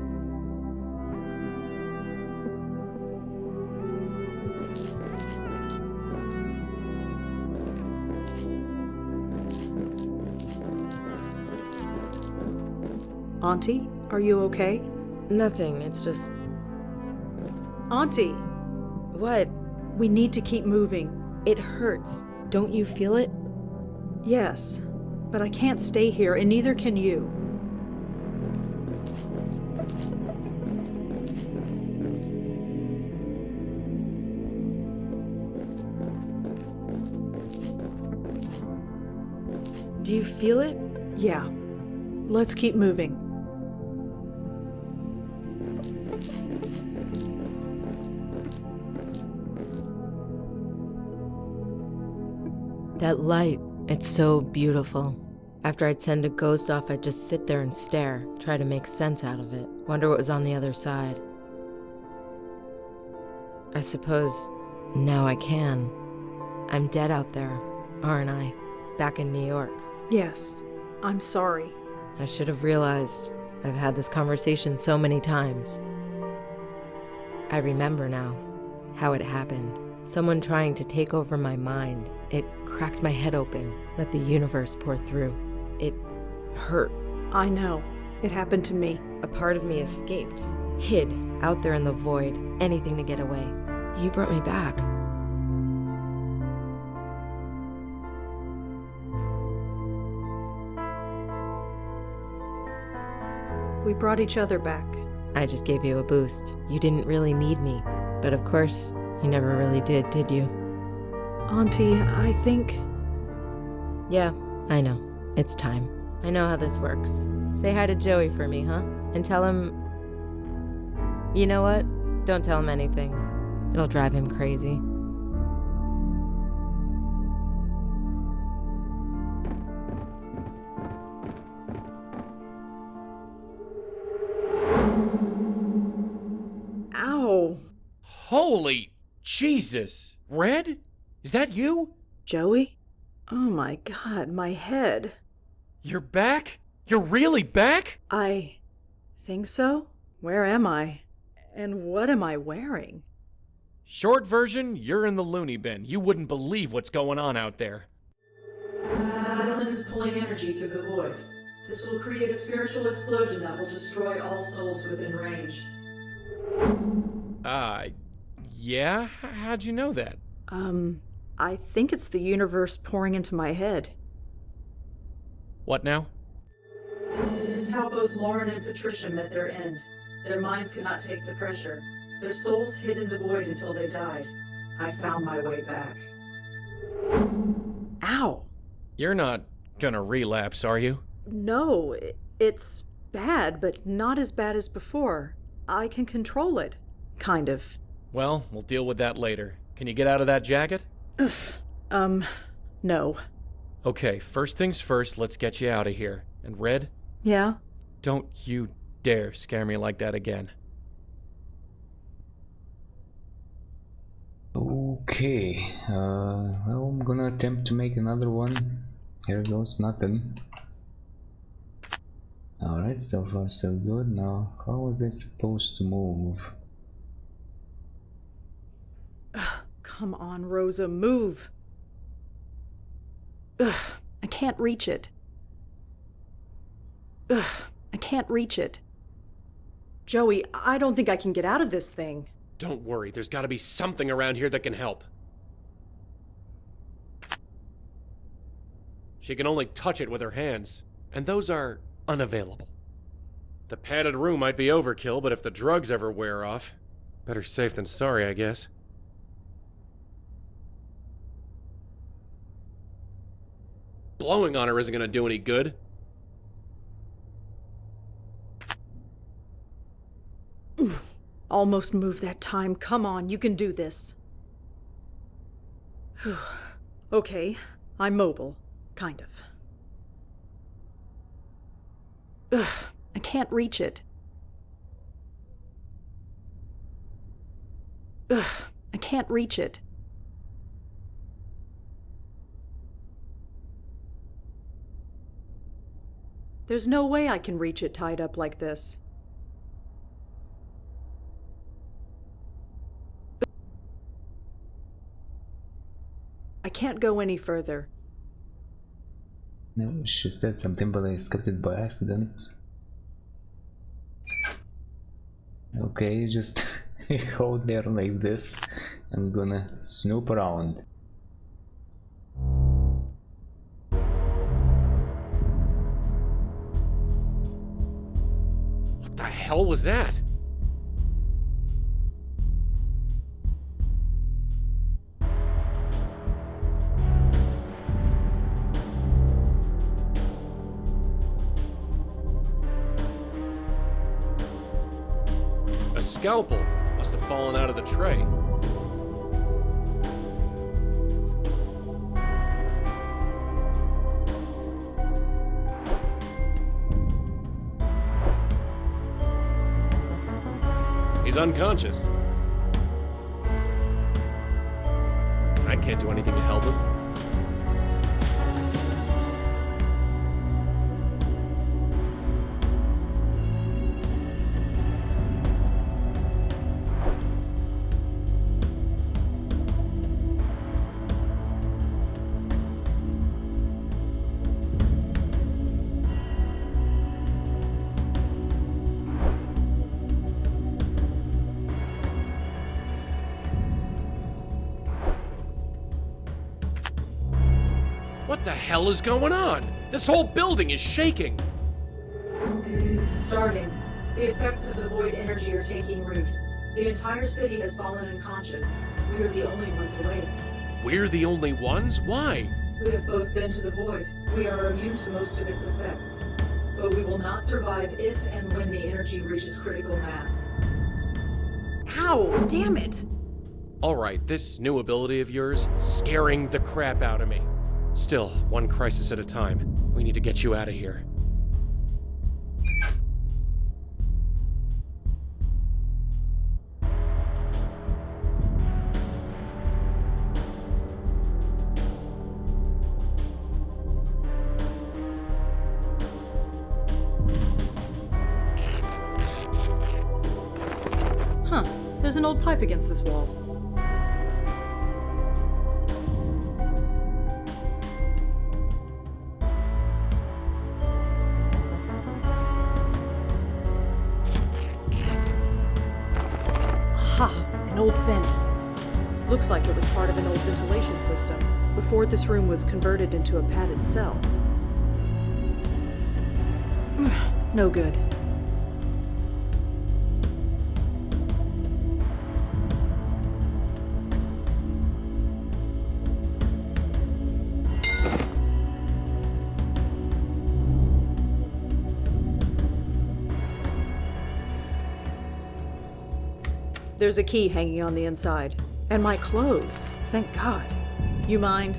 Auntie, are you okay? Nothing, it's just... Auntie! What? We need to keep moving. It hurts. Don't you feel it? Yes, but I can't stay here, and neither can you. Do you feel it? Yeah. Let's keep moving. That light, it's so beautiful. After I'd send a ghost off, I'd just sit there and stare, try to make sense out of it, wonder what was on the other side. I suppose now I can. I'm dead out there, aren't I? Back in New York. Yes, I'm sorry. I should have realized. I've had this conversation so many times. I remember now how it happened. Someone trying to take over my mind. It cracked my head open, let the universe pour through. It hurt. I know. It happened to me. A part of me escaped, hid out there in the void, anything to get away. You brought me back. We brought each other back. I just gave you a boost. You didn't really need me. But of course, you never really did you? Auntie, I think... Yeah, I know. It's time. I know how this works. Say hi to Joey for me, huh? And tell him... You know what? Don't tell him anything. It'll drive him crazy. Ow! Holy Jesus! Red? Is that you? Joey? Oh my God, my head. You're back? You're really back? I think so. Where am I? And what am I wearing? Short version, you're in the loony bin. You wouldn't believe what's going on out there. Madeline is pulling energy through the void. This will create a spiritual explosion that will destroy all souls within range. Yeah? How'd you know that? I think it's the universe pouring into my head. What now? It is how both Lauren and Patricia met their end. Their minds could not take the pressure. Their souls hid in the void until they died. I found my way back. Ow! You're not gonna relapse, are you? No, it's bad, but not as bad as before. I can control it. Kind of. Well, we'll deal with that later. Can you get out of that jacket? No. Okay, first things first, let's get you out of here. And Red? Yeah? Don't you dare scare me like that again. Okay, well, I'm gonna attempt to make another one. Here goes nothing. Alright, so far so good. Now, how was I supposed to move? Come on, Rosa, move! Ugh, I can't reach it. Ugh, I can't reach it. Joey, I don't think I can get out of this thing. Don't worry, there's gotta be something around here that can help. She can only touch it with her hands, and those are unavailable. The padded room might be overkill, but if the drugs ever wear off, better safe than sorry, I guess. Blowing on her isn't gonna do any good. Almost moved that time. Come on, you can do this. Okay, I'm mobile. Kind of. Ugh, I can't reach it. Ugh, I can't reach it. There's no way I can reach it tied up like this. I can't go any further. No, she said something, but I skipped it by accident. Okay, just hold there like this. I'm gonna snoop around. What the hell was that? A scalpel must have fallen out of the tray. He's unconscious. I can't do anything to help him. What the hell is going on? This whole building is shaking. It's starting. The effects of the void energy are taking root. The entire city has fallen unconscious. We are the only ones awake. We're the only ones? Why? We have both been to the void. We are immune to most of its effects. But we will not survive if and when the energy reaches critical mass. Ow! Damn it! Alright, this new ability of yours, scaring the crap out of me. Still, one crisis at a time. We need to get you out of here. Huh. There's an old pipe against this wall. An old vent. Looks like it was part of an old ventilation system before this room was converted into a padded cell. No good. There's a key hanging on the inside. And my clothes. Thank God. You mind?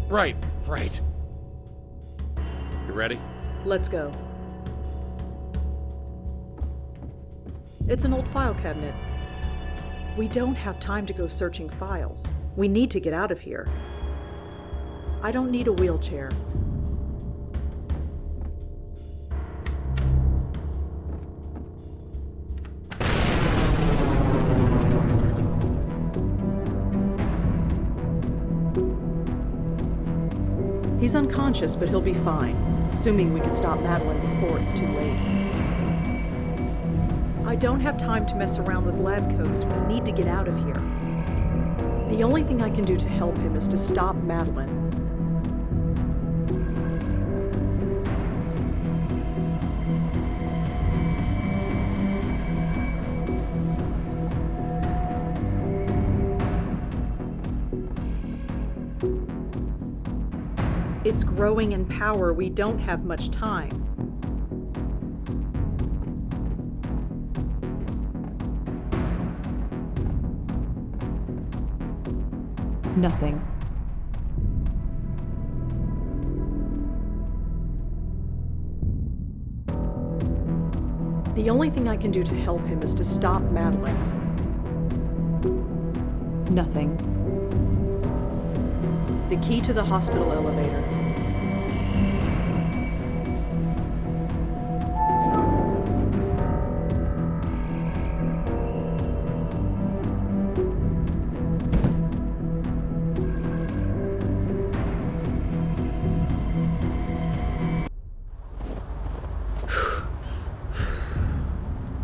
Right. You ready? Let's go. It's an old file cabinet. We don't have time to go searching files. We need to get out of here. I don't need a wheelchair. He's unconscious, but he'll be fine, assuming we can stop Madeline before it's too late. I don't have time to mess around with lab coats. We need to get out of here. The only thing I can do to help him is to stop Madeline. It's growing in power. We don't have much time. Nothing. The only thing I can do to help him is to stop Madeline. Nothing. The key to the hospital elevator.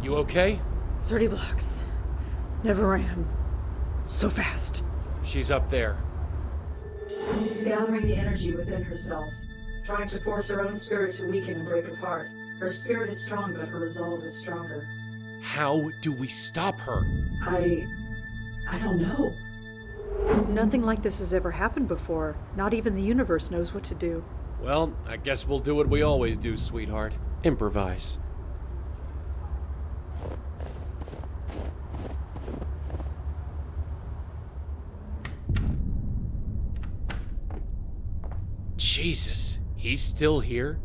You okay? 30 blocks. Never ran. So fast. She's up there. She's gathering the energy within herself, trying to force her own spirit to weaken and break apart. Her spirit is strong, but her resolve is stronger. How do we stop her? I don't know. Nothing like this has ever happened before. Not even the universe knows what to do. Well, I guess we'll do what we always do, sweetheart. Improvise. Jesus, he's still here?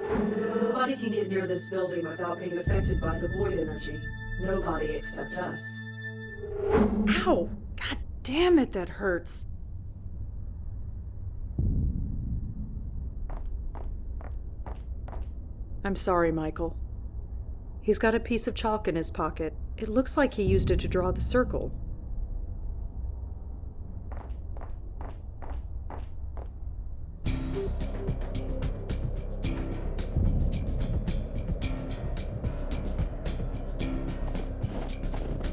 Nobody can get near this building without being affected by the void energy. Nobody except us. Ow! God damn it, that hurts. I'm sorry, Michael. He's got a piece of chalk in his pocket. It looks like he used it to draw the circle.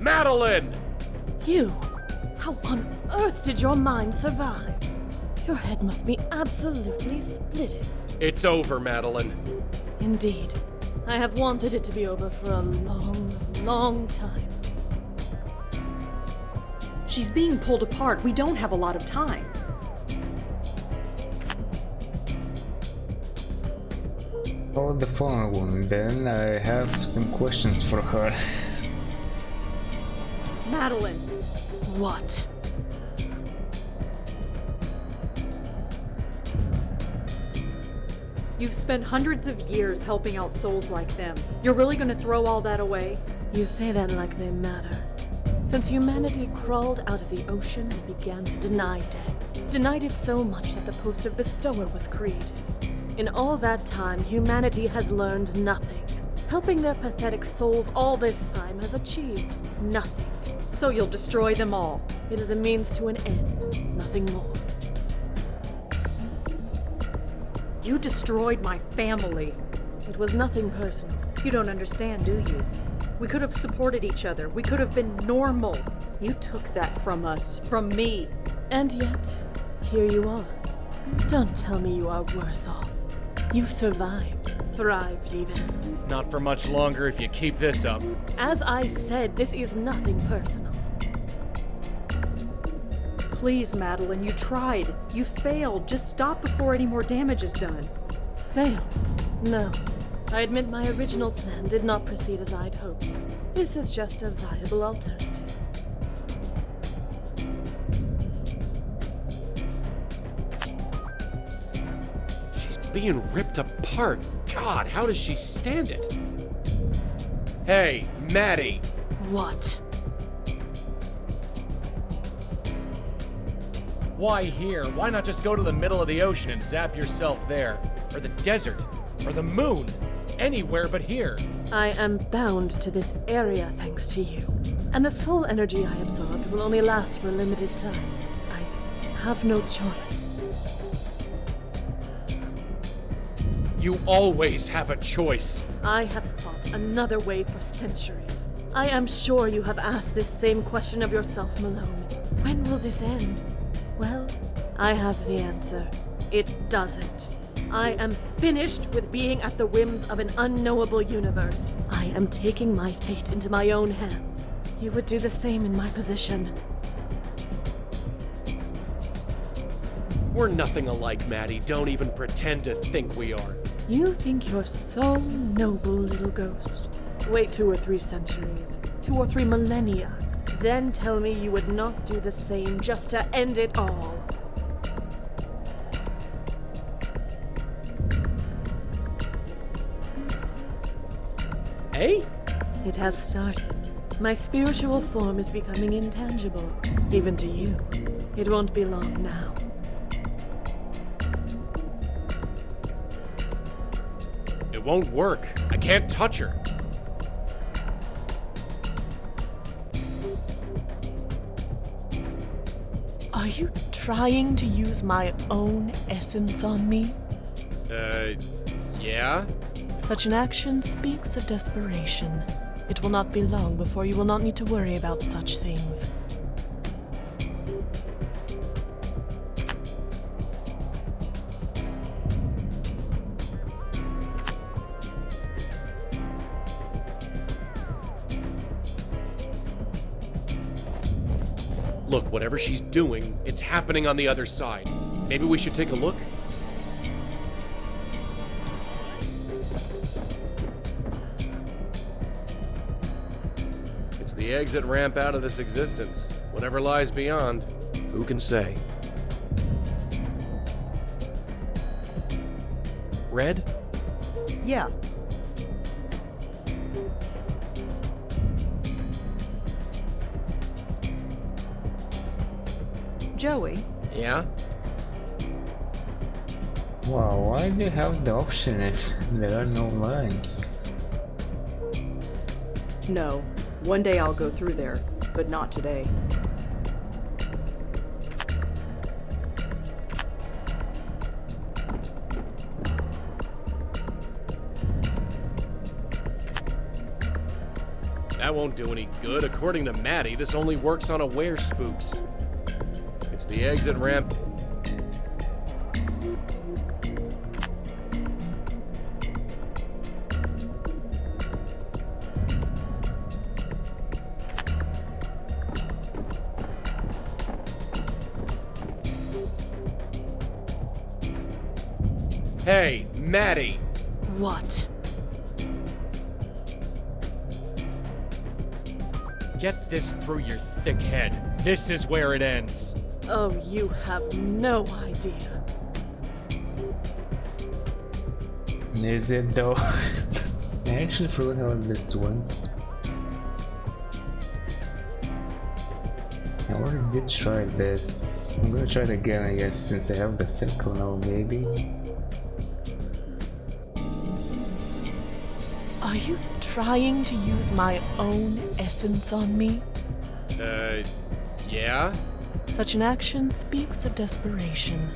Madeline! You! How on earth did your mind survive? Your head must be absolutely splitted. It's over, Madeline. Indeed. I have wanted it to be over for a long, long time. She's being pulled apart. We don't have a lot of time. Hold the phone, then I have some questions for her. Madeline! What? You've spent hundreds of years helping out souls like them. You're really gonna throw all that away? You say that like they matter. Since humanity crawled out of the ocean and began to deny death, denied it so much that the post of bestower was created. In all that time, humanity has learned nothing. Helping their pathetic souls all this time has achieved nothing. So you'll destroy them all? It is a means to an end, nothing more. You destroyed my family. It was nothing personal. You don't understand, do you? We could have supported each other. We could have been normal. You took that from us, from me. And yet, here you are. Don't tell me you are worse off. You survived, thrived even. Not for much longer if you keep this up. As I said, this is nothing personal. Please, Madeline, you tried. You failed. Just stop before any more damage is done. Failed? No. I admit my original plan did not proceed as I'd hoped. This is just a viable alternative. She's being ripped apart. God, how does she stand it? Hey, Maddie! What? Why here? Why not just go to the middle of the ocean and zap yourself there? Or the desert? Or the moon? Anywhere but here. I am bound to this area thanks to you. And the soul energy I absorbed will only last for a limited time. I have no choice. You always have a choice. I have sought another way for centuries. I am sure you have asked this same question of yourself, Malone. When will this end? Well, I have the answer. It doesn't. I am finished with being at the whims of an unknowable universe. I am taking my fate into my own hands. You would do the same in my position. We're nothing alike, Maddie. Don't even pretend to think we are. You think you're so noble, little ghost. Wait 2 or 3 centuries, 2 or 3 millennia. Then tell me you would not do the same just to end it all. Eh? It has started. My spiritual form is becoming intangible, even to you. It won't be long now. It won't work. I can't touch her. Are you trying to use my own essence on me? Yeah? Such an action speaks of desperation. It will not be long before you will not need to worry about such things. Look, whatever she's doing, it's happening on the other side. Maybe we should take a look? It's the exit ramp out of this existence. Whatever lies beyond, who can say? Red? Yeah. Joey? Yeah? Wow, why do you have the option if there are no lines? No. One day I'll go through there, but not today. That won't do any good. According to Maddie, this only works on aware spooks. It's the exit ramp. Hey, Maddie! What? Get this through your thick head. This is where it ends. Oh, you have no idea. Is it though? I actually forgot how this one. I already did try this. I'm gonna try it again, I guess, since I have the circle now, maybe. Are you trying to use my own essence on me? Yeah? Such an action speaks of desperation.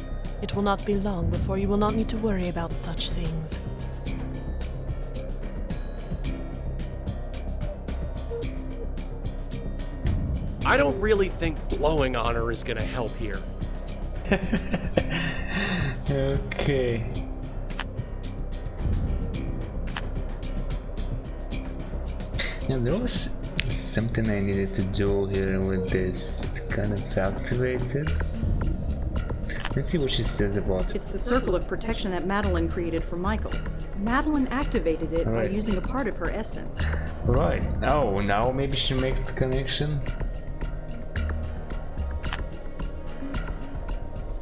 It will not be long before you will not need to worry about such things. I don't really think blowing on her is gonna help here. Okay. Now there was something I needed to do here with this to kind of activate it. Let's see what she says about it. It's the circle of protection that Madeline created for Michael. Madeline activated it by Right. using a part of her essence. Right. Oh, now maybe she makes the connection.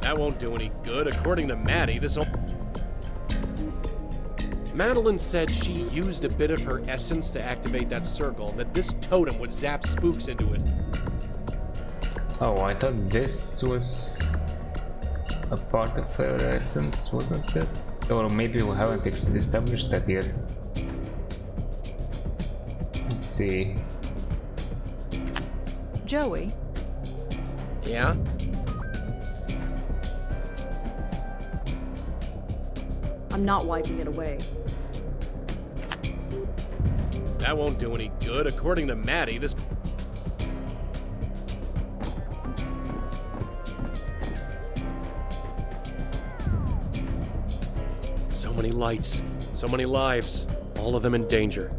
That won't do any good. According to Maddie, Madeline said she used a bit of her essence to activate that circle, and that this totem would zap spooks into it. Oh, I thought this was a part of her essence, wasn't it? Or maybe we haven't established that yet. Let's see. Joey? Yeah? I'm not wiping it away. That won't do any good. According to Maddie, this... So many lights, so many lives, all of them in danger.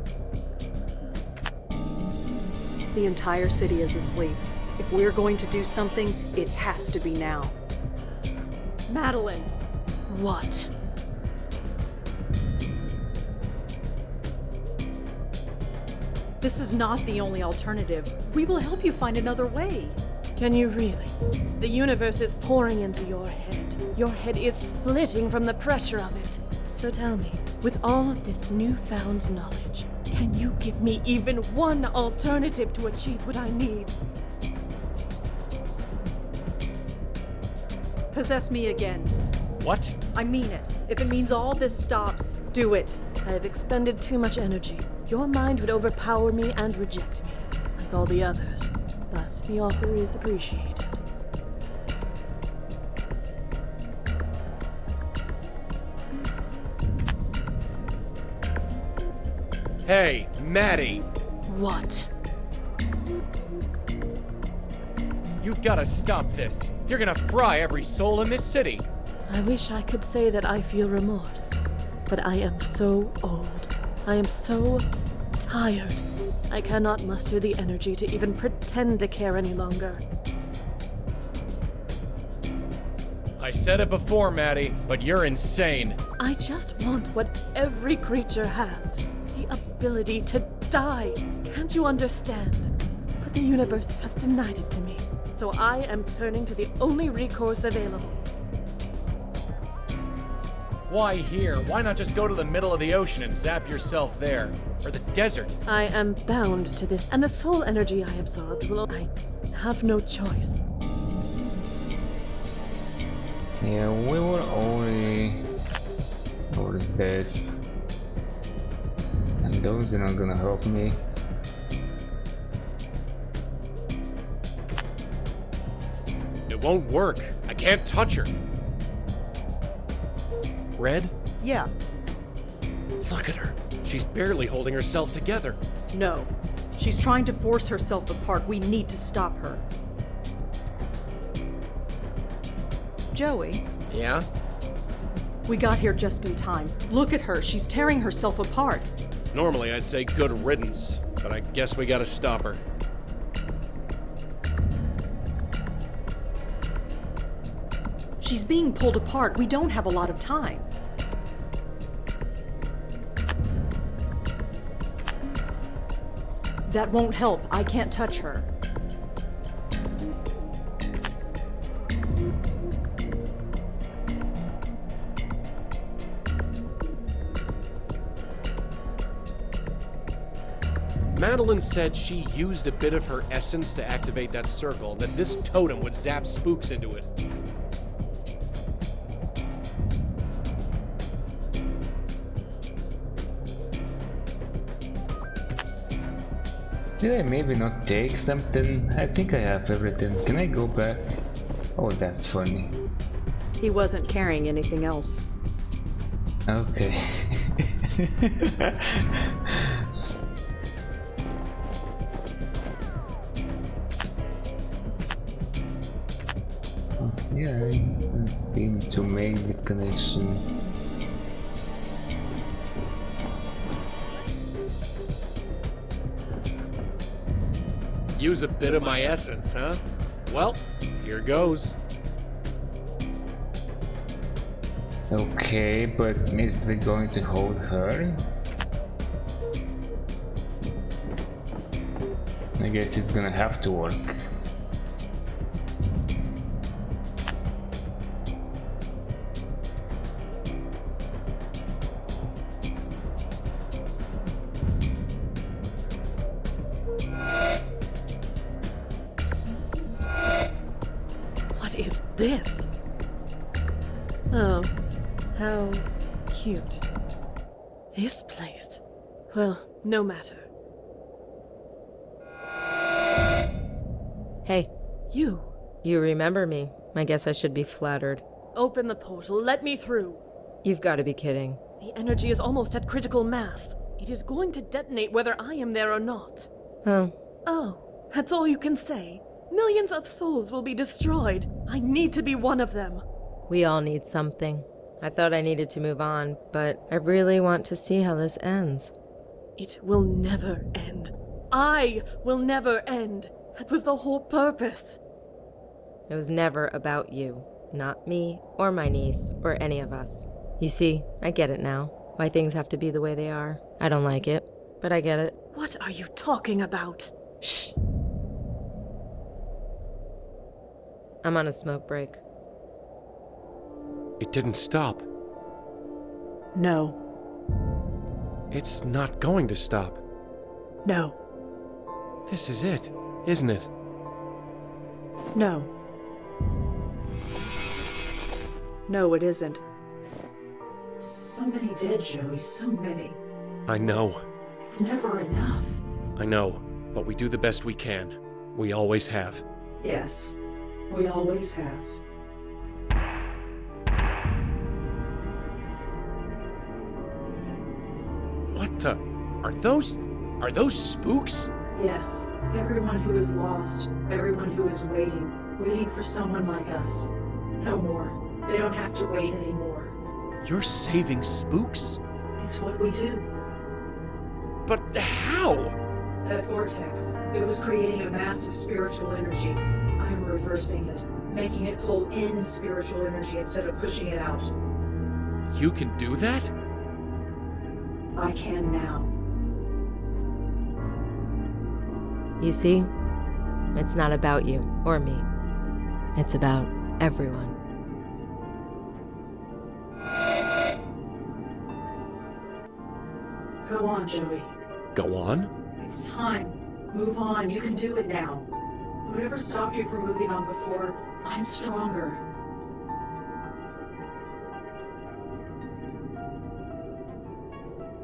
The entire city is asleep. If we're going to do something, it has to be now. Madeline! What? This is not the only alternative. We will help you find another way. Can you really? The universe is pouring into your head. Your head is splitting from the pressure of it. So tell me, with all of this newfound knowledge, can you give me even one alternative to achieve what I need? Possess me again. What? I mean it. If it means all this stops, do it. I have expended too much energy. Your mind would overpower me and reject me, like all the others. But the offer is appreciated. Hey, Maddie! What? You gotta stop this. You're gonna fry every soul in this city. I wish I could say that I feel remorse, but I am so old. I am so tired. I cannot muster the energy to even pretend to care any longer. I said it before, Maddie, but you're insane. I just want what every creature has. The ability to die. Can't you understand? But the universe has denied it to me. So I am turning to the only recourse available. Why here? Why not just go to the middle of the ocean and zap yourself there? Or the desert? I am bound to this, and the soul energy I absorbed will... I have no choice. Yeah, we were already over this. And those are not gonna help me. It won't work. I can't touch her. Red? Yeah. Look at her. She's barely holding herself together. No. She's trying to force herself apart. We need to stop her. Joey? Yeah? We got here just in time. Look at her. She's tearing herself apart. Normally I'd say good riddance, but I guess we gotta stop her. She's being pulled apart. We don't have a lot of time. That won't help. I can't touch her. Madeline said she used a bit of her essence to activate that circle, that this totem would zap spooks into it. Did I maybe not take something? I think I have everything. Can I go back? Oh, that's funny. He wasn't carrying anything else. Okay. Yeah, I seem to make the connection. Use a bit of my essence, huh? Well, here goes. Okay, but is they going to hold her? I guess it's gonna have to work. What is this? Oh, how cute. This place. Well, no matter. Hey. You. You remember me. I guess I should be flattered. Open the portal. Let me through. You've got to be kidding. The energy is almost at critical mass. It is going to detonate whether I am there or not. Oh, that's all you can say? Millions of souls will be destroyed. I need to be one of them. We all need something. I thought I needed to move on, but I really want to see how this ends. It will never end. I will never end. That was the whole purpose. It was never about you. Not me, or my niece, or any of us. You see, I get it now. Why things have to be the way they are. I don't like it, but I get it. What are you talking about? Shh! I'm on a smoke break. It didn't stop. No. It's not going to stop. No. This is it, isn't it? No. No, it isn't. So many dead, Joey, so many. I know. It's never enough. I know, but we do the best we can. We always have. Yes, we always have. What the? Are those spooks? Yes, everyone who is lost, everyone who is waiting for someone like us. No more. They don't have to wait anymore. You're saving spooks? It's what we do. But how? That vortex, it was creating a massive spiritual energy. I'm reversing it, making it pull in spiritual energy instead of pushing it out. You can do that? I can now. You see, it's not about you or me. It's about everyone. Go on, Joey. Go on? It's time. Move on. You can do it now. Whatever stopped you from moving on before, I'm stronger.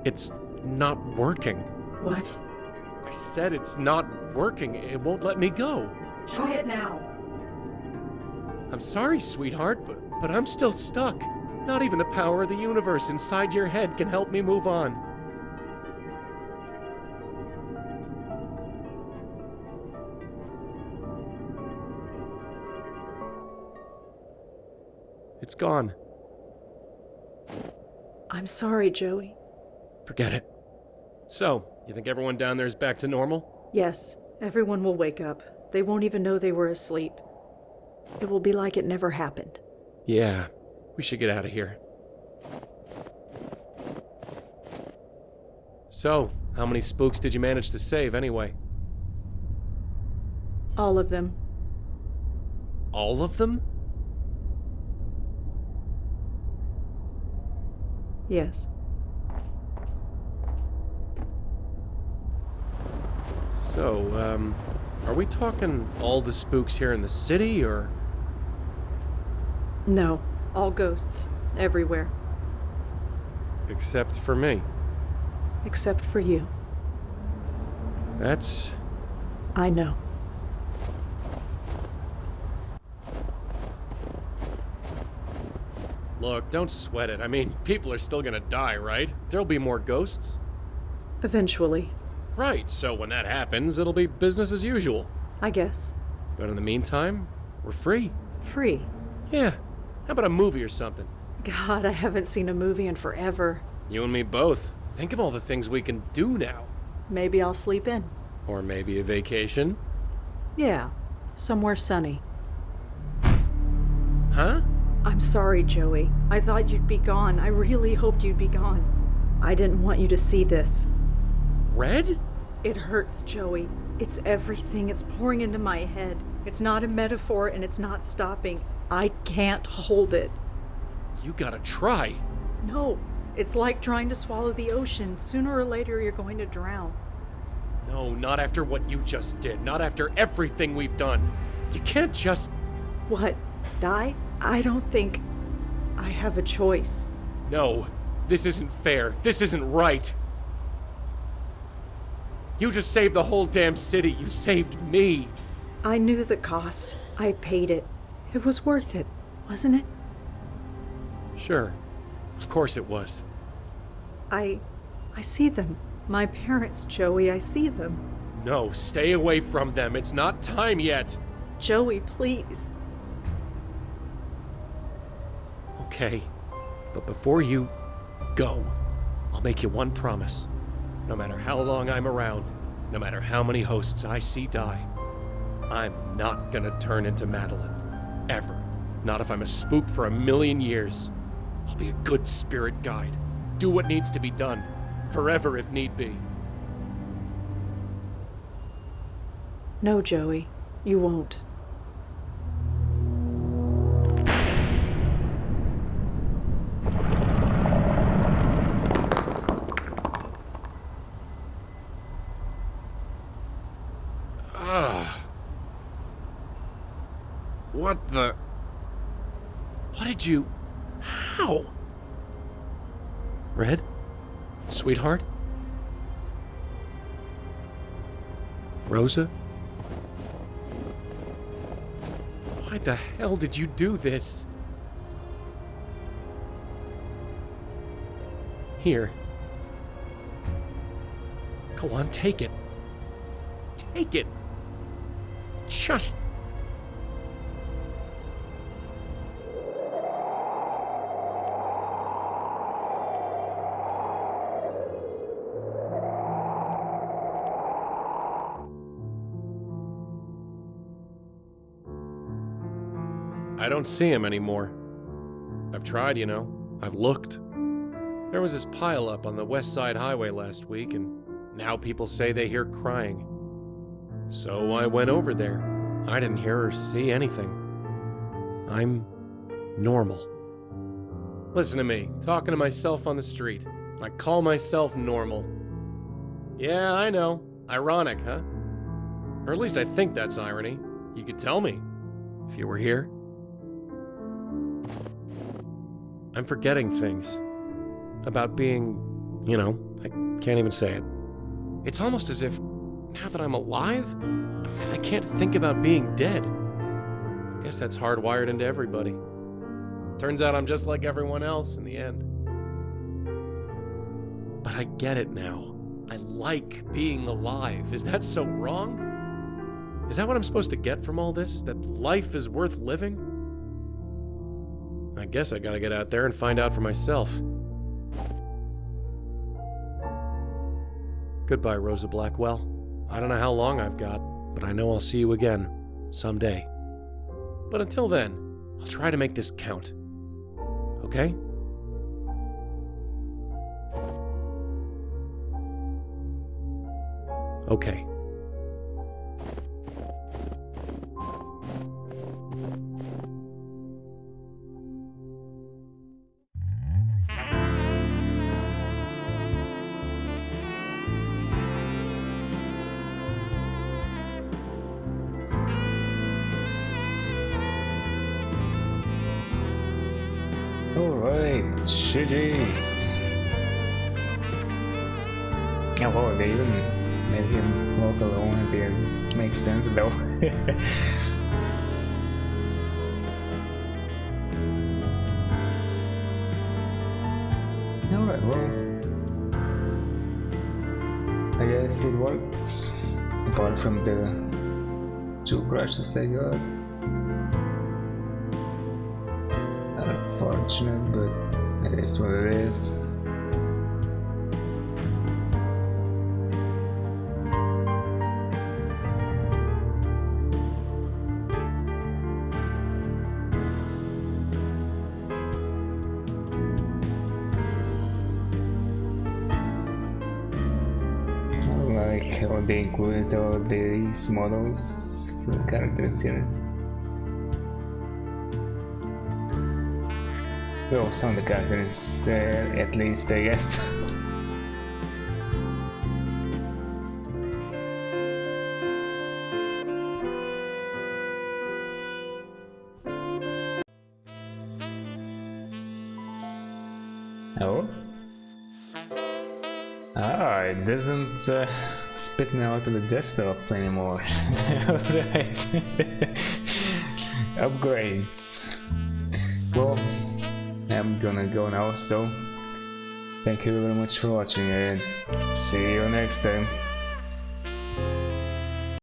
It's not working. What? I said it's not working. It won't let me go. Try it now. I'm sorry, sweetheart, but I'm still stuck. Not even the power of the universe inside your head can help me move on. It's gone. I'm sorry, Joey. Forget it. So, you think everyone down there is back to normal? Yes, everyone will wake up. They won't even know they were asleep. It will be like it never happened. Yeah, we should get out of here. So, how many spooks did you manage to save anyway? All of them. All of them? Yes. So, are we talking all the spooks here in the city, or? No, all ghosts. Everywhere. Except for me. Except for you. That's... I know. Look, don't sweat it. I mean, people are still gonna die, right? There'll be more ghosts. Eventually. Right, so when that happens, it'll be business as usual. I guess. But in the meantime, we're free. Free? Yeah, how about a movie or something? God, I haven't seen a movie in forever. You and me both. Think of all the things we can do now. Maybe I'll sleep in. Or maybe a vacation. Yeah, somewhere sunny. Huh? I'm sorry, Joey. I thought you'd be gone. I really hoped you'd be gone. I didn't want you to see this. Red? It hurts, Joey. It's everything. It's pouring into my head. It's not a metaphor and it's not stopping. I can't hold it. You gotta try. No, it's like trying to swallow the ocean. Sooner or later, you're going to drown. No, not after what you just did. Not after everything we've done. You can't just... What? Die? I don't think I have a choice. No, this isn't fair. This isn't right. You just saved the whole damn city. You saved me. I knew the cost. I paid it. It was worth it, wasn't it? Sure. Of course it was. I see them. My parents, Joey, I see them. No, stay away from them. It's not time yet. Joey, please. Okay, but before you go, I'll make you one promise. No matter how long I'm around, no matter how many hosts I see die, I'm not gonna turn into Madeline. Ever. Not if I'm a spook for 1,000,000 years. I'll be a good spirit guide. Do what needs to be done. Forever if need be. No, Joey, you won't. What the... What did you... How? Red? Sweetheart? Rosa? Why the hell did you do this? Here. Go on, take it. Take it. Just... I don't see him anymore. I've tried, you know. I've looked. There was this pileup on the West Side Highway last week, and now people say they hear crying. So I went over there. I didn't hear or see anything. I'm normal. Listen to me, talking to myself on the street. I call myself normal. Yeah, I know. Ironic, huh? Or at least I think that's irony. You could tell me, if you were here. I'm forgetting things. About being, you know, I can't even say it. It's almost as if, now that I'm alive, I can't think about being dead. I guess that's hardwired into everybody. Turns out I'm just like everyone else in the end. But I get it now. I like being alive. Is that so wrong? Is that what I'm supposed to get from all this? That life is worth living? I guess I gotta get out there and find out for myself. Goodbye, Rosa Blackwell. I don't know how long I've got, but I know I'll see you again, someday. But until then, I'll try to make this count. Okay? Okay. Alright, GG's. Oh, they even made him walk alone. It didn't make sense though. Alright, well, I guess it works. Apart from the 2 crashes I got. unfortunate, but it is what it is. How they included all these models for the characters here. Well, some of the characters, at least, I guess. Oh? Ah, it doesn't spit me out of the desktop anymore. Alright. Upgrades. Well, I'm gonna go now, so thank you very much for watching and see you next time.